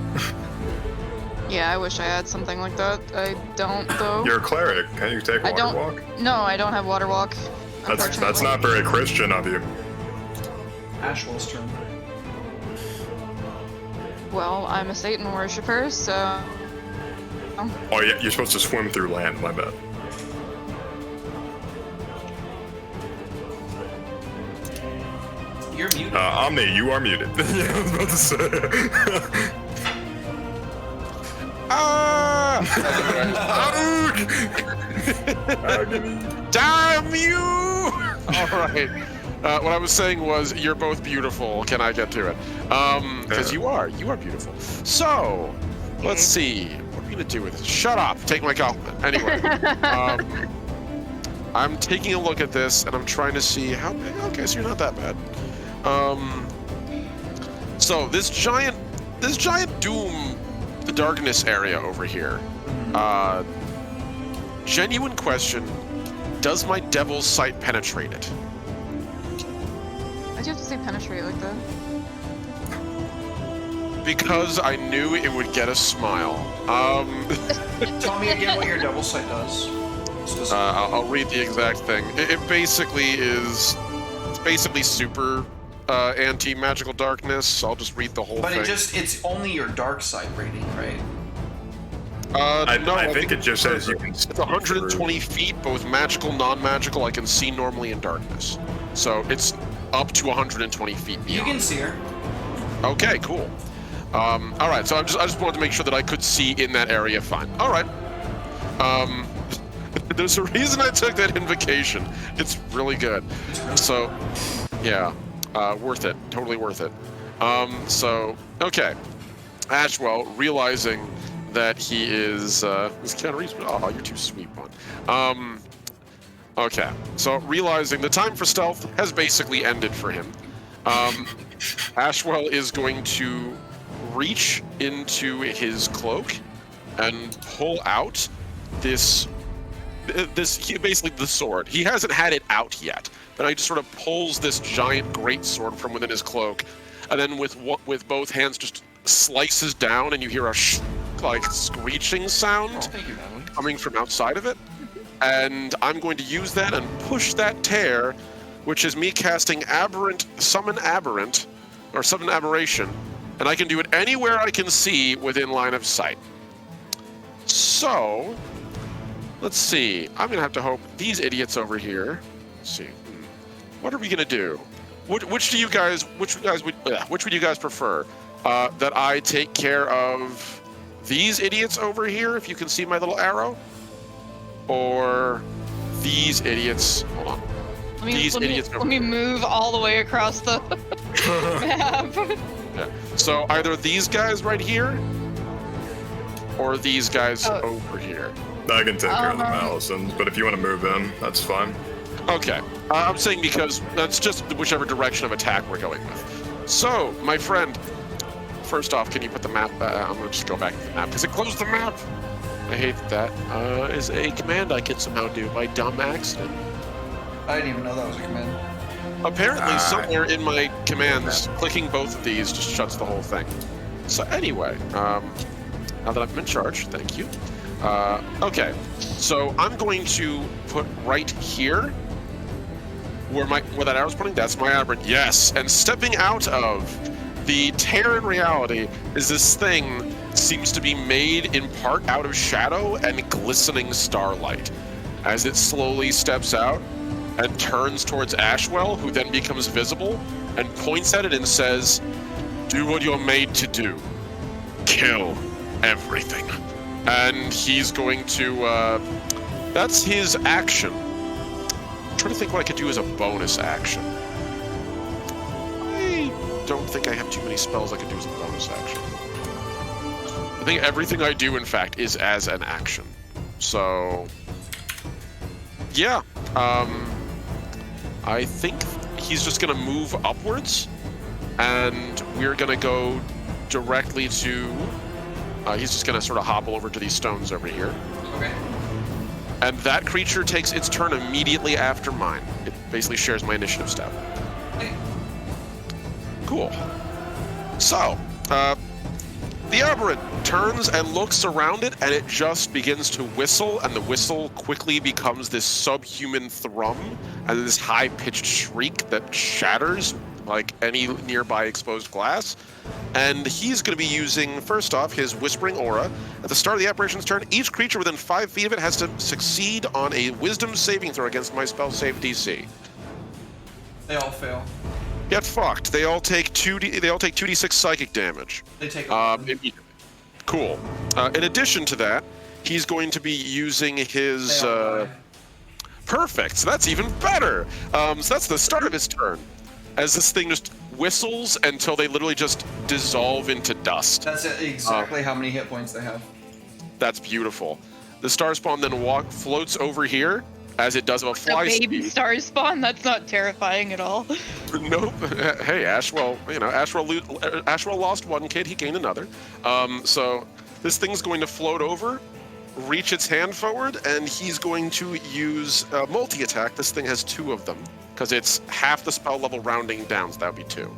S3: Yeah, I wish I had something like that. I don't though.
S4: You're a cleric. Can you take
S3: I
S4: water
S3: don't.
S4: walk?
S3: No, I don't have water walk.
S4: That's not very Christian of you.
S1: Ashwell's turn.
S3: Well, I'm a Satan worshiper, so.
S4: Oh yeah, you're supposed to swim through land. My bad.
S1: You're muted.
S4: Omni, you are muted. Yeah, I was about to say.
S5: Damn you! All right. What I was saying was, you're both beautiful. Can I get to it? Because you are beautiful. So, let's see. What are we gonna do with this? Shut up. Take my compliment. Anyway, I'm taking a look at this and I'm trying to see how big. Okay, so you're not that bad. So this giant doom, the darkness area over here. Genuine question: does my devil's sight penetrate it?
S3: Why'd you have to say penetrate like that?
S5: Because I knew it would get a smile.
S1: Tell me again what your double sight does.
S5: I'll read the exact thing. It basically is. It's basically super anti-magical darkness. So I'll just read the whole
S1: But
S5: thing.
S1: it's only your dark side rating, right?
S5: No,
S4: I think it just says you can.
S5: It's 120 feet, both magical, non-magical. I can see normally in darkness. So it's up to 120 feet beyond.
S1: You can see her.
S5: Okay, cool. All right, so I just wanted to make sure that I could see in that area fine. All right. There's a reason I took that invocation. It's really good. So, yeah, worth it. Totally worth it. So, okay. Ashwell, realizing that he is kind of reasonable. Oh, you're too sweet, Bun. Okay, so realizing the time for stealth has basically ended for him. Ashwell is going to reach into his cloak and pull out this basically the sword. He hasn't had it out yet, but he just sort of pulls this giant great sword from within his cloak, and then with both hands just slices down, and you hear a like screeching sound coming from outside of it. And I'm going to use that and push that tear, which is me casting summon aberration, and I can do it anywhere I can see within line of sight. So, let's see. I'm gonna have to hope these idiots over here. Let's see. What are we gonna do? Which would you guys prefer? That I take care of these idiots over here, if you can see my little arrow, or these idiots? Hold on.
S3: Let me move all the way across the map.
S5: Yeah. So either these guys right here, or these guys over here.
S4: I can take care of the Malisons, but if you want to move in, that's fine.
S5: Okay. I'm saying because that's just whichever direction of attack we're going with. So, my friend, first off, can you put the map? I'm going to just go back to the map because it closed the map. I hate that. Is a command I can somehow do by dumb accident.
S1: I didn't even know that was a command.
S5: Apparently, somewhere in my commands, clicking both of these just shuts the whole thing. So anyway, now that I'm in charge, thank you. Okay, so I'm going to put right here where that arrow's pointing. That's my aberrant. Yes, and stepping out of the tear in reality is this thing seems to be made in part out of shadow and glistening starlight. As it slowly steps out and turns towards Ashwell, who then becomes visible and points at it and says, "Do what you're made to do. Kill everything." And he's going to That's his action. I'm trying to think what I could do as a bonus action. I don't think I have too many spells I could do as a bonus action. I think everything I do, in fact, is as an action. So, yeah. I think he's just going to move upwards, and we're going to go directly to... he's just going to sort of hobble over to these stones over here.
S1: Okay.
S5: And that creature takes its turn immediately after mine. It basically shares my initiative step.
S1: Okay.
S5: Cool. So, the aberrant turns and looks around it, and it just begins to whistle, and the whistle quickly becomes this subhuman thrum, and this high-pitched shriek that shatters like any nearby exposed glass. And he's going to be using, first off, his Whispering Aura. At the start of the apparition's turn, each creature within 5 feet of it has to succeed on a Wisdom saving throw against my spell save DC.
S1: They all fail.
S5: Get fucked. They all take 2d6 psychic damage.
S1: They take
S5: immediately. Cool. In addition to that, he's going to be using his...
S1: They all die.
S5: Perfect. So that's even better. So that's the start of his turn. As this thing just whistles until they literally just dissolve into dust.
S1: That's exactly how many hit points they have.
S5: That's beautiful. The star spawn then floats over here, as it does a fly
S3: A baby
S5: speed.
S3: star spawn? That's not terrifying at all.
S5: Nope. Hey, Ashwell, Ashwell lost one kid, he gained another. So this thing's going to float over, reach its hand forward, and he's going to use multi-attack. This thing has 2 of them, because it's half the spell level rounding down, so that would be 2.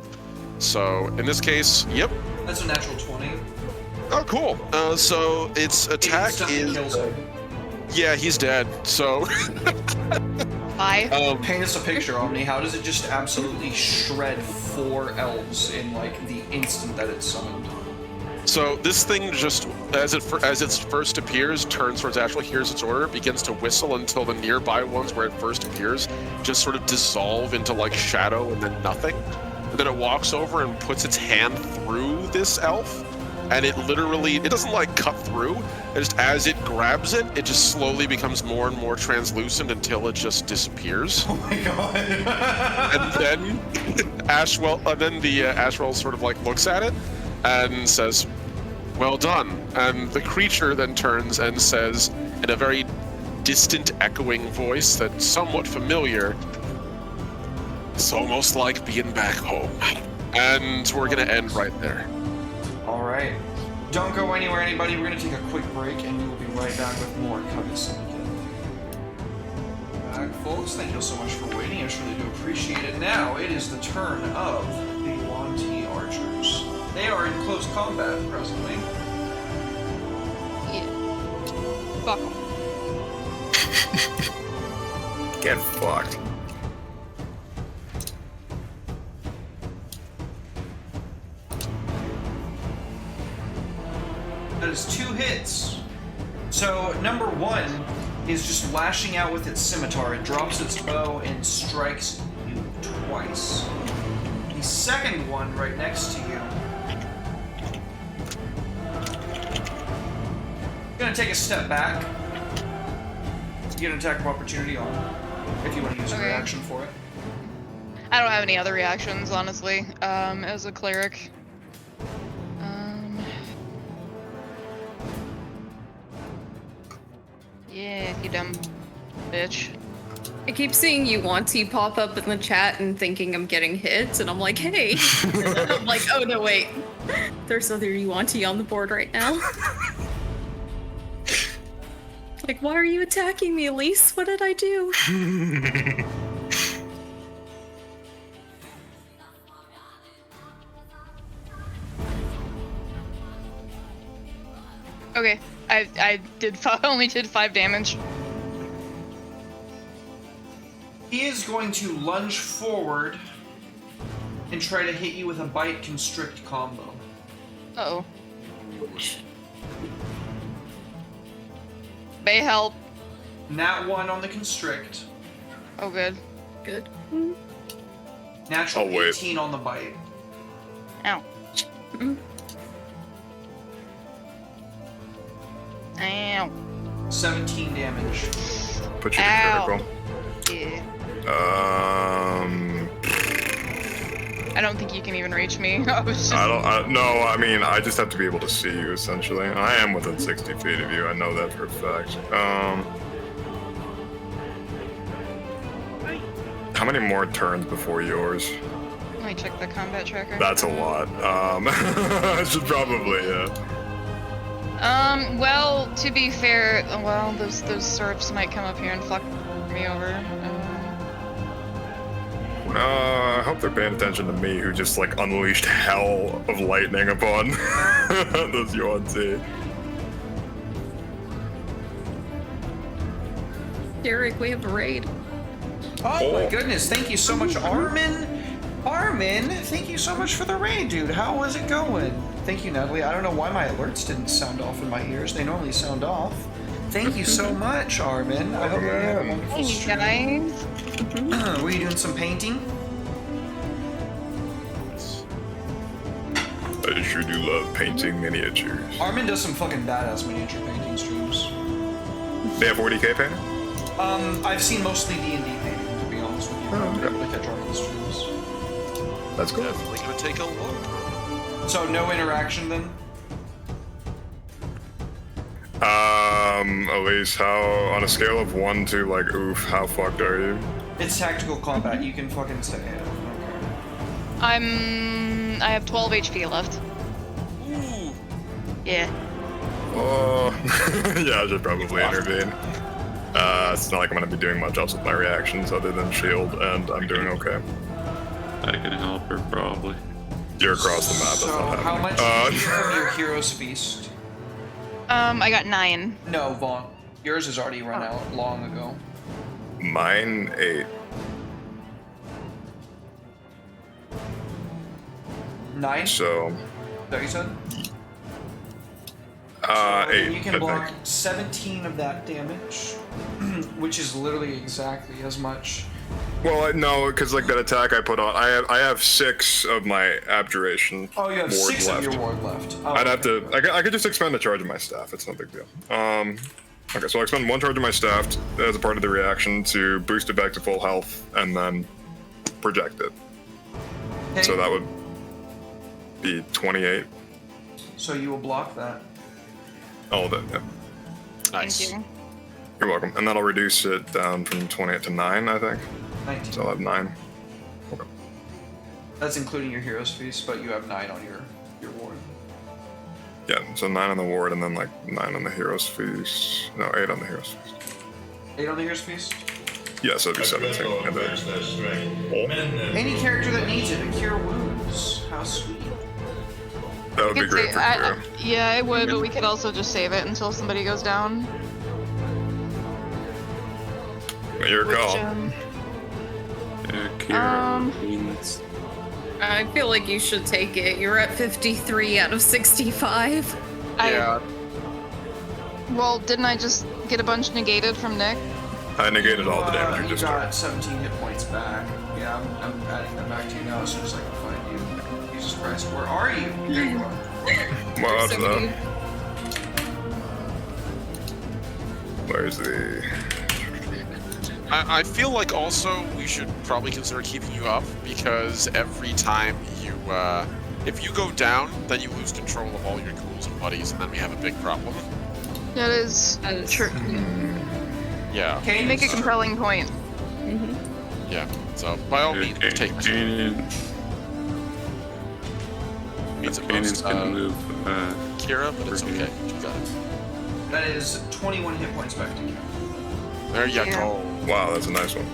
S5: So in this case, yep.
S1: That's a natural 20.
S5: Oh, cool. So its attack is...
S1: kills him.
S5: Yeah, he's dead, so...
S3: Bye.
S1: Paint us a picture, Omni. How does it just absolutely shred 4 elves in, like, the instant that it's summoned?
S5: So this thing just, as it first appears, turns towards Ashwell, hears its order, begins to whistle until the nearby ones where it first appears just sort of dissolve into like shadow and then nothing. And then it walks over and puts its hand through this elf, and it doesn't like cut through. It just, as it grabs it, it just slowly becomes more and more translucent until it just disappears.
S1: Oh my god.
S5: And then Ashwell sort of like looks at it and says, "Well done." And the creature then turns and says, in a very distant, echoing voice that's somewhat familiar, "It's almost like being back home." And we're gonna end right there.
S1: Alright. Don't go anywhere, anybody. We're gonna take a quick break, and we will be right back with more Covet Syndicate. Back, folks. Thank you so much for waiting. I surely do appreciate it. Now, it is the turn of the Wanty Archers. They are in close combat presently.
S3: Yeah. Fuck 'em.
S4: Get fucked.
S1: That is 2 hits. So, number 1 is just lashing out with its scimitar. It drops its bow and strikes you twice. The second one, right next to you, gonna take a step back. You get an attack of opportunity on it, if you want to use a
S3: Okay.
S1: reaction for it.
S3: I don't have any other reactions, honestly. As a cleric. Yeah, you dumb bitch.
S6: I keep seeing you Wanty pop up in the chat and thinking I'm getting hits, and I'm like, hey. I'm like, oh no, wait. There's other Wanty on the board right now. Like, why are you attacking me, Elise? What did I do?
S3: Okay, I only did 5 damage.
S1: He is going to lunge forward and try to hit you with a bite constrict combo.
S3: Uh-oh. May help.
S1: Nat 1 on the constrict.
S3: Oh, good.
S6: Good.
S1: Natural
S4: Oh, wait.
S1: 18 on the bite.
S3: Ow.
S6: Mm.
S3: Ow.
S1: 17 damage.
S4: put you to
S3: Ow.
S4: critical.
S3: Yeah.
S4: I
S3: I don't think you can even reach me. I was just.
S4: no, I mean, I just have to be able to see you, essentially. I am within 60 feet of you, I know that for a fact. How many more turns before yours?
S3: Let me check the combat tracker.
S4: That's a lot. I should probably,
S3: Well, to be fair, well, those serfs might come up here and fuck me over.
S4: I hope they're paying attention to me, who just, like, unleashed hell of lightning upon those UNT.
S6: Derek, we have a raid.
S1: Oh my goodness, thank you so much, Armin. Armin, thank you so much for the raid, dude. How was it going? Thank you, Natalie. I don't know why my alerts didn't sound off in my ears. They normally sound off. Thank you so much, Armin. I hope you had a wonderful
S3: Hey,
S1: stream.
S3: guys.
S1: Were you doing some painting?
S4: I sure do love painting miniatures.
S1: Armin does some fucking badass miniature painting streams.
S4: They have 40k painting?
S1: I've seen mostly D&D painting, to be honest with you.
S4: Oh,
S1: I'm
S4: okay.
S1: able to catch Armin's streams.
S4: That's cool.
S5: Definitely gonna take a look.
S1: So no interaction then?
S4: Elise, how, on a scale of 1 to, like, oof, how fucked are you?
S1: It's tactical combat. You can fucking say it.
S3: I have 12 HP left.
S5: Ooh.
S3: Yeah.
S4: Oh, yeah, I should probably intervene. It's not like I'm gonna be doing much else with my reactions other than shield, and I'm doing okay.
S2: I can help her probably.
S4: You're across the map, that's
S1: So
S4: not
S1: how
S4: happening.
S1: much did you get from your Hero's Feast?
S3: I got 9.
S1: No, Vaughn. Yours has already run out long ago.
S4: Mine 8.
S1: 9? Is
S4: So,
S1: that what you said?
S4: 8.
S1: You can
S4: I
S1: block
S4: think.
S1: 17 of that damage, which is literally exactly as much.
S4: Well, no, because like that attack I put on, I have 6 of my abjuration.
S1: Oh, you have
S4: ward
S1: 6
S4: left.
S1: of your ward left. Oh,
S4: I'd have
S1: okay.
S4: to. I could just expend a charge of my staff. It's no big deal. Okay, so I expend 1 charge of my staff as a part of the reaction to boost it back to full health, and then project it.
S1: Okay.
S4: So that would be 28.
S1: So you will block that.
S4: All of it. Yeah.
S5: Nice.
S3: Thank you.
S4: You're welcome. And that'll reduce it down from 28 to 9, I think.
S1: 19.
S4: So I'll have 9. Okay.
S1: That's including your Hero's Feast, but you have 9 on your ward.
S4: Yeah. So 9 on the ward, and then like 9 on the Hero's Feast. No, 8 on the Hero's Feast.
S1: 8 on the Hero's Feast?
S4: Yeah, so it'd be 17.
S8: Dreadlord
S4: And
S8: grants
S4: then,
S8: their strength.
S4: Oh.
S8: Men and
S1: Any character that needs it, a cure wounds. How sweet.
S4: that would be
S3: Could
S4: great
S3: say-
S4: for Kira.
S3: yeah, it would, but we could also just save it until somebody goes down.
S4: Your
S3: Which,
S4: call.
S2: Kira means
S6: I feel like you should take it. You're at 53 out of 65.
S5: Yeah.
S3: Well, didn't I just get a bunch negated from Nick?
S4: I negated all the damage you just
S1: got
S4: took.
S1: 17 hit points back. Yeah, I'm adding them back to you now as soon as I can find you. Jesus Christ, where are you? There you are.
S4: Well, that's
S6: Somebody-
S4: Where's the...
S5: I feel like also we should probably consider keeping you up because every time you, if you go down, then you lose control of all your ghouls and buddies, and then we have a big problem.
S3: That is true.
S5: Yeah,
S1: Okay,
S3: Make a compelling point.
S5: yeah. So by all means, take
S2: Kanan
S5: means it
S2: Kanan's
S5: most,
S2: gonna move.
S5: Kira, but it's
S2: over
S5: okay.
S2: here.
S5: You got it.
S1: That is 21 hit points back to you.
S5: There you
S3: Yeah.
S5: go.
S4: Wow, that's a nice one.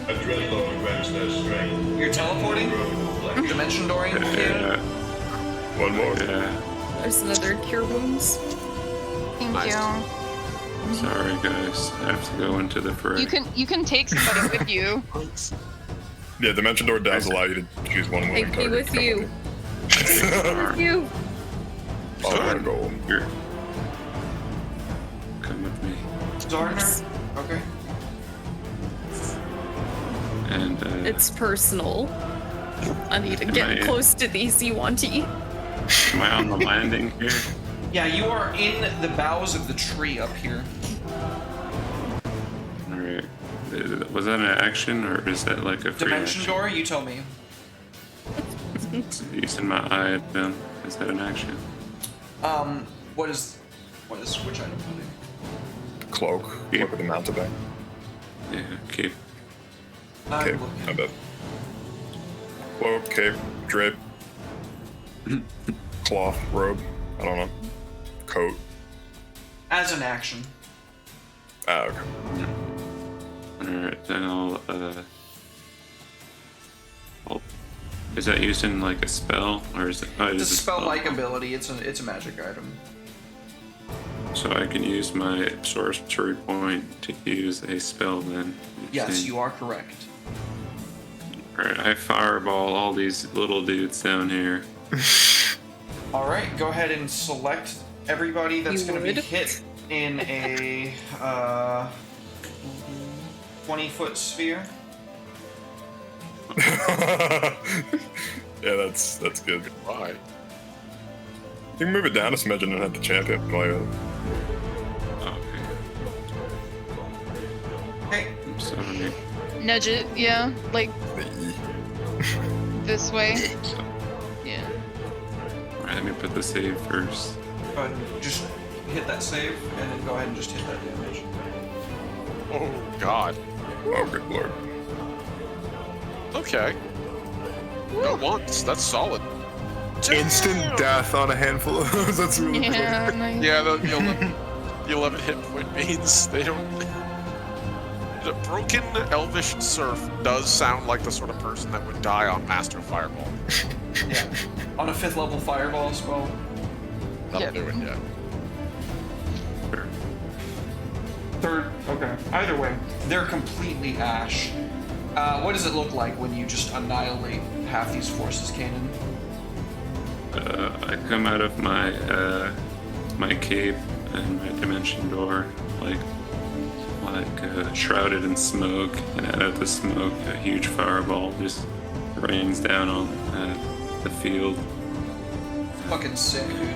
S8: a Dreadlord grants their strength.
S1: You're teleporting? Dimension dooring?
S2: Yeah,
S4: One more.
S2: yeah.
S6: There's another cure wounds.
S3: Thank
S5: Nice.
S3: you.
S2: Sorry guys, I have to go into the fray.
S3: You can take somebody with you.
S4: Yeah, Dimension Door does allow you to choose one willing
S6: Take me
S4: target.
S6: with
S4: to come
S6: you.
S4: with
S6: You.
S4: you. I'm gonna go.
S2: Here. Come with me.
S1: Zarner? Okay.
S2: And
S6: It's personal. I need to
S2: Am
S6: get
S2: I-
S6: close to these Yuanti.
S2: am I on the landing here?
S1: Yeah, you are in the boughs of the tree up here.
S2: Alright. Was that an action or is that like a free
S1: Dimension
S2: action?
S1: door, you tell me.
S2: Using my item, is that an action?
S1: What is which item?
S4: Cloak.
S2: Yeah.
S4: Cloak with the mountebank.
S2: Yeah, cape.
S1: I'm
S4: Cape.
S1: looking.
S4: I bet. Cloak, cape, drape, cloth, robe. I don't know. Coat.
S1: As an action.
S4: Ah, okay.
S2: Alright, then I'll is that used in like a spell or is it? Oh, it
S1: It's
S2: is
S1: a spell-like ability. It's a magic item.
S2: So I can use my sorcery point to use a spell then.
S1: Yes, you are correct.
S2: Alright, I fireball all these little dudes down here.
S1: All right, go ahead and select everybody that's
S6: You
S1: going to be
S6: would?
S1: hit in a 20-foot sphere.
S4: Yeah, that's good.
S5: Why?
S4: You can move it down a smidgen and hit the champion while you're...
S2: Okay.
S1: Okay,
S2: I'm sorry.
S3: Nudge it, yeah, like this way.
S2: So,
S3: Yeah.
S2: alright, let me put the save first.
S1: go ahead and just hit that save, and then go ahead and just hit that damage.
S5: Oh God.
S4: Oh, good lord.
S5: Okay. Not once. That's solid.
S4: Instant death on a handful of those. That's really
S3: Yeah,
S4: funny.
S3: nice.
S5: Yeah, the 11 hit point means they don't. The broken elvish serf does sound like the sort of person that would die on Master Fireball.
S1: Yeah. On a 5th level fireball spell.
S5: That'll
S3: Yep.
S5: do it, yeah.
S2: Sure.
S1: 3rd, okay. Either way, they're completely ash. What does it look like when you just annihilate half these forces, Kanan?
S2: I come out of my my cape and my dimension door, like shrouded in smoke, and out of the smoke, a huge fireball just rains down on the field.
S1: Fucking sick, dude.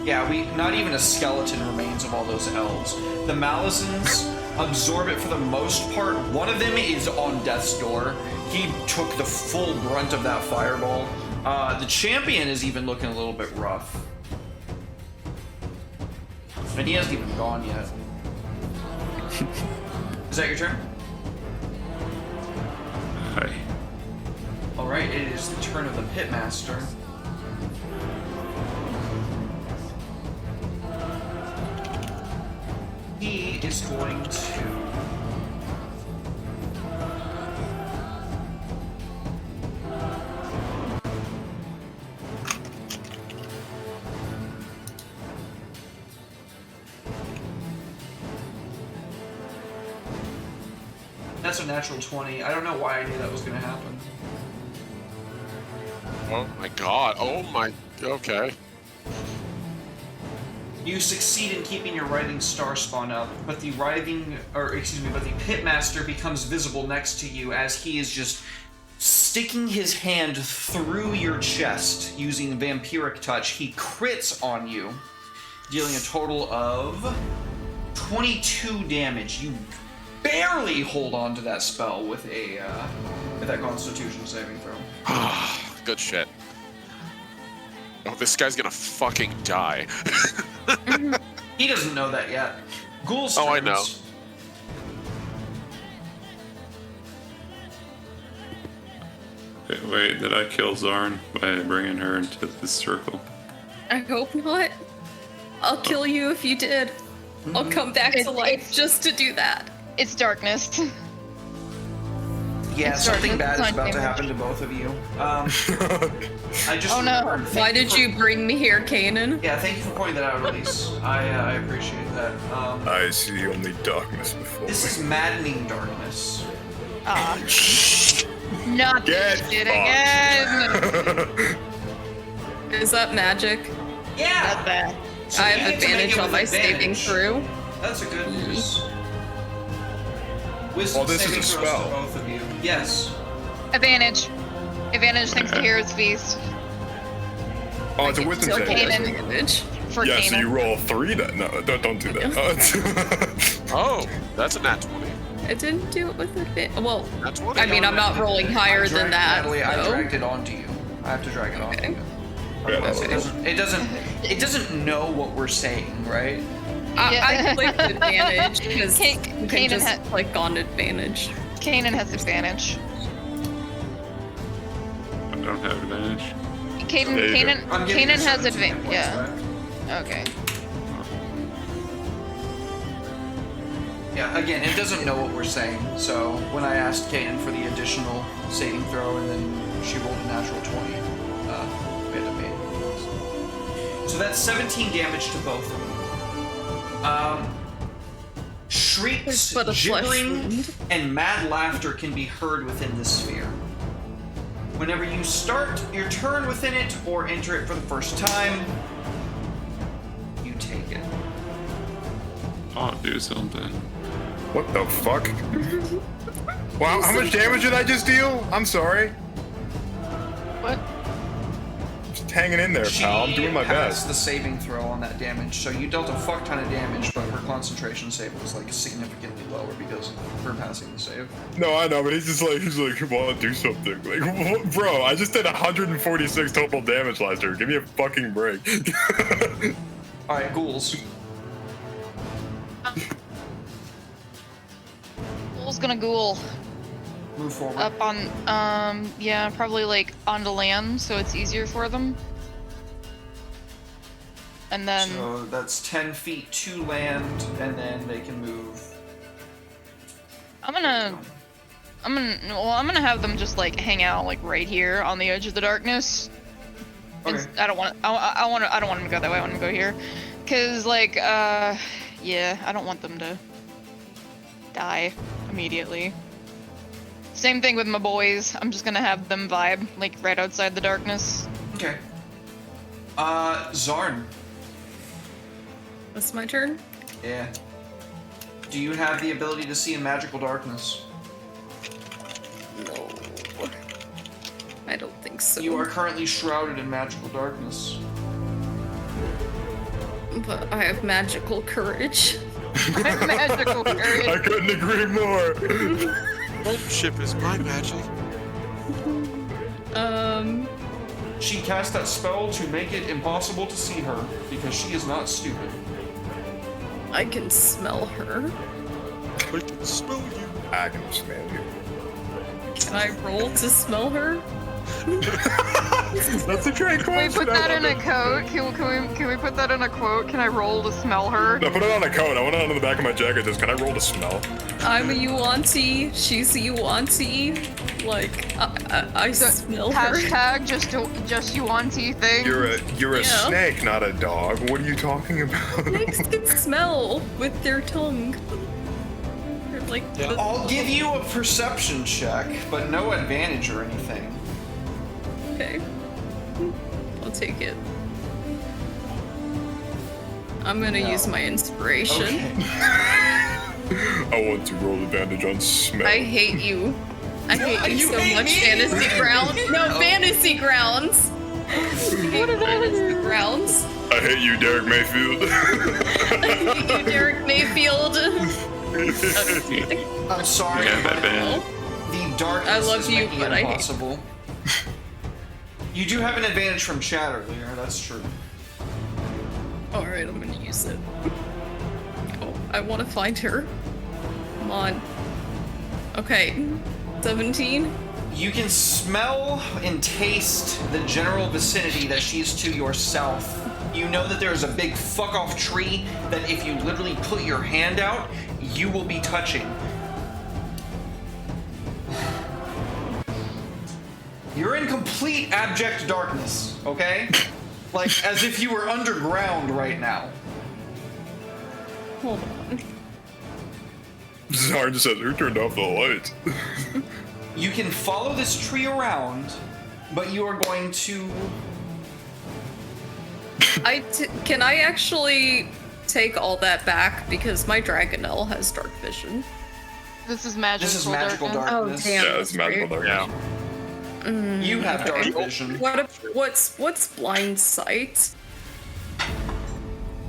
S1: Yeah, not even a skeleton remains of all those elves. The Malazans absorb it for the most part. One of them is on death's door. He took the full brunt of that fireball. The champion is even looking a little bit rough. And he hasn't even gone yet. Is that your turn?
S2: Hi.
S1: Alright, it is the turn of the Pitmaster. He is going to... That's a natural 20. I don't know why I knew that was going to happen.
S5: Oh my God. Oh my. Okay.
S1: You succeed in keeping your writhing star spawn up, but the Pitmaster becomes visible next to you as he is just sticking his hand through your chest using vampiric touch. He crits on you, dealing a total of 22 damage. You barely hold on to that spell with that Constitution saving throw.
S5: Good shit. Oh, this guy's gonna fucking die.
S1: He doesn't know that yet. Ghoul's
S5: Oh, I
S1: turns.
S5: know.
S2: Wait, did I kill Zarn by bringing her into this circle?
S6: I hope not. I'll kill you if you did. I'll come back to
S3: It's-
S6: life just to do that.
S3: It's darkness.
S1: Yeah,
S3: It's
S1: something
S3: darkness,
S1: bad is
S3: it's
S1: about
S3: not
S1: to happen to both of you. I just
S3: Oh, no.
S1: remembered. Thank
S6: Why did
S1: for-
S6: you bring me here, Kanan?
S1: Yeah, thank you for pointing that out, Elise. I appreciate that.
S4: I see only darkness before
S1: This is
S4: me.
S1: maddening darkness.
S3: Not
S4: Get
S3: this shit again.
S6: Is that magic?
S1: Yeah!
S3: Not that.
S1: So
S6: I
S1: you
S6: have
S1: get to make
S6: advantage
S1: it
S6: on
S1: with
S6: my saving
S1: advantage.
S6: through.
S1: That's a good news. Wisdom
S4: Oh, this is
S1: saving
S4: a
S1: throws
S4: spell.
S1: to both of you. Yes.
S3: Advantage. Advantage thanks to Hero's Feast.
S4: Oh, it's a wisdom
S6: Still
S4: saving.
S3: Kanan.
S6: advantage.
S3: For
S4: Yeah, so
S3: Kanan.
S4: you roll 3 then. No, don't do that.
S5: Oh, that's a nat 20.
S6: I didn't do it with advantage. Well,
S5: That's what
S6: I mean, I'm not rolling higher than that.
S1: Natalie, I
S6: so-
S1: dragged it onto you. I have to drag it onto you.
S4: Yeah,
S1: Otherwise,
S4: that's
S1: it doesn't know what we're saying, right?
S6: I clicked advantage because you
S3: Kanan
S6: can just
S3: ha-
S6: click on advantage.
S3: Kanan has advantage.
S2: I don't have advantage.
S4: There you go.
S1: I'm giving
S3: Kanan
S1: you
S3: has
S1: 17 hit
S3: advantage.
S1: points
S3: Yeah.
S1: back.
S3: Okay.
S1: Yeah, again, it doesn't know what we're saying, so when I asked Kanan for the additional saving throw and then she rolled a natural 20, we had to pay it. So that's 17 damage to both of them. Shrieks,
S6: But a flesh
S1: gibbering,
S6: wound.
S1: and mad laughter can be heard within this sphere. Whenever you start your turn within it or enter it for the first time, you take it.
S2: Oh, do something.
S4: What the fuck? Wow, how much damage did I just deal? I'm sorry.
S3: What?
S4: Just hanging in there, pal. I'm doing my
S1: passed
S4: best.
S1: the saving throw on that damage, so you dealt a fuck ton of damage, but her concentration save was like significantly lower because of her passing the save.
S4: No, I know, but he's like, come on, do something. Like, what? Bro, I just did 146 total damage last turn. Give me a fucking break.
S1: Alright, ghouls.
S3: Ghoul's gonna ghoul
S1: Move forward.
S3: up on, yeah, probably like onto land, so it's easier for them. And then,
S1: So that's 10 feet to land, and then they can move.
S3: I'm gonna have them just like hang out like right here on the edge of the darkness.
S1: Okay.
S3: I don't want them to go that way. I want them to go here, cause like, yeah, I don't want them to die immediately. Same thing with my boys. I'm just gonna have them vibe like right outside the darkness.
S1: Okay. Zarn.
S6: That's my turn.
S1: Yeah. Do you have the ability to see in magical darkness?
S6: No, I don't think so.
S1: You are currently shrouded in magical darkness.
S6: But I have magical courage.
S3: Magical
S4: I
S3: courage.
S4: couldn't agree more.
S5: Friendship is my magic.
S1: She cast that spell to make it impossible to see her because she is not stupid.
S6: I can smell her.
S5: I can smell you.
S4: I can smell you.
S6: Can I roll to smell her?
S4: That's a great
S3: Can we
S4: question.
S3: put that
S4: I
S3: in a
S4: love
S3: quote? Can we put that in a quote? Can I roll to smell her?
S4: No, put it on a coat. I want it on the back of my jacket. Just, can I roll to smell?
S6: I'm a Yuan-Ti, she's a Yuan-Ti. Like, I smell her.
S3: Hashtag just you want thing.
S4: You're a
S6: Yeah.
S4: snake, not a dog. What are you talking about?
S6: Snakes can smell with their tongue. They're like,
S5: Yeah.
S1: I'll give you a perception check, but no advantage or anything.
S6: okay. I'll take it. I'm gonna
S1: No.
S6: use my inspiration.
S1: Okay.
S4: I want to roll advantage on smell.
S6: I hate you. I hate you
S1: you
S6: so
S1: hate
S6: much,
S1: me?
S6: Fantasy Grounds. No, Fantasy Grounds. What did Fantasy Grounds?
S4: I hate you, Derek Mayfield.
S6: I hate you, Derek Mayfield.
S1: I'm sorry,
S2: Yeah,
S1: but
S2: that bad.
S1: the darkness
S6: I love
S1: is
S6: you,
S1: making
S6: but
S1: it
S6: I hate you.
S1: impossible. You do have an advantage from Shatter, Lear, that's true.
S6: Alright, I'm gonna use it. Oh, I want to find her. Come on. Okay, 17.
S1: You can smell and taste the general vicinity that she's to your south. You know that there's a big fuck off tree that if you literally put your hand out, you will be touching. You're in complete abject darkness, okay? Like as if you were underground right now.
S6: Hold on.
S4: Zarn just says, who turned off the lights?
S1: You can follow this tree around, but you are going to.
S6: Can I actually take all that back because my Dragonelle has dark vision?
S3: This is magical.
S1: This is magical darkness.
S6: Oh damn!
S4: Yeah, it's magical darkness.
S1: You have dark
S6: Okay.
S1: vision.
S6: What's blind sight?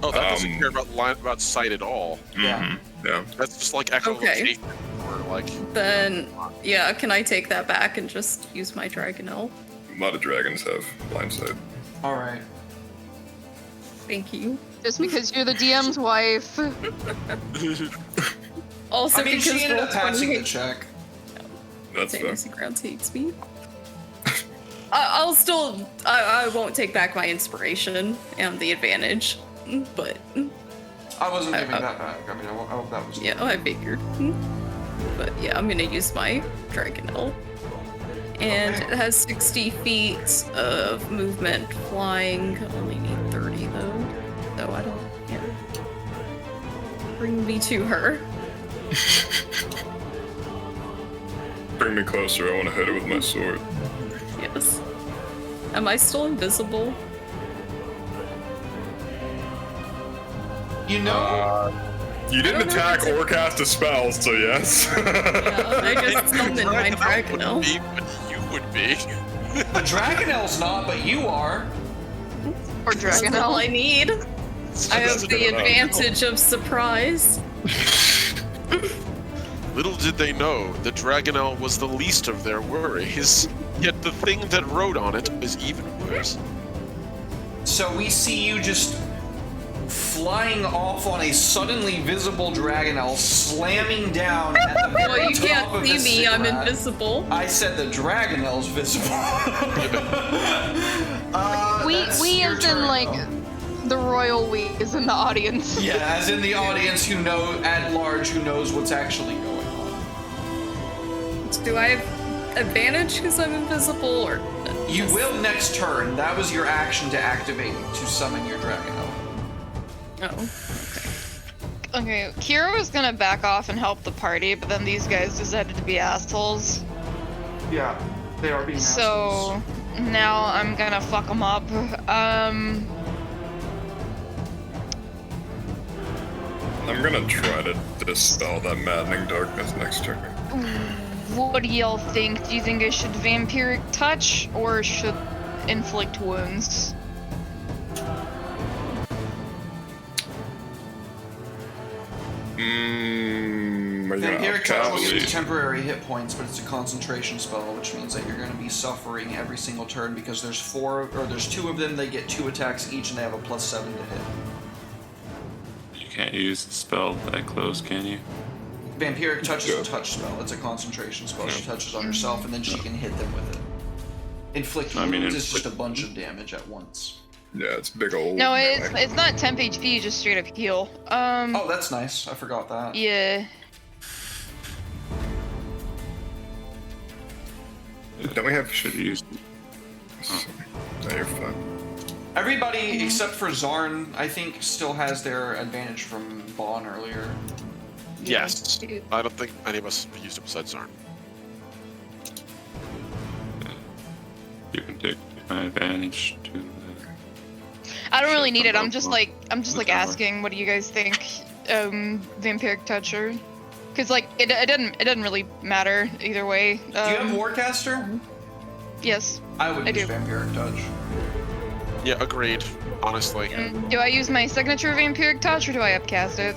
S5: Oh, that doesn't care about sight at all.
S1: Yeah.
S4: Yeah.
S5: That's just like echolocation. like.
S6: Then, yeah, can I take that back and just use my Dragonelle?
S4: A lot of dragons have blindsight.
S1: All right.
S6: Thank you.
S3: Just because you're the DM's wife.
S6: Also,
S1: I mean,
S6: because
S1: she ended up
S6: Roll20
S1: passing the
S6: hates-
S1: check.
S4: That's fair.
S6: Fantasy Grounds hates me. I'll still. I won't take back my inspiration and the advantage, but
S1: I wasn't giving that back. I mean, I hope that was.
S6: yeah, I figured. But yeah, I'm gonna use my Dragonelle. And
S1: Okay.
S6: it has 60 feet of movement flying. Only need 30 though. So I don't. Yeah. Bring me to her.
S4: Bring me closer. I want to hit it with my sword.
S6: Yes. Am I still invisible?
S1: You know,
S4: You didn't
S6: don't know
S4: attack
S6: if
S4: or cast a spell, so yes.
S6: Yeah, I just summoned my
S5: Dragonelle wouldn't
S6: Dragonelle.
S5: be, but you would be.
S1: the Dragonelle's not, but you are.
S3: Or
S6: That's all
S3: Dragonelle.
S6: I need. I have
S4: That's
S6: the
S4: good enough.
S6: advantage of surprise.
S5: Little did they know, the Dragonelle was the least of their worries. Yet the thing that rode on it was even worse.
S1: So we see you just flying off on a suddenly visible Dragonelle, slamming down at the very
S6: Well, you
S1: top
S6: can't
S1: of
S6: see
S1: the
S6: me, I'm
S1: ziggurat.
S6: invisible.
S1: I said the Dragonelle's visible.
S3: We
S1: your
S3: as in
S1: turn,
S3: like
S1: though.
S3: the royal we is in the audience.
S1: Yeah, as in the audience who know at large who knows what's actually going on.
S6: Do I have advantage because I'm invisible, or
S1: You will next turn. That was your action to activate to summon your Dragonelle.
S6: Oh.
S3: Okay, Kira was gonna back off and help the party, but then these guys decided to be assholes.
S1: Yeah, they are being
S3: So now I'm gonna fuck them up.
S4: I'm gonna try to dispel that maddening darkness next turn.
S3: What do y'all think? Do you think I should vampiric touch or should inflict wounds?
S4: Are you gonna
S1: Vampiric touch will
S4: upcast?
S1: give you temporary hit points, but it's a concentration spell, which means that you're going to be suffering every single turn because there's two of them. They get 2 attacks each, and they have a +7 to hit.
S2: You can't use the spell that close, can you?
S1: Vampiric touch is a touch spell. It's a concentration spell. She touches on herself, and then she can hit them with it. Inflict
S2: I mean,
S1: wounds is just a bunch of damage at once.
S4: Yeah, it's big old.
S3: No,
S4: melee.
S3: it's not temp HP, just straight up heal.
S1: Oh, that's nice. I forgot that.
S3: Yeah.
S4: Don't we have?
S2: Should use.
S4: No, you're fine.
S1: Everybody except for Zarn, I think, still has their advantage from Bon earlier.
S5: Yes. I don't think any of us used it besides Zarn.
S2: You can take my advantage to.
S3: I don't really need it. I'm just like
S2: Whatever.
S3: asking, what do you guys think? Vampiric toucher, because like it didn't really matter either way.
S1: Do you have Warcaster?
S3: Yes.
S1: I would
S3: I
S1: use
S3: do.
S1: Vampiric touch.
S5: Yeah, agreed. Honestly.
S3: Do I use my signature vampiric touch or do I upcast it?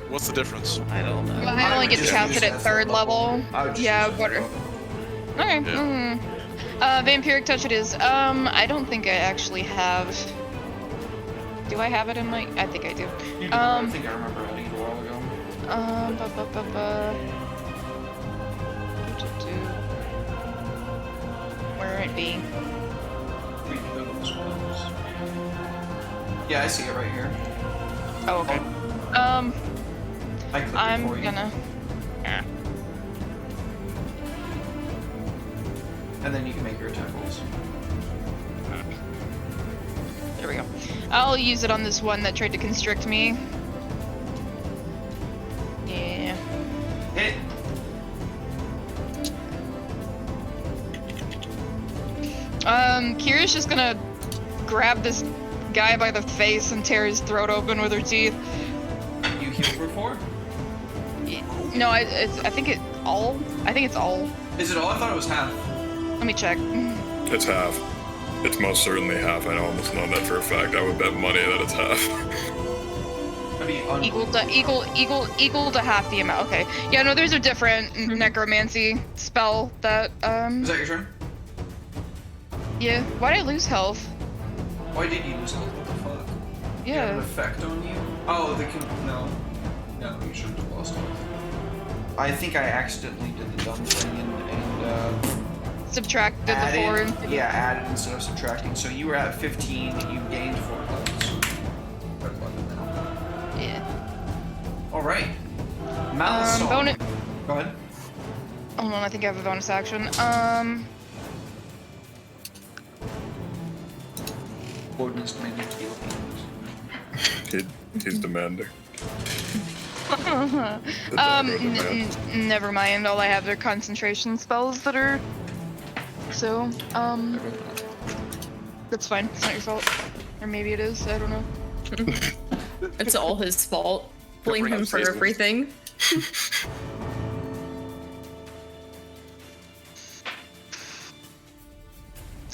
S5: What's the difference?
S6: I don't know.
S3: I only
S1: would
S3: get to
S1: just
S3: cast
S1: use
S3: it at
S1: that
S3: third
S1: for
S3: level.
S1: I would just
S3: Yeah,
S1: use that
S3: what?
S1: for level.
S3: Okay.
S5: Yeah.
S3: Vampiric touch it is. I don't think I actually have. Do I have it in my? I think I do.
S1: You do, I think I remember adding it a while ago.
S3: Where it be?
S1: Yeah, I see it right here.
S3: Oh, okay.
S1: I clicked it
S3: I'm
S1: for you.
S3: gonna.
S1: And then you can make your attack rolls.
S3: There we go. I'll use it on this one that tried to constrict me. Yeah.
S1: Hit.
S3: Kira's just gonna grab this guy by the face and tear his throat open with her teeth.
S1: You heal for 4?
S3: No, I think it's all. I think it's all.
S1: Is it all? I thought it was half.
S3: Let me check.
S4: It's half. It's most certainly half. I almost know that for a fact. I would bet money that it's half.
S1: I be
S3: equal to half the amount. Okay. Yeah, no, there's a different necromancy spell that
S1: Is that your turn?
S3: Yeah. Why'd I lose health?
S1: Why did you lose health? What the fuck? You had an
S3: Yeah.
S1: effect on you? Oh, no, you shouldn't have lost health. I think I accidentally did the dumb thing and
S3: Subtracted the 4
S1: added.
S3: and
S1: Yeah, added instead of subtracting. So you were at 15, you gained 4 health. So better luck than that.
S3: yeah.
S1: All right. Malison.
S3: Bonus.
S1: Go ahead.
S3: Hold on, I think I have a bonus action.
S1: Woden's demanding to be
S4: He's demanding.
S3: Never mind. All I have are concentration spells that are. So, that's fine. It's not your fault. Or maybe it is. I don't know.
S6: It's all his fault. Blame him for everything.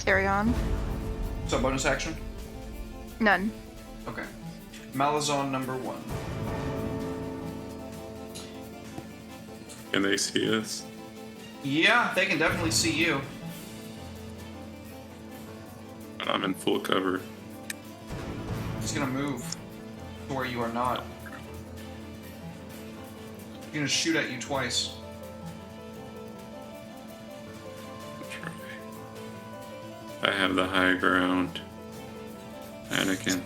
S3: Carry on.
S1: So bonus action?
S3: None.
S1: Okay. Malazon number 1.
S2: Can they see us?
S1: Yeah, they can definitely see you.
S2: But I'm in full cover.
S1: He's gonna move to where you are not. He's gonna shoot at you twice.
S2: Try. I have the high ground. Anakin.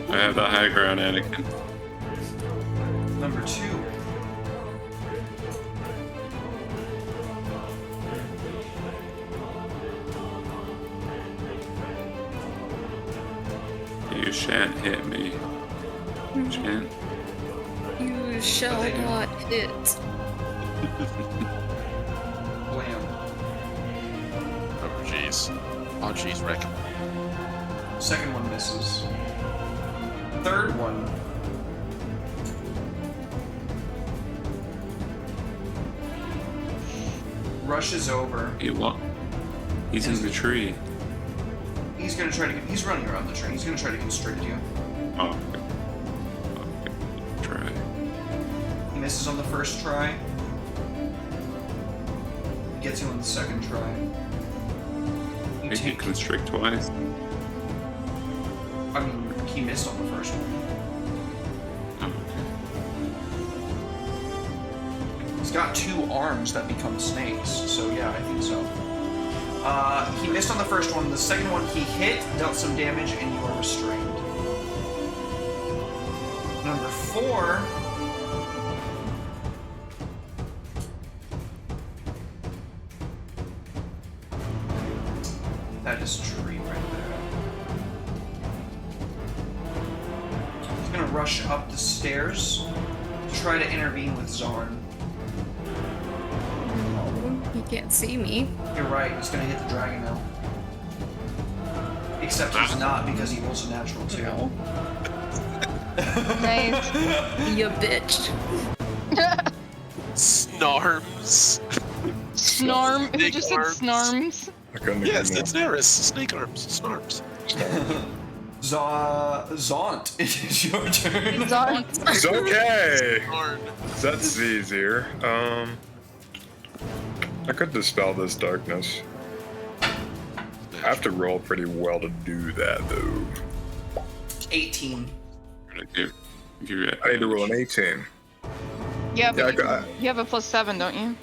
S2: I have the high ground, Anakin.
S1: Number 2.
S2: You shan't hit me. Shan't.
S6: You shall
S1: they do.
S6: not hit.
S1: Blam.
S5: Oh, jeez. Oh, jeez, Rick.
S1: Second one misses. Third one. Rushes over.
S2: He walk. He's in the tree.
S1: He's gonna try to. He's running around the tree. He's gonna try to constrict you.
S2: Oh. Okay. Try.
S1: He misses on the first try. He gets you on the second try. You
S2: Make you
S1: take.
S2: constrict twice.
S1: I mean, he missed on the first one.
S2: Oh, okay.
S1: He's got 2 arms that become snakes, so yeah, I think so. He missed on the first one. The second one he hit, dealt some damage, and you are restrained. Number 4. That is tree right there. He's gonna rush up the stairs to try to intervene with Zarn.
S6: He can't see me.
S1: You're right, he's gonna hit the dragon now. Except he's not because he rolls a natural 2.
S6: No.
S3: Nice.
S6: You bitch.
S5: Snarms.
S3: Snarm. Who
S5: Snake
S3: just said
S5: arms.
S3: snarms?
S4: I couldn't
S5: Yes,
S4: agree
S5: it's Neris. Snake arms. Snarms.
S1: Zaunt, it is your turn.
S3: Zarn.
S4: more. It's okay.
S5: Darn.
S4: That's easier. I could dispel this darkness. I have to roll pretty well to do that, though.
S1: 18.
S2: You're
S4: I need to roll an 18.
S3: Yeah, but
S4: Yeah,
S3: you have a +7, don't you?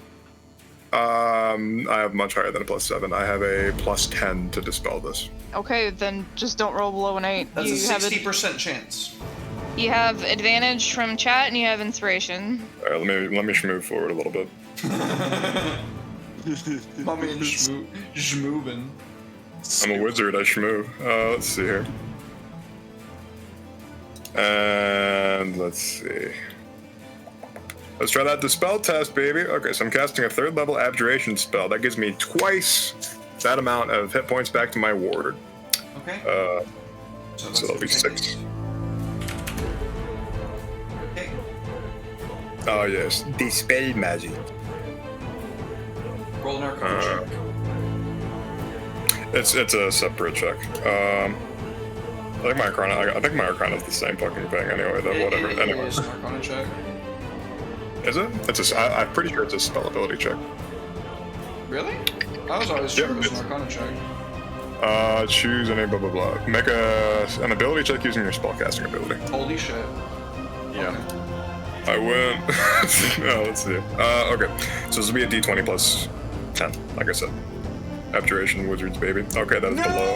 S4: I have much higher than a +7. I have a +10 to dispel this.
S3: Okay, then just don't roll below an 8.
S1: That's
S3: you
S1: a
S3: have
S1: 60% chance.
S3: You have advantage from chat and you have inspiration.
S4: All right, let me move forward a little bit.
S1: My man schmoovin'.
S4: I'm a wizard. I should move. Let's see here. And let's see. Let's try that dispel test, baby. Okay, so I'm casting a 3rd level abjuration spell. That gives me twice that amount of hit points back to my ward.
S1: Okay.
S4: So that'll be 6.
S1: Okay.
S4: Oh yes, dispel magic.
S1: Roll an arcana check.
S4: It's a separate check. I think my Arcana is the same fucking thing anyway. Though whatever.
S1: It
S4: Anyway,
S1: is an Arcana check.
S4: is it? I'm pretty sure it's a spell ability check.
S1: Really? I was always sure
S4: Yeah,
S1: it was an
S4: it's-
S1: Arcana check.
S4: Choose any blah blah blah. Make an ability check using your spellcasting ability.
S1: Holy shit.
S5: Yeah.
S1: Okay.
S4: I win. Oh, let's see. Okay. So this will be a D20 plus 10, like I said. Abjuration, Wizard's Baby. Okay, that is below.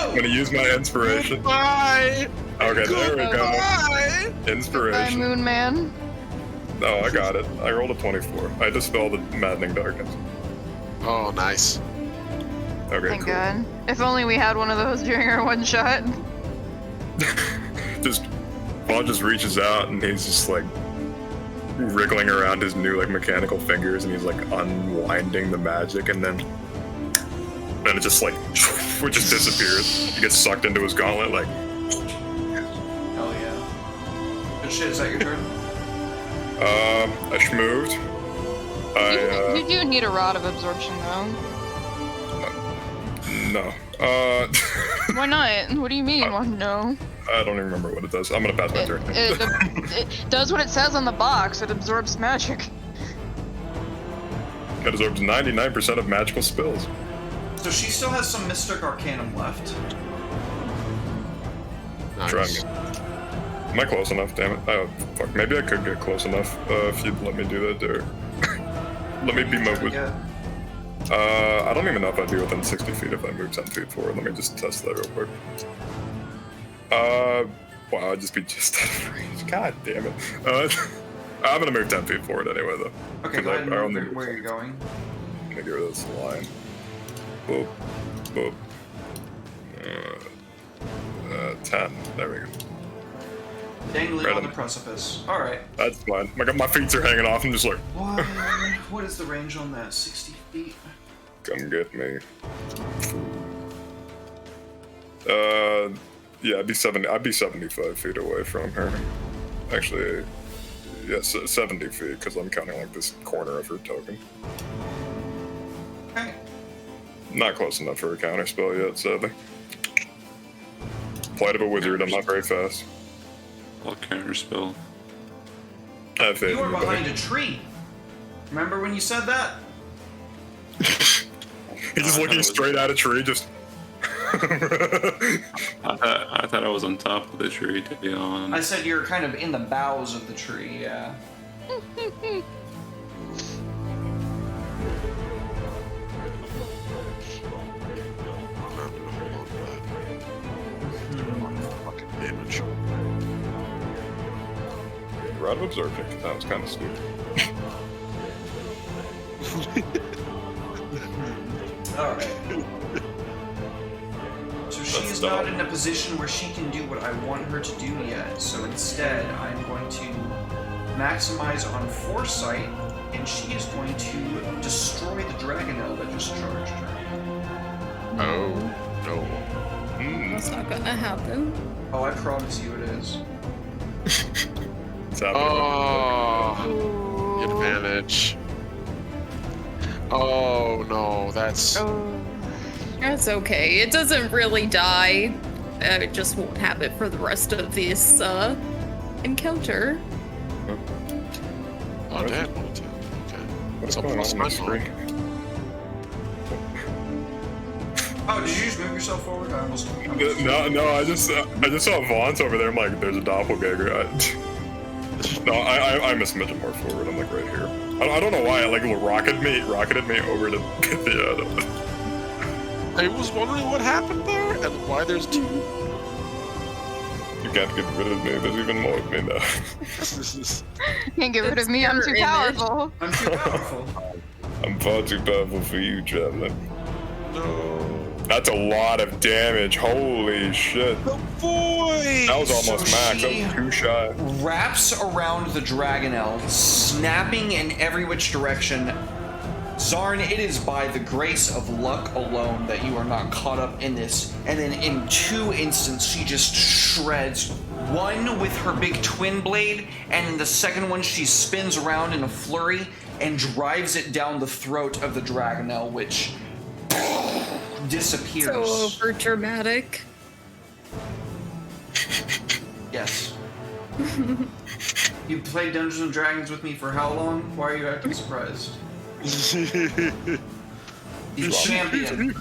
S4: I'm gonna use my inspiration.
S5: Bye.
S4: Okay, there we go.
S5: Bye.
S3: Bye,
S4: Inspiration.
S3: Moon Man.
S4: Oh, I got it. I rolled a 24. I dispelled the maddening darkness.
S5: Oh, nice.
S4: Okay,
S3: Thank
S4: cool.
S3: God. If only we had one of those during our one shot.
S4: Just Paul just reaches out and he's just like wriggling around his new like mechanical fingers and he's like unwinding the magic and then it just like it just disappears. He gets sucked into his gauntlet like
S1: Hell yeah. Good shit, is that your turn?
S4: I schmooved.
S3: You do need a Rod of Absorption, though.
S4: No.
S3: Why not? What do you mean? Why no?
S4: I don't even remember what it does. I'm gonna pass my turn.
S3: It does what it says on the box. It absorbs magic.
S4: It absorbs 99% of magical spells.
S1: So she still has some Mystic Arcanum left.
S5: Nice.
S4: Try again. Am I close enough? Damn it. Oh, fuck. Maybe I could get close enough if you'd let me do that, or let me be my wizard.
S1: Yeah.
S4: I don't even know if I'd be within 60 feet if I move 10 feet forward. Let me just test that real quick. Wow, I'd just be just out of range. God damn it. I'm gonna move 10 feet forward anyway, though.
S1: Okay, go
S4: 'Cause
S1: ahead and
S4: I
S1: move
S4: only
S1: where you're going.
S4: I'm gonna get rid of this line. Boop. Boop. 10. There we go.
S1: Dangling
S4: Right
S1: on
S4: on.
S1: the precipice. Alright.
S4: That's fine. My feet are hanging off. I'm just like,
S1: What is the range on that? 60 feet?
S4: come get me. Yeah, I'd be 75 feet away from her. Actually, yes, 70 feet, because I'm counting like this corner of her token.
S1: Okay.
S4: Not close enough for a counter spell yet, sadly. Plight of a wizard, I'm not very fast.
S2: What counter spell?
S4: I have faith
S1: You
S4: in
S1: were
S4: you, buddy.
S1: behind a tree. Remember when you said that?
S4: He's just looking straight at a tree, just.
S2: I thought I was on top of the tree, to be
S1: I
S2: honest.
S1: said you're kind of in the boughs of the tree, yeah.
S5: I'm gonna hold on to that. Fucking damage.
S4: Rod of Absorption, that was kind of stupid.
S1: Alright. So she
S4: That's
S1: is not
S4: dumb.
S1: in a position where she can do what I want her to do yet, so instead I'm going to maximize on Foresight, and she is going to destroy the Dragonelle that just charged her.
S5: Oh, no.
S6: That's not gonna happen.
S1: Oh, I promise you it is.
S4: It's happening.
S5: Oh, the advantage. Oh, no, that's...
S3: Oh.
S6: That's okay. It doesn't really die. It just won't have it for the rest of this encounter.
S5: Oh, damn. Okay.
S4: What's
S5: So
S4: going
S5: plus
S4: on my
S5: 9
S4: screen?
S1: Oh, did you just move yourself forward? I almost.
S4: No, I just saw Vaughn's over there. I'm like, there's a doppelganger. I mismatched more forward. I'm like right here. I don't know why. It like rocketed me over to the.
S5: I was wondering what happened there and why there's two.
S4: You can't get rid of me. There's even more of me now.
S3: Can't get rid of me. I'm too
S6: Mirror image.
S3: powerful.
S1: I'm too powerful.
S4: I'm far too powerful for you, traveler.
S5: No.
S4: That's a lot of damage. Holy shit.
S5: The boy!
S4: That was almost
S1: So
S4: max. That
S1: she-
S4: was too shy.
S1: Wraps around the Dragonelle, snapping in every which direction. Zarn, it is by the grace of luck alone that you are not caught up in this. And then in 2 instants, she just shreds. One with her big twin blade, and in the second one, she spins around in a flurry and drives it down the throat of the Dragonelle, which disappears.
S6: So over dramatic.
S1: Yes. You played Dungeons and Dragons with me for how long? Why are you acting surprised? The champion.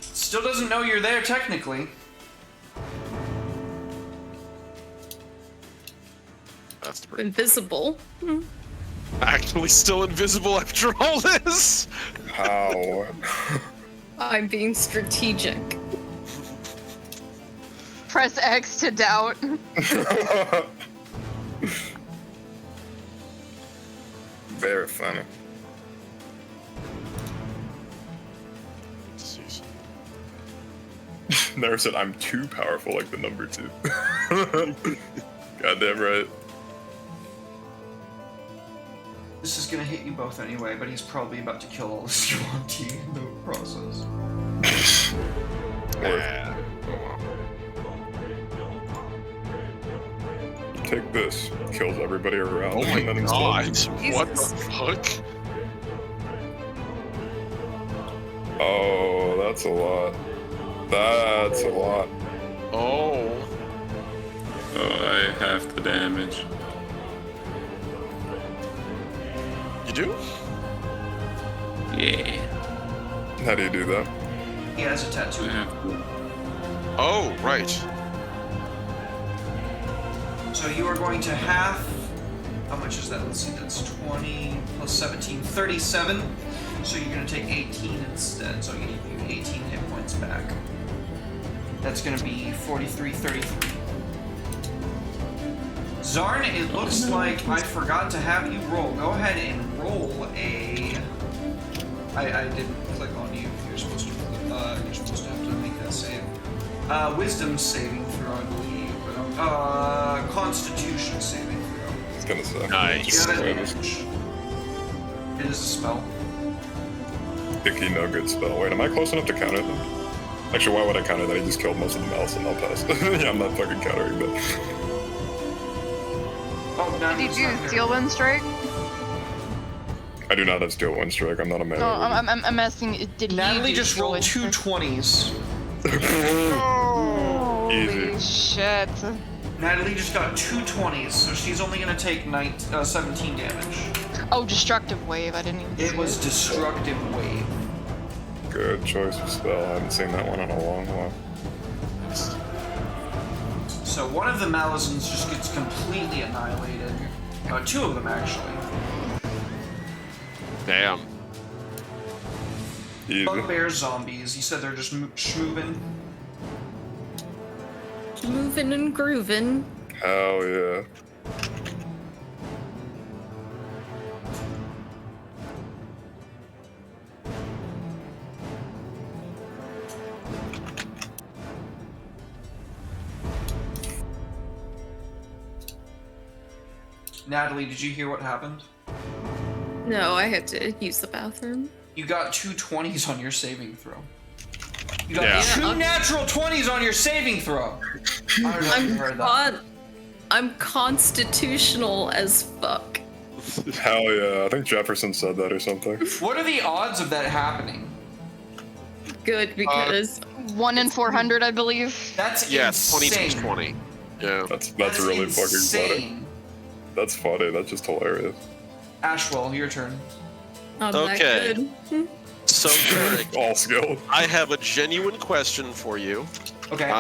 S1: Still doesn't know you're there technically.
S5: That's pretty
S6: Invisible.
S5: actually still invisible after all this.
S4: How?
S6: I'm being strategic.
S3: Press X to doubt.
S4: Very funny. Never said I'm too powerful like the number 2. Goddamn right.
S1: This is gonna hit you both anyway, but he's probably about to kill all the Squanty in the process.
S5: Yeah.
S4: Take this. Kills everybody around.
S5: Oh my
S4: and then
S5: god!
S4: instantly-
S5: What the fuck?
S4: Oh, that's a lot. That's a lot.
S5: Oh.
S2: Oh, I have the damage.
S5: You do?
S2: Yeah.
S4: How do you do that?
S1: He has a tattoo.
S2: I have to.
S5: Oh, right.
S1: So you are going to half. How much is that? Let's see, that's 20 plus 17, 37. So you're going to take 18 instead. So you need 18 hit points back. That's going to be 43, 33. Zarn, it looks like I forgot to have you roll. Go ahead and roll a. I didn't click on you. You're supposed to. You're supposed to have to make that save. Wisdom saving throw, I believe. Constitution saving throw.
S4: It's gonna suck.
S5: Nice.
S1: Get
S4: Wait,
S1: advantage. It is a spell.
S4: Icky, no good spell. Wait, am I close enough to counter them? Actually, why would I counter that? He just killed most of the mouse and I'll pass. Yeah, I'm not fucking countering that.
S1: Oh, no,
S3: Did you
S1: it's
S3: do
S1: not here.
S3: Steel Wind Strike?
S4: I do not have Steel Wind Strike. I'm not a man.
S3: No, I'm asking. Did
S1: Natalie
S3: you do
S1: just
S3: Steel
S1: rolled
S3: Wind
S1: two
S3: Strike?
S1: 20s.
S3: Holy
S4: Easy.
S3: shit!
S1: Natalie just got two 20s, so she's only gonna take 17 damage.
S3: Oh, Destructive Wave. I didn't even see
S1: It was
S3: it.
S1: Destructive Wave.
S4: Good choice of spell. I haven't seen that one in a long while.
S1: So one of the Malazans just gets completely annihilated. Two of them, actually.
S5: Damn.
S4: Easy.
S1: Bugbear zombies. You said they're just schmoving.
S6: Moving and grooving.
S4: Hell yeah.
S1: Natalie, did you hear what happened?
S6: No, I had to use the bathroom.
S1: You got two 20s on your saving throw. You got
S5: Yeah.
S1: two natural 20s on your saving throw. I don't know if you heard that.
S6: I'm constitutional as fuck.
S4: Hell yeah. I think Jefferson said that or something.
S1: What are the odds of that happening?
S6: Good, because
S3: 1 in 400, I believe.
S1: That's
S5: Yeah,
S1: insane.
S5: 20 times 20. Yeah.
S4: That's really fucking funny.
S1: insane.
S4: That's funny. That's just hilarious.
S1: Ashwell, your turn.
S6: I'm
S9: Okay.
S6: that good.
S9: So, Derek,
S4: All skilled.
S9: I have a genuine question for you.
S1: Okay.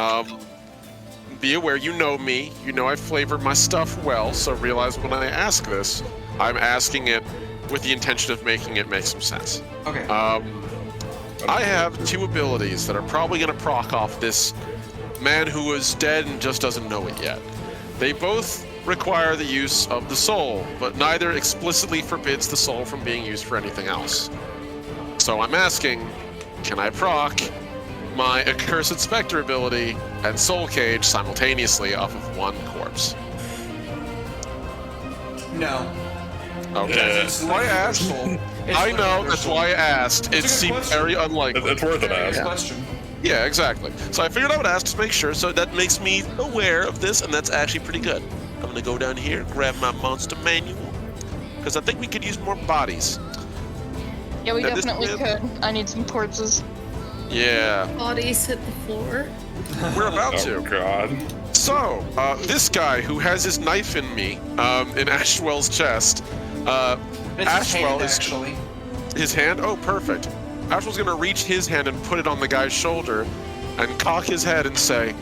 S5: Be aware, you know me. You know I flavor my stuff well, so realize when I ask this, I'm asking it with the intention of making it make some sense.
S1: Okay.
S5: I have two abilities that are probably going to proc off this man who is dead and just doesn't know it yet. They both require the use of the soul, but neither explicitly forbids the soul from being used for anything else. So I'm asking, can I proc my Accursed Spectre ability and Soul Cage simultaneously off of one corpse?
S1: No.
S5: Okay.
S1: It's
S5: I asked.
S1: literal.
S5: I know, that's why I asked. It
S1: It's a good
S5: seemed
S1: question.
S5: very unlikely.
S4: It's worth an
S1: Very
S4: ask.
S1: good question.
S5: Yeah, exactly. So I figured I would ask to make sure, so that makes me aware of this, and that's actually pretty good. I'm gonna go down here, grab my monster manual, because I think we could use more bodies.
S3: Yeah, we
S5: And this
S3: definitely
S5: man-
S3: could. I need some corpses.
S5: Yeah,
S6: Bodies hit the floor.
S5: we're about
S4: Oh
S5: to.
S4: God.
S5: So, this guy who has his knife in me, in Ashwell's chest,
S1: It's his
S5: Ashwell
S1: hand,
S5: is
S1: actually.
S5: his hand. Oh, perfect. Ashwell's gonna reach his hand and put it on the guy's shoulder, and cock his head and say,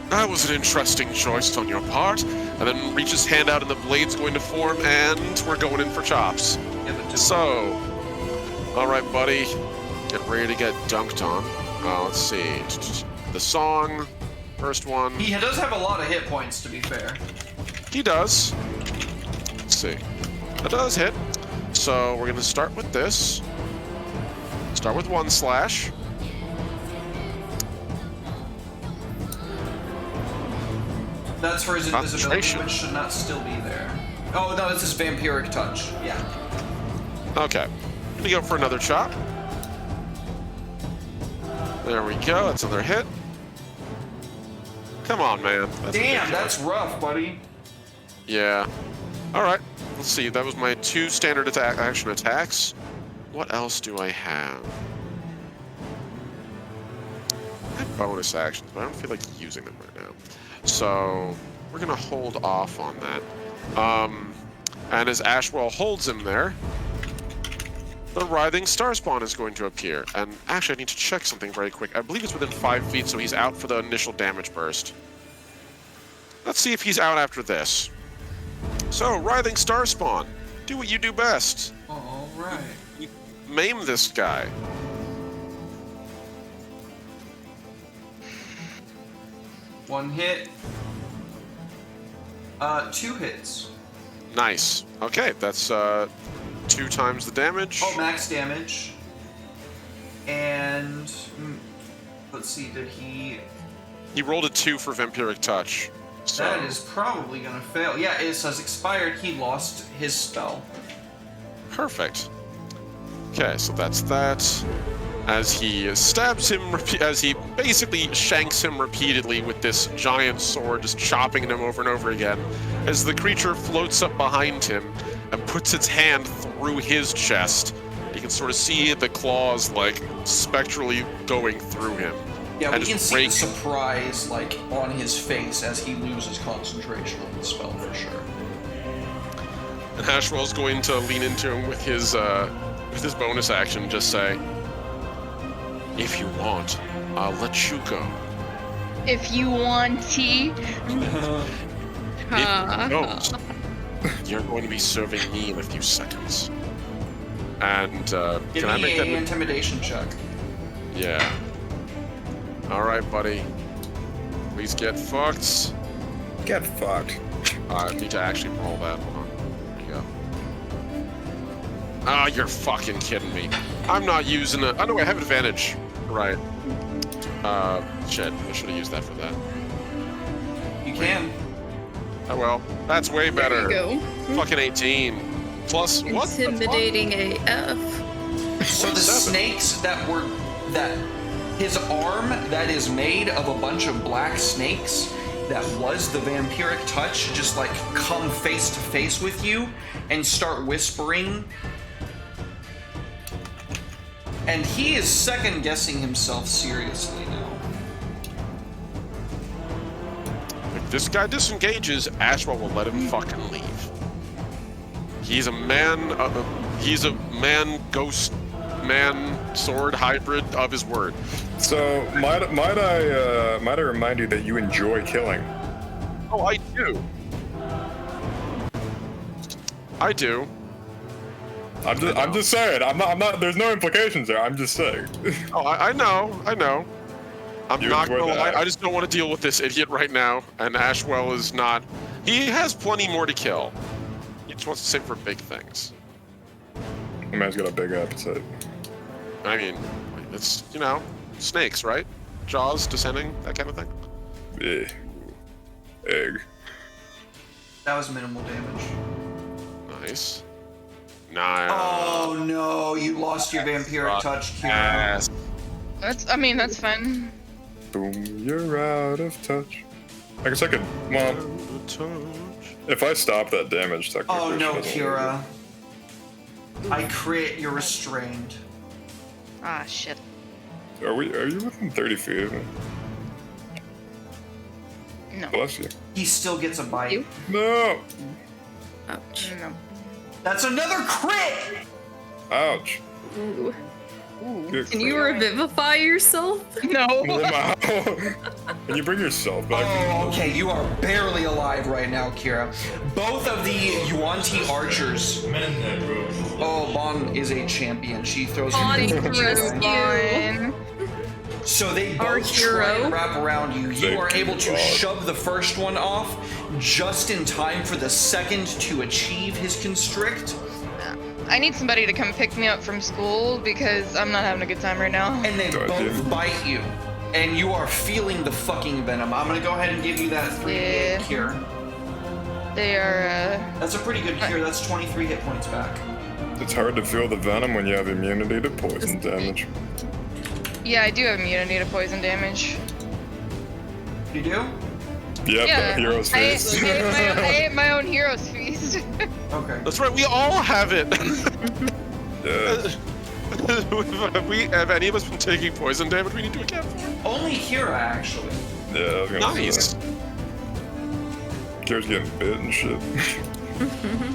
S5: "That was an interesting choice on your part." And then reach his hand out, and the blade's going to form, and we're going in for chops.
S1: Give it to
S5: So, all right, buddy, get ready to get dunked on. Let's see. The song, first one.
S1: He does have a lot of hit points, to be fair.
S5: He does. Let's see. That does hit. So we're gonna start with this. Start with 1 slash.
S1: That's for his invisibility,
S5: Concentration.
S1: which should not still be there. Oh, no, it's his vampiric touch. Yeah.
S5: Okay. Gonna go for another chop. There we go. That's another hit. Come on, man. That's a
S1: Damn,
S5: good
S1: that's
S5: shot.
S1: rough, buddy.
S5: Yeah. All right. Let's see. That was my 2 standard action attacks. What else do I have? I have bonus actions, but I don't feel like using them right now. So we're gonna hold off on that. And as Ashwell holds him there, the writhing starspawn is going to appear. And actually, I need to check something very quick. I believe it's within 5 feet, so he's out for the initial damage burst. Let's see if he's out after this. So, writhing starspawn, do what you do best.
S1: All right.
S5: Maim this guy.
S1: One hit. 2 hits.
S5: Nice. Okay, that's 2 times the damage.
S1: Oh, max damage. And let's see, did he?
S5: He rolled a 2 for vampiric touch. So
S1: That is probably gonna fail. Yeah, it says expired. He lost his spell.
S5: perfect. Okay, so that's that. As he stabs him, as he basically shanks him repeatedly with this giant sword, just chopping him over and over again, as the creature floats up behind him and puts its hand through his chest. You can sort of see the claws, like, spectrally going through him.
S1: Yeah,
S5: And
S1: we can
S5: just
S1: see the
S5: rake-
S1: surprise, like, on his face as he loses concentration on the spell for sure.
S5: And Ashwell's going to lean into him with his bonus action and just say, "If you want, I'll let you go.
S3: If you want tea,
S5: If you don't, you're going to be serving me in a few seconds." And
S1: Give
S5: can I
S1: me
S5: make
S1: an
S5: that?
S1: intimidation check.
S5: Yeah. All right, buddy. Please get fucked.
S4: Get fucked.
S5: I need to actually roll that. Hold on. There you go. Ah, you're fucking kidding me. I'm not using it. Oh no, I have advantage. Right. Shit. I should have used that for that.
S1: You can.
S5: Oh well. That's way better.
S6: There you go.
S5: Fucking 18. Plus what? the fuck?
S6: Intimidating AF.
S1: So the
S5: 7.
S1: snakes that his arm that is made of a bunch of black snakes that was the vampiric touch just like come face to face with you and start whispering. And he is second guessing himself seriously now.
S5: If this guy disengages, Ashwell will let him fucking leave. He's a man. He's a man ghost man sword hybrid of his word.
S4: So might I remind you that you enjoy killing?
S5: Oh, I do. I do.
S4: I'm just saying. I'm not. There's no implications there. I'm just saying.
S5: Oh, I know. I'm
S4: You
S5: not
S4: enjoy
S5: gonna lie.
S4: that.
S5: I just don't want to deal with this idiot right now. And Ashwell is not. He has plenty more to kill. He just wants to save for big things.
S4: The man's got a big appetite.
S5: I mean, it's snakes, right? Jaws descending, that kind of thing.
S4: Yeah. Egg.
S1: That was minimal damage.
S5: Nice. Nice.
S1: Oh no, you lost your vampiric touch, Kira.
S5: Yes.
S3: that's fine.
S4: Boom. You're out of touch. I guess I could. Well, if I stop that damage, technically.
S1: Oh no,
S4: she doesn't
S1: Kira. I crit, you're restrained.
S3: Ah, shit.
S4: Are you within 30 feet of me?
S3: No.
S4: Bless you.
S1: He still gets a bite.
S6: You?
S4: No!
S6: Ouch.
S3: No.
S1: That's another crit!
S4: Ouch.
S6: Ooh.
S3: Ooh.
S4: Good
S6: Can you
S4: crap.
S6: revivify yourself?
S3: No.
S4: Wow. Can you bring yourself back?
S1: Oh, okay, you are barely alive right now, Kira. Both of the Yuan-Ti archers.
S8: Men that broke.
S1: Oh, Bon is a champion. She throws
S6: Bonnie
S1: him.
S6: can rescue.
S3: Fine.
S1: So they
S6: Our
S1: both try
S6: hero.
S1: to wrap around you. You
S4: Thank
S1: are
S4: you,
S1: able to
S4: God.
S1: shove the first one off just in time for the second to achieve his constrict.
S3: I need somebody to come pick me up from school because I'm not having a good time right now.
S1: And they
S4: God
S1: both
S4: damn.
S1: bite you. And you are feeling the fucking venom. I'm gonna go ahead and give you that 3d8
S3: Yeah.
S1: cure.
S3: They are,
S1: That's a pretty good cure. That's 23 hit points back.
S4: It's hard to feel the venom when you have immunity to poison damage.
S3: yeah, I do have immunity to poison damage.
S1: You do?
S4: Yep,
S3: Yeah,
S4: the hero's
S3: I
S4: face.
S3: ate my own hero's feast.
S1: Okay.
S5: That's right, we all have it.
S4: Yeah.
S5: have any of us been taking poison damage we need to account for?
S1: Only Kira, actually.
S4: Yeah, I was gonna
S5: Nice.
S4: say. Kira's getting bit and shit.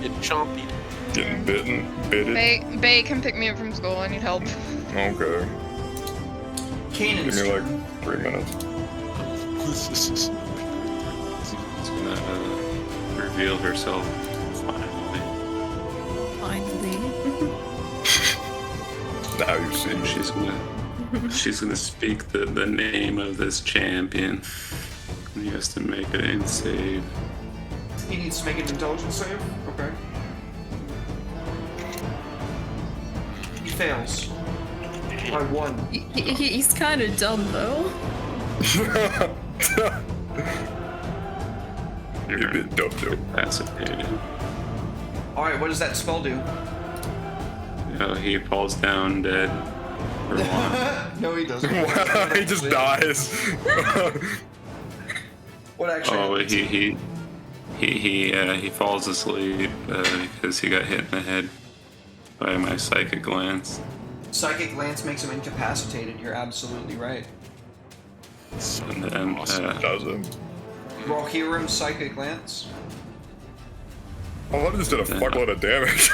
S5: Get chompy.
S4: Getting bitted.
S3: Bay, come pick me up from school. I need help.
S4: Okay.
S1: Kanan's
S4: Give me
S1: turn.
S4: like 3 minutes.
S2: It's gonna reveal herself finally.
S6: Finally.
S4: Now you see
S2: And
S4: me.
S2: she's gonna speak the name of this champion. And he has to make it in save.
S1: He needs to make an intelligence save? Okay. He fails. By 1.
S6: He's kind of dumb though.
S4: You're a bit dope.
S2: Incapacitated.
S1: Alright, what does that spell do?
S2: He falls down dead for a while.
S1: No, he doesn't.
S4: He just dies.
S1: What actually
S2: Oh,
S1: happens?
S2: he falls asleep because he got hit in the head by my psychic glance.
S1: Psychic Lance makes him incapacitated. You're absolutely right.
S2: And then
S4: Doesn't.
S1: Rohirrim's Psychic Lance.
S4: Oh, that just did a fuckload of damage.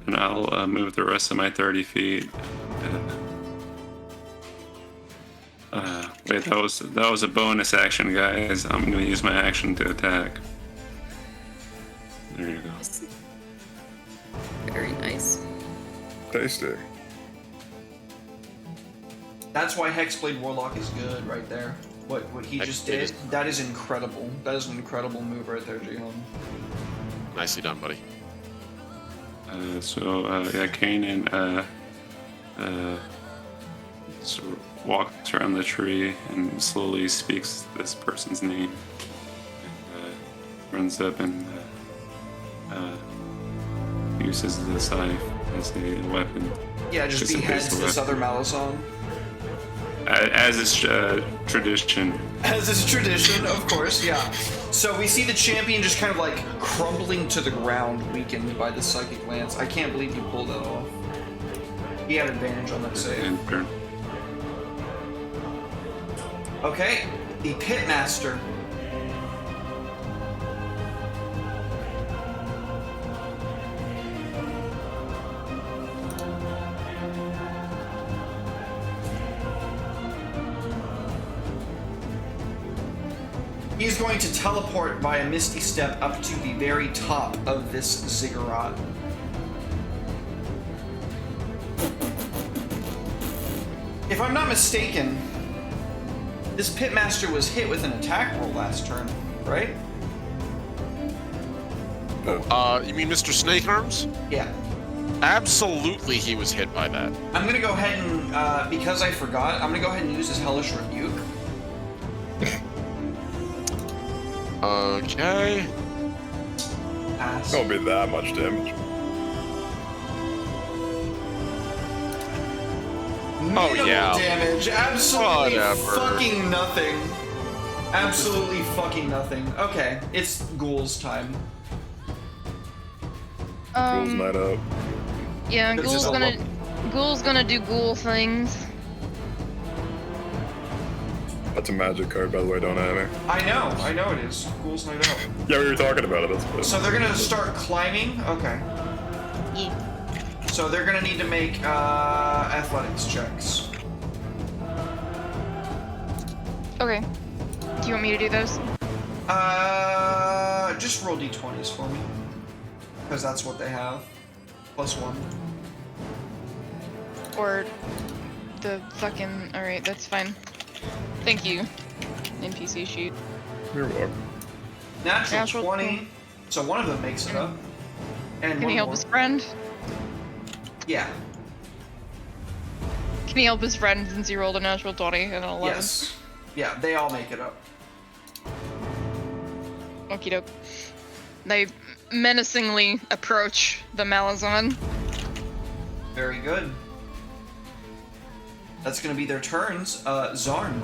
S2: and I'll move the rest of my 30 feet. Wait, that was a bonus action, guys. I'm gonna use my action to attack. There you go.
S6: Very nice.
S4: Tasty.
S1: That's why Hexblade Warlock is good right there. What he just
S5: Hexblade
S1: did,
S5: is-
S1: that is incredible. That is an incredible move right there, Jihan.
S5: Nicely done, buddy.
S2: Kanan walks around the tree and slowly speaks this person's name. And runs up and uses the scythe as a weapon.
S1: Yeah, just
S2: Just in
S1: beheads
S2: case the
S1: this
S2: weapon-
S1: other Malazan.
S2: As is tradition.
S1: As is tradition, of course, yeah. So we see the champion just kind of like crumbling to the ground, weakened by the Psychic Lance. I can't believe you pulled that off. He had advantage on that save.
S2: And
S1: Okay, the Pitmaster. He's going to teleport by a misty step up to the very top of this ziggurat. If I'm not mistaken, this Pitmaster was hit with an attack roll last turn, right?
S5: You mean Mr. Snake Arms?
S1: Yeah.
S5: Absolutely, he was hit by that.
S1: I'm gonna go ahead and, because I forgot, I'm gonna go ahead and use his Hellish Rebuke.
S5: Okay.
S1: Pass.
S4: Don't be that much damage.
S1: Minimal
S5: yeah.
S1: damage. Absolutely
S5: Whatever.
S1: fucking nothing. Absolutely fucking nothing. Okay, it's Ghoul's time.
S4: Rules night up.
S3: Yeah,
S1: It's
S3: Ghoul's
S1: just a
S3: gonna Ghoul's gonna do ghoul things.
S4: That's a magic card, by the way, don't Annie?
S1: I know it is. Ghouls Night Out.
S4: Yeah, we were talking about it. That's
S1: So they're gonna start climbing? Okay.
S3: Yeah.
S1: So they're gonna need to make athletics checks.
S3: Okay. Do you want me to do those?
S1: Just roll d20s for me. Because that's what they have. +1.
S3: Or the fucking... Alright, that's fine. Thank you, NPC sheet.
S4: You're welcome.
S1: Natural 20. So one of them makes it up. And
S3: Can
S1: one
S3: he help
S1: more.
S3: his friend?
S1: Yeah.
S3: Can he help his friend since he rolled a natural 20 and an 11?
S1: Yes. Yeah, they all make it up.
S3: Okie doke. They menacingly approach the Malazan.
S1: Very good. That's gonna be their turns. Zarn.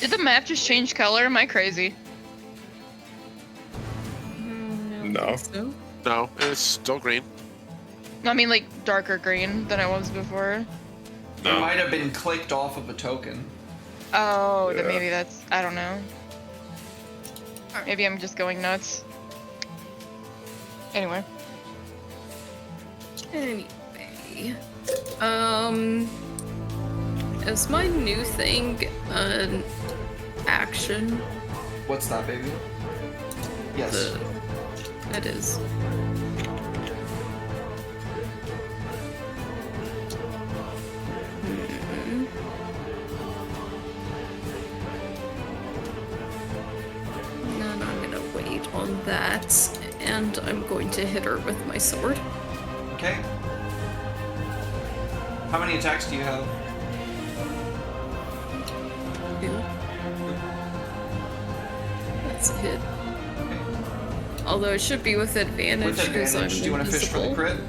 S3: Did the map just change color? Am I crazy?
S4: No.
S6: So?
S5: No, it's still green.
S3: I mean, like, darker green than it was before.
S1: It
S4: No.
S1: might have been clicked off of a token.
S3: Oh, then
S4: Yeah.
S3: maybe that's... I don't know. Maybe I'm just going nuts. Anyway.
S6: Anyway. Is my new thing an action?
S1: What's that, baby? Yes.
S6: It is. And I'm gonna wait on that, and I'm going to hit her with my sword.
S1: Okay. How many attacks do you have?
S6: 2. That's a hit.
S1: Okay.
S6: Although it should be with advantage
S1: With
S6: because I'm
S1: advantage, do you want to fish for the
S6: invisible.
S1: crit?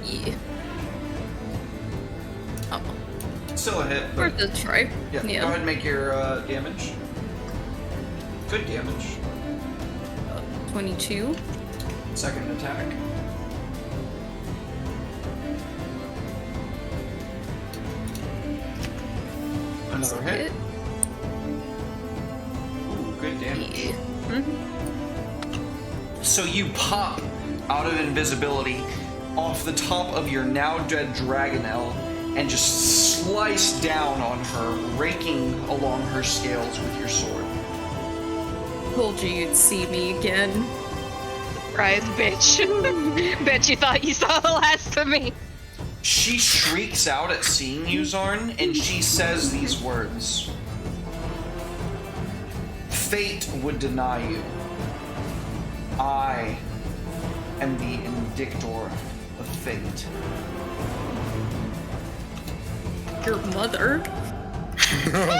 S6: Yeah. Oh,
S1: Still a hit, but
S6: worth a try.
S1: yeah. Go ahead and make your damage. Good damage.
S6: 22.
S1: Second attack. Another hit. Ooh, good damage.
S6: Yeah.
S1: So you pop out of invisibility off the top of your now dead Dragonelle and just slice down on her, raking along her scales with your sword.
S6: Told you you'd see me again.
S3: Surprise, bitch. Bet you thought you saw the last of me.
S1: She shrieks out at seeing you, Zarn, and she says these words. Fate would deny you. I am the Indictor of Fate.
S6: Your mother?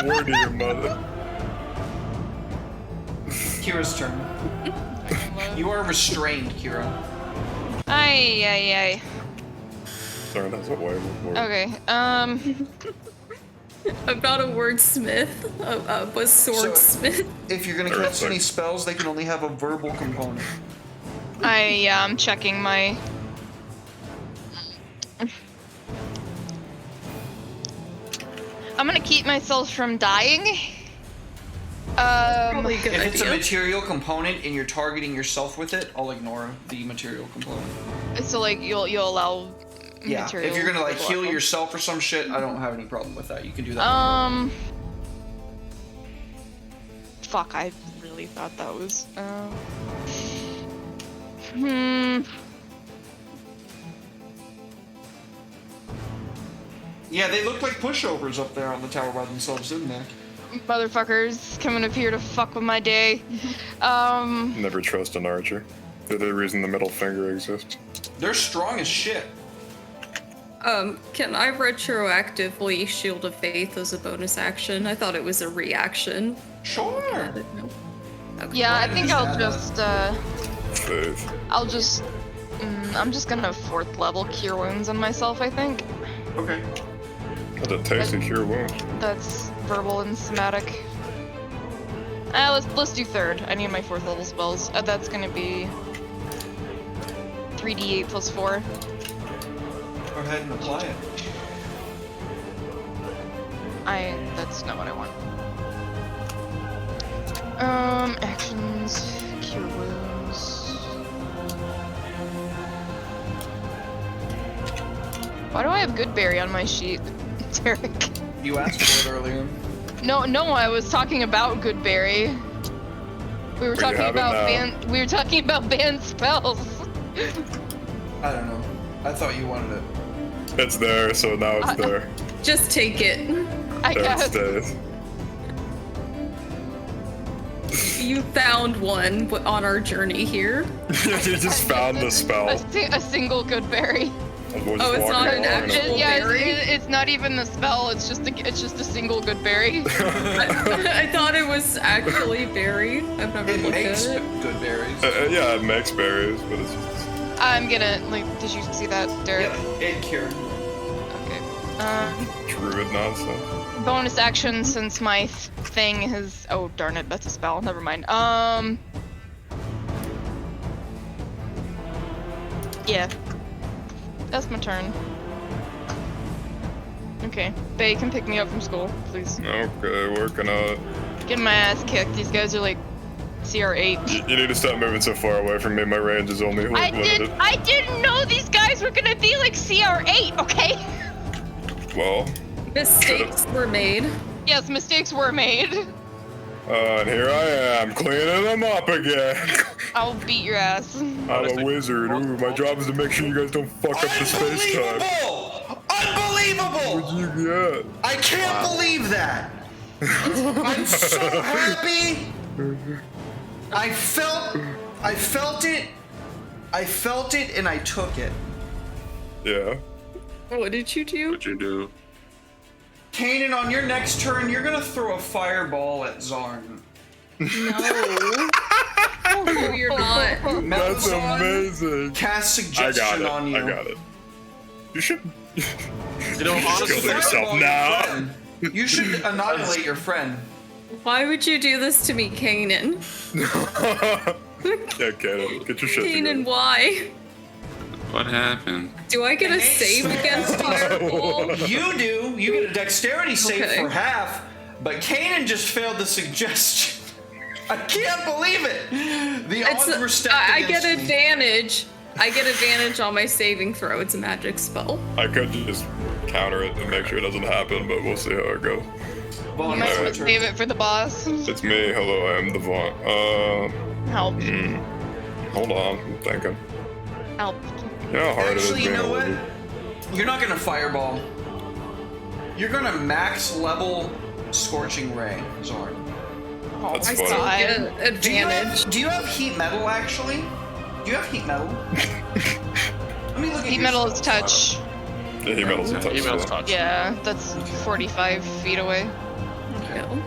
S4: Word to your mother.
S1: Kira's turn. You are restrained, Kira.
S3: Ay.
S4: Sorry, that's a way before.
S3: Okay,
S6: I'm not a wordsmith. A swordsmith.
S1: If you're gonna cast any spells, they can only have a verbal component.
S3: I'm checking my... I'm gonna keep myself from dying.
S6: Probably a good
S1: If it's a
S6: idea.
S1: material component and you're targeting yourself with it, I'll ignore the material component.
S3: So like you'll allow
S1: Yeah,
S3: material.
S1: if you're gonna like heal
S3: level.
S1: yourself or some shit, I don't have any problem with that. You can do that.
S3: Fuck, I really thought that was
S1: Yeah, they look like pushovers up there on the tower by themselves, didn't they?
S3: motherfuckers coming up here to fuck with my day.
S4: Never trust an archer. They're the reason the middle finger exists.
S1: They're strong as shit.
S6: Can I retroactively Shield of Faith as a bonus action? I thought it was a reaction.
S1: Sure.
S6: I didn't know. Okay.
S3: Yeah, I
S1: Why
S3: think
S1: is
S3: I'll
S1: that?
S4: Faith.
S3: I'm just gonna 4th level Cure Wounds on myself, I think.
S1: Okay.
S4: That's a tasty cure wound.
S3: That's verbal and somatic. Let's do 3rd. I need my 4th level spells. That's gonna be 3d8 plus 4.
S1: Go ahead and apply it.
S3: That's not what I want. Actions, cure wounds. Why do I have Goodberry on my sheet, Derek?
S1: You asked for it earlier.
S3: No, I was talking about Goodberry. We were talking about banned spells.
S1: I don't know. I thought you wanted it.
S4: It's there, so now it's there.
S6: Just take it.
S3: I
S4: There it
S3: guess.
S4: stays.
S6: You found one on our journey here.
S4: You just found the spell.
S3: A single Goodberry.
S6: Oh, it's not an actual
S3: Yeah,
S6: berry?
S3: it's not even the spell. It's just a single Goodberry.
S6: I thought it was actually berry. I've never
S1: It
S6: looked
S1: makes
S6: at it.
S1: good berries.
S4: Yeah, it makes berries, but it's just...
S3: I'm gonna did you see that, Derek?
S1: Yep, it cured.
S3: Okay.
S4: druid nonsense.
S3: Bonus action since my thing has. Oh darn it, that's a spell. Never mind. Yeah. That's my turn. Okay, Bay can pick me up from school, please.
S4: Okay, working on it.
S3: Getting my ass kicked. These guys are like CR8.
S4: You need to stop moving so far away from me. My range is only like limited.
S3: I didn't know these guys were gonna be like CR8. Okay.
S4: Well,
S6: Mistakes were made.
S3: Yes, mistakes were made.
S4: and here I am, cleaning them up again.
S3: I'll beat your ass.
S4: I'm a wizard. Ooh, my job is to make sure you guys don't fuck up the space time.
S7: Unbelievable!
S4: What'd you get?
S7: I can't believe that. I'm so happy. I felt it. I felt it, and I took it.
S4: Yeah.
S6: What did you do?
S2: What'd you do?
S1: Kanan, on your next turn, you're gonna throw a fireball at Zarn.
S6: No. No, you're not.
S4: That's
S1: Zarn,
S4: amazing.
S1: Cast
S4: I got
S1: suggestion
S4: it.
S1: on you.
S4: I got it. You should.
S5: You know,
S4: Kill
S5: honestly,
S4: yourself
S1: Fireball your
S4: now.
S1: friend. You should annihilate your friend.
S6: Why would you do this to me, Kanan?
S4: Yeah, Kanan, get your shit
S6: Kanan,
S4: together.
S6: why?
S2: What happened?
S6: Do I get a save against fireball?
S1: You do. You get a dexterity save
S6: Okay.
S1: for half, but Kanan just failed the suggestion. I can't believe it. The odds were stacked
S6: I get
S1: against me.
S6: advantage. I get advantage on my saving throw. It's a magic spell.
S4: I could just counter it and make sure it doesn't happen, but we'll see how it goes.
S1: Vaughn,
S3: You might
S1: it's
S3: want
S1: your
S3: to
S1: turn.
S3: save it for the boss.
S4: It's me. Hello, I am the Vaughn.
S3: Help.
S4: Hold on. I'm thinking.
S3: Help.
S4: You know how hard
S1: Actually,
S4: it is
S1: you
S4: being
S1: know
S4: a
S1: what?
S4: wizard?
S1: You're not gonna fireball. You're gonna max level Scorching Ray, Zorn.
S3: Oh
S4: That's
S3: my
S4: funny.
S3: god.
S6: Get advantage.
S1: Do you have heat metal actually? Do you have heat metal? Let me look at
S3: Heat
S1: your
S3: metal is
S1: spell
S3: touch.
S4: Yeah, he meddles a touch.
S5: emails
S4: so.
S5: touch.
S3: Yeah, that's 45 feet away.
S6: No.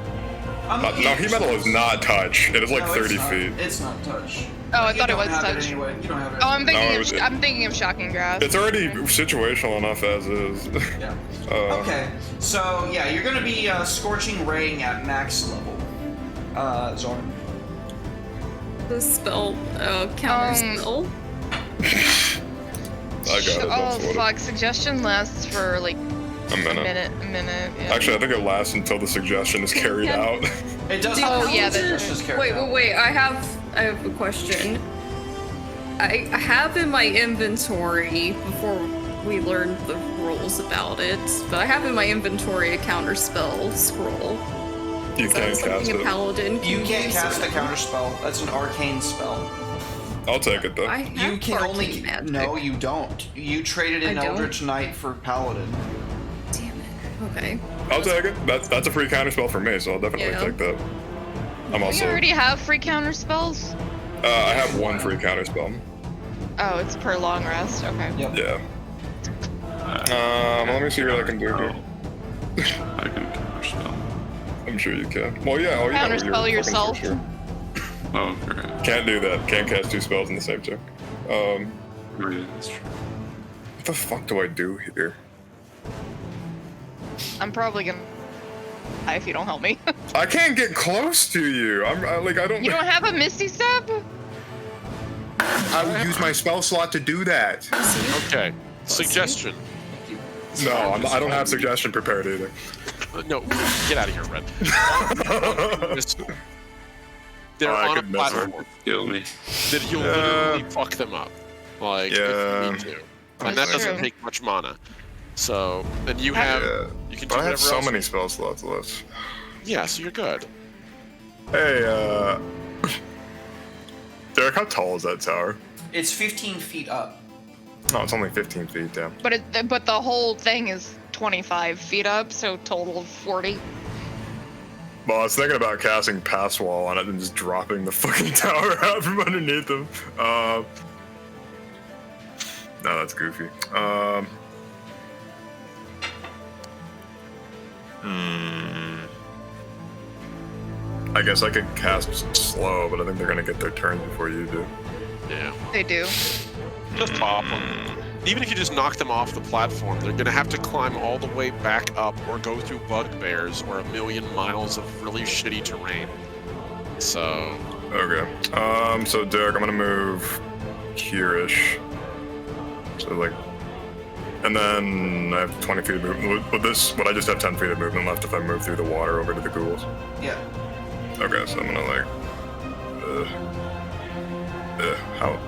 S1: I'm
S4: No,
S1: looking at
S4: he
S1: your
S4: metal
S1: spells.
S4: is not touch. It is like
S1: No, it's
S4: 30
S1: not.
S4: feet.
S1: It's not touch.
S3: Oh, I
S1: You
S3: thought it
S1: don't
S3: was
S1: have
S3: touch.
S1: anyway. You don't have it.
S3: Oh, I'm thinking
S4: No,
S3: of
S4: it-
S3: I'm thinking of shocking grass.
S4: It's already situational enough as is.
S1: Yeah.
S4: Uh,
S1: Okay. So yeah, you're gonna be Scorching Raying at max level, Zorn.
S6: The spell, counter spell.
S4: I got it.
S3: Oh
S4: That's what
S3: fuck! Suggestion lasts for like
S4: a minute.
S3: a minute. Yeah.
S4: Actually, I think it lasts until the suggestion is carried
S6: Yeah.
S4: out.
S1: It does.
S3: Oh,
S1: have
S3: yeah,
S1: suggestions carried
S6: Wait,
S1: out.
S6: wait, wait. I have a question. I have in my inventory before we learned the rules about it, but I have in my inventory a counter spell scroll.
S4: You
S6: Is that
S4: can't cast
S6: something a
S4: it.
S6: paladin can
S1: You can't
S6: use,
S1: cast
S6: or-
S1: a counter spell. That's an arcane spell.
S4: I'll take it though.
S6: I have
S1: You can
S6: arcane
S1: only.
S6: magic.
S1: No, you don't. You traded in
S6: I don't?
S1: Eldritch Knight for Paladin.
S6: Damn it. Okay.
S4: I'll take it. That's a free counter spell for me, so I'll definitely
S6: Yeah.
S4: take that. I'm
S3: We
S4: also.
S3: already have free counter spells.
S4: I have one free counter spell.
S3: Oh, it's per long rest. Okay.
S1: Yep.
S4: Yeah. Let me see what I can do here.
S2: I can counterspell.
S4: I'm sure you can. Well, yeah. Oh, yeah.
S3: Counterspell
S4: you're fucking
S3: yourself.
S4: Sure.
S2: Oh, crap.
S4: Can't do that. Can't cast two spells in the same turn.
S2: Oh, yeah, that's true.
S4: What the fuck do I do here?
S3: I'm probably gonna die if you don't help me.
S4: I can't get close to you. I don't.
S3: You don't have a Misty Step?
S4: I would use my spell slot to do that.
S5: Okay. Suggestion.
S4: No, I don't have suggestion prepared either.
S5: No, get out of here, Red. They're
S4: I
S5: on a
S4: could miss her.
S5: platform
S2: Kill me.
S5: that you'll literally fuck them up. Like, if you need to. And that
S3: That's
S5: doesn't
S3: true.
S5: take much mana. So, and you have,
S4: Yeah.
S5: you can do
S4: But I
S5: whatever
S4: have so
S5: else.
S4: many spell slots left.
S5: Yeah, so you're good.
S4: Hey, Derek, how tall is that tower?
S1: It's 15 feet up.
S4: Oh, it's only 15 feet, damn.
S3: But the whole thing is 25 feet up, so total of 40.
S4: Well, I was thinking about casting Pass Wall on it and just dropping the fucking tower out from underneath them. No, that's goofy. I guess I could cast slow, but I think they're gonna get their turn before you do.
S5: Yeah.
S3: They do.
S5: Just pop them. Even if you just knock them off the platform, they're gonna have to climb all the way back up or go through bugbears or 1,000,000 miles of really shitty terrain. So,
S4: Okay. So Derek, I'm gonna move here-ish. So like, and then I have 20 feet of movement. Would I just have 10 feet of movement left if I move through the water over to the ghouls?
S1: Yeah.
S4: Okay, so I'm gonna like, how?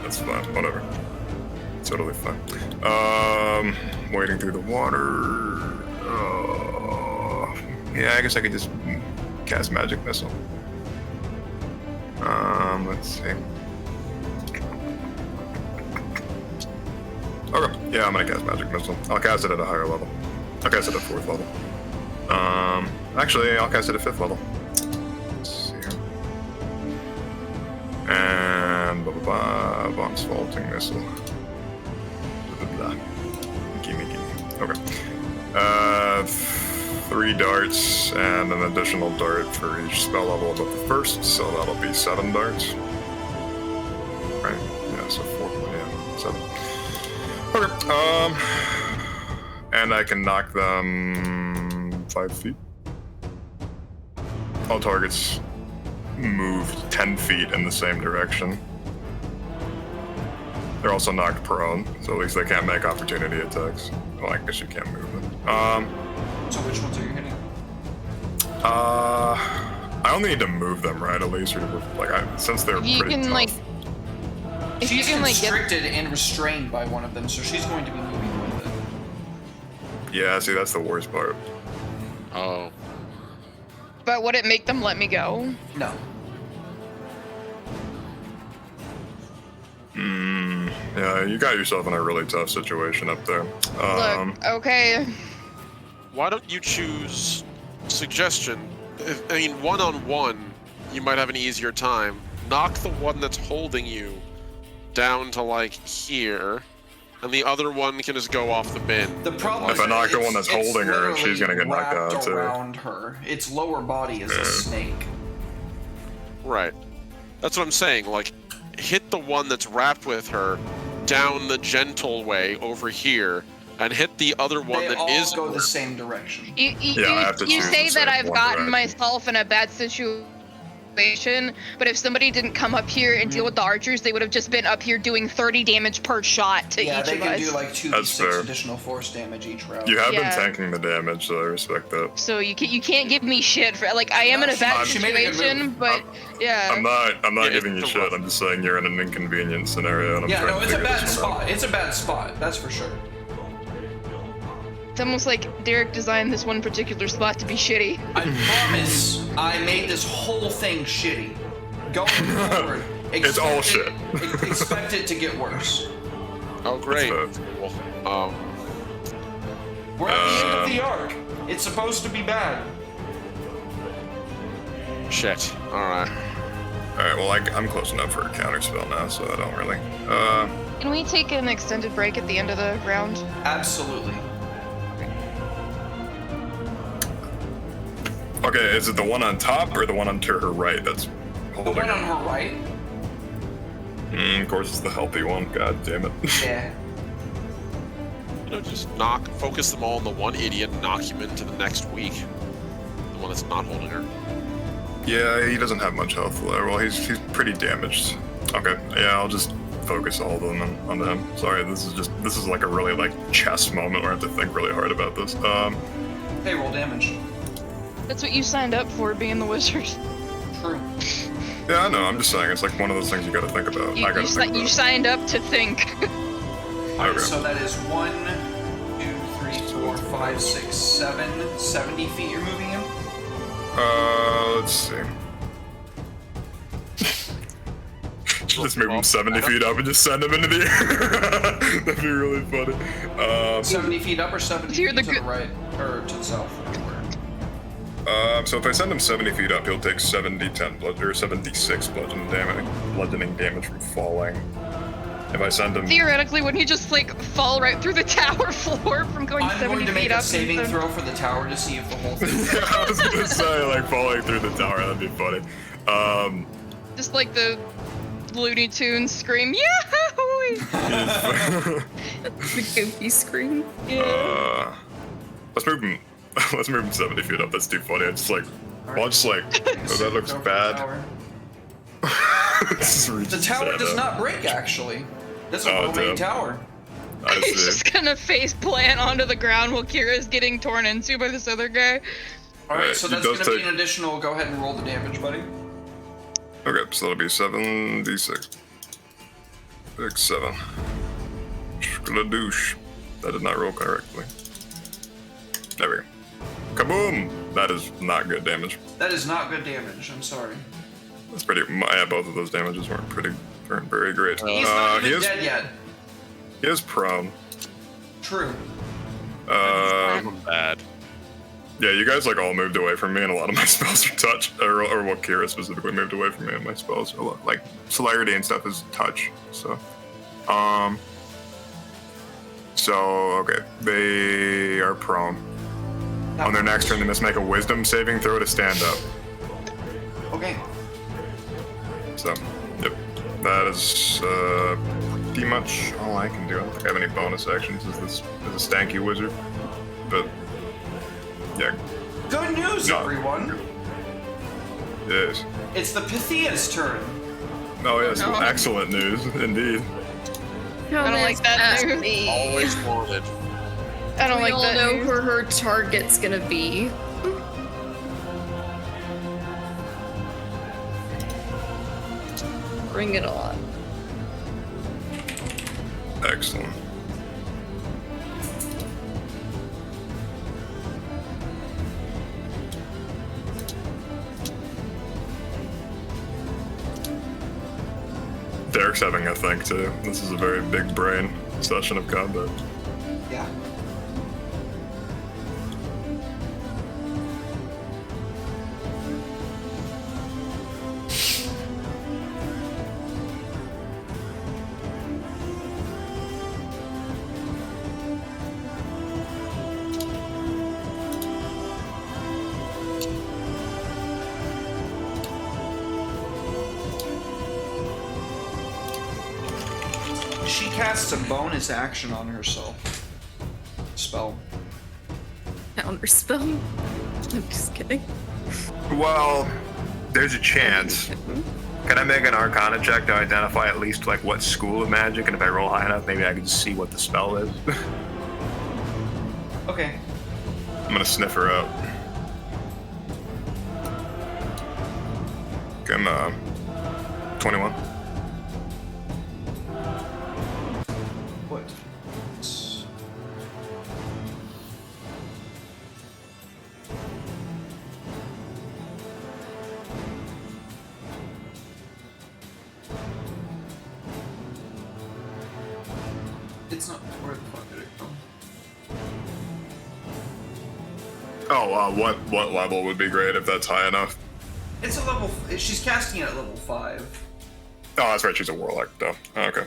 S4: That's fine. Whatever. Totally fine. Wading through the water. Yeah, I guess I could just cast Magic Missile. Let's see. Okay, yeah, I'm gonna cast Magic Missile. I'll cast it at a higher level. I'll cast it at 4th level. Actually, I'll cast it at 5th level. Let's see here. And Bomb's Vaulting Missile. Blah, blah, blah. Gimme. Okay. 3 darts and an additional dart for each spell level above the first, so that'll be 7 darts. Right? Yeah, so 4, yeah, 7. Okay. And I can knock them 5 feet. All targets moved 10 feet in the same direction. They're also knocked prone, so at least they can't make opportunity attacks. Well, I guess you can't move them.
S1: So which ones are you hitting?
S4: I only need to move them, right? At least, since they're
S3: You
S4: pretty
S3: can
S4: tough.
S3: like, if you
S1: She's
S3: can like get,
S1: constricted and restrained by one of them, so she's going to be moving with it.
S4: Yeah, see, that's the worst part.
S5: oh.
S3: but would it make them let me go?
S1: No.
S4: Yeah, you got yourself in a really tough situation up there.
S3: Look, okay.
S5: Why don't you choose suggestion? I mean, one-on-one, you might have an easier time. Knock the one that's holding you down to like here, and the other one can just go off the bin.
S1: The problem
S4: If
S1: is
S4: I knock the
S1: it's-
S4: one that's
S1: it's
S4: holding her, she's gonna get knocked
S1: wrapped
S4: out, too.
S1: around her. Its lower body is a snake.
S5: Right. That's what I'm saying. Like, hit the one that's wrapped with her down the gentle way over here, and hit the other one
S1: They
S5: that
S1: all
S5: is.
S1: go the same direction.
S3: You
S4: Yeah, I have to
S3: you
S4: choose
S3: say
S4: the
S3: that
S4: same
S3: I've
S4: one
S3: gotten
S4: direction.
S3: myself in a bad situation, but if somebody didn't come up here and deal with the archers, they would have just been up here doing 30 damage per shot to
S1: Yeah,
S3: each
S1: they
S3: of
S1: can
S3: us.
S1: do like
S4: That's
S1: 2d6
S4: fair.
S1: additional force damage each round.
S4: You have been
S3: Yeah.
S4: tanking the damage, so I respect that.
S3: So you can't give me shit for like I am in a bad
S1: she made a good
S3: situation,
S1: move.
S3: but yeah.
S4: I'm not
S5: Yeah,
S4: giving you
S5: it's a
S4: shit.
S5: rough-
S4: I'm just saying you're in an inconvenient scenario, and I'm
S1: Yeah,
S4: trying
S1: no,
S4: to
S1: it's a
S4: figure
S1: bad
S4: this one out.
S1: spot. It's a bad spot, that's for sure.
S3: It's almost like Derek designed this one particular spot to be shitty.
S1: I promise I made this whole thing shitty. Going forward,
S4: It's all
S1: expect it to get worse.
S5: Oh, great.
S4: That's
S5: Well,
S1: We're at the end of the arc. It's supposed to be bad.
S5: shit. All right.
S4: Alright, well, I'm close enough for a counterspell now, so I don't really.
S3: Can we take an extended break at the end of the round?
S1: Absolutely.
S4: Okay, is it the one on top or the one on to her right that's
S1: The
S4: holding
S1: one on
S4: her?
S1: her right.
S4: Of course, it's the healthy one. God damn it.
S1: Yeah.
S5: You know, just focus them all on the one idiot, and knock him into the next week. The one that's not holding her.
S4: Yeah, he doesn't have much health. Well, he's pretty damaged. Okay, yeah, I'll just focus all of them on him. Sorry, this is like a really like chess moment where I have to think really hard about this.
S1: Hey, roll damage.
S3: That's what you signed up for, being the wizard.
S1: True.
S4: Yeah, I know. I'm just saying it's like one of those things you got to think about. I got to think about.
S3: You signed up to think.
S1: Alright,
S4: Okay.
S1: so that is 1, 2, 3, 4, 5, 6, 7, 70 feet you're moving him?
S4: Let's see. Just move him 70 feet up and just send him into the air. That'd be really funny.
S1: 70 feet up or 70
S3: You're
S1: feet
S3: the
S1: to the right? Or to the south?
S4: So if I send him 70 feet up, he'll take 76 bludgeoning damage from falling. If I send him...
S3: Theoretically, wouldn't he just like fall right through the tower floor from going
S1: I'm
S3: 70
S1: going to make
S3: feet
S1: a
S3: up?
S1: saving
S3: and-
S1: throw for the tower to see if the whole thing...
S4: Yeah, I was gonna say, like, falling through the tower, that'd be funny.
S3: Just like the Looney Tunes scream, Yahoo!
S6: The goofy scream.
S4: Let's move him. Let's move him 70 feet up. That's too funny. I just like,
S1: Alright.
S4: well, just like, oh, that looks
S1: Throw for the
S4: bad.
S1: tower.
S4: This is
S1: The tower
S4: sad,
S1: does
S4: though.
S1: not break, actually. That's a
S4: Oh,
S1: well-made
S4: damn.
S1: tower.
S4: I
S3: He's
S4: see.
S3: just gonna face plant onto the ground while Kira's getting torn into by this other guy.
S1: Alright,
S4: Right,
S1: so
S4: he
S1: that's
S4: does
S1: going to be
S4: take-
S1: an additional... Go ahead and roll the damage, buddy.
S4: Okay, so that'll be 7d6. 6, 7. Skladoosh. That did not roll correctly. There we go. Kaboom! That is not good damage.
S1: That is not good damage, I'm sorry.
S4: That's pretty. Yeah, both of those damages weren't very great.
S1: He's not
S4: he
S1: even
S4: is
S1: dead yet.
S4: he is prone.
S1: True.
S5: Bad.
S4: Yeah, you guys like all moved away from me, and a lot of my spells are touch, or what Kira specifically moved away from me, and my spells are like celerity and stuff is touch. So, okay, they are prone. On their next turn, they must make a Wisdom saving throw to stand up.
S1: Okay.
S4: So, yep, that is pretty much all I can do. I don't think I have any bonus actions as a stanky wizard, but yeah,
S1: Good news,
S4: No.
S1: everyone.
S4: yes.
S1: It's the Pythia's turn.
S4: Oh yes,
S3: No.
S4: excellent news indeed.
S3: I don't like that news.
S5: Always wanted.
S3: I don't
S6: We
S3: like
S6: all
S3: that
S6: know
S3: news.
S6: who her target's gonna be. Bring it on.
S4: Excellent. Derek's having a think too. This is a very big brain session of combat.
S1: Yeah. She casts a bonus action on herself. Spell.
S6: Counter spell. I'm just kidding.
S4: Well, there's a chance. Can I make an Arcana check to identify at least like what school of magic, and if I roll high enough, maybe I can just see what the spell is.
S1: Okay.
S4: I'm gonna sniff her out. Come 21.
S1: What? It's- It's not. Where the fuck did it go?
S4: Oh, what level would be great if that's high enough?
S1: It's a level. She's casting it at level 5.
S4: Oh, that's right. She's a warlock, though. Okay.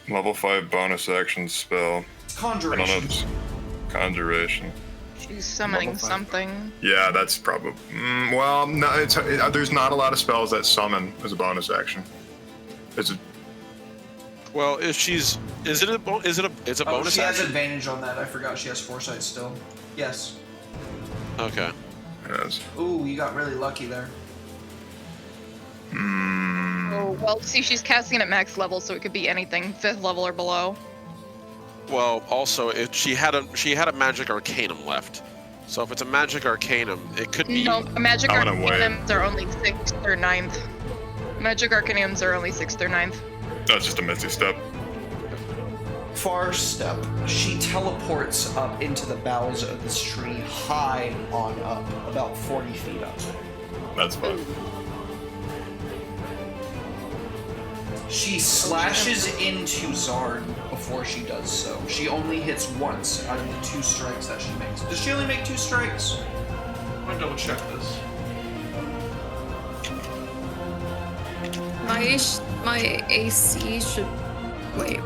S4: Level 5 bonus action spell. I don't know.
S1: Conjuration.
S4: This conjuration.
S3: She's summoning
S1: Level 5.
S3: something.
S4: Yeah, that's probably. Well, no. There's not a lot of spells that summon as a bonus action. It's a,
S5: Well, if she's, it's a
S1: Oh,
S5: bonus
S1: she has
S5: action.
S1: advantage on that. I forgot she has foresight still. Yes.
S5: Okay.
S4: yes.
S1: Ooh, you got really lucky there.
S3: Oh, well, see, she's casting it at max level, so it could be anything 5th level or below.
S5: Well, also, if she had a magic arcanum left. So if it's a magic arcanum, it could be.
S3: No, magic
S4: I wanna wait.
S3: arcanums are only 6th or 9th. Magic arcanums are only 6th or 9th.
S4: That's just a misty step.
S1: Far step. She teleports up into the boughs of this tree, high on up, about 40 feet up.
S4: That's fine.
S1: She slashes into Zard before she does so. She only hits once out of the 2 strikes that she makes. Does she only make 2 strikes? I'm gonna double check this.
S6: My AC should... Wait.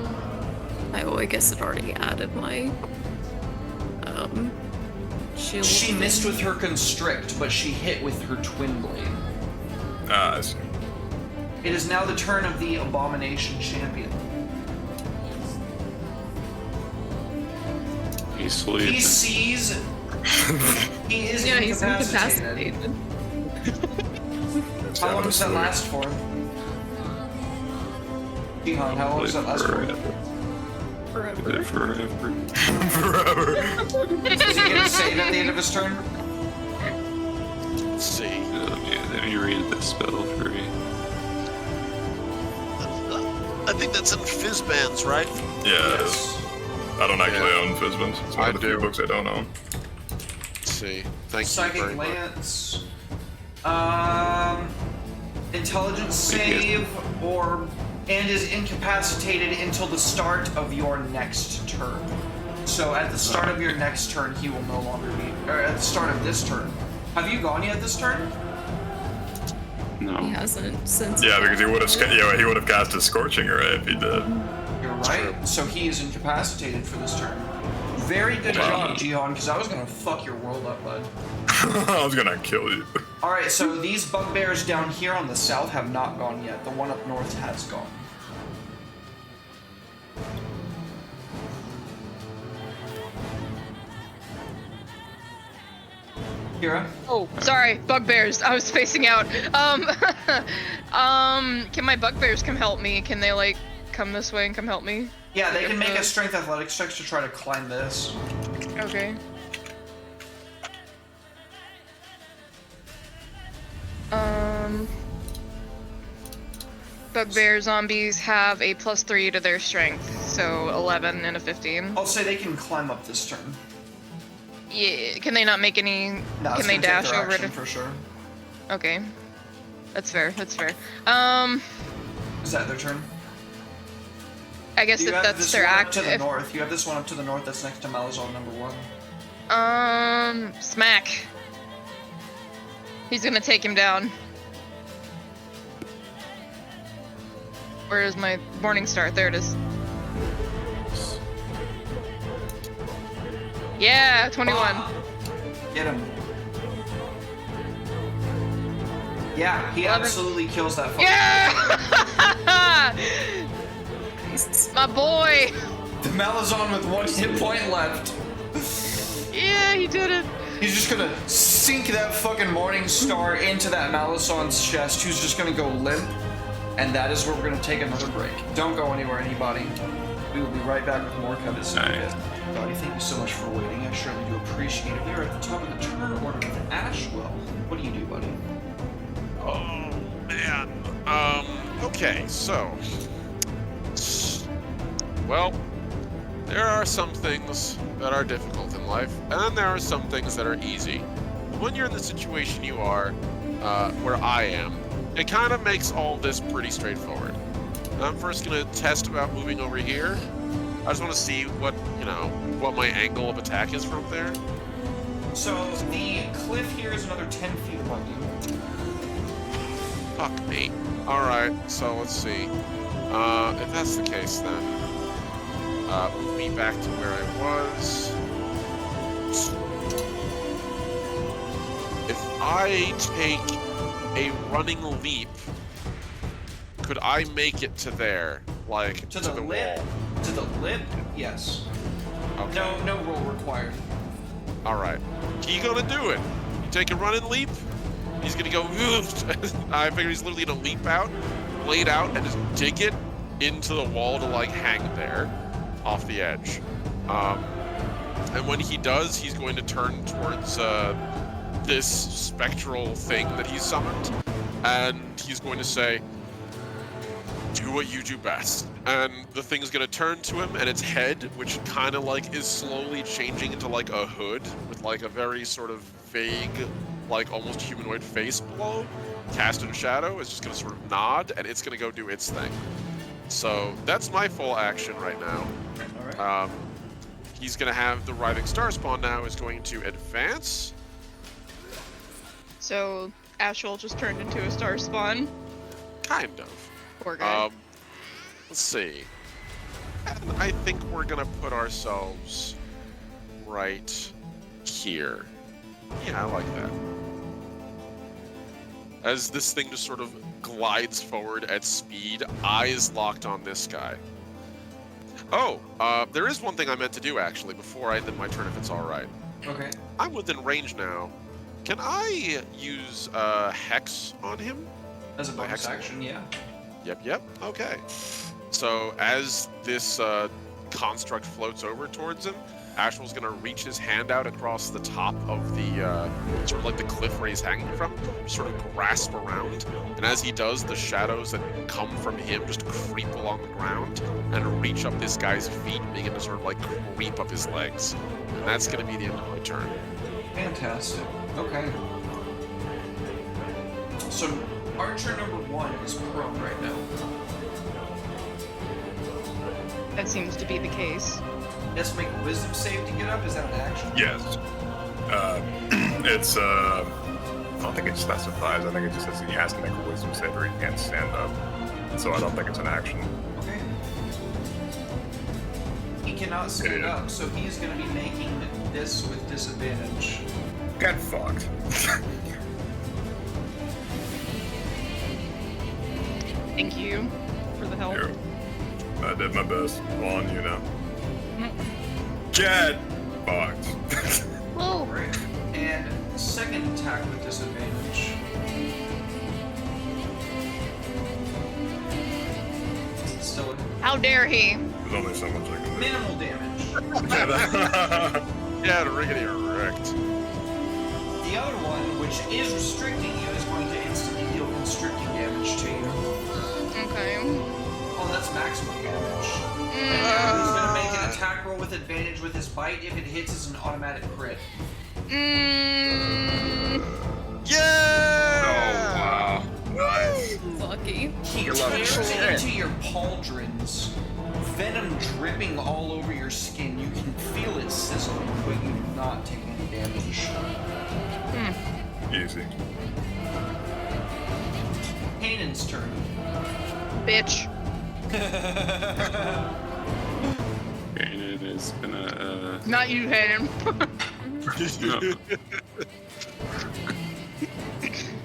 S6: I guess it already added my... shield.
S1: She missed with her constrict, but she hit with her twin blade.
S4: Ah, I see.
S1: It is now the turn of the Abomination Champion.
S2: He's sleeping.
S1: He sees... He is
S6: Yeah, he's
S1: incapacitated.
S6: incapacitated.
S1: How long does that last for? Jihan, how long does that last for?
S2: Forever. Forever.
S4: Forever.
S1: Is he gonna save at the end of his turn?
S5: Let's see.
S2: Oh, yeah, let me read the spell for you.
S9: I think that's in Fizzbands, right?
S4: Yeah, it is. I don't actually own Fizzbins. It's one
S5: I
S4: of the few
S5: do.
S4: books I don't own.
S5: Let's see. Thank you
S1: Psychic
S5: very much.
S1: Lance. Intelligence save, and is incapacitated until the start of your next turn. So at the start of your next turn, he will no longer be. Or at the start of this turn. Have you gone yet this turn?
S2: No.
S6: He hasn't since...
S4: Yeah, because he would have cast his Scorching Ray if he did.
S1: You're right. So he is incapacitated for this turn. Very good job, Jihan, because I was gonna fuck your world up, bud.
S4: I was gonna kill you.
S1: Alright, so these bugbears down here on the south have not gone yet. The one up north has gone. Kira?
S3: Oh, sorry, bugbears. I was spacing out. Can my bugbears come help me? Can they, like, come this way and come help me?
S1: Yeah, they can make a strength athletics check to try to climb this.
S3: Okay. Bugbear zombies have a +3 to their strength, so 11 and a 15.
S1: I'll say they can climb up this turn.
S3: Yeah, can they not make any?
S1: No,
S3: Can
S1: it's
S3: they
S1: gonna take
S3: dash
S1: their
S3: over
S1: action
S3: to?
S1: for sure.
S3: Okay, that's fair. That's fair.
S1: Is that their turn?
S3: I guess
S1: You have
S3: that's
S1: this
S3: their
S1: one up
S3: act.
S1: to the north. You have this one up to the north that's next to Malazar number 1.
S3: Smack. He's gonna take him down. Where is my morning star? There it is. Yeah, 21.
S1: Get him. Yeah, he
S3: 11.
S1: absolutely kills that fucker.
S3: Yeah! My boy!
S1: The Malazan with 1 hit point left.
S3: Yeah, he did it.
S1: He's just gonna sink that fucking Morning Star into that Malazan's chest, who's just gonna go limp. And that is where we're gonna take another break. Don't go anywhere, anybody. We will be right back with more Covet Syndicate. Dottie, thank you so much for waiting. I surely do appreciate it. We are at the top of the turn order with Ashwell. What do you do, buddy?
S5: Oh man. Okay, so. Well, there are some things that are difficult in life, and then there are some things that are easy. When you're in the situation you are, where I am, it kind of makes all this pretty straightforward. I'm first gonna test about moving over here. I just want to see what, what my angle of attack is from there.
S1: So the cliff here is another 10 feet above you.
S5: Fuck me. Alright, so let's see. If that's the case then, move me back to where I was. If I take a running leap, could I make it to there? Like,
S1: To the lip?
S5: wall?
S1: To the lip? Yes.
S5: Okay.
S1: No roll required.
S5: Alright. You gonna do it? You take a running leap? He's gonna go. I figure he's literally gonna leap out, blade out, and just dig it into the wall to like hang there, off the edge. And when he does, he's going to turn towards this spectral thing that he's summoned, and he's going to say, "Do what you do best." And the thing's gonna turn to him, and its head, which kind of like is slowly changing into like a hood with like a very sort of vague, like almost humanoid face below, cast in shadow, is just gonna sort of nod, and it's gonna go do its thing. So that's my full action right now.
S1: All right.
S5: He's gonna have the Writhing Starspawn now is going to advance.
S3: So Ashwell just turned into a star spawn.
S5: Kind of.
S3: Poor guy.
S5: Let's see. And I think we're gonna put ourselves right here. Yeah, I like that. As this thing just sort of glides forward at speed, eyes locked on this guy. Oh, there is one thing I meant to do actually before I end my turn, if it's all right.
S1: Okay.
S5: I'm within range now. Can I use Hex on him?
S1: As a bonus
S5: Hex-
S1: action, yeah.
S5: Yep. Okay. So as this construct floats over towards him, Ashwell's gonna reach his hand out across the top of the sort of like the cliff where he's hanging from, sort of grasp around, and as he does, the shadows that come from him just creep along the ground and reach up this guy's feet, begin to sort of like creep up his legs, and that's gonna be the end of my turn.
S1: Fantastic. Okay. So archer number 1 is prone right now.
S3: That seems to be the case.
S1: He has to make a wisdom save to get up. Is that an action?
S4: Yes. It's I don't think it specifies. I think it just says he has to make a wisdom save or he can't stand up. So I don't think it's an action.
S1: Okay. He cannot stand
S4: Yeah.
S1: up, so he's going to be making this with disadvantage.
S4: Get fucked.
S3: Thank you for the help.
S4: Here. I did my best. On you now. Get fucked.
S3: Whoa!
S1: Right. And second attack with disadvantage. Still
S3: How dare he?
S4: There's only so much I can do.
S1: minimal damage.
S5: Yeah, the riggedy wrecked.
S1: The other one, which is restricting you, is going to instantly deal constricting damage to you.
S3: Okay.
S1: Oh, that's maximum damage. And now he's going to make an attack roll with advantage with his bite. If it hits, it's an automatic crit.
S5: Yeah!
S4: Oh, wow. Nice.
S6: Lucky.
S1: He
S4: You're loving
S1: tears
S4: it.
S1: into your pauldrons, venom dripping all over your skin. You can feel it sizzling, but you do not take any damage.
S4: Easy.
S1: Kanan's turn.
S3: Bitch.
S2: Kanan is gonna,
S3: Not you, Hayden.
S2: no.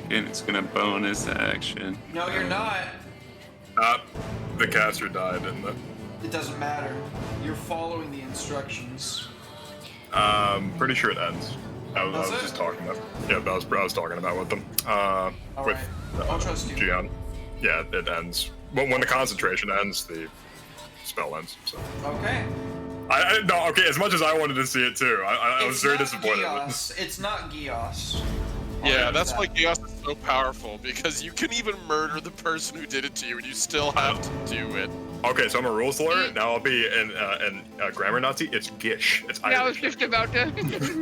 S2: And it's gonna bonus action.
S1: No, you're not.
S4: The caster died, didn't it?
S1: It doesn't matter. You're following the instructions.
S4: Pretty sure it ends. I was
S1: Does it?
S4: just talking about. Yeah, I was talking about with them. With
S1: I'll trust you.
S4: Gian. Yeah, it ends. When the concentration ends, the spell ends. So.
S1: Okay.
S4: No, okay. As much as I wanted to see it too, I was
S1: It's
S4: very
S1: not
S4: disappointed.
S1: Gios. It's not Gios. I'll
S5: Yeah,
S1: give you
S5: that's
S1: that.
S5: why Chaos is so powerful, because you can even murder the person who did it to you and you still have to do it.
S4: Okay, so I'm a rules lawyer. Now I'll be in grammar Nazi. It's Gish. It's
S3: Yeah, I was
S4: Irish.
S3: just about to.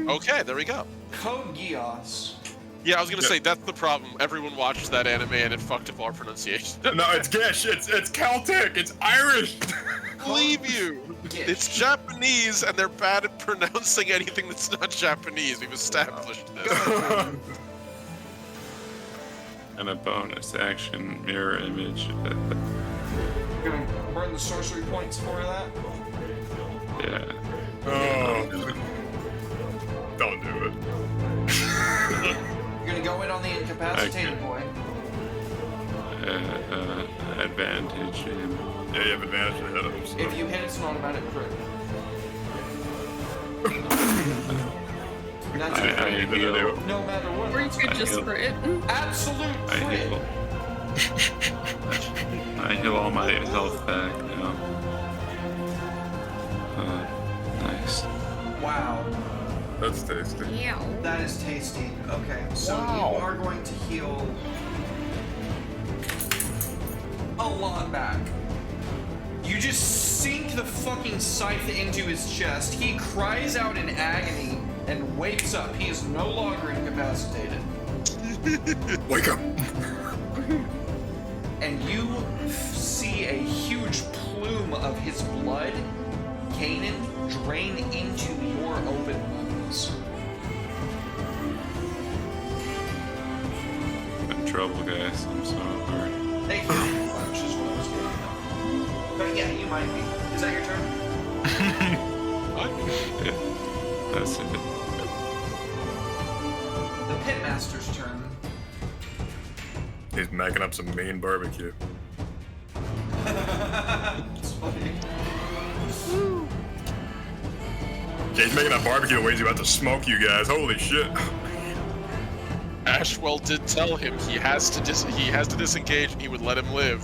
S5: Okay, there we go.
S1: Code Gios.
S5: Yeah, I was gonna
S4: Yeah.
S5: say, that's the problem. Everyone watched that anime and it fucked up our pronunciation.
S4: No, it's Gish. It's Celtic. It's Irish.
S5: Believe you!
S1: Gish.
S5: It's Japanese and they're bad at pronouncing anything that's not Japanese. We've established this.
S2: And a bonus action mirror image.
S1: You're gonna burn the sorcery points for that?
S2: Yeah.
S4: Oh. Don't do it.
S1: You're gonna go in on the incapacitated boy.
S2: Advantage in.
S4: Yeah, you have advantage ahead of him. So.
S1: If you hit, it's an automatic crit. That's
S2: I
S1: okay.
S2: heal.
S1: No matter what.
S6: Or you could
S2: I
S6: just
S2: heal.
S6: crit.
S1: Absolute
S2: I
S1: crit.
S2: heal. I heal all my health back now. Nice.
S1: Wow.
S4: That's tasty.
S6: Yeah.
S1: That is tasty. Okay, so
S5: Wow.
S1: you are going to heal a lot back. You just sink the fucking scythe into his chest. He cries out in agony and wakes up. He is no longer incapacitated.
S4: Wake up!
S1: And you see a huge plume of his blood, Kanan, drain into your open wounds.
S2: I'm in trouble, guys. I'm sorry.
S1: They heal you a bunch is what I was getting at. But yeah, you might be. Is that your turn?
S2: Yeah, that's it.
S1: The Pitmaster's turn.
S4: He's making up some mean barbecue.
S1: It's funny.
S4: Yeah, he's making that barbecue the way he's about to smoke you guys. Holy shit.
S5: Ashwell did tell him he has to disengage and he would let him live.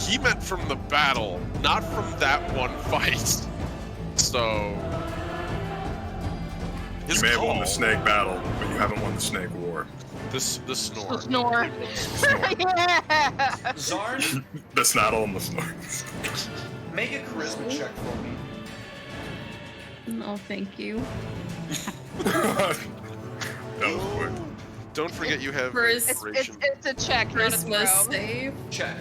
S5: He meant from the battle, not from that one fight. So
S4: You may have won the snake battle, but you haven't won the snake war.
S5: the snore.
S3: Snore. Yeah.
S1: Zarn,
S4: The snaddle and the snore.
S1: make a charisma check for me.
S6: No, thank you.
S4: That was quick.
S5: Don't forget you have
S6: Chris-
S5: inspiration.
S3: It's a check, not a
S6: Christmas
S3: throw.
S6: save.
S1: Check.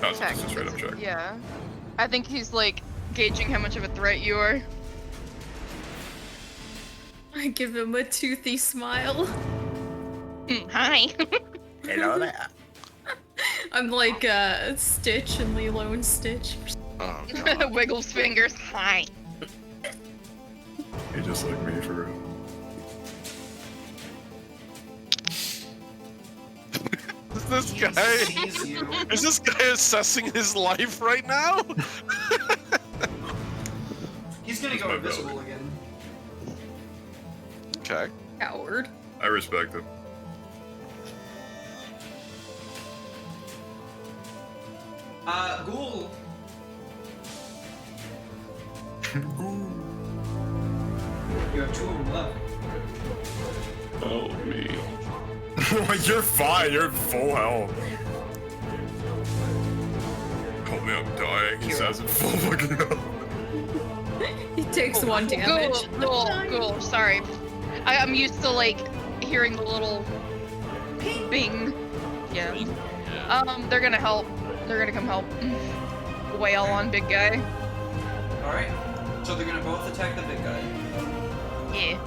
S4: That was
S3: Check.
S4: just a straight up check.
S3: Yeah. I think he's like gauging how much of a threat you are.
S6: I give him a toothy smile.
S3: Hi.
S7: Hello there.
S6: I'm like Stitch and Lilo and Stitch.
S5: Oh god.
S3: Wiggles fingers. Hi.
S4: He just like me for real.
S5: Is this
S1: He
S5: guy?
S1: sees you.
S5: Is this guy assessing his life right now?
S1: He's gonna go
S4: my
S1: invisible
S4: belly.
S1: again.
S5: Okay.
S6: Coward.
S4: I respect him.
S1: Ghoul. You have 2 of them left.
S2: Help me.
S4: You're fine, you're full health. Help me, I'm dying. He says it full fucking health.
S6: He takes 1 damage.
S3: Ghoul. Sorry. I'm used to like hearing the little bing. Yeah. They're gonna help. They're gonna come help. Wail on big guy.
S1: Alright. So they're gonna both attack the big guy.
S3: Yeah.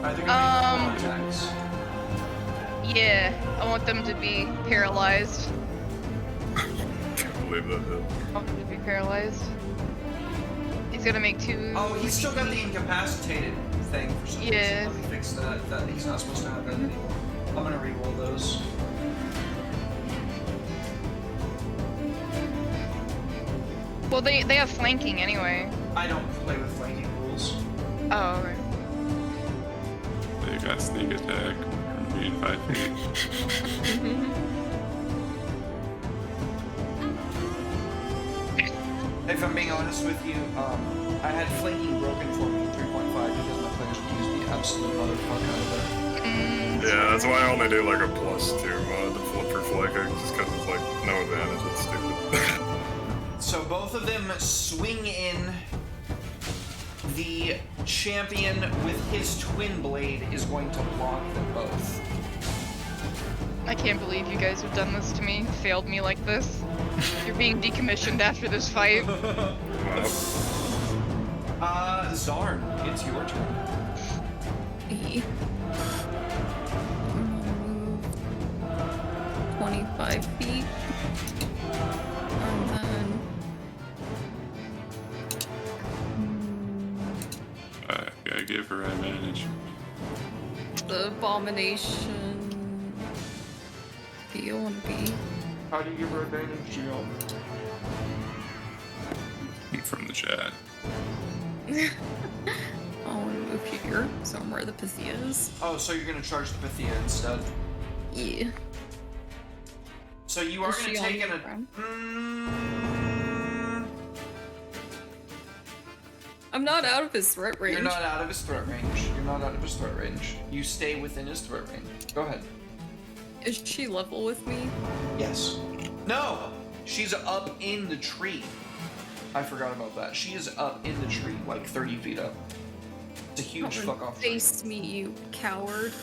S1: Are they gonna make more attacks?
S3: Yeah. I want them to be paralyzed.
S4: Can't believe that did.
S3: I want them to be paralyzed. He's gonna make 2.
S1: Oh, he's still got the incapacitated thing for some
S3: Yeah.
S1: reason. Let me fix that. That he's not supposed to have that anymore. I'm gonna re-roll those.
S3: Well, they have flanking anyway.
S1: I don't play with flanking rules.
S3: Oh, okay.
S2: They got sneak attack from being 5 feet.
S1: If I'm being honest with you, I had flanking broken for me in 3.5 because my players would use the absolute motherfucker out of it.
S4: Yeah, that's why I only do like a +2 mod to flip for flanking, just because it's like no advantage, it's stupid.
S1: So both of them swing in. The champion with his twin blade is going to block them both.
S3: I can't believe you guys have done this to me, failed me like this. You're being decommissioned after this fight.
S1: Zarn, it's your turn.
S6: E. 25 feet. And then.
S2: Gotta give her advantage.
S6: The abomination. B on B.
S1: How do you give her advantage, Gio?
S2: From the chat.
S6: I'll move here, so I'm where the Pythia is.
S1: Oh, so you're gonna charge the Pythia instead.
S6: Yeah.
S1: So you are
S6: Is
S1: gonna
S6: she
S1: take
S6: on
S1: in
S6: the ground? I'm not out of his threat range.
S1: You're not out of his threat range. You're not out of his threat range. You stay within his threat range. Go ahead.
S6: Is she level with me?
S1: Yes. No! She's up in the tree. I forgot about that. She is up in the tree, like 30 feet up. It's a huge
S6: Come
S1: fuck
S6: and
S1: off tree.
S6: face me, you coward.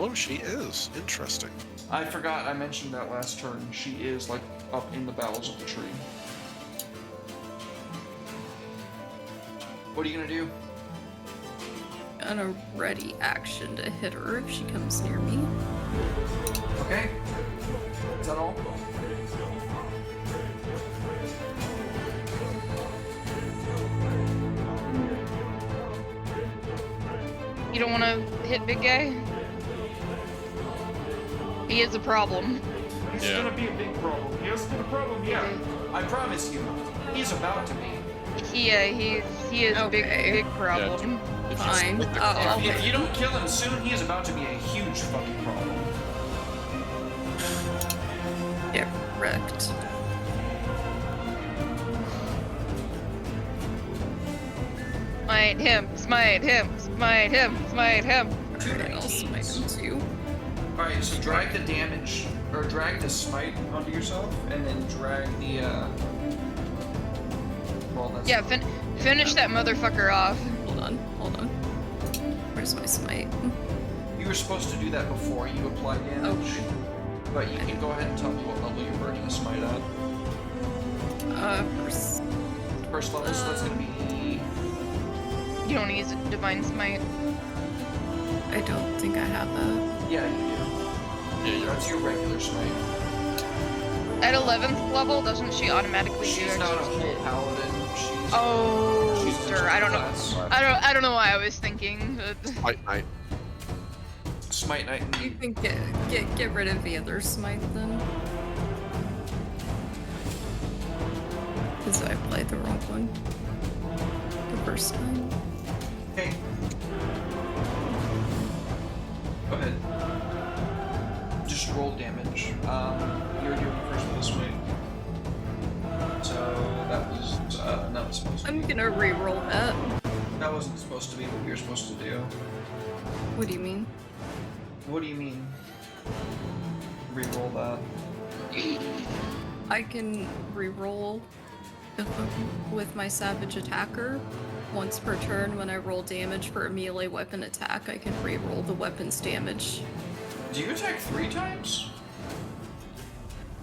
S5: Oh, she is. Interesting.
S1: I forgot I mentioned that last turn. She is, like, up in the boughs of the tree. What are you gonna do?
S6: And a ready action to hit her if she comes near me.
S1: Okay. Is that all?
S3: You don't want to hit big guy? He is a problem.
S1: He's gonna be a big problem. He has been a problem, yeah. I promise you. He's about to be.
S3: He is a big problem.
S6: Fine. Oh,
S1: If you don't kill him soon, he is about to be a huge fucking problem.
S6: get wrecked.
S3: Smite him, smite him, smite him, smite him.
S6: Alright, I'll smite him too.
S1: Alright, so drag the damage, or drag the smite onto yourself, and then drag the, well, that's...
S3: Yeah, finish that motherfucker off.
S6: Hold on. Where's my smite?
S1: You were supposed to do that before you apply damage.
S6: Okay.
S1: But you can go ahead and tell me what level you're burning a smite at.
S6: First.
S1: First level, so that's gonna be...
S3: You don't use a divine smite.
S6: I don't think I have that.
S1: Yeah, you do.
S5: Yeah,
S1: That's your regular smite.
S3: At 11th level, doesn't she automatically do
S1: She's not a
S3: extra
S1: full
S3: shit?
S1: paladin. She's...
S3: Oh,
S1: she's a
S3: sure. I don't know.
S1: class.
S3: I don't know why I was thinking.
S5: Fight night.
S1: Smite Knight and...
S6: You can get rid of the other smite then. Because I played the wrong one. The first time.
S1: Okay. Go ahead. Just roll damage. You're doing first level smite. So that was not supposed to
S6: I'm
S1: be.
S6: gonna re-roll that.
S1: That wasn't supposed to be what you're supposed to do.
S6: What do you mean?
S1: What do you mean? Reroll that.
S6: I can re-roll with my savage attacker. Once per turn, when I roll damage for a melee weapon attack, I can re-roll the weapon's damage.
S1: Do you attack 3 times?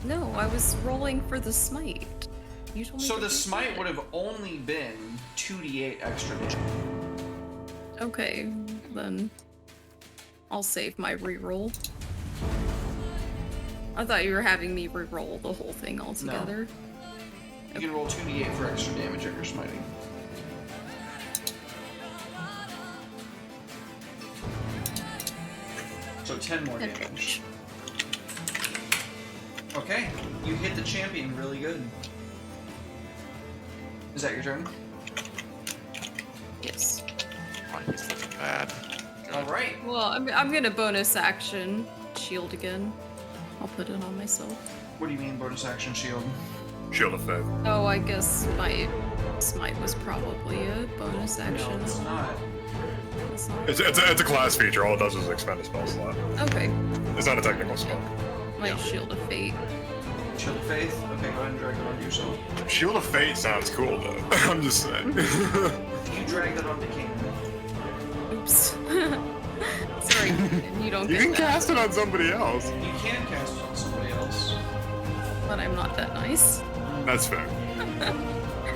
S6: No, I was rolling for the smite. You told me
S1: So
S6: to
S1: the
S6: do
S1: smite
S6: that.
S1: would have only been 2d8 extra damage.
S6: Okay, then I'll save my re-roll. I thought you were having me re-roll the whole thing altogether.
S1: You can roll 2d8 for extra damage if you're smiting. So 10 more damage. Okay, you hit the champion really good. Is that your turn?
S6: Yes.
S5: Oh, he's looking bad.
S1: Alright.
S6: Well, I'm gonna bonus action shield again. I'll put it on myself.
S1: What do you mean bonus action shield?
S4: Shield of Faith.
S6: Oh, I guess my smite was probably a bonus action.
S1: No, it's not.
S6: It's not.
S4: It's a class feature. All it does is expend a spell slot.
S6: Okay.
S4: It's not a technical spell.
S6: My shield of fate.
S1: Shield of Faith? Okay, go ahead and drag it onto yourself.
S4: Shield of Fate sounds cool though. I'm just saying.
S1: You drag that onto King.
S6: Oops. Sorry, you don't
S4: You
S6: get
S4: can
S6: that.
S4: cast it on somebody else.
S1: You can cast it on somebody else.
S6: But I'm not that nice.
S4: That's fair.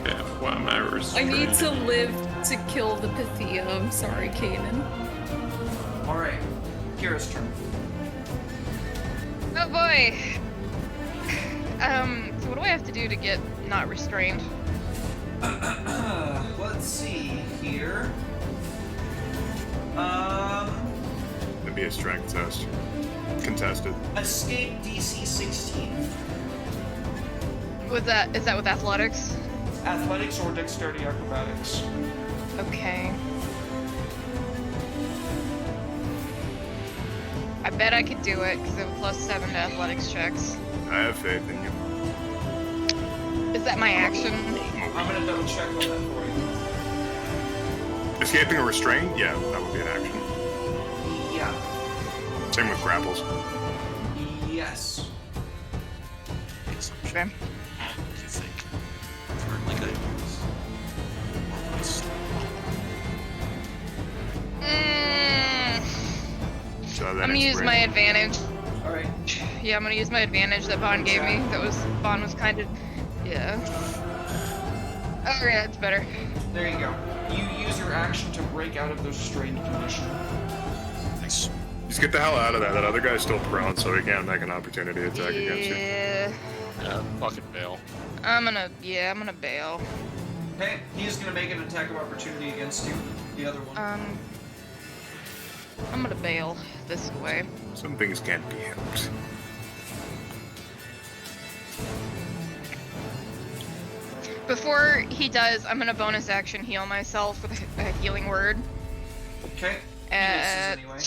S2: Yeah, why am I
S6: I
S2: restrained?
S6: need to live to kill the Pythia. I'm sorry, Kanan.
S1: Alright, Kira's turn.
S3: Oh boy. So what do I have to do to get not restrained?
S1: Let's see here.
S4: It'd be a strength test. Contested.
S1: Escape DC 16.
S3: Is that with athletics?
S1: athletics or dexterity acrobatics.
S3: Okay. I bet I could do it because I have +7 to athletics checks.
S4: I have faith in you.
S3: Is that my action?
S1: I'm gonna double check on that for you.
S4: Escaping a restraint? Yeah, that would be an action.
S1: Yeah.
S4: Same with grapples.
S1: Yes.
S3: Okay.
S9: What do you think? For like a...
S4: So
S3: I'm gonna use my advantage.
S1: All right.
S3: Yeah, I'm gonna use my advantage that Vaughn gave me. Vaughn was kind of, yeah. Oh yeah, it's better.
S1: There you go. You use your action to break out of the restrained condition.
S9: Nice.
S4: Just get the hell out of there. That other guy's still prone, so he can't make an opportunity attack against you.
S3: Yeah.
S5: Yeah, fucking bail.
S3: I'm gonna bail.
S1: Okay, he's gonna make an attack of opportunity against you. The other one.
S3: I'm gonna bail this way.
S4: Some things can't be helped.
S3: Before he does, I'm gonna bonus action heal myself with a healing word.
S1: Okay. He misses anyway.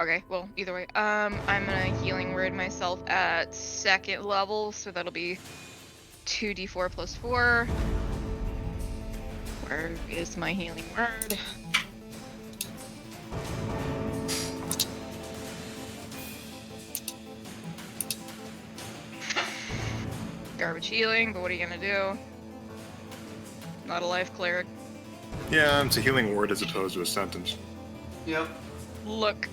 S3: Okay, well, either way. I'm gonna healing word myself at 2nd level, so that'll be 2d4 plus 4. Where is my healing word? Garbage healing, but what are you gonna do? Not a life cleric.
S4: Yeah, it's a healing word as opposed to a sentence.
S1: Yep.
S3: Look.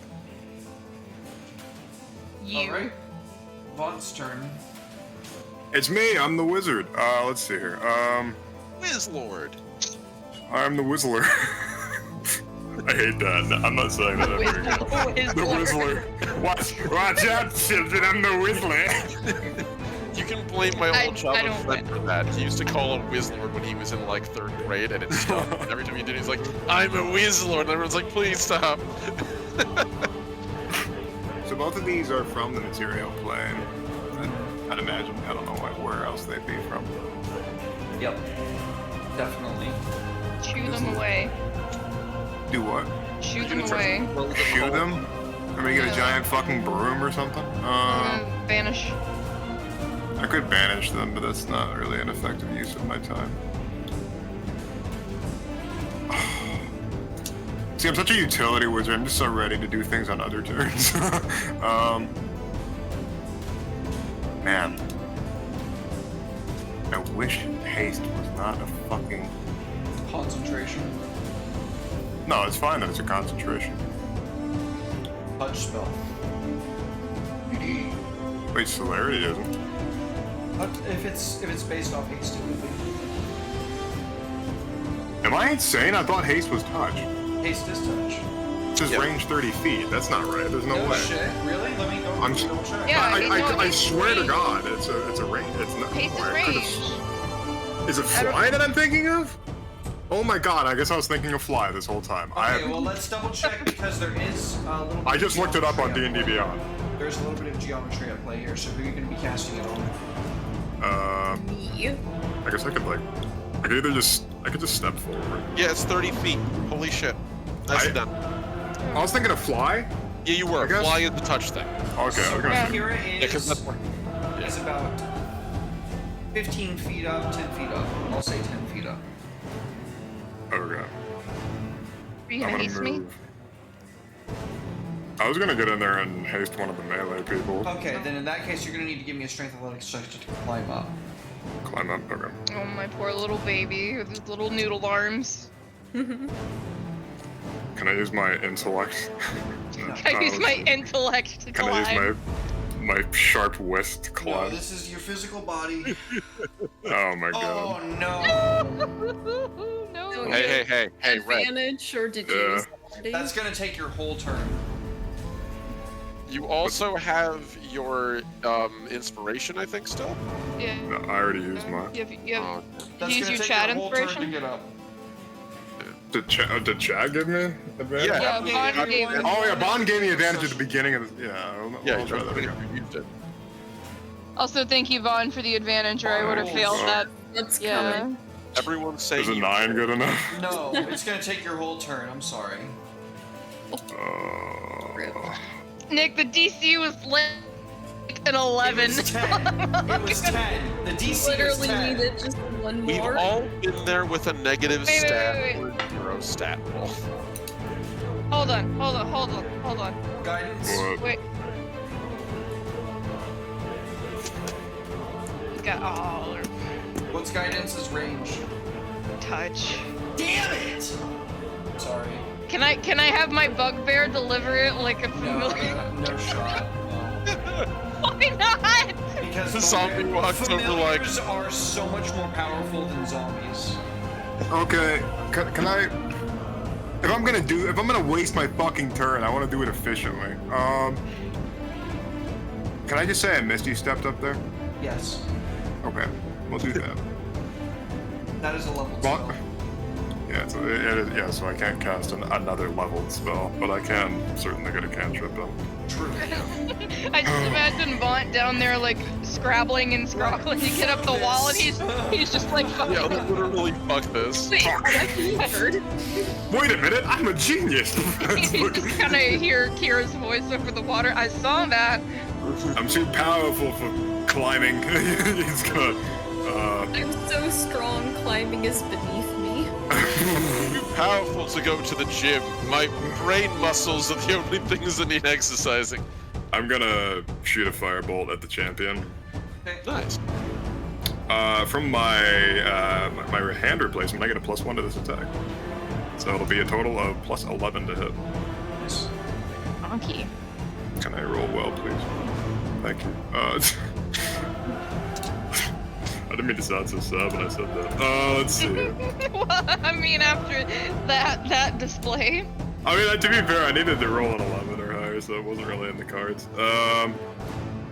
S3: You.
S1: All right. Vaughn's turn.
S4: It's me, I'm the wizard. Let's see here.
S5: Whizlord.
S4: I'm the Whistler. I hate that. No, I'm not saying that ever again. The Whistler. Watch out, children, I'm the Whistler.
S5: You can blame my
S3: I
S5: old childhood
S3: don't
S5: friend for that. He used to call him Whizlord when he was in like 3rd grade, and it stopped. And every time he did, he's like, "I'm a Whizlord," and everyone's like, "Please stop."
S4: So both of these are from the material plane. I'd imagine. I don't know where else they'd be from.
S1: Yep. Definitely.
S3: Shoo them away.
S4: Do what?
S3: Shoo them away.
S4: Shoot them? Or we get a giant fucking broom or something?
S3: Vanish.
S4: I could banish them, but that's not really an effective use of my time. See, I'm such a utility wizard. I'm just so ready to do things on other turns. Man. I wish haste was not a fucking...
S1: Concentration.
S4: No, it's fine that it's a concentration.
S1: Touch spell.
S4: Wait, celerity isn't.
S1: If it's based off haste, it would be.
S4: Am I insane? I thought haste was touch.
S1: Haste is touch.
S4: It says range 30 feet. That's not right. There's no way.
S1: Shit. Really? Let me go
S4: I'm
S1: double check.
S3: Yeah,
S4: I
S3: haste
S4: swear to
S3: range.
S4: God, it's a range. It's not.
S3: Haste is
S4: I
S3: range.
S4: could've- Is it fly that I'm thinking of? Oh my God! I guess I was thinking of fly this whole time.
S1: Okay, well let's double check because there is a little bit
S4: I
S1: of
S4: just looked it up on
S1: geometry
S4: D&D
S1: at play.
S4: Beyond.
S1: There's a little bit of geometry at play here, so who are you going to be casting it on?
S6: Me.
S4: I guess I could I could just step forward.
S5: Yeah, it's 30 feet. Holy shit. That's
S4: I-
S5: done.
S4: I was thinking of fly.
S5: Yeah, you were.
S4: I guess-
S5: Fly is the touch thing.
S4: Okay,
S1: So
S4: okay.
S1: Kira
S5: Yeah, because
S1: is,
S5: that's
S1: is about 15 feet up, 10 feet up. I'll say 10 feet up.
S4: Okay.
S3: Are you
S4: I'm
S3: gonna
S4: gonna
S3: haste me?
S4: move. I was gonna get in there and haste one of the melee people.
S1: Okay, then in that case, you're going to need to give me a strength athletics check to climb up.
S4: Climb up. Okay.
S3: Oh, my poor little baby with his little noodle arms.
S4: Can I use my intellect?
S3: I use my intellect to
S4: Can I
S3: climb.
S4: use my sharp wit to
S1: No,
S4: climb?
S1: this is your physical body.
S4: Oh my God.
S1: Oh no!
S3: No.
S5: Hey, Red.
S6: Advantage, or did you
S4: Yeah.
S6: use that already?
S1: That's going to take your whole turn.
S5: You also have your inspiration, I think, still.
S3: Yeah.
S4: No, I already used mine.
S3: You have
S5: Oh,
S1: That's
S3: use
S1: gonna
S3: your
S1: take
S3: chat
S1: your whole turn to
S3: inspiration?
S1: get up.
S4: Did Chad give me advantage?
S5: Yeah.
S3: Bond gave me.
S4: Oh yeah, Bond gave me advantage at the beginning of the. Yeah,
S5: yeah,
S4: I'll try that again.
S5: you used it.
S3: Also, thank you, Vaughn, for the advantage, or I would have failed
S4: Oh.
S3: that.
S6: That's
S3: Yeah.
S6: coming.
S5: Everyone's saying
S4: Is a
S5: you-
S4: 9 good enough?
S1: No, it's gonna take your whole turn. I'm sorry.
S6: Rip.
S3: Nick, the DC was like an 11.
S1: It was 10. It was 10. The DC was
S6: Literally
S1: 10.
S6: needed just one
S5: We've
S6: more.
S5: all been there with a negative
S3: Wait, wait,
S5: stat
S3: wait,
S5: or 0 stat roll.
S3: Hold on.
S1: Guidance.
S4: What?
S3: Wait. He's got
S1: What's guidance's range?
S3: touch.
S1: Damn it! Sorry.
S3: Can I have my bugbear deliver it like a
S1: No,
S3: familiar?
S1: no shot. No.
S3: Why not?
S1: Because
S5: The zombie walks over like-
S1: familiars are so much more powerful than zombies.
S4: Okay, can I? If I'm gonna waste my fucking turn, I want to do it efficiently. Can I just say I Misty stepped up there?
S1: Yes.
S4: Okay, we'll do that.
S1: That is a level
S4: Well,
S1: spell.
S4: yeah, so I can't cast another leveled spell, but I can certainly get a cantrip done.
S1: True.
S3: I just imagine Vaunt down there like scrabbling and scroggling to get up the wall, and he's just like fucking.
S5: Yeah, literally, fuck this.
S6: Wait, I heard.
S4: Wait a minute, I'm a genius!
S3: You just kind of hear Kira's voice over the water. I saw that.
S4: I'm too powerful for climbing. He's gonna.
S6: I'm so strong, climbing is beneath me.
S5: Too powerful to go to the gym. My brain muscles are the only things that need exercising.
S4: I'm gonna shoot a firebolt at the champion.
S5: Nice.
S4: From my hand replacement, I get a +1 to this attack. So it'll be a total of +11 to hit.
S1: Nice.
S3: Donkey.
S4: Can I roll well, please? Thank you. I didn't mean to sound so sad when I said that. Let's see.
S3: Well, I mean, after that display.
S4: I mean, to be fair, I needed to roll an 11 or higher, so it wasn't really in the cards.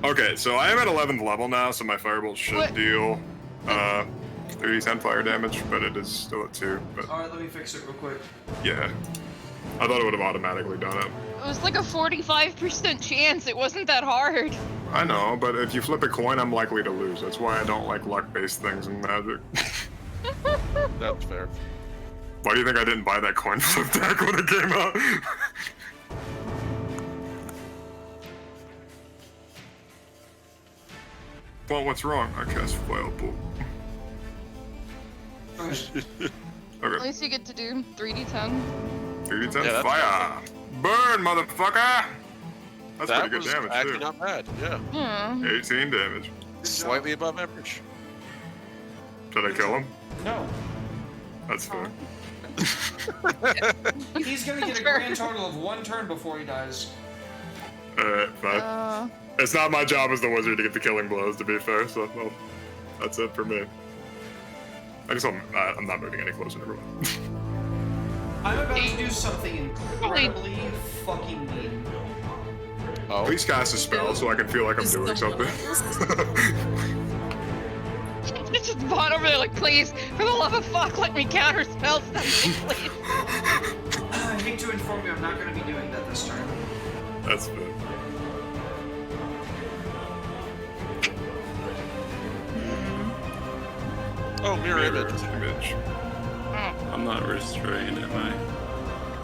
S4: Okay, so I am at 11th level now, so my firebolt should
S3: What?
S4: deal 30% fire damage, but it is still at 2. But
S1: Alright, let me fix it real quick.
S4: yeah, I thought it would have automatically done it.
S3: It was like a 45% chance. It wasn't that hard.
S4: I know, but if you flip a coin, I'm likely to lose. That's why I don't like luck-based things in Magic.
S5: That's fair.
S4: Why do you think I didn't buy that coin flip deck when it came out? Well, what's wrong? I cast Flail Pool.
S1: Okay.
S3: At
S4: Okay,
S3: least you get to do 3d10.
S4: 3d10
S5: Yeah, that's
S4: fire! Burn, motherfucker! That's
S5: That
S4: pretty good
S5: was
S4: damage,
S5: actually
S4: too.
S5: not bad. Yeah,
S3: Hmm.
S4: 18 damage.
S5: slightly above average.
S4: Did I kill him?
S1: No.
S4: That's fair.
S1: He's gonna get a grand total of 1 turn before he dies.
S4: Alright, fine. It's not my job as the wizard to get the killing blows, to be fair, so well, that's it for me. I guess I'm not moving any closer to everyone.
S1: I'm about to do something incredibly fucking mean.
S5: Oh,
S4: Please cast a spell so I can feel like I'm
S6: Just
S4: doing
S6: the
S4: something.
S3: It's just Vaughn over there like, please, for the love of fuck, let me counter spell something, please.
S1: I hate to inform you, I'm not gonna be doing that this turn.
S4: That's fair.
S5: oh, mirror image.
S4: Image.
S2: I'm not restrained, am I?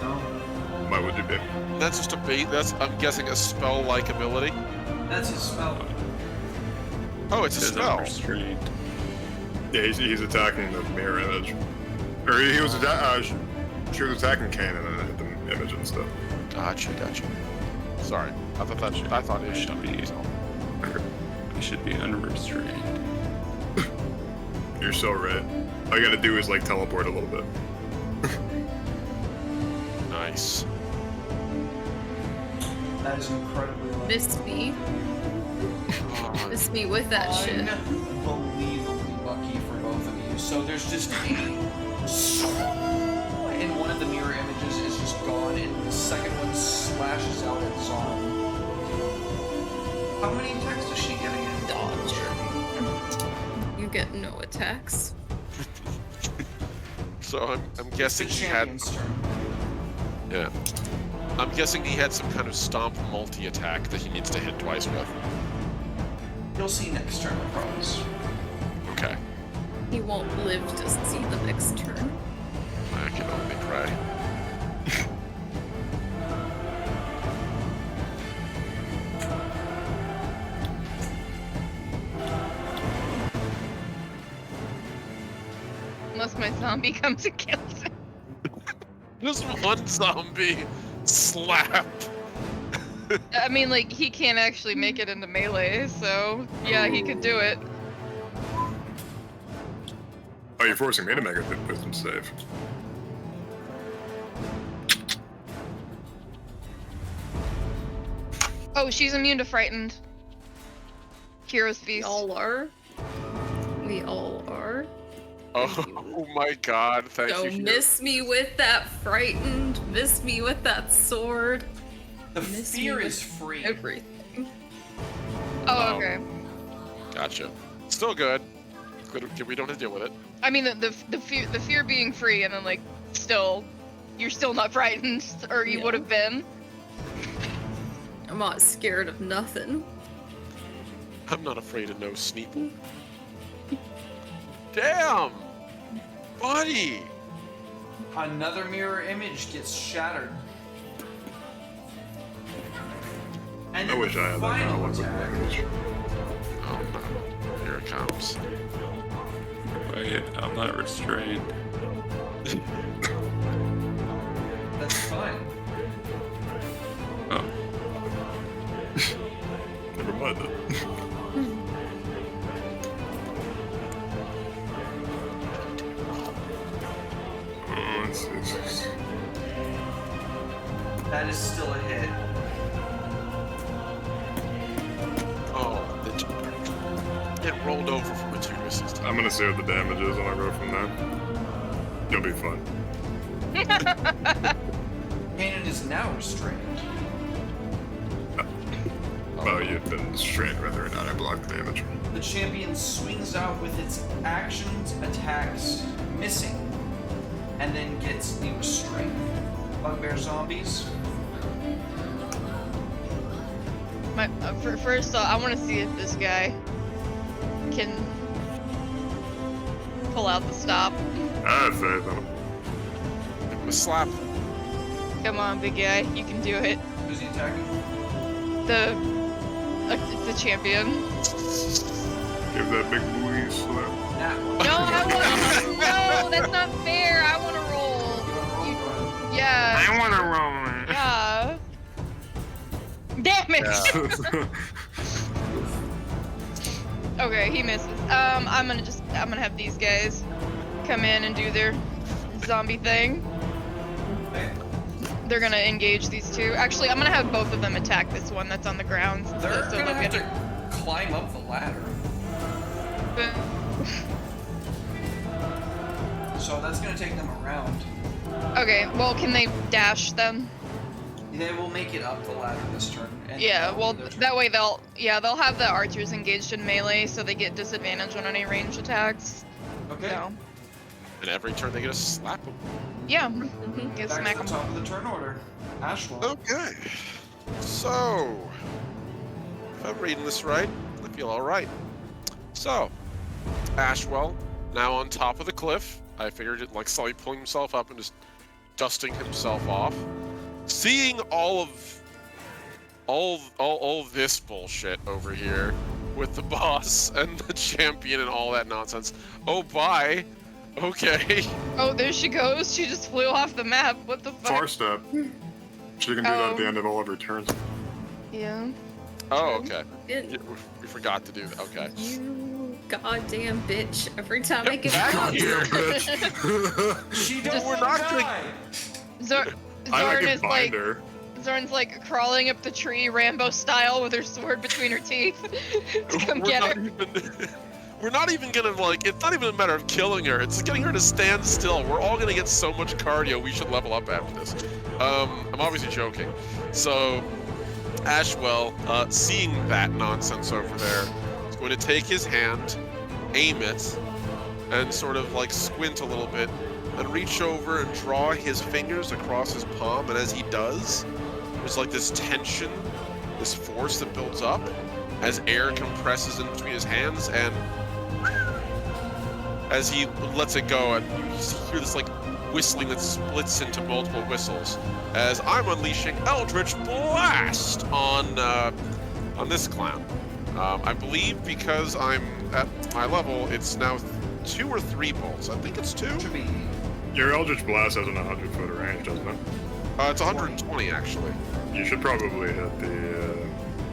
S1: No.
S4: Why would you be?
S5: That's just a bait. That's, I'm guessing, a spell-like ability.
S1: That's his spell.
S5: Oh, it's a
S2: Because I'm
S5: spell.
S2: restrained.
S4: Yeah, he's attacking the mirror image. Or he was she was attacking Kane and then hit the image and stuff.
S5: Gotcha. Sorry, I thought it should be.
S2: I should be unrestrained.
S4: You're so right. All you gotta do is like teleport a little bit.
S5: Nice.
S1: That is incredibly low.
S6: Miss me with that shit.
S1: Unbelievably lucky for both of you. So there's just a and one of the mirror images is just gone, and the second one slashes out at Zon. How many attacks does she get again?
S6: Dodge. You get no attacks.
S5: So I'm
S1: It's
S5: guessing
S1: the
S5: he had.
S1: champion's turn.
S5: Yeah. I'm guessing he had some kind of stomp multi-attack that he needs to hit twice with.
S1: You'll see next turn, I promise.
S5: Okay.
S6: He won't live to see the next turn.
S5: I can only pray.
S3: Unless my zombie comes and kills him.
S5: Just one zombie slap.
S3: I mean, like, he can't actually make it into melee, so yeah, he could do it.
S4: Oh, you're forcing me to make a good wisdom save.
S3: Oh, she's immune to frightened. Hero's
S6: We
S3: feast.
S6: all are. We all are.
S5: Oh my god, thank you.
S6: Don't
S5: Hero.
S6: miss me with that frightened. Miss me with that sword.
S1: The
S6: Miss me
S1: fear
S6: with
S1: is free.
S6: Everything.
S3: Oh, okay.
S5: Gotcha. Still good. Good. We don't have to deal with it.
S3: I mean, the fear being free, and then like still, you're still not frightened, or you
S6: Yeah.
S3: would have been.
S6: I'm not scared of nothing.
S5: I'm not afraid of no Sneeple. Damn! Buddy!
S1: Another mirror image gets shattered. And
S4: I
S1: then
S4: wish
S1: the
S4: I had that
S1: final
S4: kind of
S1: attack.
S4: weapon.
S5: Oh no. Here it comes.
S2: Wait, I'm not restrained.
S1: That's fine.
S2: Oh,
S4: Never mind it. Oh, it's-
S1: That is still a hit.
S5: Oh, it rolled over from a 2 to a 16.
S4: I'm gonna see what the damage is and I'll go from there. You'll be fine.
S1: Kanan is now restrained.
S4: Oh, you've been restrained whether or not I block the damage.
S1: The champion swings out with its actions, attacks, missing, and then gets the restraint. Bugbear zombies.
S3: First off, I want to see if this guy can pull out the stop.
S4: I have faith in him.
S5: Give him a slap.
S3: Come on, big guy, you can do it.
S1: Who's he attacking?
S3: The champion.
S4: Give that big booty slap.
S1: That one.
S3: No, I want. No, that's not fair. I want to roll.
S1: You wanna roll?
S3: Yeah.
S4: I wanna roll.
S3: Yeah. Damn it. Okay, he misses. I'm gonna have these guys come in and do their zombie thing.
S1: Okay.
S3: They're gonna engage these two. Actually, I'm gonna have both of them attack this one that's on the ground.
S1: They're
S3: so
S1: gonna
S3: they'll
S1: have
S3: get
S1: to climb up the ladder. So that's gonna take them around.
S3: Okay, well, can they dash then?
S1: They will make it up the ladder this turn. And
S3: Yeah,
S1: that'll
S3: well,
S1: be their turn.
S3: that way they'll have the archers engaged in melee, so they get disadvantage on any ranged attacks.
S1: Okay.
S3: So,
S5: And every turn they get a slap him.
S3: yeah, get
S1: Back
S3: smack
S1: to the
S3: 'em.
S1: top of the turn order. Ashwell.
S5: Okay. So, if I'm reading this right, I feel alright. So, Ashwell, now on top of the cliff. I figured it like slowly pulling himself up and just dusting himself off. Seeing all this bullshit over here with the boss and the champion and all that nonsense. Oh, bye. Okay.
S3: Oh, there she goes. She just flew off the map. What the fuck?
S4: Far step. She can do that at the
S3: Oh.
S4: end of all of her turns.
S3: Yeah.
S5: Oh, okay.
S6: It,
S5: Yeah, we forgot to do that. Okay.
S6: you goddamn bitch. Every time I get
S5: Back here.
S1: She
S3: Just-
S1: don't
S5: we're
S1: wanna
S5: not gonna-
S1: die.
S4: I
S3: Zorn
S4: can
S3: is
S4: bind
S3: like
S4: her.
S3: Zorn's like crawling up the tree Rambo style with her sword between her teeth to come get her.
S5: We're not even gonna like. It's not even a matter of killing her. It's getting her to stand still. We're all gonna get so much cardio. We should level up after this. I'm obviously joking. So, Ashwell, seeing that nonsense over there, is going to take his hand, aim it, and sort of like squint a little bit, and reach over and draw his fingers across his palm. And as he does, there's like this tension, this force that builds up as air compresses in between his hands, and as he lets it go, and you hear this like whistling that splits into multiple whistles. As I'm unleashing Eldritch Blast on this clown. I believe because I'm at my level, it's now 2 or 3 bolts. I think it's 2.
S1: Should be.
S4: Your Eldritch Blast has an 100-foot range, doesn't it?
S5: It's 120 actually.
S4: You should probably hit the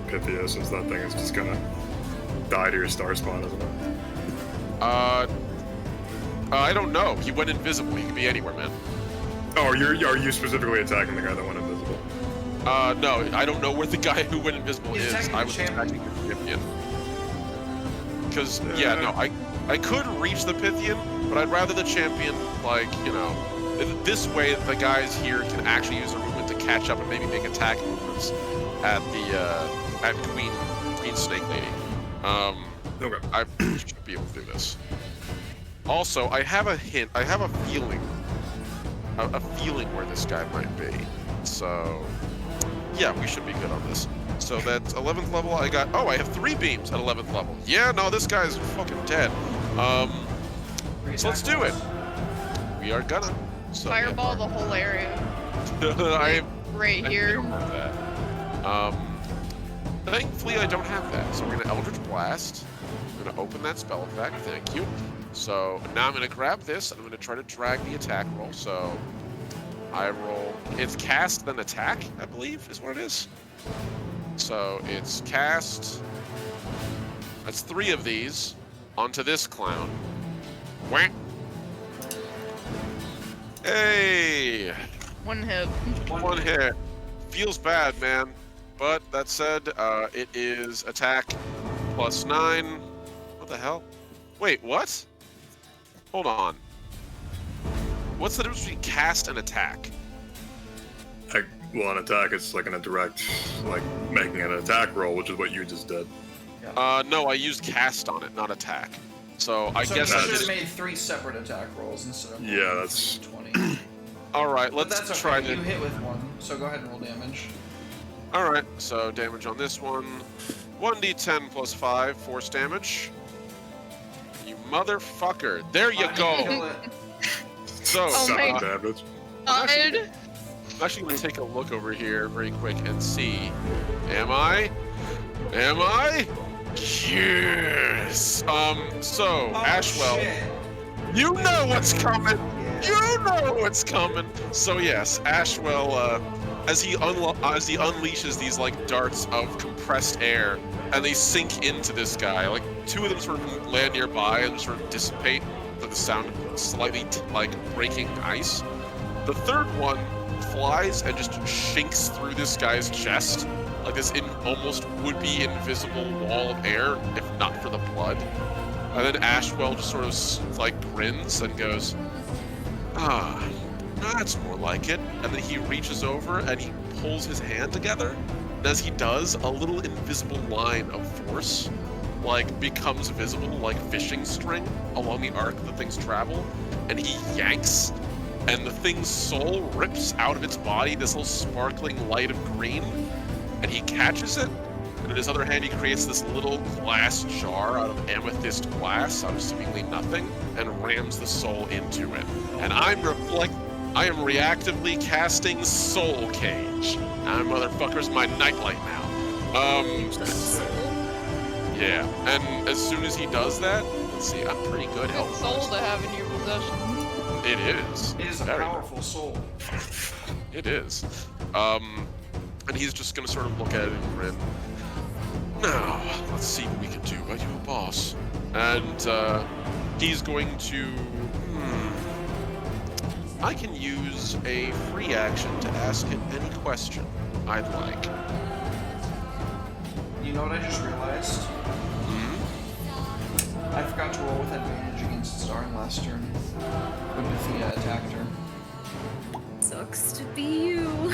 S4: Pythia, since that thing is just gonna die to your star spawn, isn't it?
S5: I don't know. He went invisible. He can be anywhere, man.
S4: Oh, are you specifically attacking the guy that went invisible?
S5: No, I don't know where the guy who went invisible
S1: He's
S5: is.
S1: attacking
S5: I
S1: the
S5: was
S1: champion.
S5: attacking the Pythian. Because, yeah, no, I could reach the Pythian, but I'd rather the champion, like, you know, this way the guys here can actually use their movement to catch up and maybe make attack movements at the, at Queen Snake Lady.
S4: Okay.
S5: I should be able to do this. Also, I have a hint, I have a feeling where this guy might be. So, yeah, we should be good on this. So that's 11th level, I have 3 beams at 11th level. Yeah, no, this guy's fucking dead. So let's do it. We are gonna. So,
S3: Fireball the whole area. Right
S5: I
S3: here.
S5: don't have that. Thankfully, I don't have that. So we're gonna Eldritch Blast. I'm gonna open that spell effect. Thank you. So now I'm gonna grab this and I'm gonna try to drag the attack roll. So I roll. It's cast then attack, I believe, is what it is. So it's cast. That's 3 of these onto this clown. Whack. Hey.
S3: 1 hit.
S5: One hit. Feels bad, man. But that said, it is attack plus 9. What the hell? Wait, what? Hold on. What's the difference between cast and attack?
S4: Well, an attack is like in a direct, like making an attack roll, which is what you just did.
S5: No, I used cast on it, not attack. So I
S1: So
S5: guess
S1: you
S5: I
S1: should have
S5: just...
S1: made 3 separate attack rolls instead of
S4: Yeah, that's-
S1: 20.
S5: Alright,
S1: But
S5: let's
S1: that's okay.
S5: try to...
S1: You hit with 1, so go ahead and roll damage.
S5: Alright, so damage on this one. 1d10 plus 5, force damage. You motherfucker. There you
S1: Kill
S5: go.
S1: it.
S5: So,
S3: Oh my
S4: Damage.
S5: I'm
S3: God.
S5: actually going to take a look over here very quick and see. Am I? Am I? Yes. So,
S1: Oh,
S5: Ashwell,
S1: shit.
S5: you know what's coming.
S1: Yeah.
S5: You know what's coming. So yes, Ashwell, as he unleashes these like darts of compressed air, and they sink into this guy. Like 2 of them sort of land nearby and sort of dissipate with the sound of slightly like breaking ice. The 3rd one flies and just shinks through this guy's chest, like this almost would-be invisible wall of air, if not for the blood. And then Ashwell just sort of like grins and goes, "Ah, that's more like it." And then he reaches over and he pulls his hand together. And as he does, a little invisible line of force like becomes visible like fishing string along the arc that things travel. And he yanks, and the thing's soul rips out of its body this little sparkling light of green. And he catches it, and in his other hand he creates this little glass jar out of amethyst glass, out of seemingly nothing, and rams the soul into it. And I'm reactively casting Soul Cage. That motherfucker's my nightlight now. Yeah, and as soon as he does that, let's see, I'm pretty good
S3: Good
S5: health.
S3: soul to have in your possession.
S5: It is.
S1: It is a
S5: Very
S1: powerful soul.
S5: It is. And he's just gonna sort of look at it and grin. Now, let's see what we can do. Are you a boss? And he's going to... I can use a free action to ask it any question I'd like.
S1: You know what I just realized? I forgot to roll with advantage against Starring last turn. When Bethia attacked her.
S6: Sucks to be you.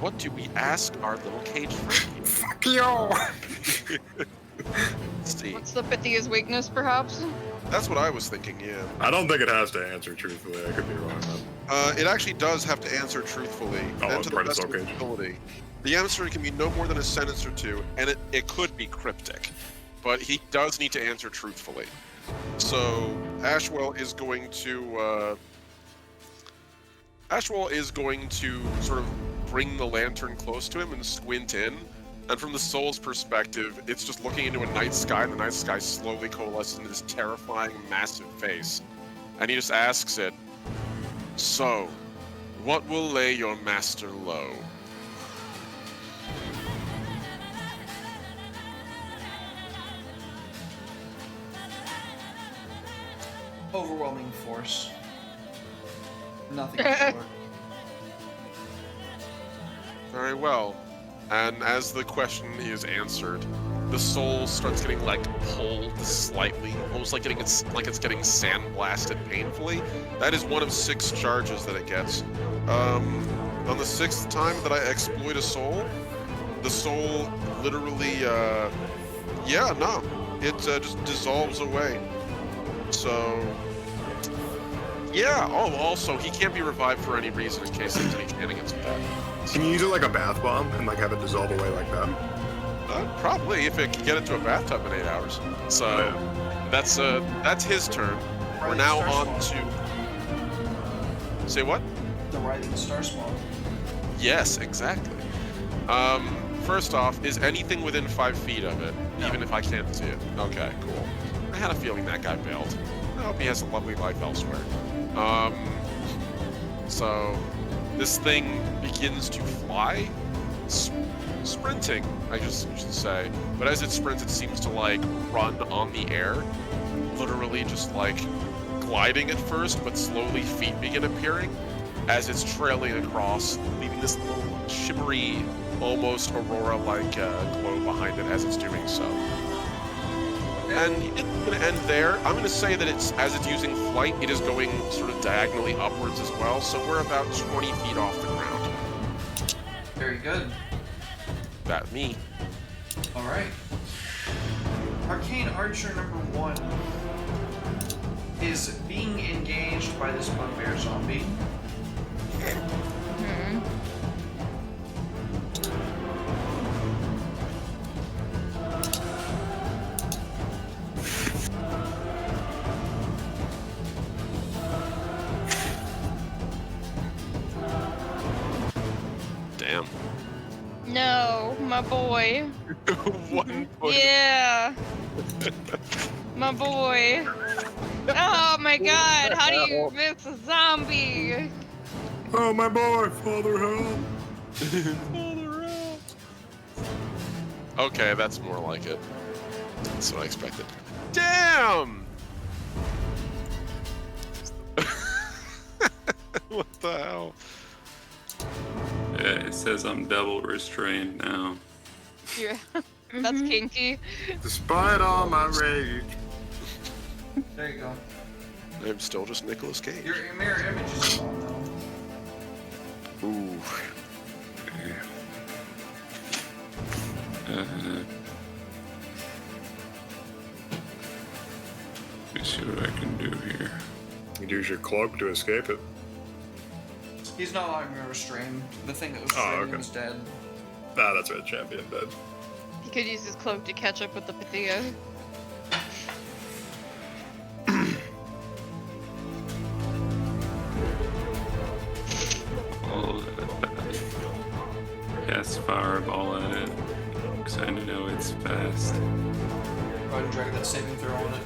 S5: What do we ask our little cage friend here?
S4: Fuck you!
S5: Let's see.
S3: What's the Pythia's weakness, perhaps?
S5: That's what I was thinking, yeah.
S4: I don't think it has to answer truthfully. I could be wrong. Though.
S5: It actually does have to answer truthfully
S4: Oh,
S5: and
S4: that's
S5: to the
S4: part of
S5: best of
S4: Soul
S5: its
S4: Cage.
S5: ability. The answer can be no more than a sentence or 2, and it could be cryptic. but he does need to answer truthfully. So Ashwell is going to sort of bring the lantern close to him and squint in. And from the soul's perspective, it's just looking into a night sky, and the night sky slowly coalesces into this terrifying, massive face. And he just asks it, "So, what will lay your master low?"
S1: Overwhelming force. Nothing short.
S5: Very well. And as the question is answered, the soul starts getting like pulled slightly, almost like it's getting sandblasted painfully. That is one of 6 charges that it gets. On the 6th time that I exploit a soul, the soul literally, it just dissolves away. So, yeah. Oh, also, he can't be revived for any reason in case there's any shenanigans with that.
S4: Can you use it like a bath bomb and like have it dissolve away like that?
S5: Probably, if it can get into a bathtub in 8 hours. So, that's his turn. We're now on to... Say what?
S1: The Writhing Star Spawn.
S5: Yes, exactly. First off, is anything within 5 feet of it,
S1: No.
S5: even if I can't see it? Okay, cool. I had a feeling that guy bailed. I hope he has a lovely life elsewhere. So, this thing begins to fly, sprinting, I just should say. But as it sprints, it seems to like run on the air, literally just like gliding at first, but slowly feet begin appearing as it's trailing across, leaving this little shimmery, almost aurora-like glow behind it as it's doing so. And it's going to end there. I'm going to say that as it's using flight, it is going sort of diagonally upwards as well, so we're about 20 feet off the ground.
S1: Very good.
S5: That me.
S1: Alright. Arcane Archer number 1 is being engaged by this bugbear zombie.
S5: Damn.
S3: No, my boy.
S5: 1 foot.
S3: Yeah. My boy. Oh my god, how do you miss a zombie?
S4: Oh my boy, father help!
S5: Okay, that's more like it. That's what I expected. Damn! What the hell?
S2: Yeah, it says I'm double restrained now.
S3: Yeah, that's kinky.
S4: Despite all my rage.
S1: There you go.
S5: I'm still just Nicolas Cage.
S1: Your mirror image is gone though.
S5: Ooh.
S2: Let me see what I can do here.
S4: You use your cloak to escape it.
S1: He's not longer restrained. The thing that was
S4: Oh,
S1: restraining
S4: okay.
S1: him is dead.
S4: Ah, that's right, champion dead.
S3: He could use his cloak to catch up with the Padilla.
S2: I'll cast Fireball at it, because I know it's fast.
S1: Go ahead and drag that saving throw on it.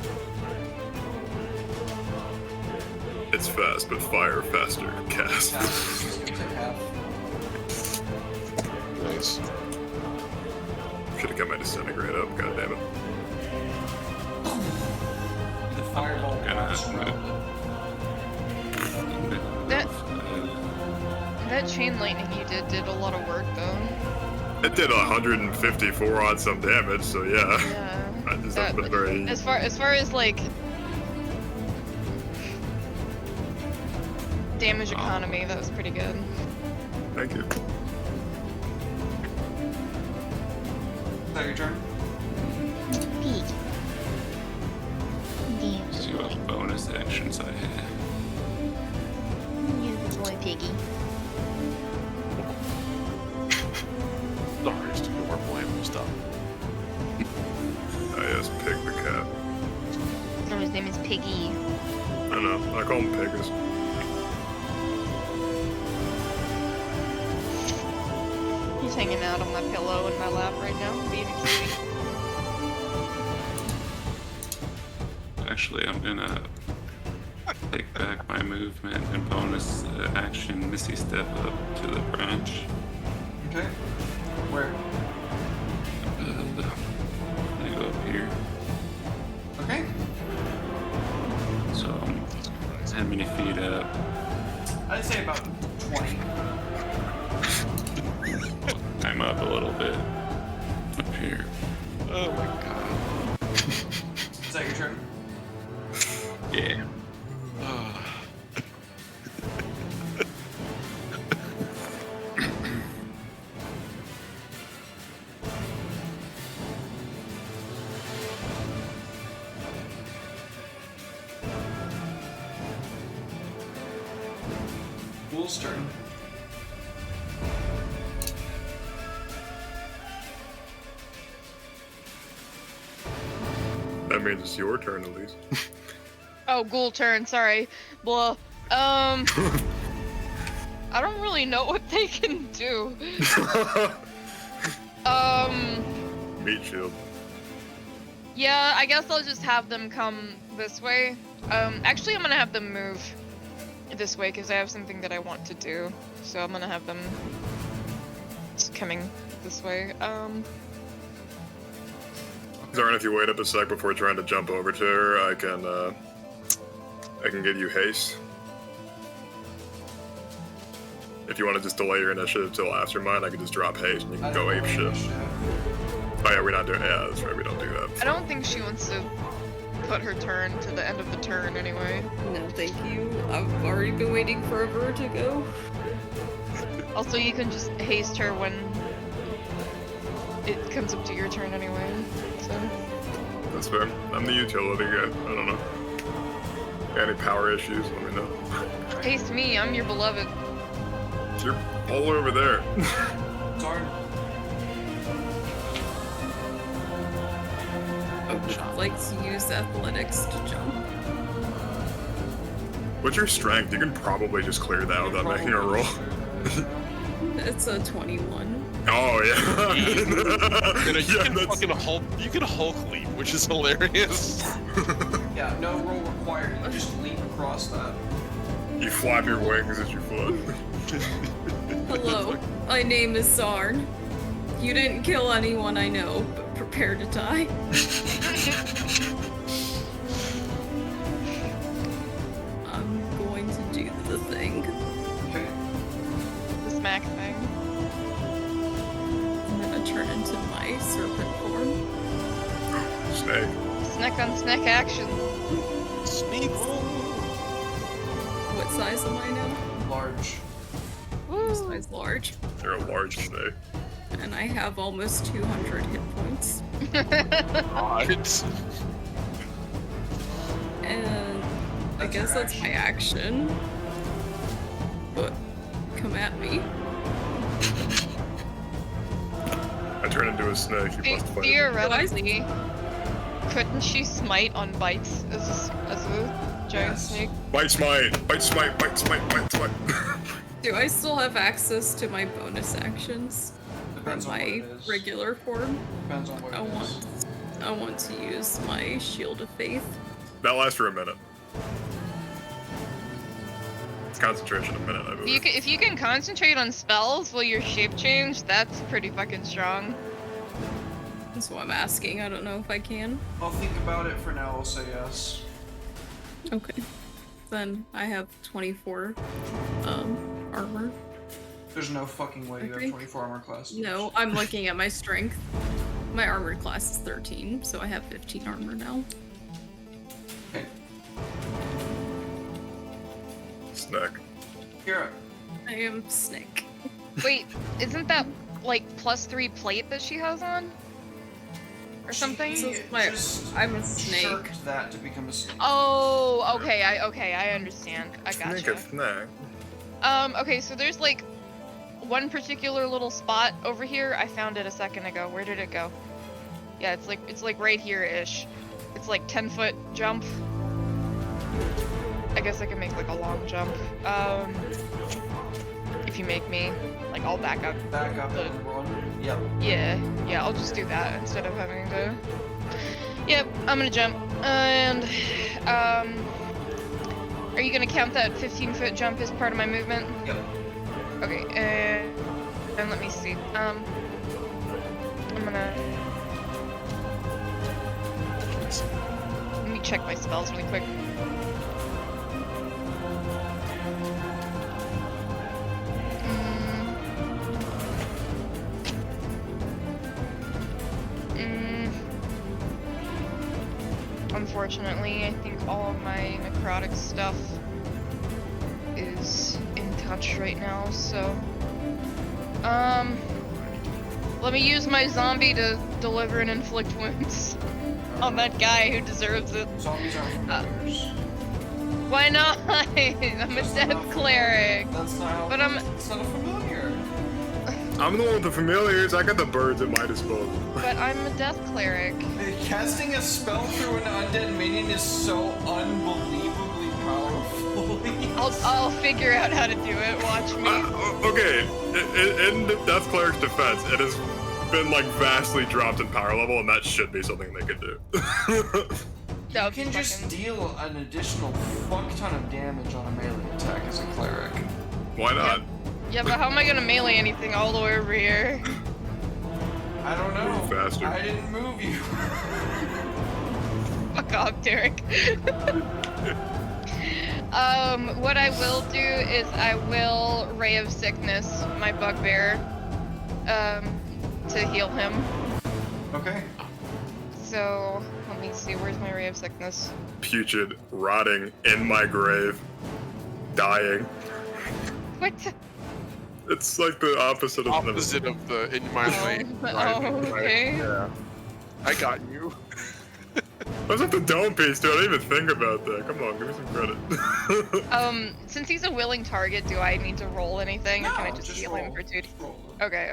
S4: It's fast, but fire faster. Cast.
S1: It's just gonna take half.
S5: Nice.
S4: Should have got my disintegrate up. God damn it.
S1: The fireball
S2: Gonna
S1: wraps
S2: have
S1: around it.
S3: That chain lightning you did a lot of work though.
S4: It did 154 on some damage, so yeah.
S3: Yeah.
S4: I just haven't been very.
S3: As far as like damage economy, that was pretty good.
S4: Thank you.
S1: Is that your turn?
S2: See what bonus actions I have.
S10: You good boy, Piggy.
S5: Sorry, just ignore Blammo stuff.
S4: Oh yes,
S3: Piggy.
S4: I don't know. I call them piggers.
S3: He's hanging out on my pillow in my lap right now, being a cutie.
S2: Actually, I'm gonna take back my movement and bonus action Misty Step up to the branch.
S1: Okay. Where?
S2: I go up here.
S1: Okay.
S2: So how many feet up?
S1: I'd say about 20.
S2: I'm up a little bit. Up here.
S5: Oh my god.
S1: Is that your turn?
S2: Yeah.
S1: Ghoul's turn.
S4: That means it's your turn at least.
S3: Oh, ghoul turn, sorry. Blah. I don't really know what they can do.
S4: Meat shield.
S3: Yeah, I guess I'll just have them come this way. Actually, I'm gonna have them move this way because I have something that I want to do. So I'm gonna have them coming this way.
S4: Zarn, if you wait up a sec before trying to jump over to her, I can give you haste. If you want to just delay your initiative till after mine, I can just drop haste and you can go ape shit. Oh yeah, we're not doing. Yeah, that's right. We don't do that.
S3: I don't think she wants to put her turn to the end of the turn anyway.
S6: No, thank you. I've already been waiting forever to go.
S3: Also, you can just haste her when it comes up to your turn anyway. So.
S4: That's fair. I'm the utility guy. I don't know. Got any power issues? Let me know.
S3: Haste me, I'm your beloved.
S4: You're all over there.
S1: Zarn.
S6: I'd like to use athletics to jump.
S4: What's your strength? You can probably just clear that without making a roll.
S6: It's a 21.
S4: Oh yeah.
S5: You
S4: Yeah,
S5: can
S4: that's-
S5: fucking Hulk. You can Hulk leap, which is hilarious.
S1: Yeah, no roll required. You just leap across that.
S4: You flap your wings as you float.
S6: Hello, my name is Zarn. You didn't kill anyone I know, but prepare to die. I'm going to do the thing.
S1: Okay.
S3: The smack thing.
S6: I'm gonna turn into my serpent form.
S4: Snake.
S3: Snack on snack action.
S5: Sneak.
S6: What size am I now?
S1: Large.
S3: Woo.
S6: Size large.
S4: You're a large snake.
S6: And I have almost 200 hit points.
S5: Right.
S6: And I
S1: That's
S6: guess
S1: your
S6: that's my action. But come at me.
S4: I turn into a snake. You must fight.
S3: Theoretically, couldn't she smite on bites as a giant
S1: Yes.
S3: snake?
S4: Bite smite. Bite smite. Bite smite. Bite smite.
S6: Do I still have access to my bonus actions from
S1: Depends on what
S6: my
S1: it is.
S6: regular form?
S1: Depends on what
S6: I
S1: it
S6: want
S1: is.
S6: I want to use my Shield of Faith.
S4: That lasts for a minute. It's concentration a minute, I believe.
S3: If you can concentrate on spells while you're shape changed, that's pretty fucking strong.
S6: That's what I'm asking. I don't know if I can.
S1: I'll think about it. For now, I'll say yes.
S6: Okay. Then I have 24 armor.
S1: There's no fucking way you have
S6: Okay.
S1: 24 armor class.
S6: No, I'm looking at my strength. My armor class is 13, so I have 15 armor now.
S1: Okay.
S4: Snack.
S1: Kira.
S6: I am Snake.
S3: Wait, isn't that like +3 plate that she has on? Or something?
S6: So
S1: Just
S6: I'm a snake.
S1: shirked that to become a snake.
S3: Oh, okay, I understand. I
S4: Snake
S3: gotcha.
S4: a snack.
S3: Okay, so there's like one particular little spot over here. I found it a second ago. Where did it go? Yeah, it's like right here-ish. It's like 10-foot jump. I guess I can make like a long jump. If you make me, like I'll back up.
S1: Back up
S3: the-
S1: and run. Yep.
S3: Yeah, I'll just do that instead of having to. Yep, I'm gonna jump. And are you gonna count that 15-foot jump as part of my movement?
S1: Yep.
S3: Okay, and let me see. I'm gonna. Let me check my spells really quick. Unfortunately, I think all of my necrotic stuff is in touch right now, so let me use my zombie to deliver and inflict wounds on that guy who deserves it.
S1: Zombies aren't familiars.
S3: Why not? I'm a death cleric.
S1: That's not how.
S3: But I'm-
S1: It's not a familiar.
S4: I'm the one with the familiars. I got the birds at my disposal.
S3: But I'm a death cleric.
S1: Casting a spell through an undead minion is so unbelievably powerful.
S3: I'll figure out how to do it. Watch me.
S4: Okay, in the Death Cleric's defense, it has been like vastly dropped in power level, and that should be something they could do.
S3: That
S1: You
S3: would be
S1: can just
S3: fucking-
S1: deal an additional fuck ton of damage on a melee attack as a cleric.
S4: Why not?
S3: Yeah, but how am I gonna melee anything all the way over here?
S1: I don't know.
S4: Move faster.
S1: I didn't move you.
S3: Fuck off, Derek. What I will do is I will Ray of Sickness my bugbear, to heal him.
S1: Okay.
S3: So, let me see, where's my Ray of Sickness?
S4: Putrid, rotting in my grave, dying.
S3: What?
S4: It's like the opposite of
S5: Opposite of the in my lane.
S3: Okay.
S5: Yeah. I got you.
S4: I was at the dome piece, dude. I didn't even think about that. Come on, give me some credit.
S3: Since he's a willing target, do I need to roll anything, or can I
S1: No,
S3: just
S1: just
S3: heal him
S1: roll.
S3: for 2d?
S1: Roll.
S3: Okay.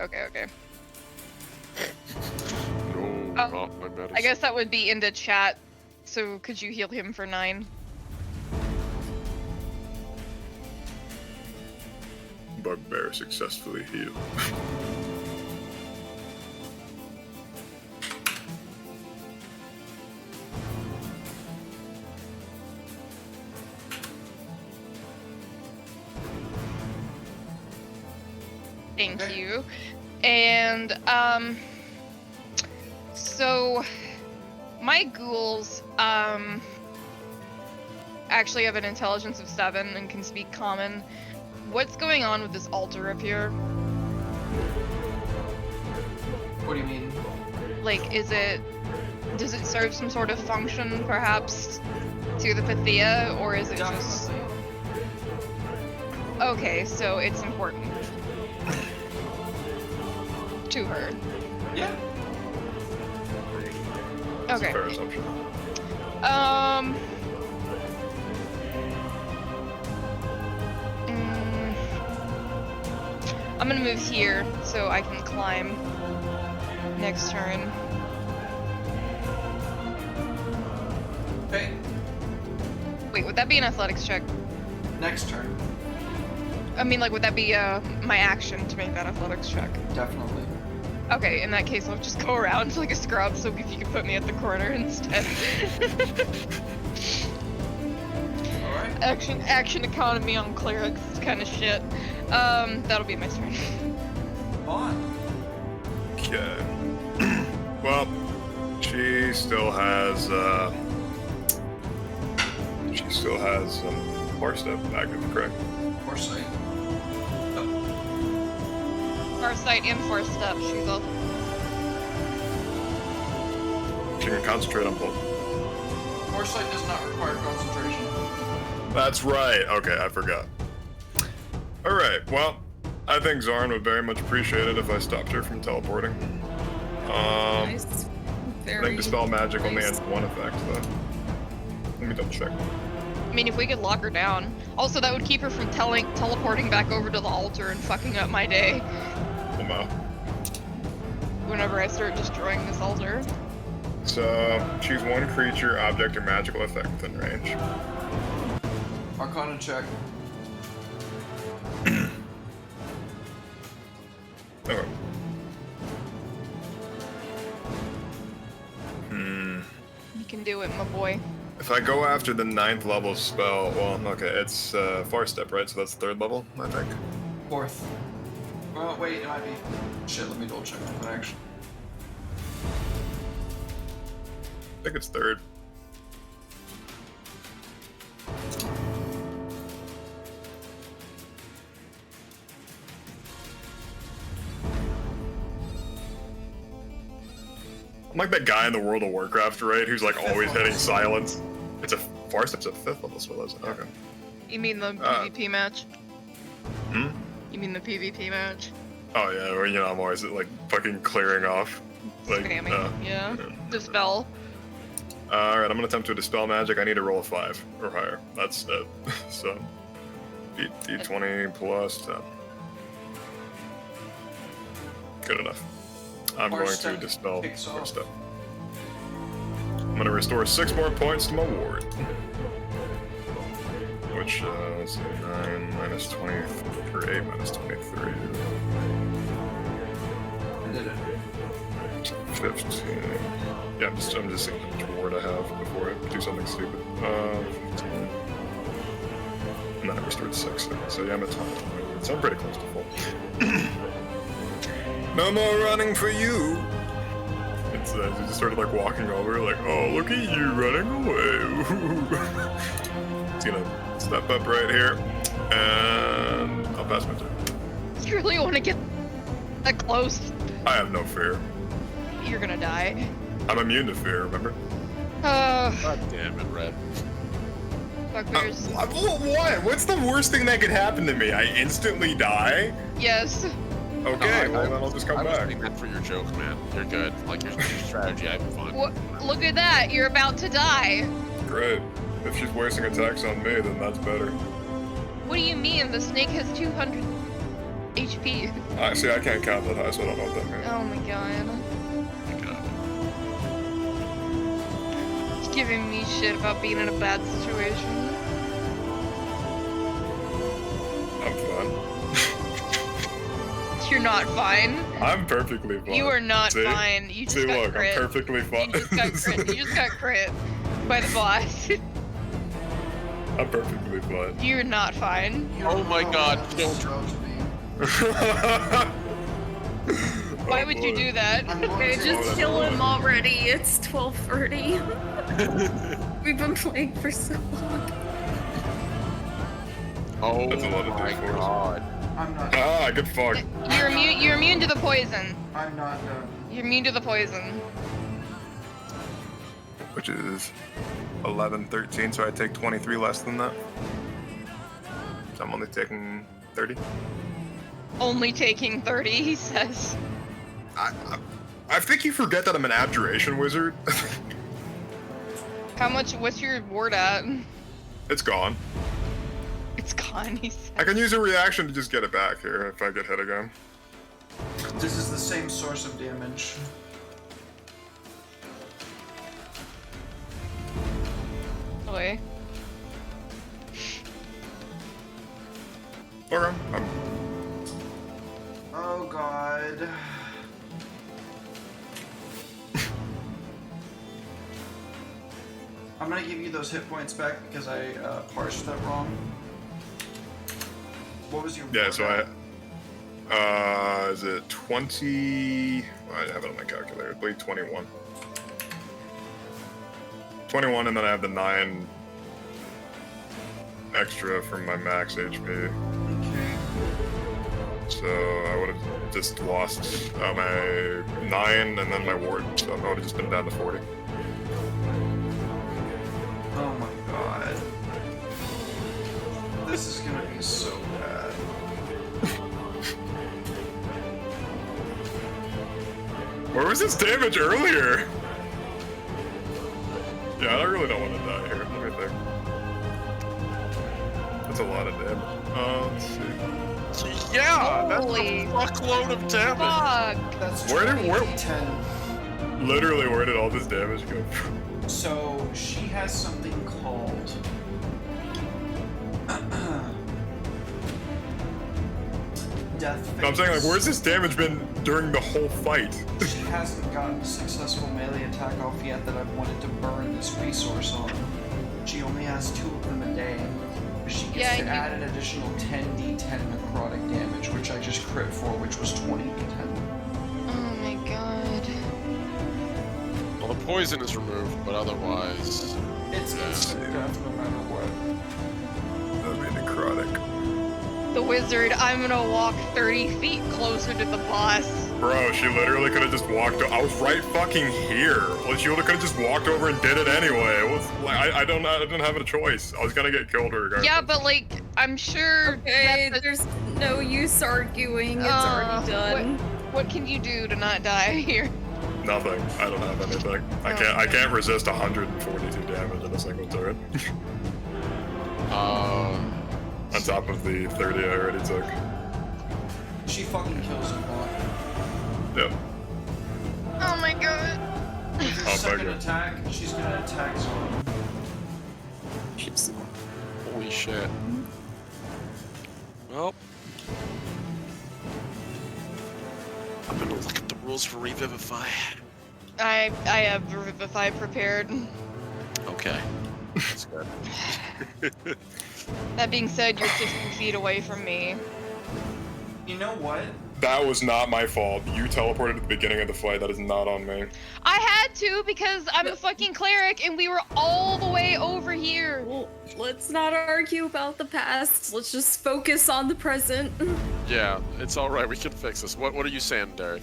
S5: No, not my medicine.
S3: I guess that would be into chat, so could you heal him for 9?
S4: Bugbear successfully healed.
S3: Thank
S1: Okay.
S3: you. And, so my ghouls, actually have an intelligence of 7 and can speak common. What's going on with this altar up here?
S1: What do you mean?
S3: Like, does it serve some sort of function, perhaps, to the Pythia, or is it just...
S1: Definitely.
S3: Okay, so it's important. To her.
S1: Yeah.
S4: That's a
S3: Okay.
S4: fair assumption.
S3: I'm gonna move here so I can climb next turn.
S1: Okay.
S3: Wait, would that be an athletics check?
S1: Next turn.
S3: I mean, like, would that be my action to make that athletics check?
S1: Definitely.
S3: Okay, in that case, I'll just go around like a scrub, so if you could put me at the corner instead.
S1: Alright.
S3: Action economy on clerics is kind of shit. That'll be my turn.
S1: On.
S4: Okay. Well, she still has Barstep active, correct?
S1: Foresight.
S3: Farsight and Force Step, she's all.
S4: She can concentrate on both.
S1: Foresight does not require concentration.
S4: That's right. Okay, I forgot. All right. Well, I think Zarn would very much appreciate it if I stopped her from teleporting.
S6: Nice.
S4: I
S6: Very
S4: think Dispel Magic only
S6: nice.
S4: has one effect, though. Let me double check.
S3: I mean, if we could lock her down. Also, that would keep her from teleporting back over to the altar and fucking up my day
S4: Oh, wow.
S3: whenever I start destroying this altar.
S4: So, choose one creature, object, or magical effect within range.
S1: Arcana check.
S4: Okay.
S3: You can do it, my boy.
S4: If I go after the 9th level spell, well, okay, it's Far Step, right? So that's 3rd level, I think.
S1: 4th. Oh, wait, it might be. Shit, let me double check that actually.
S4: I think it's 3rd. I'm like that guy in the World of Warcraft, right? Who's like always hitting silence. It's a Far Step's a 5th level spell, isn't it? Okay.
S3: You mean the PvP match?
S4: Hmm?
S3: You mean the PvP match?
S4: Oh yeah, or, you know, I'm always like fucking clearing off. Like,
S3: Spamming, yeah. Dispel.
S4: Alright, I'm gonna attempt to dispel magic. I need to roll a 5 or higher. That's it. So, D20 plus 10. Good enough. I'm
S1: Far
S4: going to
S1: Step
S4: dispel
S1: kicks
S4: Far
S1: off.
S4: Step. I'm gonna restore 6 more points to my ward. Which, let's see, 9 minus 20, or 8 minus 23.
S1: I did it.
S4: 15. Yeah, I'm just seeing how much ward I have before I do something stupid. 15. And then I restored 6. So yeah, I'm at top 20. So I'm pretty close to full. No more running for you! It's he just started like walking over, like, oh, look at you running away. He's gonna step up right here, and I'll pass my turn.
S3: You really want to get that close?
S4: I have no fear.
S3: You're gonna die.
S4: I'm immune to fear, remember?
S5: God damn it, Red.
S3: Fuckers.
S4: What? What's the worst thing that could happen to me? I instantly die?
S3: Yes.
S4: Okay,
S5: No,
S4: well then I'll just come
S5: I was
S4: back.
S5: being meant for your joke, man. You're good. Like, your strategy, I'm fine.
S3: What? Look at that. You're about to die.
S4: Great. If she's wasting attacks on me, then that's better.
S3: What do you mean? The snake has 200 HP.
S4: See, I can't count that high, so I don't know what that means.
S3: Oh my god. He's giving me shit about being in a bad situation.
S4: I'm fine.
S3: You're not fine.
S4: I'm perfectly fine.
S3: You are not
S4: See?
S3: fine. You just
S4: See,
S3: got
S4: look,
S3: crit.
S4: I'm perfectly fine.
S3: You just got crit. You just got crit by the boss.
S4: I'm perfectly fine.
S3: You're not fine.
S5: Oh my god,
S1: That's
S5: killed
S1: supposed to be.
S3: Why would you do that?
S1: I'm going
S6: Okay,
S1: to-
S6: just kill him already. It's 12:30. We've been playing for so long.
S5: Oh
S4: That's a lot of
S5: my
S4: D4s.
S5: god.
S1: I'm not.
S4: Ah, good fuck.
S3: You're immune. You're immune to the poison.
S1: I'm not done.
S3: You're immune to the poison.
S4: Which is 11, 13, so I take 23 less than that. So I'm only taking 30.
S3: Only taking 30, he says.
S4: I think you forget that I'm an abjuration wizard.
S3: How much? What's your ward at?
S4: It's gone.
S3: It's gone. He says.
S4: I can use a reaction to just get it back here if I get hit again.
S1: This is the same source of damage.
S3: Boy.
S4: Okay.
S1: Oh god. I'm gonna give you those hit points back because I parsed that wrong. What was your?
S4: Yeah, so is it 20? I have it on my calculator. I believe 21. 21, and then I have the 9 extra from my max HP.
S1: Okay.
S4: So I would have just lost my 9 and then my ward. So I would have just been down to 40.
S1: Oh my god. This is gonna be so bad.
S4: Where was this damage earlier? Yeah, I really don't want to die here. Let me think. That's a lot of damage. Let's see.
S5: Yeah, that's
S3: Holy
S5: a fuckload of damage.
S3: Fuck.
S1: That's
S4: Where did-
S1: 10.
S4: Literally, where did all this damage go from?
S1: So she has something called death phase.
S4: I'm saying, like, where's this damage been during the whole fight?
S1: She hasn't gotten a successful melee attack off yet that I've wanted to burn this resource on. She only has 2 of them a day. But she gets to add an additional 10d10 necrotic damage, which I just crit for, which was 20d10.
S3: Oh my god.
S5: Well, the poison is removed, but otherwise...
S1: It's instant death no matter what.
S4: That'd be necrotic.
S3: The wizard, I'm gonna walk 30 feet closer to the boss.
S4: Bro, she literally could have just walked. I was right fucking here. Well, she could have just walked over and did it anyway. It was like I didn't have a choice. I was gonna get killed regardless.
S3: Yeah, but like, I'm sure
S6: Okay,
S3: that
S6: there's no use arguing. It's already done.
S3: What can you do to not die here?
S4: Nothing. I don't have anything. I can't resist 142 damage in a single turn. On top of the 30 I already took.
S1: She fucking kills him, Vaughn.
S4: Yep.
S3: Oh my god.
S1: With her second attack, she's gonna attack Zora.
S5: Holy shit. Well, I'm gonna look at the rules for Revivify.
S3: I have Revivify prepared.
S5: Okay. That's good.
S3: That being said, you're 15 feet away from me.
S1: You know what?
S4: That was not my fault. You teleported at the beginning of the fight. That is not on me.
S3: I had to because I'm a fucking cleric and we were all the way over here.
S6: Well, let's not argue about the past. Let's just focus on the present.
S5: Yeah, it's alright, we can fix this. What are you saying, Derek?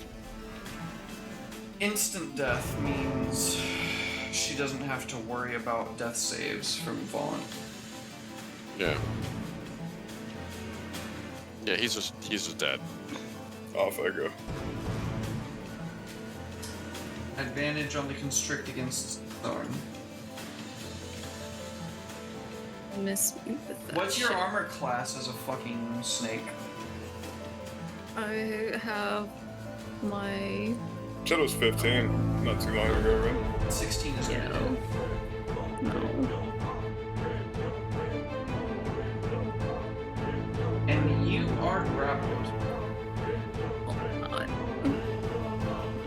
S1: Instant death means she doesn't have to worry about death saves from Vaughn.
S5: Yeah. Yeah, he's just dead.
S4: Off I go.
S1: Advantage on the constrict against Thorn.
S6: Miss me with that.
S1: What's your
S6: shit.
S1: armor class as a fucking snake?
S6: I have my.
S4: Said it was 15. Not too long ago, right?
S1: 16 is
S6: Yeah.
S1: good.
S6: No.
S1: And you are grappled.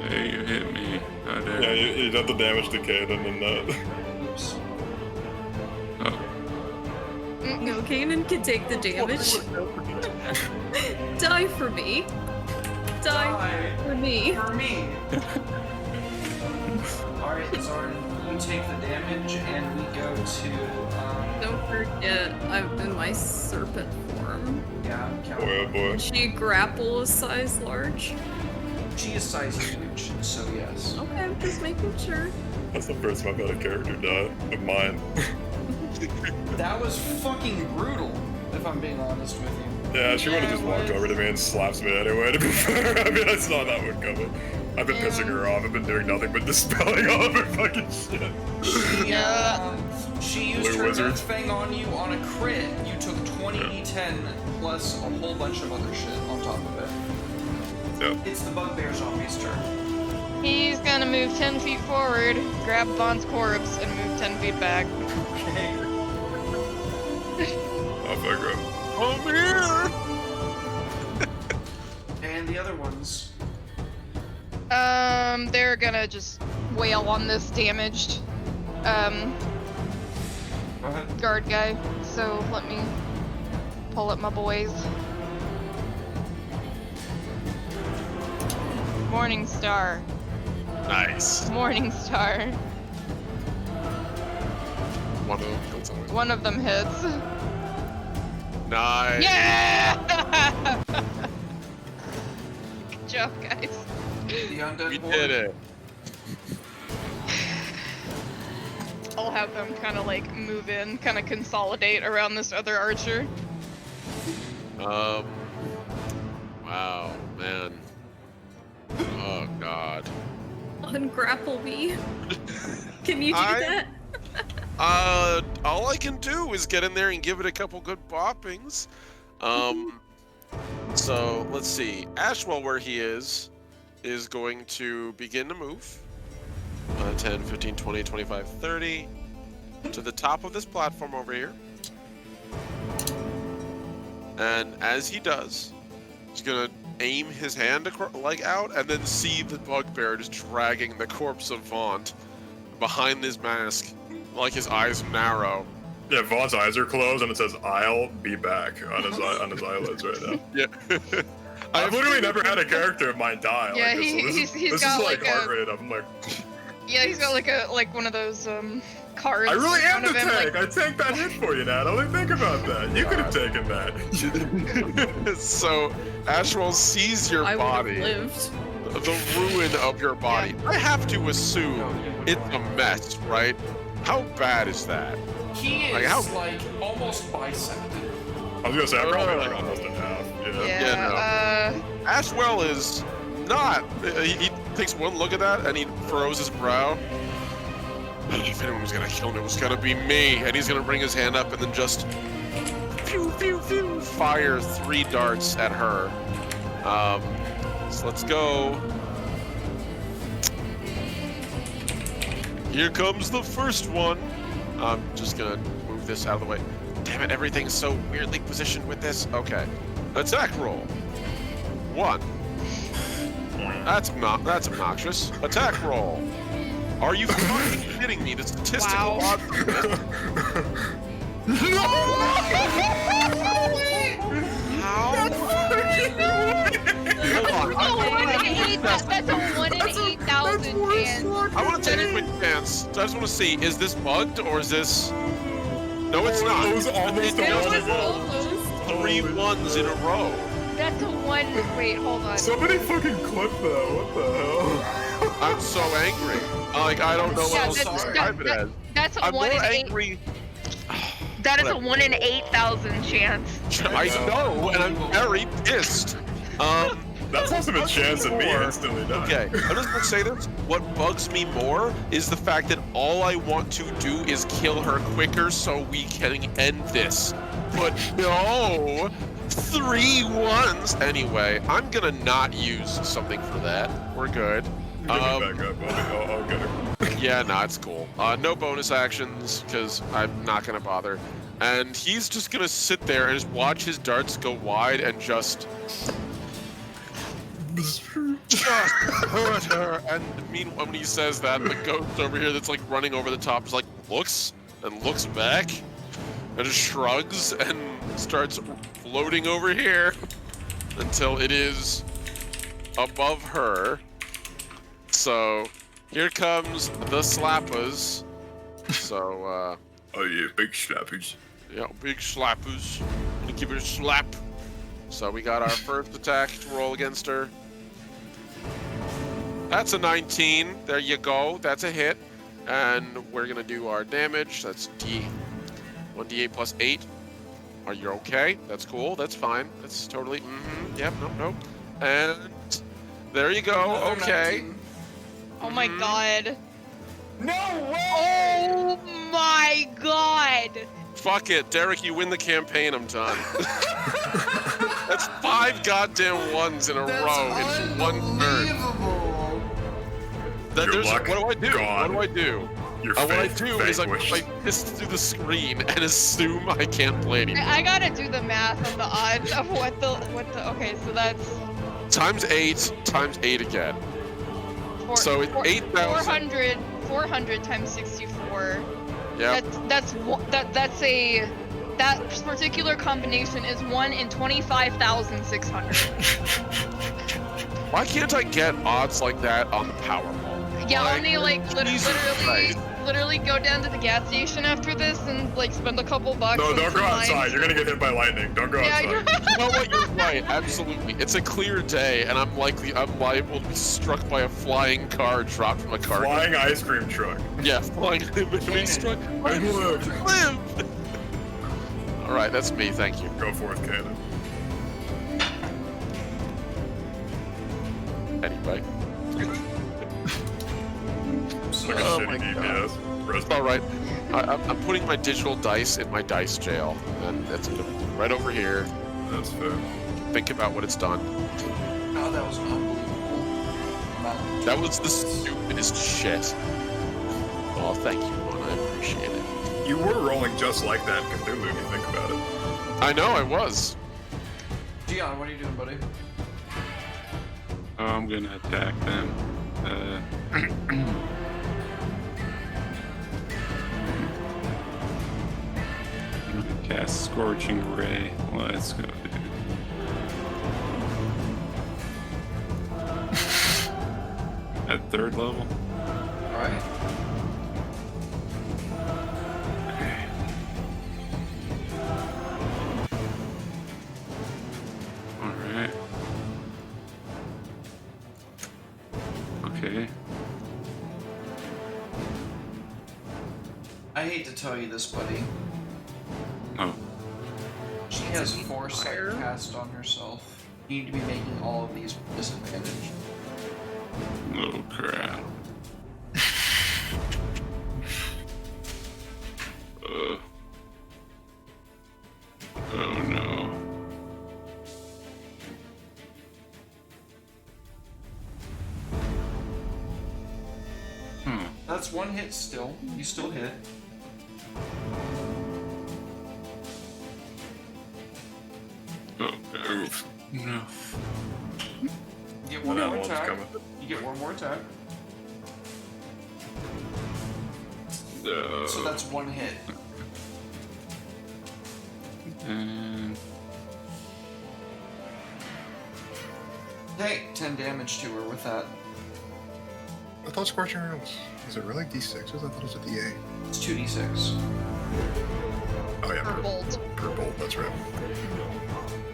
S2: Hey, you hit me. How dare
S4: Yeah,
S2: you?
S4: you did the damage to Kaden and that.
S1: Oops.
S2: Oh,
S6: No, Kanan can take the damage. Die for me. Die for me.
S1: For me. Alright, Zarn, you take the damage and we go to,
S6: Don't forget, I'm in my serpent form.
S1: yeah, count.
S4: Boy, oh boy.
S6: She grapple is size large.
S1: She is size huge, so yes.
S6: Okay, I'm just making sure.
S4: That's the first time I've had a character die of mine.
S1: That was fucking brutal, if I'm being honest with you.
S4: Yeah, she would have just walked over to me and slaps me anyway, to be fair. I mean, I saw that one coming. I've been pissing her off. I've been doing nothing but dispelling all of her fucking shit.
S1: She used
S4: Blue
S1: her
S4: wizard.
S1: Death Fang on you on a crit. You took 20d10 plus a whole bunch of other shit on top of it.
S4: Yep.
S1: It's the bugbear zombie's turn.
S3: He's gonna move 10 feet forward, grab Vaughn's corpse, and move 10 feet back.
S1: Okay.
S4: Off I go.
S5: Come here!
S1: And the other ones.
S3: They're gonna just wail on this damaged,
S1: Go ahead.
S3: guard guy. So let me pull up my boys. Morning Star.
S5: Nice.
S3: Morning Star.
S5: One of them kills always.
S3: One of them hits.
S5: Nice.
S3: Yeah! Good job, guys.
S1: The undead
S5: We
S1: boy.
S5: did it.
S3: I'll have them kind of like move in, kind of consolidate around this other archer.
S5: Wow, man. Oh god.
S6: Ungrapple me. Can you do
S5: I-
S6: that?
S5: All I can do is get in there and give it a couple good boppings. So let's see. Ashwell, where he is going to begin to move. 10, 15, 20, 25, 30. To the top of this platform over here. And as he does, He's gonna aim his hand out, and then see the bugbear just dragging the corpse of Vaunt behind his mask, like his eyes narrow.
S4: Yeah, Vaughn's eyes are closed, and it says "I'll be back" on his eyelids right now.
S5: Yeah.
S4: I've literally never had a character of mine die.
S3: Yeah,
S4: like this.
S3: he's
S4: This
S3: got
S4: is like
S3: like
S4: heart
S3: a
S4: rate. I'm like,
S3: yeah, he's got like one of those cards.
S4: I really
S3: in
S4: am
S3: front
S4: the
S3: of him,
S4: tank. I tanked that hit for you, Natalie. Think about that. You could have taken that.
S5: So Ashwell sees your
S6: I would
S5: body,
S6: have lived.
S5: the ruin of your body. I have to assume it's a mess, right? How bad is that?
S1: He is
S5: Like, how-
S1: almost bisected.
S4: I was gonna say, I'm probably like almost in half.
S3: Yeah.
S5: Ashwell is not. He takes one look at that and he furrows his brow. If anyone was gonna kill him, it was gonna be me. And he's gonna bring his hand up and then just pew, pew, pew, fire 3 darts at her. So let's go. Here comes the first one. I'm just gonna move this out of the way. Damn it, everything's so weirdly positioned with this. Okay. Attack roll. 1. That's obnoxious. Attack roll. Are you fucking kidding me? The statistical
S3: Wow.
S5: odds of this. How? Hold on.
S3: That's a 1 in 8,000 chance.
S5: I want to take a quick chance. I just want to see, is this bugged or is this... No, it's not.
S4: It was almost a
S3: It
S4: one.
S3: was almost.
S5: 3 ones in a row.
S3: That's a 1. Wait, hold on.
S4: Somebody fucking clip that. What the hell?
S5: I'm so angry. Like, I don't know what
S3: Yeah,
S5: else to
S3: that's-
S5: describe it as.
S3: That's a
S5: I'm
S3: 1
S5: more
S3: in 8.
S5: angry.
S3: That is a
S5: Whatever.
S3: 1 in 8,000 chance.
S5: I know, and I'm very pissed.
S4: That's also a chance of me
S5: More.
S4: instantly dying.
S5: Okay, I'm just gonna say this. What bugs me more is the fact that all I want to do is kill her quicker so we can end this. But no! 3 ones! Anyway, I'm gonna not use something for that. We're good.
S4: Get me back up. I'll get her.
S5: Yeah, nah, it's cool. No bonus actions, because I'm not gonna bother. And he's just gonna sit there and just watch his darts go wide and just hurt her. And meanwhile, when he says that, the ghost over here that's like running over the top is like looks and looks back and just shrugs and starts floating over here until it is above her. So here comes the slappers. So
S4: Oh yeah, big slappers.
S5: yeah, big slappers. Gonna give her a slap. So we got our first attack to roll against her. That's a 19. There you go. That's a hit. And we're gonna do our damage. That's 1d8 plus 8. Are you okay? That's cool. That's fine. That's totally. Yep. Nope. And there you go. Okay.
S3: Oh my god.
S1: No way!
S3: Oh my god!
S5: Fuck it, Derek. You win the campaign. I'm done. That's 5 goddamn ones in a row in one turn.
S4: Your luck
S5: What do I do?
S4: gone.
S5: What do I do?
S4: Your
S5: What I
S4: faith
S5: do is I
S4: vanquished.
S5: piss through the screen and assume I can't play anymore.
S3: I gotta do the math of the odds of what the okay, so that's
S5: Times 8 times 8 again. So it's 8,000.
S3: 400 times 64.
S5: Yeah.
S3: That particular combination is 1 in 25,600.
S5: Why can't I get odds like that on the Powerball?
S3: Yeah,
S5: Like,
S3: only like
S5: Jesus Christ.
S3: literally go down to the gas station after this and like spend a couple bucks.
S4: No,
S3: on
S4: don't
S3: some
S4: go
S3: wine.
S4: outside. You're gonna get hit by lightning. Don't go
S3: Yeah,
S4: outside.
S5: You know what? You're right. Absolutely. It's a clear day, and I'm liable to be struck by a flying car dropped from a car.
S4: Flying ice cream truck.
S5: Yeah, flying. Being struck.
S4: And live.
S5: Live. All right, that's me. Thank you.
S4: Go forth, Cannon.
S5: Anyway.
S4: Like a
S5: Oh
S4: shitty
S5: my
S4: DPS. Rest
S5: All right. I'm putting my digital dice in my dice jail, and that's right over here.
S4: That's fair.
S5: Think about what it's done.
S1: Oh, that was an unbelievable amount.
S5: That was the stupidest shit. Oh, thank you, Mona. I appreciate it.
S4: You were rolling just like that in Cthulhu, if you think about it.
S5: I know I was.
S1: Gian, what are you doing, buddy?
S2: Oh, I'm gonna attack them. I'm gonna cast Scorching Ray. Let's go, dude. At 3rd level?
S1: Alright.
S2: Okay. Alright. Okay.
S1: I hate to tell you this, buddy.
S2: Oh.
S1: She has Foresight cast on herself. You need to be making all of these disadvantaged.
S2: Oh, crap. Oh, no.
S1: That's one hit still. You still hit.
S2: Oh, no.
S1: You get one
S4: That
S1: more
S4: one's
S1: attack.
S4: coming.
S1: You get one more attack.
S2: No.
S1: So that's one hit.
S2: And
S1: Hey, 10 damage to her with that.
S4: I thought Scorching Ray was it really D6s? I thought it was a D8.
S1: It's 2d6.
S4: Oh yeah,
S3: Per bolt.
S4: per bolt, that's right.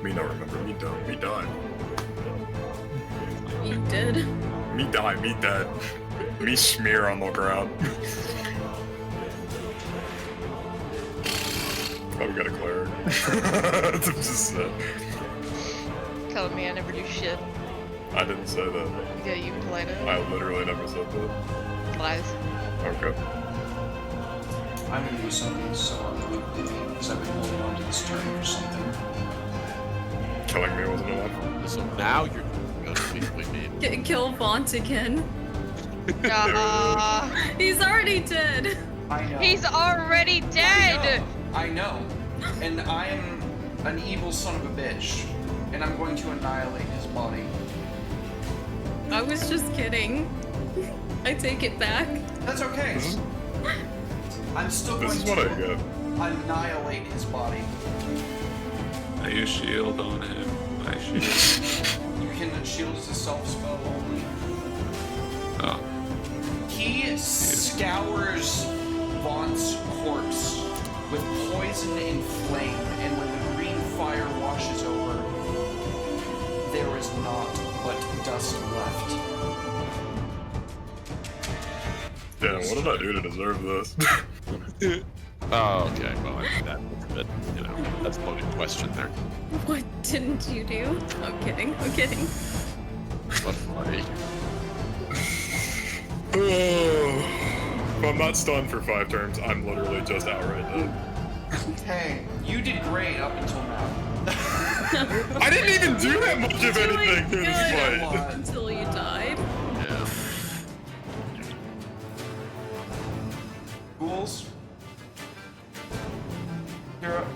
S4: Me not remember, me done, me die.
S6: You did.
S4: Me die, me dead. Me smear on the ground. Oh, we got a cleric. That's just
S3: Tell me I never do shit.
S4: I didn't say that.
S3: Yeah, you implied it.
S4: I literally never said that.
S3: Lies.
S4: Okay.
S1: I'm gonna do something so unbelievable because I've been holding on to this turn for something.
S4: Killing me wasn't enough.
S5: So now you're going to basically be.
S6: Kill Vaunt again. He's already dead.
S1: I know.
S3: He's already dead!
S1: I know. And I'm an evil son of a bitch. And I'm going to annihilate his body.
S6: I was just kidding. I take it back.
S1: That's okay. I'm still going
S4: This is what I
S1: to
S4: get.
S1: annihilate his body.
S2: I use shield on him. I shield.
S1: You can shield as a self spell only.
S2: Oh.
S1: He scours Vaughn's corpse with poison and flame, and when the green fire washes over, there is naught but dust left.
S4: Damn, what did I do to deserve this?
S5: Oh, okay. Well, I mean, that's a loaded question there.
S6: What didn't you do? I'm kidding. I'm kidding.
S5: What funny.
S4: If I'm not stunned for 5 turns, I'm literally just outright dead.
S1: Hey, you did great up until now.
S4: I didn't even do that much of
S6: Doing
S4: anything through this
S6: good
S4: fight.
S6: until you died.
S5: Yeah.
S1: Ghouls? You're up.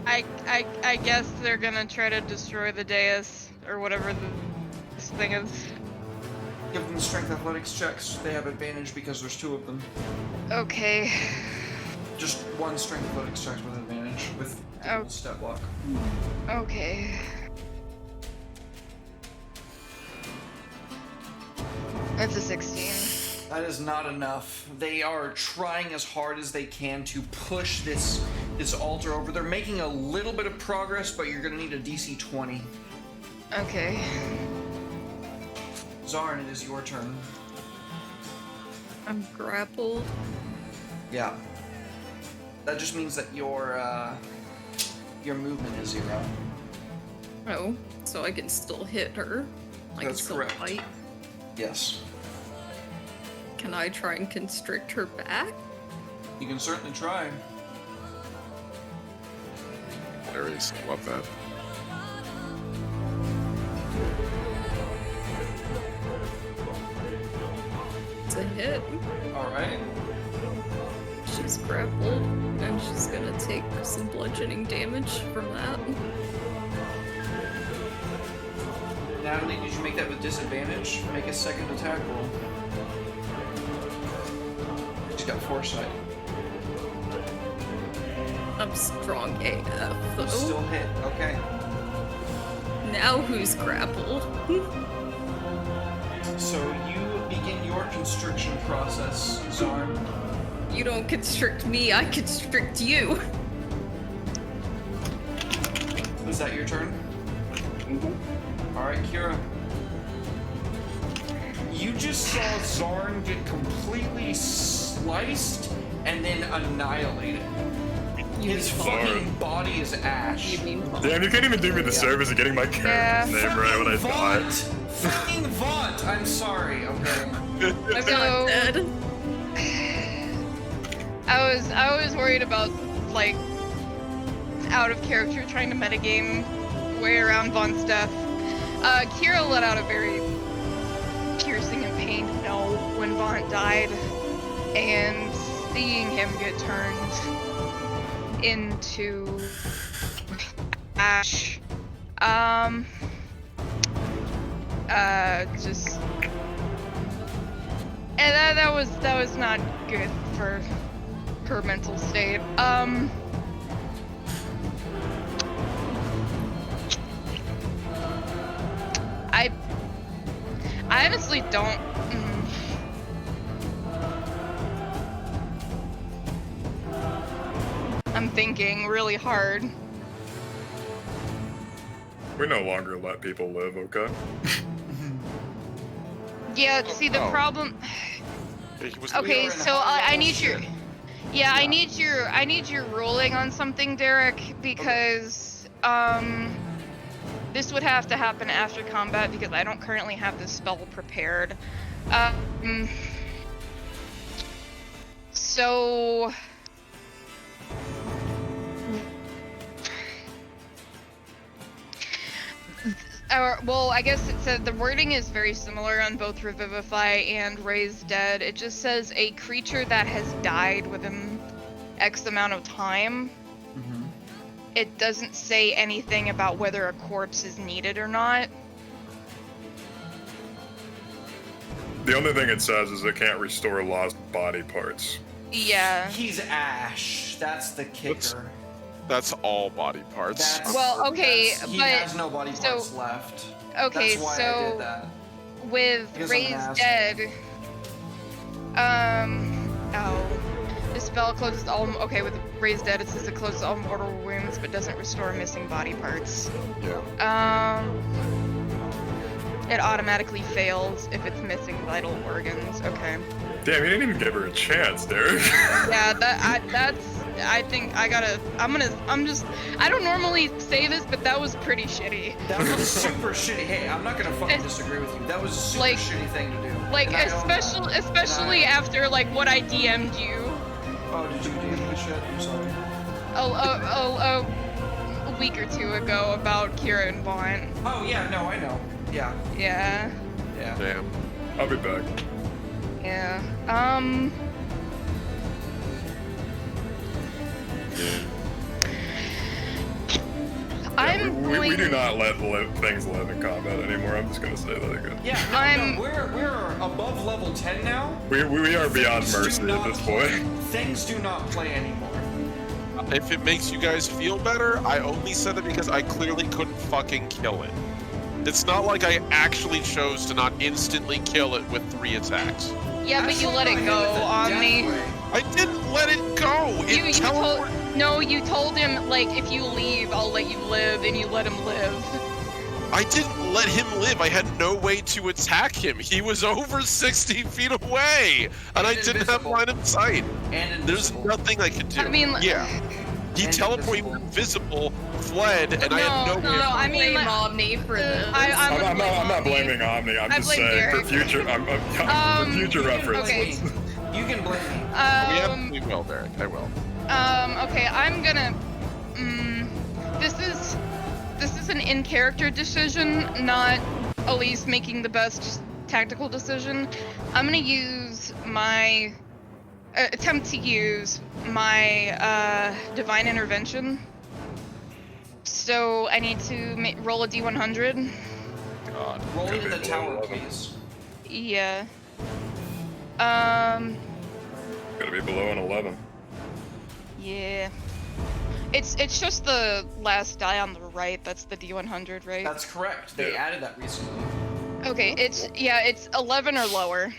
S3: I guess they're gonna try to destroy the dais, or whatever this thing is.
S1: Give them strength athletics checks. They have advantage because there's 2 of them.
S3: Okay.
S1: Just 1 strength athletics checks with advantage with
S3: Oh.
S1: step block.
S3: Okay. That's a 16.
S1: That is not enough. They are trying as hard as they can to push this altar over. They're making a little bit of progress, but you're gonna need a DC 20.
S3: Okay.
S1: Zarn, it is your turn.
S6: I'm grappled.
S1: Yeah. That just means that your movement is 0.
S6: Oh, so I can still hit her. I
S1: That's
S6: can still
S1: correct.
S6: fight.
S1: Yes.
S6: Can I try and constrict her back?
S1: You can certainly try.
S5: Hilarious. Love that.
S6: It's a hit.
S1: Alright.
S6: She's grappled, and she's gonna take some bludgeoning damage from that.
S1: Natalie, did you make that with disadvantage? Make a second attack roll. She's got foresight.
S6: I'm strong AF, though.
S1: Still hit. Okay.
S6: Now who's grappled?
S1: So you begin your constriction process, Zarn.
S6: You don't constrict me, I constrict you.
S1: Is that your turn? Alright, Kira. You just saw Zarn get completely sliced and then annihilated. His fucking body is ash.
S6: You mean
S4: Damn, you can't even do me the service of getting my character's name right when I die.
S1: Fucking Vaunt! I'm sorry, okay.
S6: I'm
S3: So-
S6: not dead.
S3: I was worried about, like, out of character trying to metagame way around Vaughn's death. Kira let out a very piercing and pained no when Vaughn died, and seeing him get turned into ash, just, and that was not good for her mental state. I honestly don't. I'm thinking really hard.
S4: We no longer let people live, okay?
S3: Yeah, see the problem.
S5: He was
S3: Okay,
S1: in
S3: so
S1: high
S3: I need your.
S1: level
S3: Yeah, I need your ruling on something, Derek, because this would have to happen after combat because I don't currently have this spell prepared. So well, I guess it said the wording is very similar on both Revivify and Raise Dead. It just says a creature that has died within X amount of time.
S1: Mm-hmm.
S3: It doesn't say anything about whether a corpse is needed or not.
S4: The only thing it says is it can't restore lost body parts.
S3: Yeah.
S1: He's ash. That's the kicker.
S5: That's all body parts.
S1: That's-
S3: Well, okay,
S1: he
S3: but
S1: has no body
S3: so-
S1: parts left.
S3: Okay,
S1: That's why I
S3: so
S1: did that.
S3: with
S1: Because I'm an
S3: Raise
S1: asshole.
S3: Dead, this spell closes all. Okay, with Raise Dead, it says it closes all mortal wounds, but doesn't restore missing body parts.
S5: Yeah.
S3: It automatically fails if it's missing vital organs. Okay.
S4: Damn, you didn't even give her a chance, Derek.
S3: Yeah, I think I gotta. I don't normally say this, but that was pretty shitty.
S1: That was super shitty. Hey, I'm not gonna fucking disagree with you. That was a super
S3: Like-
S1: shitty thing to do.
S3: Like,
S1: And I don't-
S3: especially after like what I DM'd you
S1: Oh, did you DM the shit? I'm sorry.
S3: a week or two ago about Kira and Vaughn.
S1: Oh yeah, no, I know. Yeah,
S3: Yeah.
S1: yeah.
S5: Damn.
S4: I'll be back.
S3: Yeah. I'm
S4: we
S3: going.
S4: do not let things live in combat anymore. I'm just gonna say that again.
S1: Yeah,
S3: I'm-
S1: no, we're above level 10 now.
S4: We are beyond
S1: Things do
S4: mercy at
S1: not
S4: this
S1: play-
S4: point.
S1: Things do not play anymore.
S5: If it makes you guys feel better, I only said it because I clearly couldn't fucking kill it. It's not like I actually chose to not instantly kill it with 3 attacks.
S3: Yeah, but you let it go, Omni.
S5: I didn't let it go!
S3: You
S5: It
S3: told.
S5: teleported.
S3: No, you told him like if you leave, I'll let you live, and you let him live.
S5: I didn't let him live. I had no way to attack him. He was over 60 feet away, and I didn't have
S1: invisible.
S5: line of sight.
S1: And
S5: There's
S1: invisible.
S5: nothing I could do.
S3: I mean,
S5: yeah. He
S1: And
S5: teleported invisible, fled, and I had no way.
S3: no,
S5: of-
S3: I mean,
S6: blame
S3: like,
S6: Omni for this.
S3: I'm gonna
S4: I'm
S3: blame
S4: not
S3: Omni.
S4: blaming Omni. I'm
S3: I
S4: just
S3: blame
S4: saying
S3: Derek.
S4: for future. For future
S1: You can
S4: reference.
S1: blame
S3: Okay.
S1: me. You can blame me.
S5: We will, Derek. I will.
S3: Okay, I'm gonna. This is an in-character decision, not Elise making the best tactical decision. I'm gonna use my attempt to use my divine intervention. So I need to roll a d100.
S5: god.
S1: Roll it in
S4: Could
S1: the
S4: be
S1: tower,
S4: below 11.
S1: please.
S3: Yeah.
S4: Gotta be below an 11.
S3: Yeah. It's just the last die on the right. That's the D100, right?
S1: That's correct. They
S4: Yeah.
S1: added that recently.
S3: Okay. It's 11 or lower.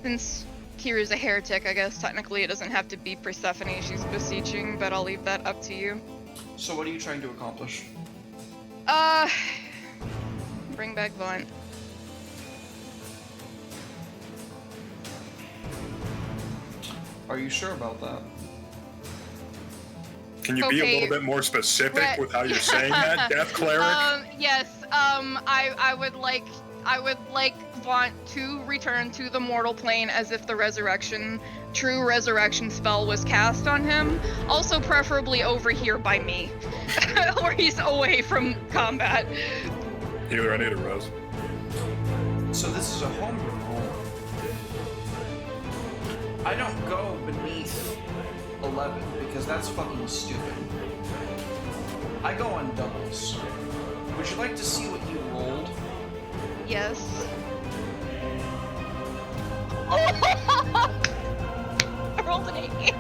S3: Since Kira's a heretic, I guess technically it doesn't have to be Persephone she's beseeching, but I'll leave that up to you.
S1: So what are you trying to accomplish?
S3: Bring back Vaunt.
S1: Are you sure about that?
S4: Can you be a
S3: Okay.
S4: little bit more specific
S3: Right.
S4: with how you're saying that, Death Cleric?
S3: Yes. I would like Vaunt to return to the mortal plane as if the true resurrection spell was cast on him. Also, preferably over here by me, where he's away from combat.
S4: Healer, I need a res.
S1: So this is a homebrew roll. I don't go beneath 11 because that's fucking stupid. I go on doubles. Would you like to see what you rolled?
S3: Yes. I rolled an 8.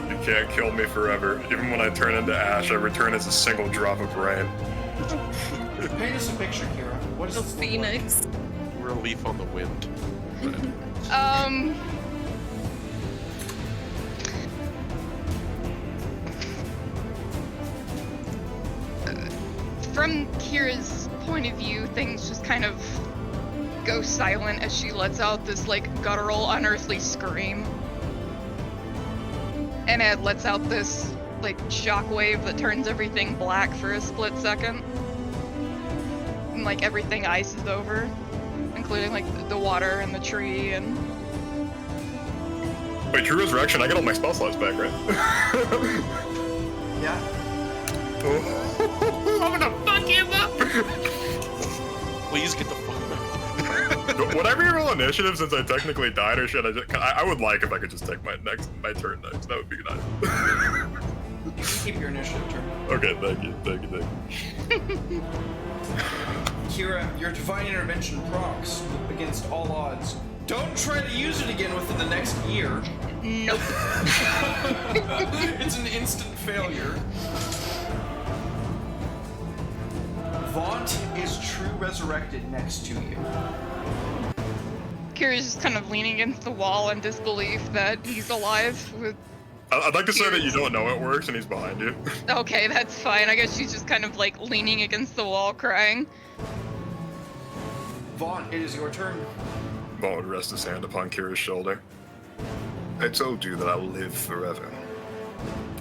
S4: You can't kill me forever. Even when I turn into ash, I return as a single drop of rain.
S1: Paint us a picture, Kira. What is
S6: The
S1: this look like?
S6: phoenix.
S5: We're a leaf on the wind.
S3: From Kira's point of view, things just kind of go silent as she lets out this like guttural, unearthly scream. And it lets out this like shockwave that turns everything black for a split second. And like everything ices over, including like the water and the tree and
S4: Wait, True Resurrection, I get all my spell slots back, right?
S1: Yeah.
S4: I'm gonna fuck you up!
S5: Please get the fuck out.
S4: Whatever you roll initiative, since I technically died or shit, I would like if I could just take my turn next. That would be nice.
S1: You can keep your initiative turn.
S4: Okay, thank you.
S1: Kira, your divine intervention procs against all odds. Don't try to use it again within the next year.
S3: nope.
S1: It's an instant failure. Vaunt is true resurrected next to you.
S3: Kira's just kind of leaning against the wall in disbelief that he's alive.
S4: I'd like to say that you don't know it works and he's behind you.
S3: Okay, that's fine. I guess she's just kind of like leaning against the wall crying.
S1: Vaunt, it is your turn.
S4: Vaughn would rest his hand upon Kira's shoulder. I told you that I'll live forever.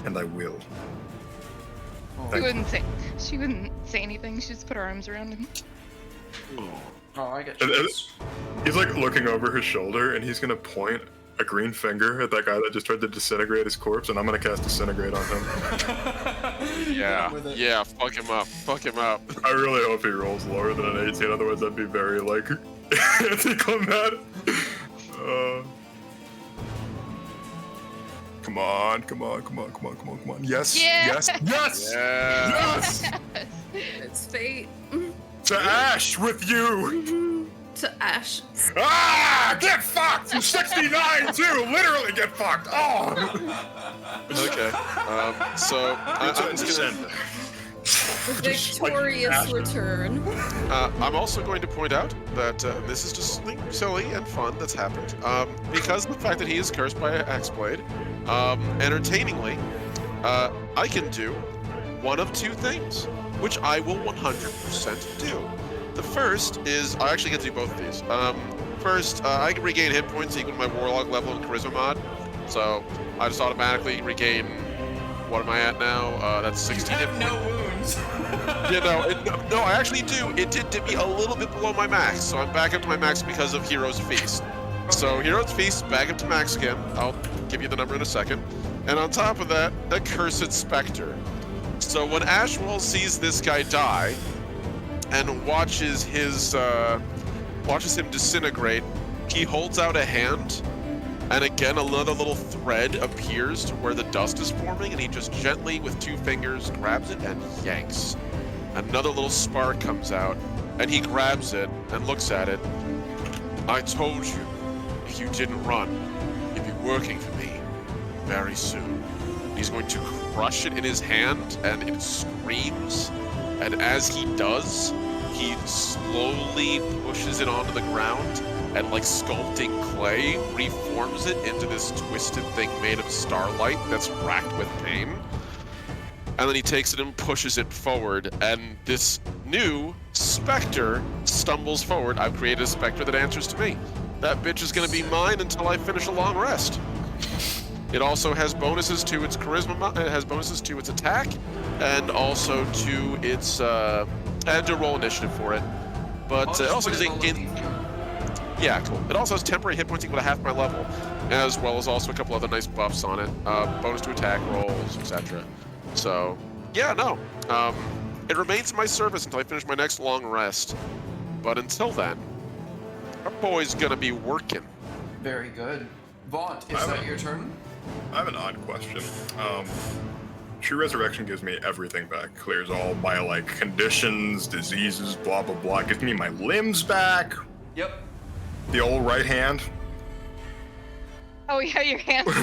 S4: And I will.
S3: She wouldn't say anything. She just put her arms around him.
S1: Oh, I get
S4: And-
S1: you.
S4: He's like looking over his shoulder and he's gonna point a green finger at that guy that just tried to disintegrate his corpse, and I'm gonna cast Disintegrate on him.
S5: Yeah,
S1: with it.
S5: yeah, fuck him up.
S4: I really hope he rolls lower than an 18, otherwise that'd be very, like, anticlimactic. Come on. Yes,
S3: Yeah.
S4: yes.
S5: Yeah.
S6: It's fate.
S4: To Ash with you!
S6: To Ash.
S4: Ah! Get fucked! You 69 too! Literally get fucked! Oh!
S5: Okay. So I'm just gonna.
S6: The victorious return.
S5: I'm also going to point out that this is just something silly and fun that's happened. Because of the fact that he is cursed by Hexblade, entertainingly, I can do one of two things, which I will 100% do. The first is, I actually get to do both of these. First, I can regain hit points equal to my Warlock level and Charisma mod. So I just automatically regain, what am I at now? That's 16 hit points.
S1: No wounds.
S5: No, I actually do. It did dip me a little bit below my max, so I'm back up to my max because of Hero's Feast. So Hero's Feast, back up to max again. I'll give you the number in a second. And on top of that, a Cursed Spectre. So when Ashwell sees this guy die, and watches him disintegrate, he holds out a hand, And again, another little thread appears to where the dust is forming, and he just gently, with 2 fingers, grabs it and yanks. Another little spark comes out, and he grabs it and looks at it. I told you, if you didn't run, you'd be working for me very soon. He's going to crush it in his hand, and it screams. And as he does, he slowly pushes it onto the ground, and like sculpting clay, reforms it into this twisted thing made of starlight that's racked with pain. And then he takes it and pushes it forward, and this new specter stumbles forward. I've created a specter that answers to me. That bitch is gonna be mine until I finish a long rest. It also has bonuses to its charisma, it has bonuses to its attack, and also to its, I had to roll initiative for it. But it also does gain. Yeah, cool. It also has temporary hit points equal to half my level, as well as also a couple other nice buffs on it. Bonus to attack rolls, etc. So, yeah, no. It remains in my service until I finish my next long rest. But until then, our boy's gonna be working.
S1: Very good. Vaunt, is that your turn?
S4: I have an odd question. True Resurrection gives me everything back. Clears all my, like, conditions, diseases, blah, blah, blah. Gives me my limbs back.
S1: Yep.
S4: The old right hand.
S3: Oh yeah, your hand.
S4: What,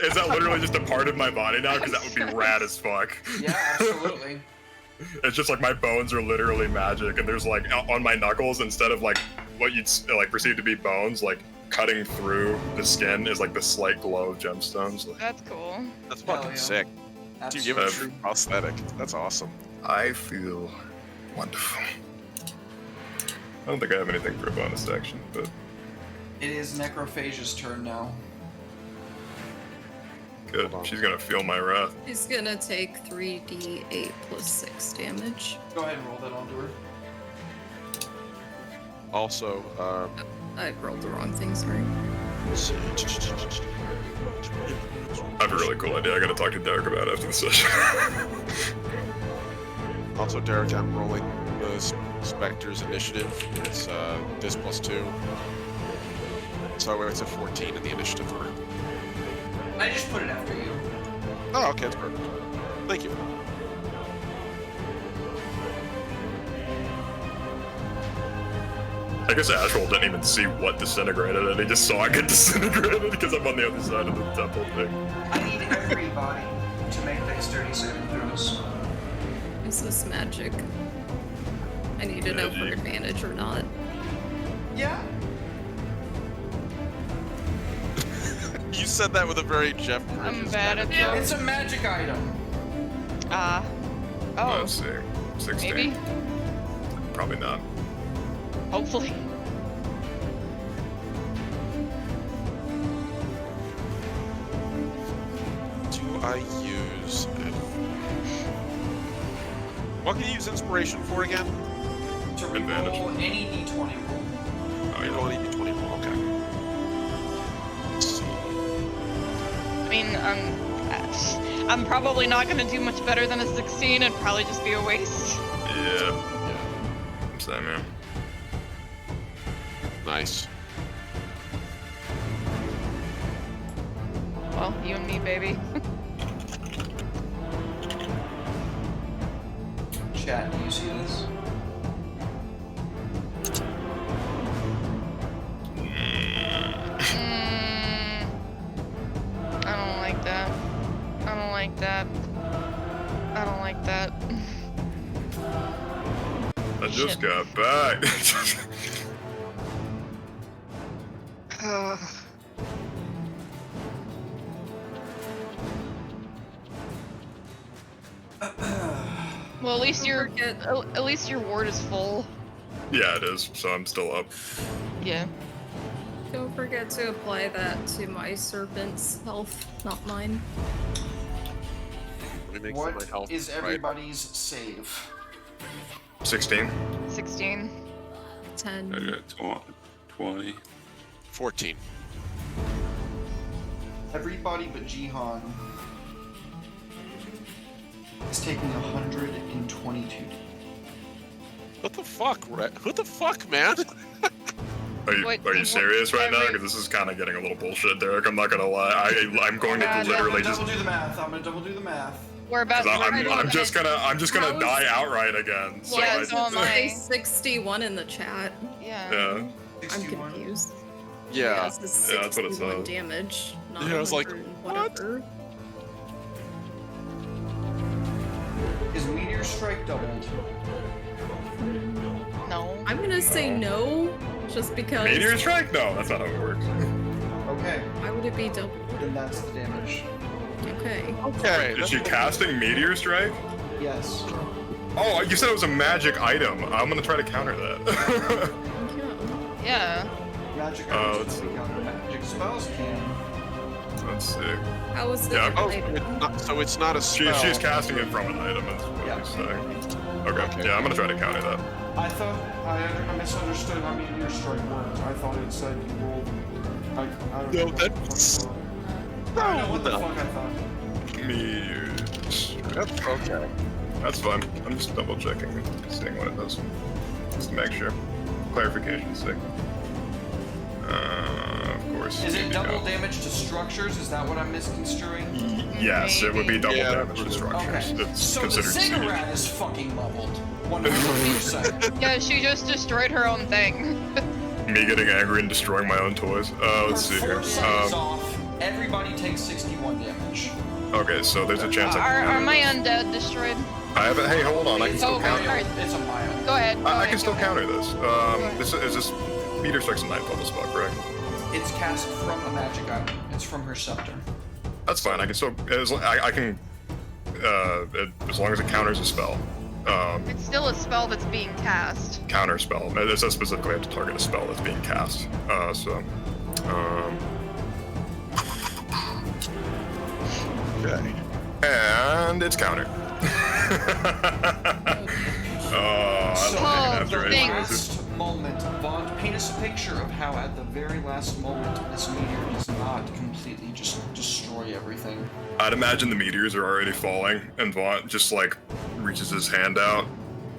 S4: is that literally just a part of my body now? Because that would be rad as fuck.
S1: Yeah, absolutely.
S4: It's just like my bones are literally magic, and there's like on my knuckles, instead of like what you'd like perceive to be bones, like cutting through the skin is like the slight glow of gemstones. Like,
S3: That's cool.
S5: That's
S1: Hell
S5: fucking
S1: yeah.
S5: sick. Dude, you have a true prosthetic. That's awesome.
S4: I feel wonderful. I don't think I have anything for a bonus action, but
S1: It is Necrophage's turn now.
S4: good. She's gonna feel my wrath.
S6: He's gonna take 3d8 plus 6 damage.
S1: Go ahead and roll that onto her.
S5: Also,
S6: I rolled the wrong thing, sorry.
S4: I have a really cool idea. I gotta talk to Derek about it after the session.
S5: Also, Derek, I'm rolling the Spectre's initiative. It's this +2. So it's a 14 in the initiative order.
S1: I just put it after you.
S5: Oh, okay, that's perfect. Thank you.
S4: I guess Ashwell didn't even see what disintegrated it. He just saw it get disintegrated because I'm on the other side of the temple thing.
S1: I need everybody to make dexterity saving throws.
S6: Is this magic? I need to know for
S4: Magic.
S6: advantage or not.
S1: Yeah.
S5: You said that with a very Jeff
S3: I'm
S5: Bridges
S3: bad
S5: kind
S3: at
S5: of-
S1: It's a magic item.
S3: Oh,
S4: Let's see. 16.
S3: maybe.
S4: Probably not.
S3: Hopefully.
S5: Do I use... What can you use inspiration for again?
S1: To
S4: Advantage.
S1: reroll any d20 roll.
S4: Oh,
S5: You
S4: yeah.
S5: roll any d20 roll, okay. Let's see.
S3: I mean, I'm probably not gonna do much better than a 16. It'd probably just be a waste.
S4: Yeah. Same, man.
S5: Nice.
S3: Well, you and me, baby.
S1: Chat, do you see this?
S3: I don't like that. I don't like that. I don't like that.
S4: I just
S3: Shit.
S4: got back.
S3: Well, at least your
S6: forget-
S3: at least your ward is full.
S4: Yeah, it is. So I'm still up.
S3: Yeah.
S6: Don't forget to apply that to my serpent's health, not mine.
S5: Let me make sure my
S1: What
S5: health
S1: is
S5: right.
S1: everybody's save?
S4: 16.
S3: 16.
S6: 10.
S2: I got 20.
S5: 14.
S1: Everybody but Jihan is taking 122.
S5: What the fuck, Rhett? What the fuck, man?
S3: What-
S4: are you serious right now?
S3: every-
S4: Because this is kind of getting a little bullshit, Derek. I'm not gonna lie. I'm going to
S3: God,
S4: literally
S1: I'm
S4: just.
S1: gonna double do the math. I'm gonna double do the math.
S3: We're about to.
S4: I'm just gonna
S6: How is-
S4: die outright again. So
S3: Yeah,
S4: I
S3: so am I.
S6: Say 61 in the chat.
S3: Yeah.
S4: yeah.
S6: I'm
S1: 61.
S6: confused.
S5: Yeah.
S6: it says
S4: Yeah, that's what it
S6: 61
S4: says.
S6: damage. Not
S5: Yeah, I was like,
S6: 100 whatever.
S1: Is Meteor Strike doubled?
S3: No.
S6: I'm gonna say no, just because.
S4: Meteor strike? No, that's not how it works.
S1: Okay,
S6: Why would it be double?
S1: then that's the damage.
S6: Okay.
S5: Okay.
S4: Is she casting meteor strike?
S1: Yes.
S4: Oh, you said it was a magic item. I'm gonna try to counter that.
S6: Yeah.
S3: Yeah.
S1: Magic
S4: Oh,
S1: items
S4: let's
S1: can counter magic spells can.
S4: Let's see.
S6: How is this
S4: Yeah,
S6: an
S5: Oh,
S6: item?
S5: so it's not a spell.
S4: She's casting it from an item. That's what
S1: Yeah.
S4: he's saying. Okay. Yeah, I'm gonna try to counter that.
S1: I thought I misunderstood how Meteor Strike worked. I thought it said you rolled. I don't
S5: No,
S1: know.
S5: that's-
S1: I don't know what the
S5: No.
S1: fuck I thought.
S4: Meteor strike.
S5: Yep, okay.
S4: That's fine. I'm just double checking, seeing what it does, just to make sure. Clarification's sake. Of course.
S1: Is it
S4: you
S1: double
S4: go.
S1: damage to structures? Is that what I'm misconstruing?
S4: Yes, it would be double
S5: Yeah,
S4: damage to
S5: okay.
S4: structures.
S1: Okay.
S4: It's
S1: So the
S4: considered siege.
S1: Ziggurat is fucking leveled. 100%.
S3: Yeah, she just destroyed her own thing.
S4: Me getting angry and destroying my own toys. Let's see
S1: Her
S4: here.
S1: foresight is off. Everybody takes 61 damage.
S4: Okay, so there's a chance I
S3: Are
S4: can
S3: my
S4: counter this.
S3: undead destroyed?
S4: I have it. Hey, hold on. I can still
S3: Oh,
S4: counter.
S3: alright.
S1: It's a mile.
S3: Go ahead. Go
S4: I
S3: ahead,
S4: can still
S3: go ahead.
S4: counter this. This is this meteor strike's a 9th level spell, correct?
S1: It's cast from a magic item. It's from her scepter.
S4: That's fine. I can still. I can. As long as it counters a spell.
S3: It's still a spell that's being cast.
S4: Counter spell. It says specifically I have to target a spell that's being cast.
S5: Okay.
S4: And it's countered. Oh, I
S1: So
S4: love
S3: Oh,
S1: at the
S4: after
S3: thanks.
S1: last moment, Vaughn, paint us a picture of how at the very last moment this meteor does not completely just destroy everything.
S4: I'd imagine the meteors are already falling, and Vaughn just like reaches his hand out,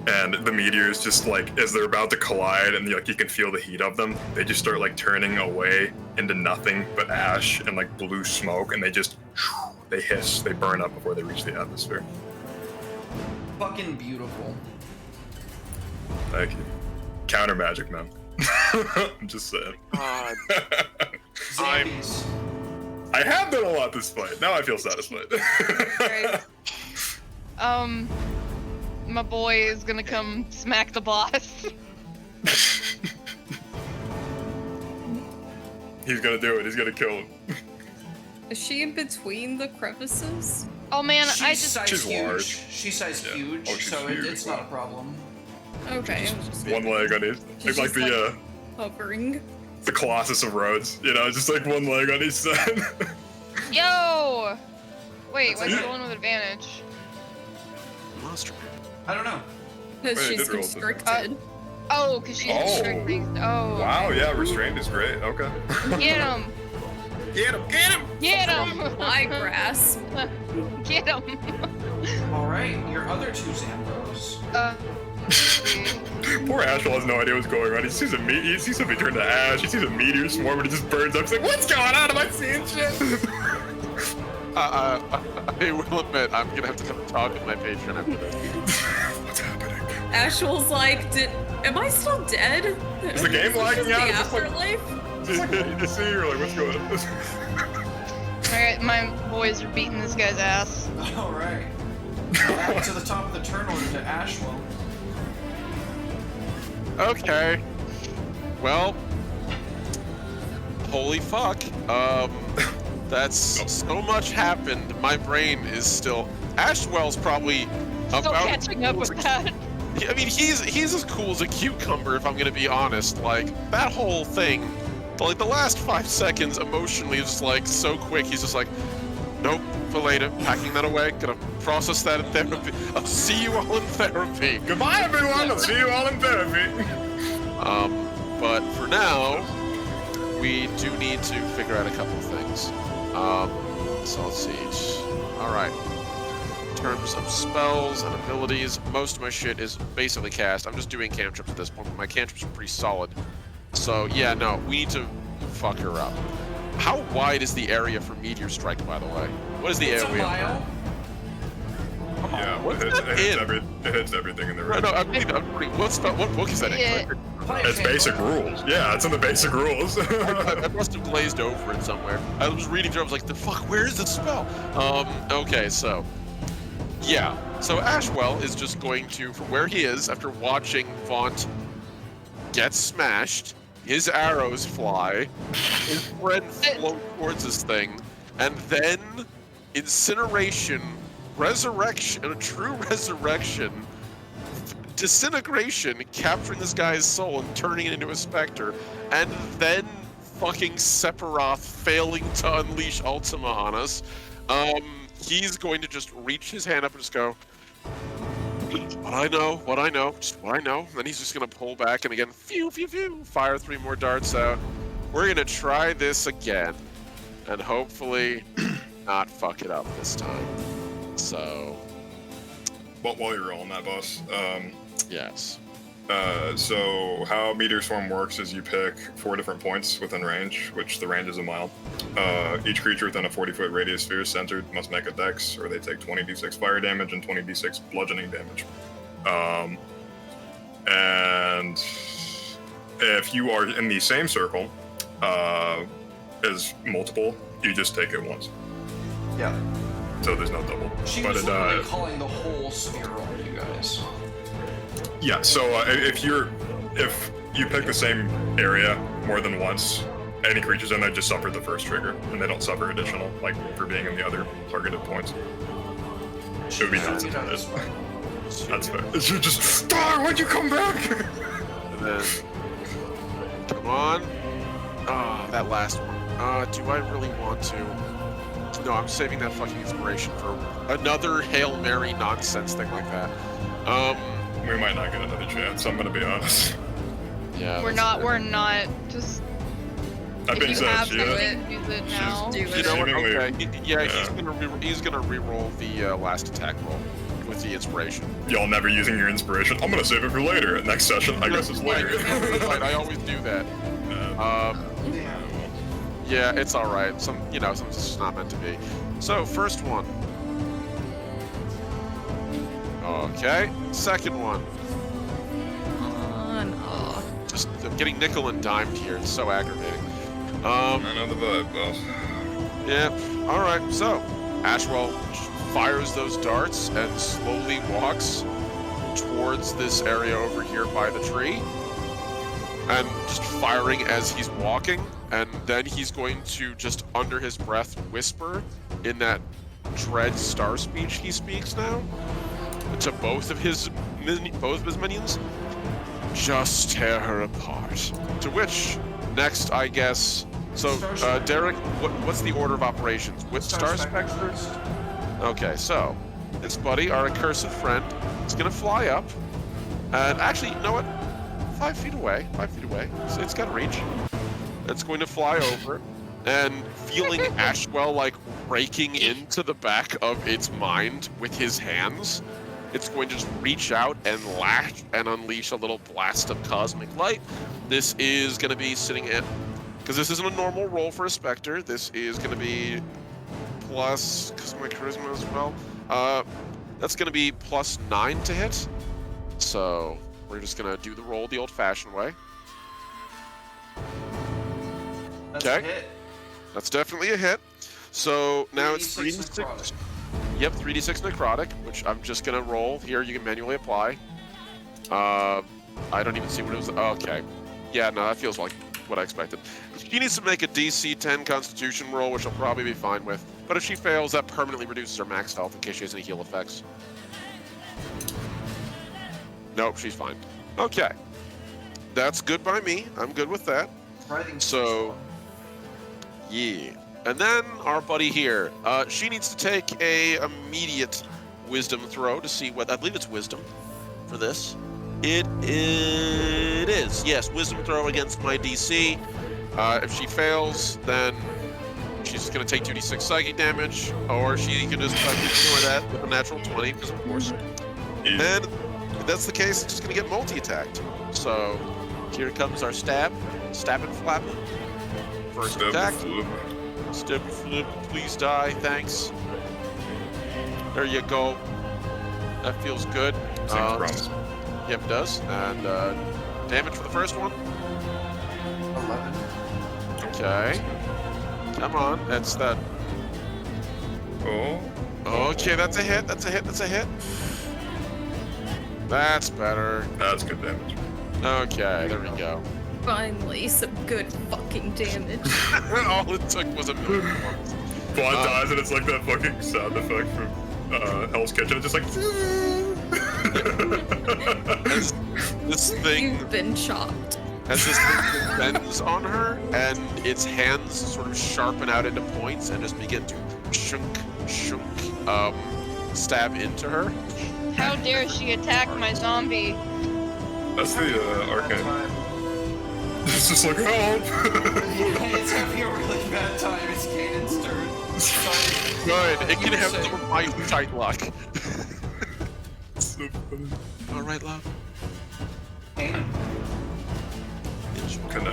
S4: and the meteors just like as they're about to collide, and like you can feel the heat of them, they just start like turning away into nothing but ash and like blue smoke, and they hiss, they burn up before they reach the atmosphere.
S1: Fucking beautiful.
S4: Thank you. Counter magic, man. I'm just saying.
S5: God.
S1: Zombies.
S4: I have done a lot this fight. Now I feel satisfied.
S3: Right. My boy is gonna come smack the boss.
S4: He's gonna do it. He's gonna kill him.
S6: Is she in between the crevices?
S3: Oh man,
S1: She's
S3: I just
S1: size
S4: She's
S1: huge.
S4: large.
S1: She's size
S4: Yeah.
S1: huge,
S4: Oh, she's
S1: so
S4: huge,
S1: it's
S4: wow.
S1: not a problem.
S6: Okay.
S4: One leg on each.
S6: She's
S4: Like
S6: just
S4: the
S6: hovering.
S4: the Colossus of Rhodes. You know, just like one leg on each side.
S3: yo. Wait,
S1: That's
S3: why's he
S1: okay.
S3: going with advantage?
S5: Monster.
S1: I don't know.
S6: Because
S4: Wait, I
S6: she's
S4: did roll this.
S6: constricted.
S3: Oh, cause she's
S4: Oh.
S3: restricting. Oh.
S4: Wow. Yeah, restrained is great. Okay.
S3: Get him!
S4: Get him! Get him!
S3: Get him!
S6: I grasp.
S3: Get him!
S1: All right, your other two Zambos.
S4: Poor Ashwell has no idea what's going on. He sees a he sees something turn to ash. He sees a meteor swarm, and he just burns up. He's like, "What's going on? Am I seeing shit?"
S5: I will admit, I'm gonna have to come talk with my patron after this.
S4: What's happening?
S6: Ashwell's like, am I still dead?
S4: Is the game lagging
S6: Is this
S4: out?
S6: the
S4: Is this like-
S6: afterlife?
S4: You see, you're like, "What's going on?"
S3: Alright, my boys are beating this guy's ass.
S1: All right. Back to the top of the turn order to Ashwell.
S5: Okay. Well. Holy fuck. That's so much happened. My brain is still. Ashwell's probably
S3: Still
S5: about
S3: catching up with that.
S5: I mean, he's as cool as a cucumber, if I'm gonna be honest. Like that whole thing, like the last 5 seconds, emotionally is just like so quick. He's just like, nope, for later. Packing that away. Gonna process that in therapy. I'll see you all in therapy.
S4: Goodbye, everyone. I'll see you all in therapy.
S5: But for now, we do need to figure out a couple of things. So let's see. All right. In terms of spells and abilities, most of my shit is basically cast. I'm just doing cantrips at this point, but my cantrips are pretty solid. So yeah, no, we need to fuck her up. How wide is the area for meteor strike, by the way? What is the
S7: It's a
S5: area?
S7: mile.
S4: Yeah,
S5: What's
S4: it
S5: that
S4: hits,
S5: in?
S4: it hits everything in the
S5: No,
S4: range.
S5: no, I'm pretty. What book is that in?
S3: Yeah.
S4: It's basic rules. Yeah, it's in the basic rules.
S5: I must have glazed over it somewhere. I was reading through. I was like, "The fuck? Where is this spell?" Okay, so yeah. So Ashwell is just going to, from where he is, after watching Vaunt get smashed, his arrows fly, his friend float towards this thing, and then incineration, resurrection, a true resurrection. Disintegration, capturing this guy's soul and turning it into a specter, and then fucking Sephiroth failing to unleash Ultima on us. He's going to just reach his hand up and just go, what I know, just what I know. Then he's just gonna pull back and again, phew, phew, phew, fire 3 more darts out. We're gonna try this again, and hopefully not fuck it up this time. So,
S4: But while you're rolling that, boss,
S5: yes.
S4: so how Meteor Swarm works is you pick 4 different points within range, which the range is a mile. Each creature within a 40-foot radius sphere centered must make a dex, or they take 20d6 fire damage and 20d6 bludgeoning damage. And if you are in the same circle as multiple, you just take it once.
S1: Yeah.
S4: So there's no double.
S1: She
S4: but
S1: was
S4: it,
S1: literally calling the whole sphere on you guys.
S4: yeah, so if you pick the same area more than once, any creatures in there just suffer the first trigger, and they don't suffer additional, like for being in the other targeted points. It would be nuts if it is. That's fair. You're just, Star, why'd you come back?
S5: And then, come on. Ah, that last one. Do I really want to? No, I'm saving that fucking inspiration for another Hail Mary nonsense thing like that.
S4: We might not get another chance, I'm gonna be honest.
S5: Yeah.
S3: We're not just.
S4: That
S3: If
S4: being
S3: you
S4: said,
S3: have
S4: she
S3: to
S4: is.
S3: use it now.
S6: Do
S5: You know what?
S4: Seemingly-
S5: Okay. Yeah, he's gonna re-roll the last attack roll with the inspiration.
S4: Y'all never using your inspiration. I'm gonna save it for later. Next session, I guess it's later.
S5: Right, I always do that. Yeah, it's all right. Some it's just not meant to be. So first one. Okay. Second one.
S6: No.
S5: Just I'm getting nickel and dimed here. It's so aggravating.
S4: I know the vibe, boss.
S5: Yeah. All right. So Ashwell fires those darts and slowly walks towards this area over here by the tree, and just firing as he's walking. And then he's going to just under his breath whisper in that dread star speech he speaks now to both of his minions. Just tear her apart. To which next, I guess. So, Derek, what's the order of operations? With Star Spectre?
S1: first.
S5: Okay, so this buddy, our accursed friend, is gonna fly up, and actually, you know what? 5 feet away. 5 feet away. So it's got reach. It's going to fly over, and feeling Ashwell like raking into the back of its mind with his hands, it's going to just reach out and lash and unleash a little blast of cosmic light. This is going to be sitting at, because this isn't a normal roll for a Spectre, this is going to be plus, because of my charisma as well, that's going to be plus 9 to hit. So we're just going to do the roll the old-fashioned way.
S1: That's
S5: Okay.
S1: a hit.
S5: That's definitely a hit. So now it's
S1: 3d6
S5: 3d6.
S1: necrotic.
S5: Yep, 3d6 necrotic, which I'm just gonna roll here. You can manually apply. I don't even see what it was. Okay. Yeah, no, that feels like what I expected. She needs to make a DC 10 Constitution roll, which she'll probably be fine with. But if she fails, that permanently reduces her max health in case she has any heal effects. Nope, she's fine. Okay. That's good by me. I'm good with that.
S1: Writhing
S5: So, yeah. And then our buddy here, she needs to take a immediate wisdom throw to see what, I believe it's wisdom for this. It is, yes, wisdom throw against my DC. If she fails, then she's going to take 2d6 psychic damage, or she can just ignore that with a natural 20, because of course. And if that's the case, it's just going to get multi-attacked. So, here comes our stab. Stab and flap. First
S4: Stab
S5: attack.
S4: flip.
S5: Stab and flip. Please die. Thanks. There you go. That feels good.
S4: Seems promising.
S5: Yep, it does. And damage for the first one.
S1: 11.
S5: Okay. Come on. That's that.
S4: Oh.
S5: Okay, that's a hit. That's a hit. That's a hit. That's better.
S4: That's good damage.
S5: Okay, there we go.
S6: Finally, some good fucking damage.
S5: All it took was a million points.
S4: Bond dies and it's like that fucking sound effect from Hell's Kitchen. It's just like.
S5: This thing,
S6: You've been chopped.
S5: as this thing bends on her, and its hands sort of sharpen out into points and just begin to shunk, stab into her.
S3: How dare she attack my zombie?
S4: That's the arcane. It's just like help.
S1: It's having a really bad time. It's Kanan's turn. Sorry.
S5: Good. It
S1: You
S5: can
S1: were
S5: have
S1: saying-
S5: some of my tight luck.
S4: It's so funny.
S5: All right, love.
S1: Kanan.
S4: Can I?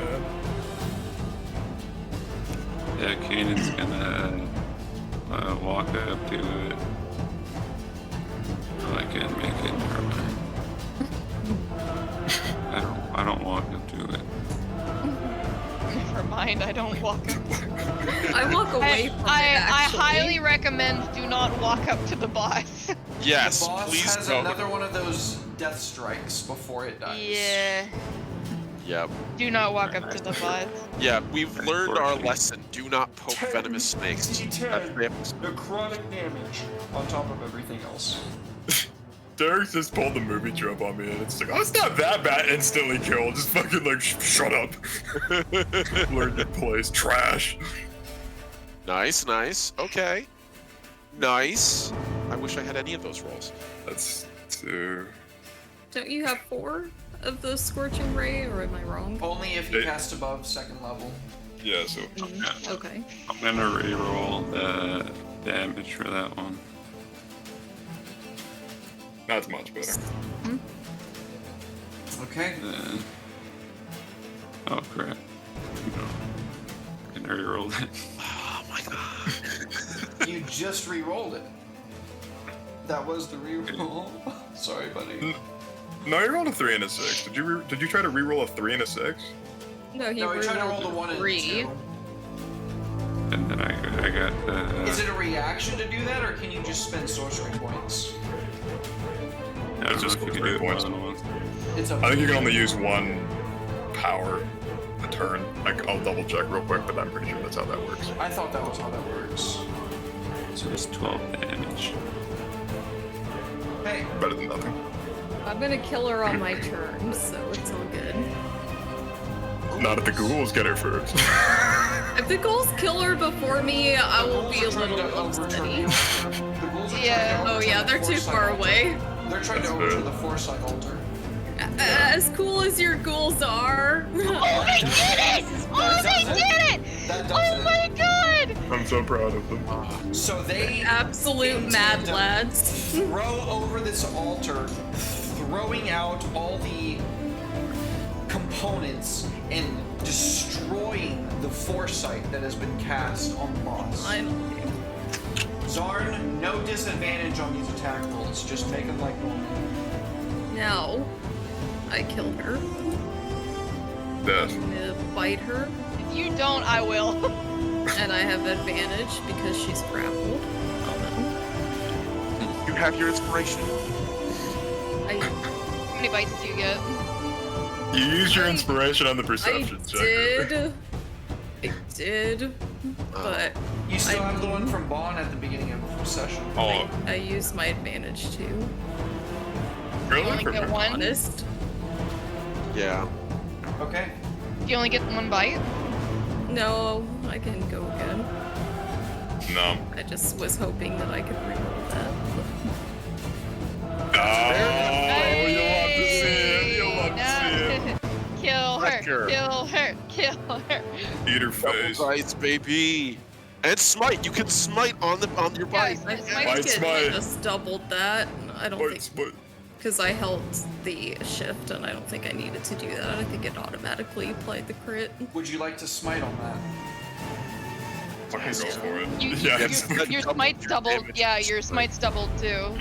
S2: Yeah, Kanan's gonna walk up to it. Well, I can't make it. Never mind. I don't walk up to it.
S3: Never mind, I don't walk up.
S6: I walk away from it,
S3: I
S6: actually.
S3: highly recommend do not walk up to the boss.
S5: Yes,
S1: The boss
S5: please
S1: has
S5: go.
S1: another one of those death strikes before it dies.
S3: Yeah.
S5: Yep.
S3: Do not walk up to the boss.
S5: Yeah, we've learned our lesson. Do not poke venomous snakes. That's the episode.
S1: Necrotic damage on top of everything else.
S4: Derek just pulled the movie trope on me, and it's like, oh, it's not that bad. Instantly kill. Just fucking like, shut up. Learn your place. Trash.
S5: Nice, nice. Okay. Nice. I wish I had any of those rolls.
S4: That's 2.
S6: Don't you have 4 of the Scorching Ray, or am I wrong?
S1: Only if you
S4: It-
S1: cast above second level.
S4: Yeah. So
S6: Okay.
S2: I'm gonna reroll the damage for that one.
S4: not much better.
S1: Okay.
S2: Then... Oh crap. No. I rerolled it.
S5: Oh my god.
S1: You just re-rolled it. That was the re-roll. Sorry, buddy.
S4: No, you rolled a 3 and a 6. Did you try to re-roll a 3 and a 6?
S6: No, he
S1: No, you tried to roll
S6: rolled
S1: the 1 and
S6: 3.
S1: 2.
S2: And then I got
S1: Is it a reaction to do that, or can you just spend sorcery points?
S2: I don't
S4: just
S2: know if you
S4: for
S2: can
S4: 3
S2: do it more
S4: points.
S2: than once.
S1: It's a.
S4: I think you can only use 1 power a turn. I'll double check real quick, but I'm pretty sure that's how that works.
S1: I thought that was how that works.
S2: So it's 12 damage.
S1: Hey,
S4: Better than nothing.
S6: I'm gonna kill her on my turn, so it's all good.
S4: Not if the ghouls get her first.
S6: If the ghouls kill her before me, I will be a little upsetty.
S3: Yeah.
S6: Oh yeah, they're too far away.
S1: They're trying to
S4: That's
S1: overturn
S4: fair.
S1: the foresight altar.
S6: As cool as your ghouls are.
S3: Oh, they did it! Oh, they did it!
S1: That does
S3: Oh
S1: it.
S3: my god!
S4: I'm so proud of them.
S1: So they
S6: Absolute
S1: in
S6: mad
S1: tandem
S6: lads.
S1: throw over this altar, throwing out all the components and destroying the foresight that has been cast on the boss.
S6: Finally.
S1: Zarn, no disadvantage on these attack rolls. Just make them like normal.
S6: Now, I kill her.
S4: Death.
S6: I'm gonna bite her,
S3: If you don't, I will.
S6: and I have advantage because she's grappled.
S5: You have your inspiration.
S6: I
S3: How many bites do you get?
S4: You use your inspiration on the perception check.
S6: did, but
S1: You still
S6: I
S1: have the one
S6: mean-
S1: from Bon at the beginning of the session.
S4: Oh,
S6: I used my advantage too.
S3: You
S4: really?
S3: only get one?
S6: Honest.
S5: Yeah.
S1: Okay.
S3: You only get one bite?
S6: No, I can go again.
S4: No.
S6: I just was hoping that I could reroll that.
S4: Oh, you want to see it. You want to see it.
S3: Kill her!
S5: Wrecker.
S3: Kill her! Kill her!
S4: Eat her
S5: Double
S4: face.
S5: bites, baby. And smite. You can smite on your bite.
S3: Yeah,
S6: I
S3: Smite
S6: think
S4: Bite
S6: it
S4: smite.
S6: just doubled that. I don't
S4: Bite,
S6: think
S4: smite.
S6: because I held the shift and I don't think I needed to do that. I think it automatically applied the crit.
S1: Would you like to smite on that?
S4: Fucking go for it.
S5: Yes.
S3: Your smite's doubled. Yeah, your smite's doubled too.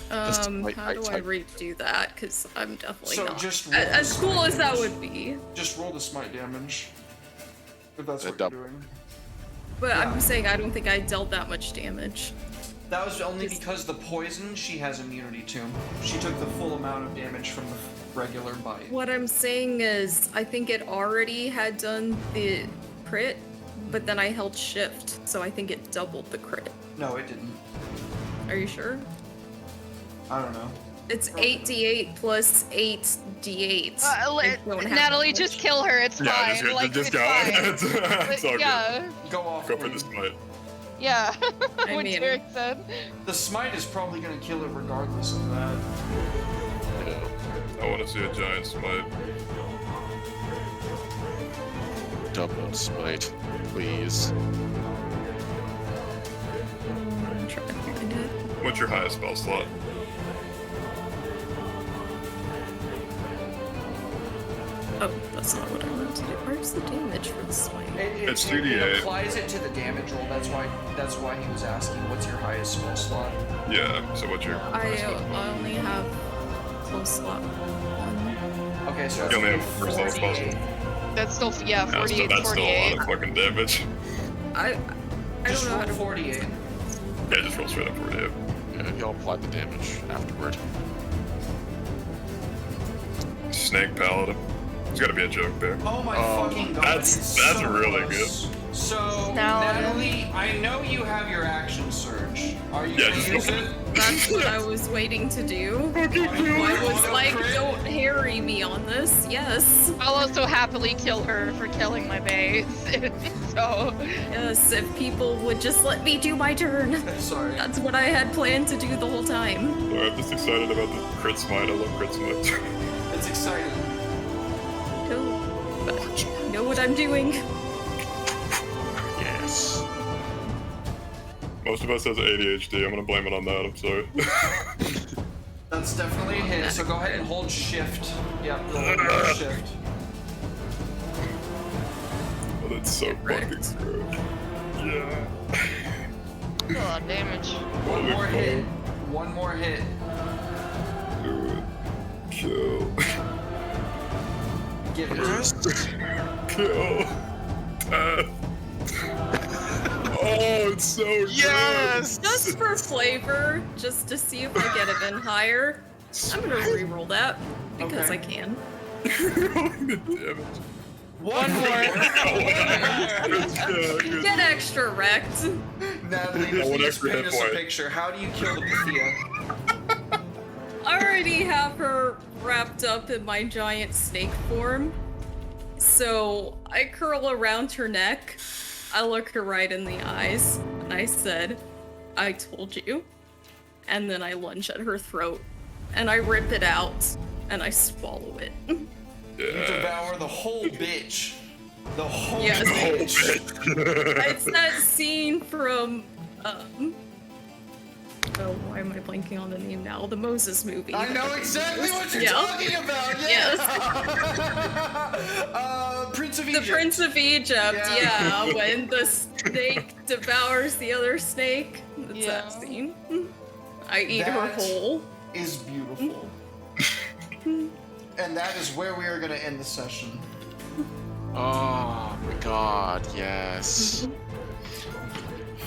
S5: Just,
S6: How do I redo that? Because I'm definitely
S1: So
S6: not.
S1: just roll
S6: As
S1: the
S6: cool
S1: smite
S6: as that
S1: damage.
S6: would be.
S1: Just roll the smite damage. If that's what
S5: Double.
S1: you're doing.
S6: But
S1: Yeah.
S6: I'm saying I don't think I dealt that much damage.
S1: That was only
S6: Just-
S1: because the poison she has immunity to. She took the full amount of damage from the regular bite.
S6: What I'm saying is, I think it already had done the crit, but then I held shift, so I think it doubled the crit.
S1: No, it didn't.
S6: Are you sure?
S1: I don't know.
S6: It's 8d8 plus 8d8. I don't have
S3: Natalie,
S6: that
S3: just
S6: much.
S3: kill her. It's
S4: Yeah,
S3: fine. Like,
S4: just
S3: it's
S4: go.
S3: fine.
S4: It's all good.
S3: Yeah,
S1: Go off.
S4: Go for
S1: Queen.
S4: the smite.
S3: yeah.
S6: I
S3: what
S6: mean-
S3: Derek said.
S1: The smite is probably gonna kill it regardless of that.
S4: I want to see a giant smite.
S5: Double smite, please.
S6: I'm trying to find it.
S4: What's your highest spell slot?
S6: Oh, that's not what I meant to do. Where's the damage for the smite?
S4: It's
S1: It
S4: 2d8.
S1: applies it to the damage roll. That's why he was asking what's your highest spell slot.
S4: Yeah, so what's your highest spell slot?
S6: I only have close slot 1.
S1: Okay, so
S4: You only
S1: it's
S4: have first level spells.
S1: 48.
S3: That's still, yeah,
S4: Yeah, so
S3: 48,
S4: that's still a
S3: 48.
S4: lot of fucking damage.
S6: I
S1: Just
S6: don't know how
S1: roll
S6: to
S1: 48.
S4: Yeah, just roll straight up 48.
S5: Yeah, he'll apply the damage afterward.
S4: Snake Paladin. There's gotta be a joke there.
S1: Oh my fucking god.
S4: that's-
S1: it's
S4: that's
S1: so
S4: really
S1: close. So,
S3: Now-
S1: Natalie, I know you have your action surge. Are you
S4: Yeah,
S1: gonna
S4: just
S1: use
S4: go.
S1: it?
S6: That's what I was waiting to do. I was like, don't harry me on this. Yes.
S3: I'll also happily kill her for killing my base. So,
S6: Yes, if people would just let me do my turn.
S1: Sorry.
S6: That's what I had planned to do the whole time.
S4: Sorry, I'm just excited about the crit smite. I love crit smite.
S1: It's exciting.
S6: Cool. But know what I'm doing.
S5: Yes.
S4: Most of us has ADHD. I'm gonna blame it on that. I'm sorry.
S1: That's definitely a hit. So go ahead and hold shift. Yep, go ahead and hold shift.
S4: Oh, that's so fucking good. Yeah.
S3: a lot of damage.
S1: One more hit. One more hit.
S4: Do it. Kill.
S1: Give it to us.
S4: Kill. Oh, it's so good.
S5: Yes!
S6: Just for flavor, just to see if I get even higher, I'm gonna reroll that because
S1: Okay.
S6: I can.
S4: Rolling the damage.
S1: One more.
S4: Yeah,
S6: Get extra wrecked.
S1: Natalie,
S4: I want
S1: please
S4: extra
S1: paint
S4: hit
S1: us a
S4: point.
S1: picture. How do you kill the Pythia?
S6: I already have her wrapped up in my giant snake form. So I curl around her neck. I look her right in the eyes, and I said, I told you. And then I lunge at her throat, and I rip it out, and I swallow it.
S1: You
S4: Yeah.
S1: devour the whole bitch. The whole
S6: Yes.
S1: bitch.
S6: It's that scene from, oh, why am I blanking on the name now? The Moses movie.
S1: I know exactly what you're
S6: Yeah.
S1: talking about.
S6: Yes.
S1: Prince of
S6: The
S1: Egypt.
S6: Prince of Egypt,
S1: Yeah.
S6: yeah, when the snake devours the other snake. That's
S3: Yeah.
S6: that scene. I eat her
S1: That-
S6: whole.
S1: is beautiful. And that is where we are going to end the session.
S5: Oh my god, yes.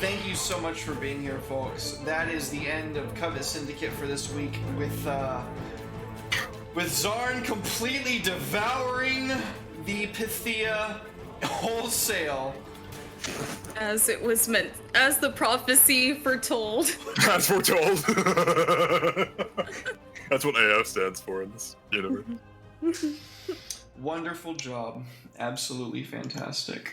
S1: Thank you so much for being here, folks. That is the end of Covet Syndicate for this week, with Zarn completely devouring the Pythia wholesale.
S6: As it was meant, as the prophecy foretold.
S4: That's foretold. That's what AF stands for in this universe.
S1: Wonderful job. Absolutely fantastic.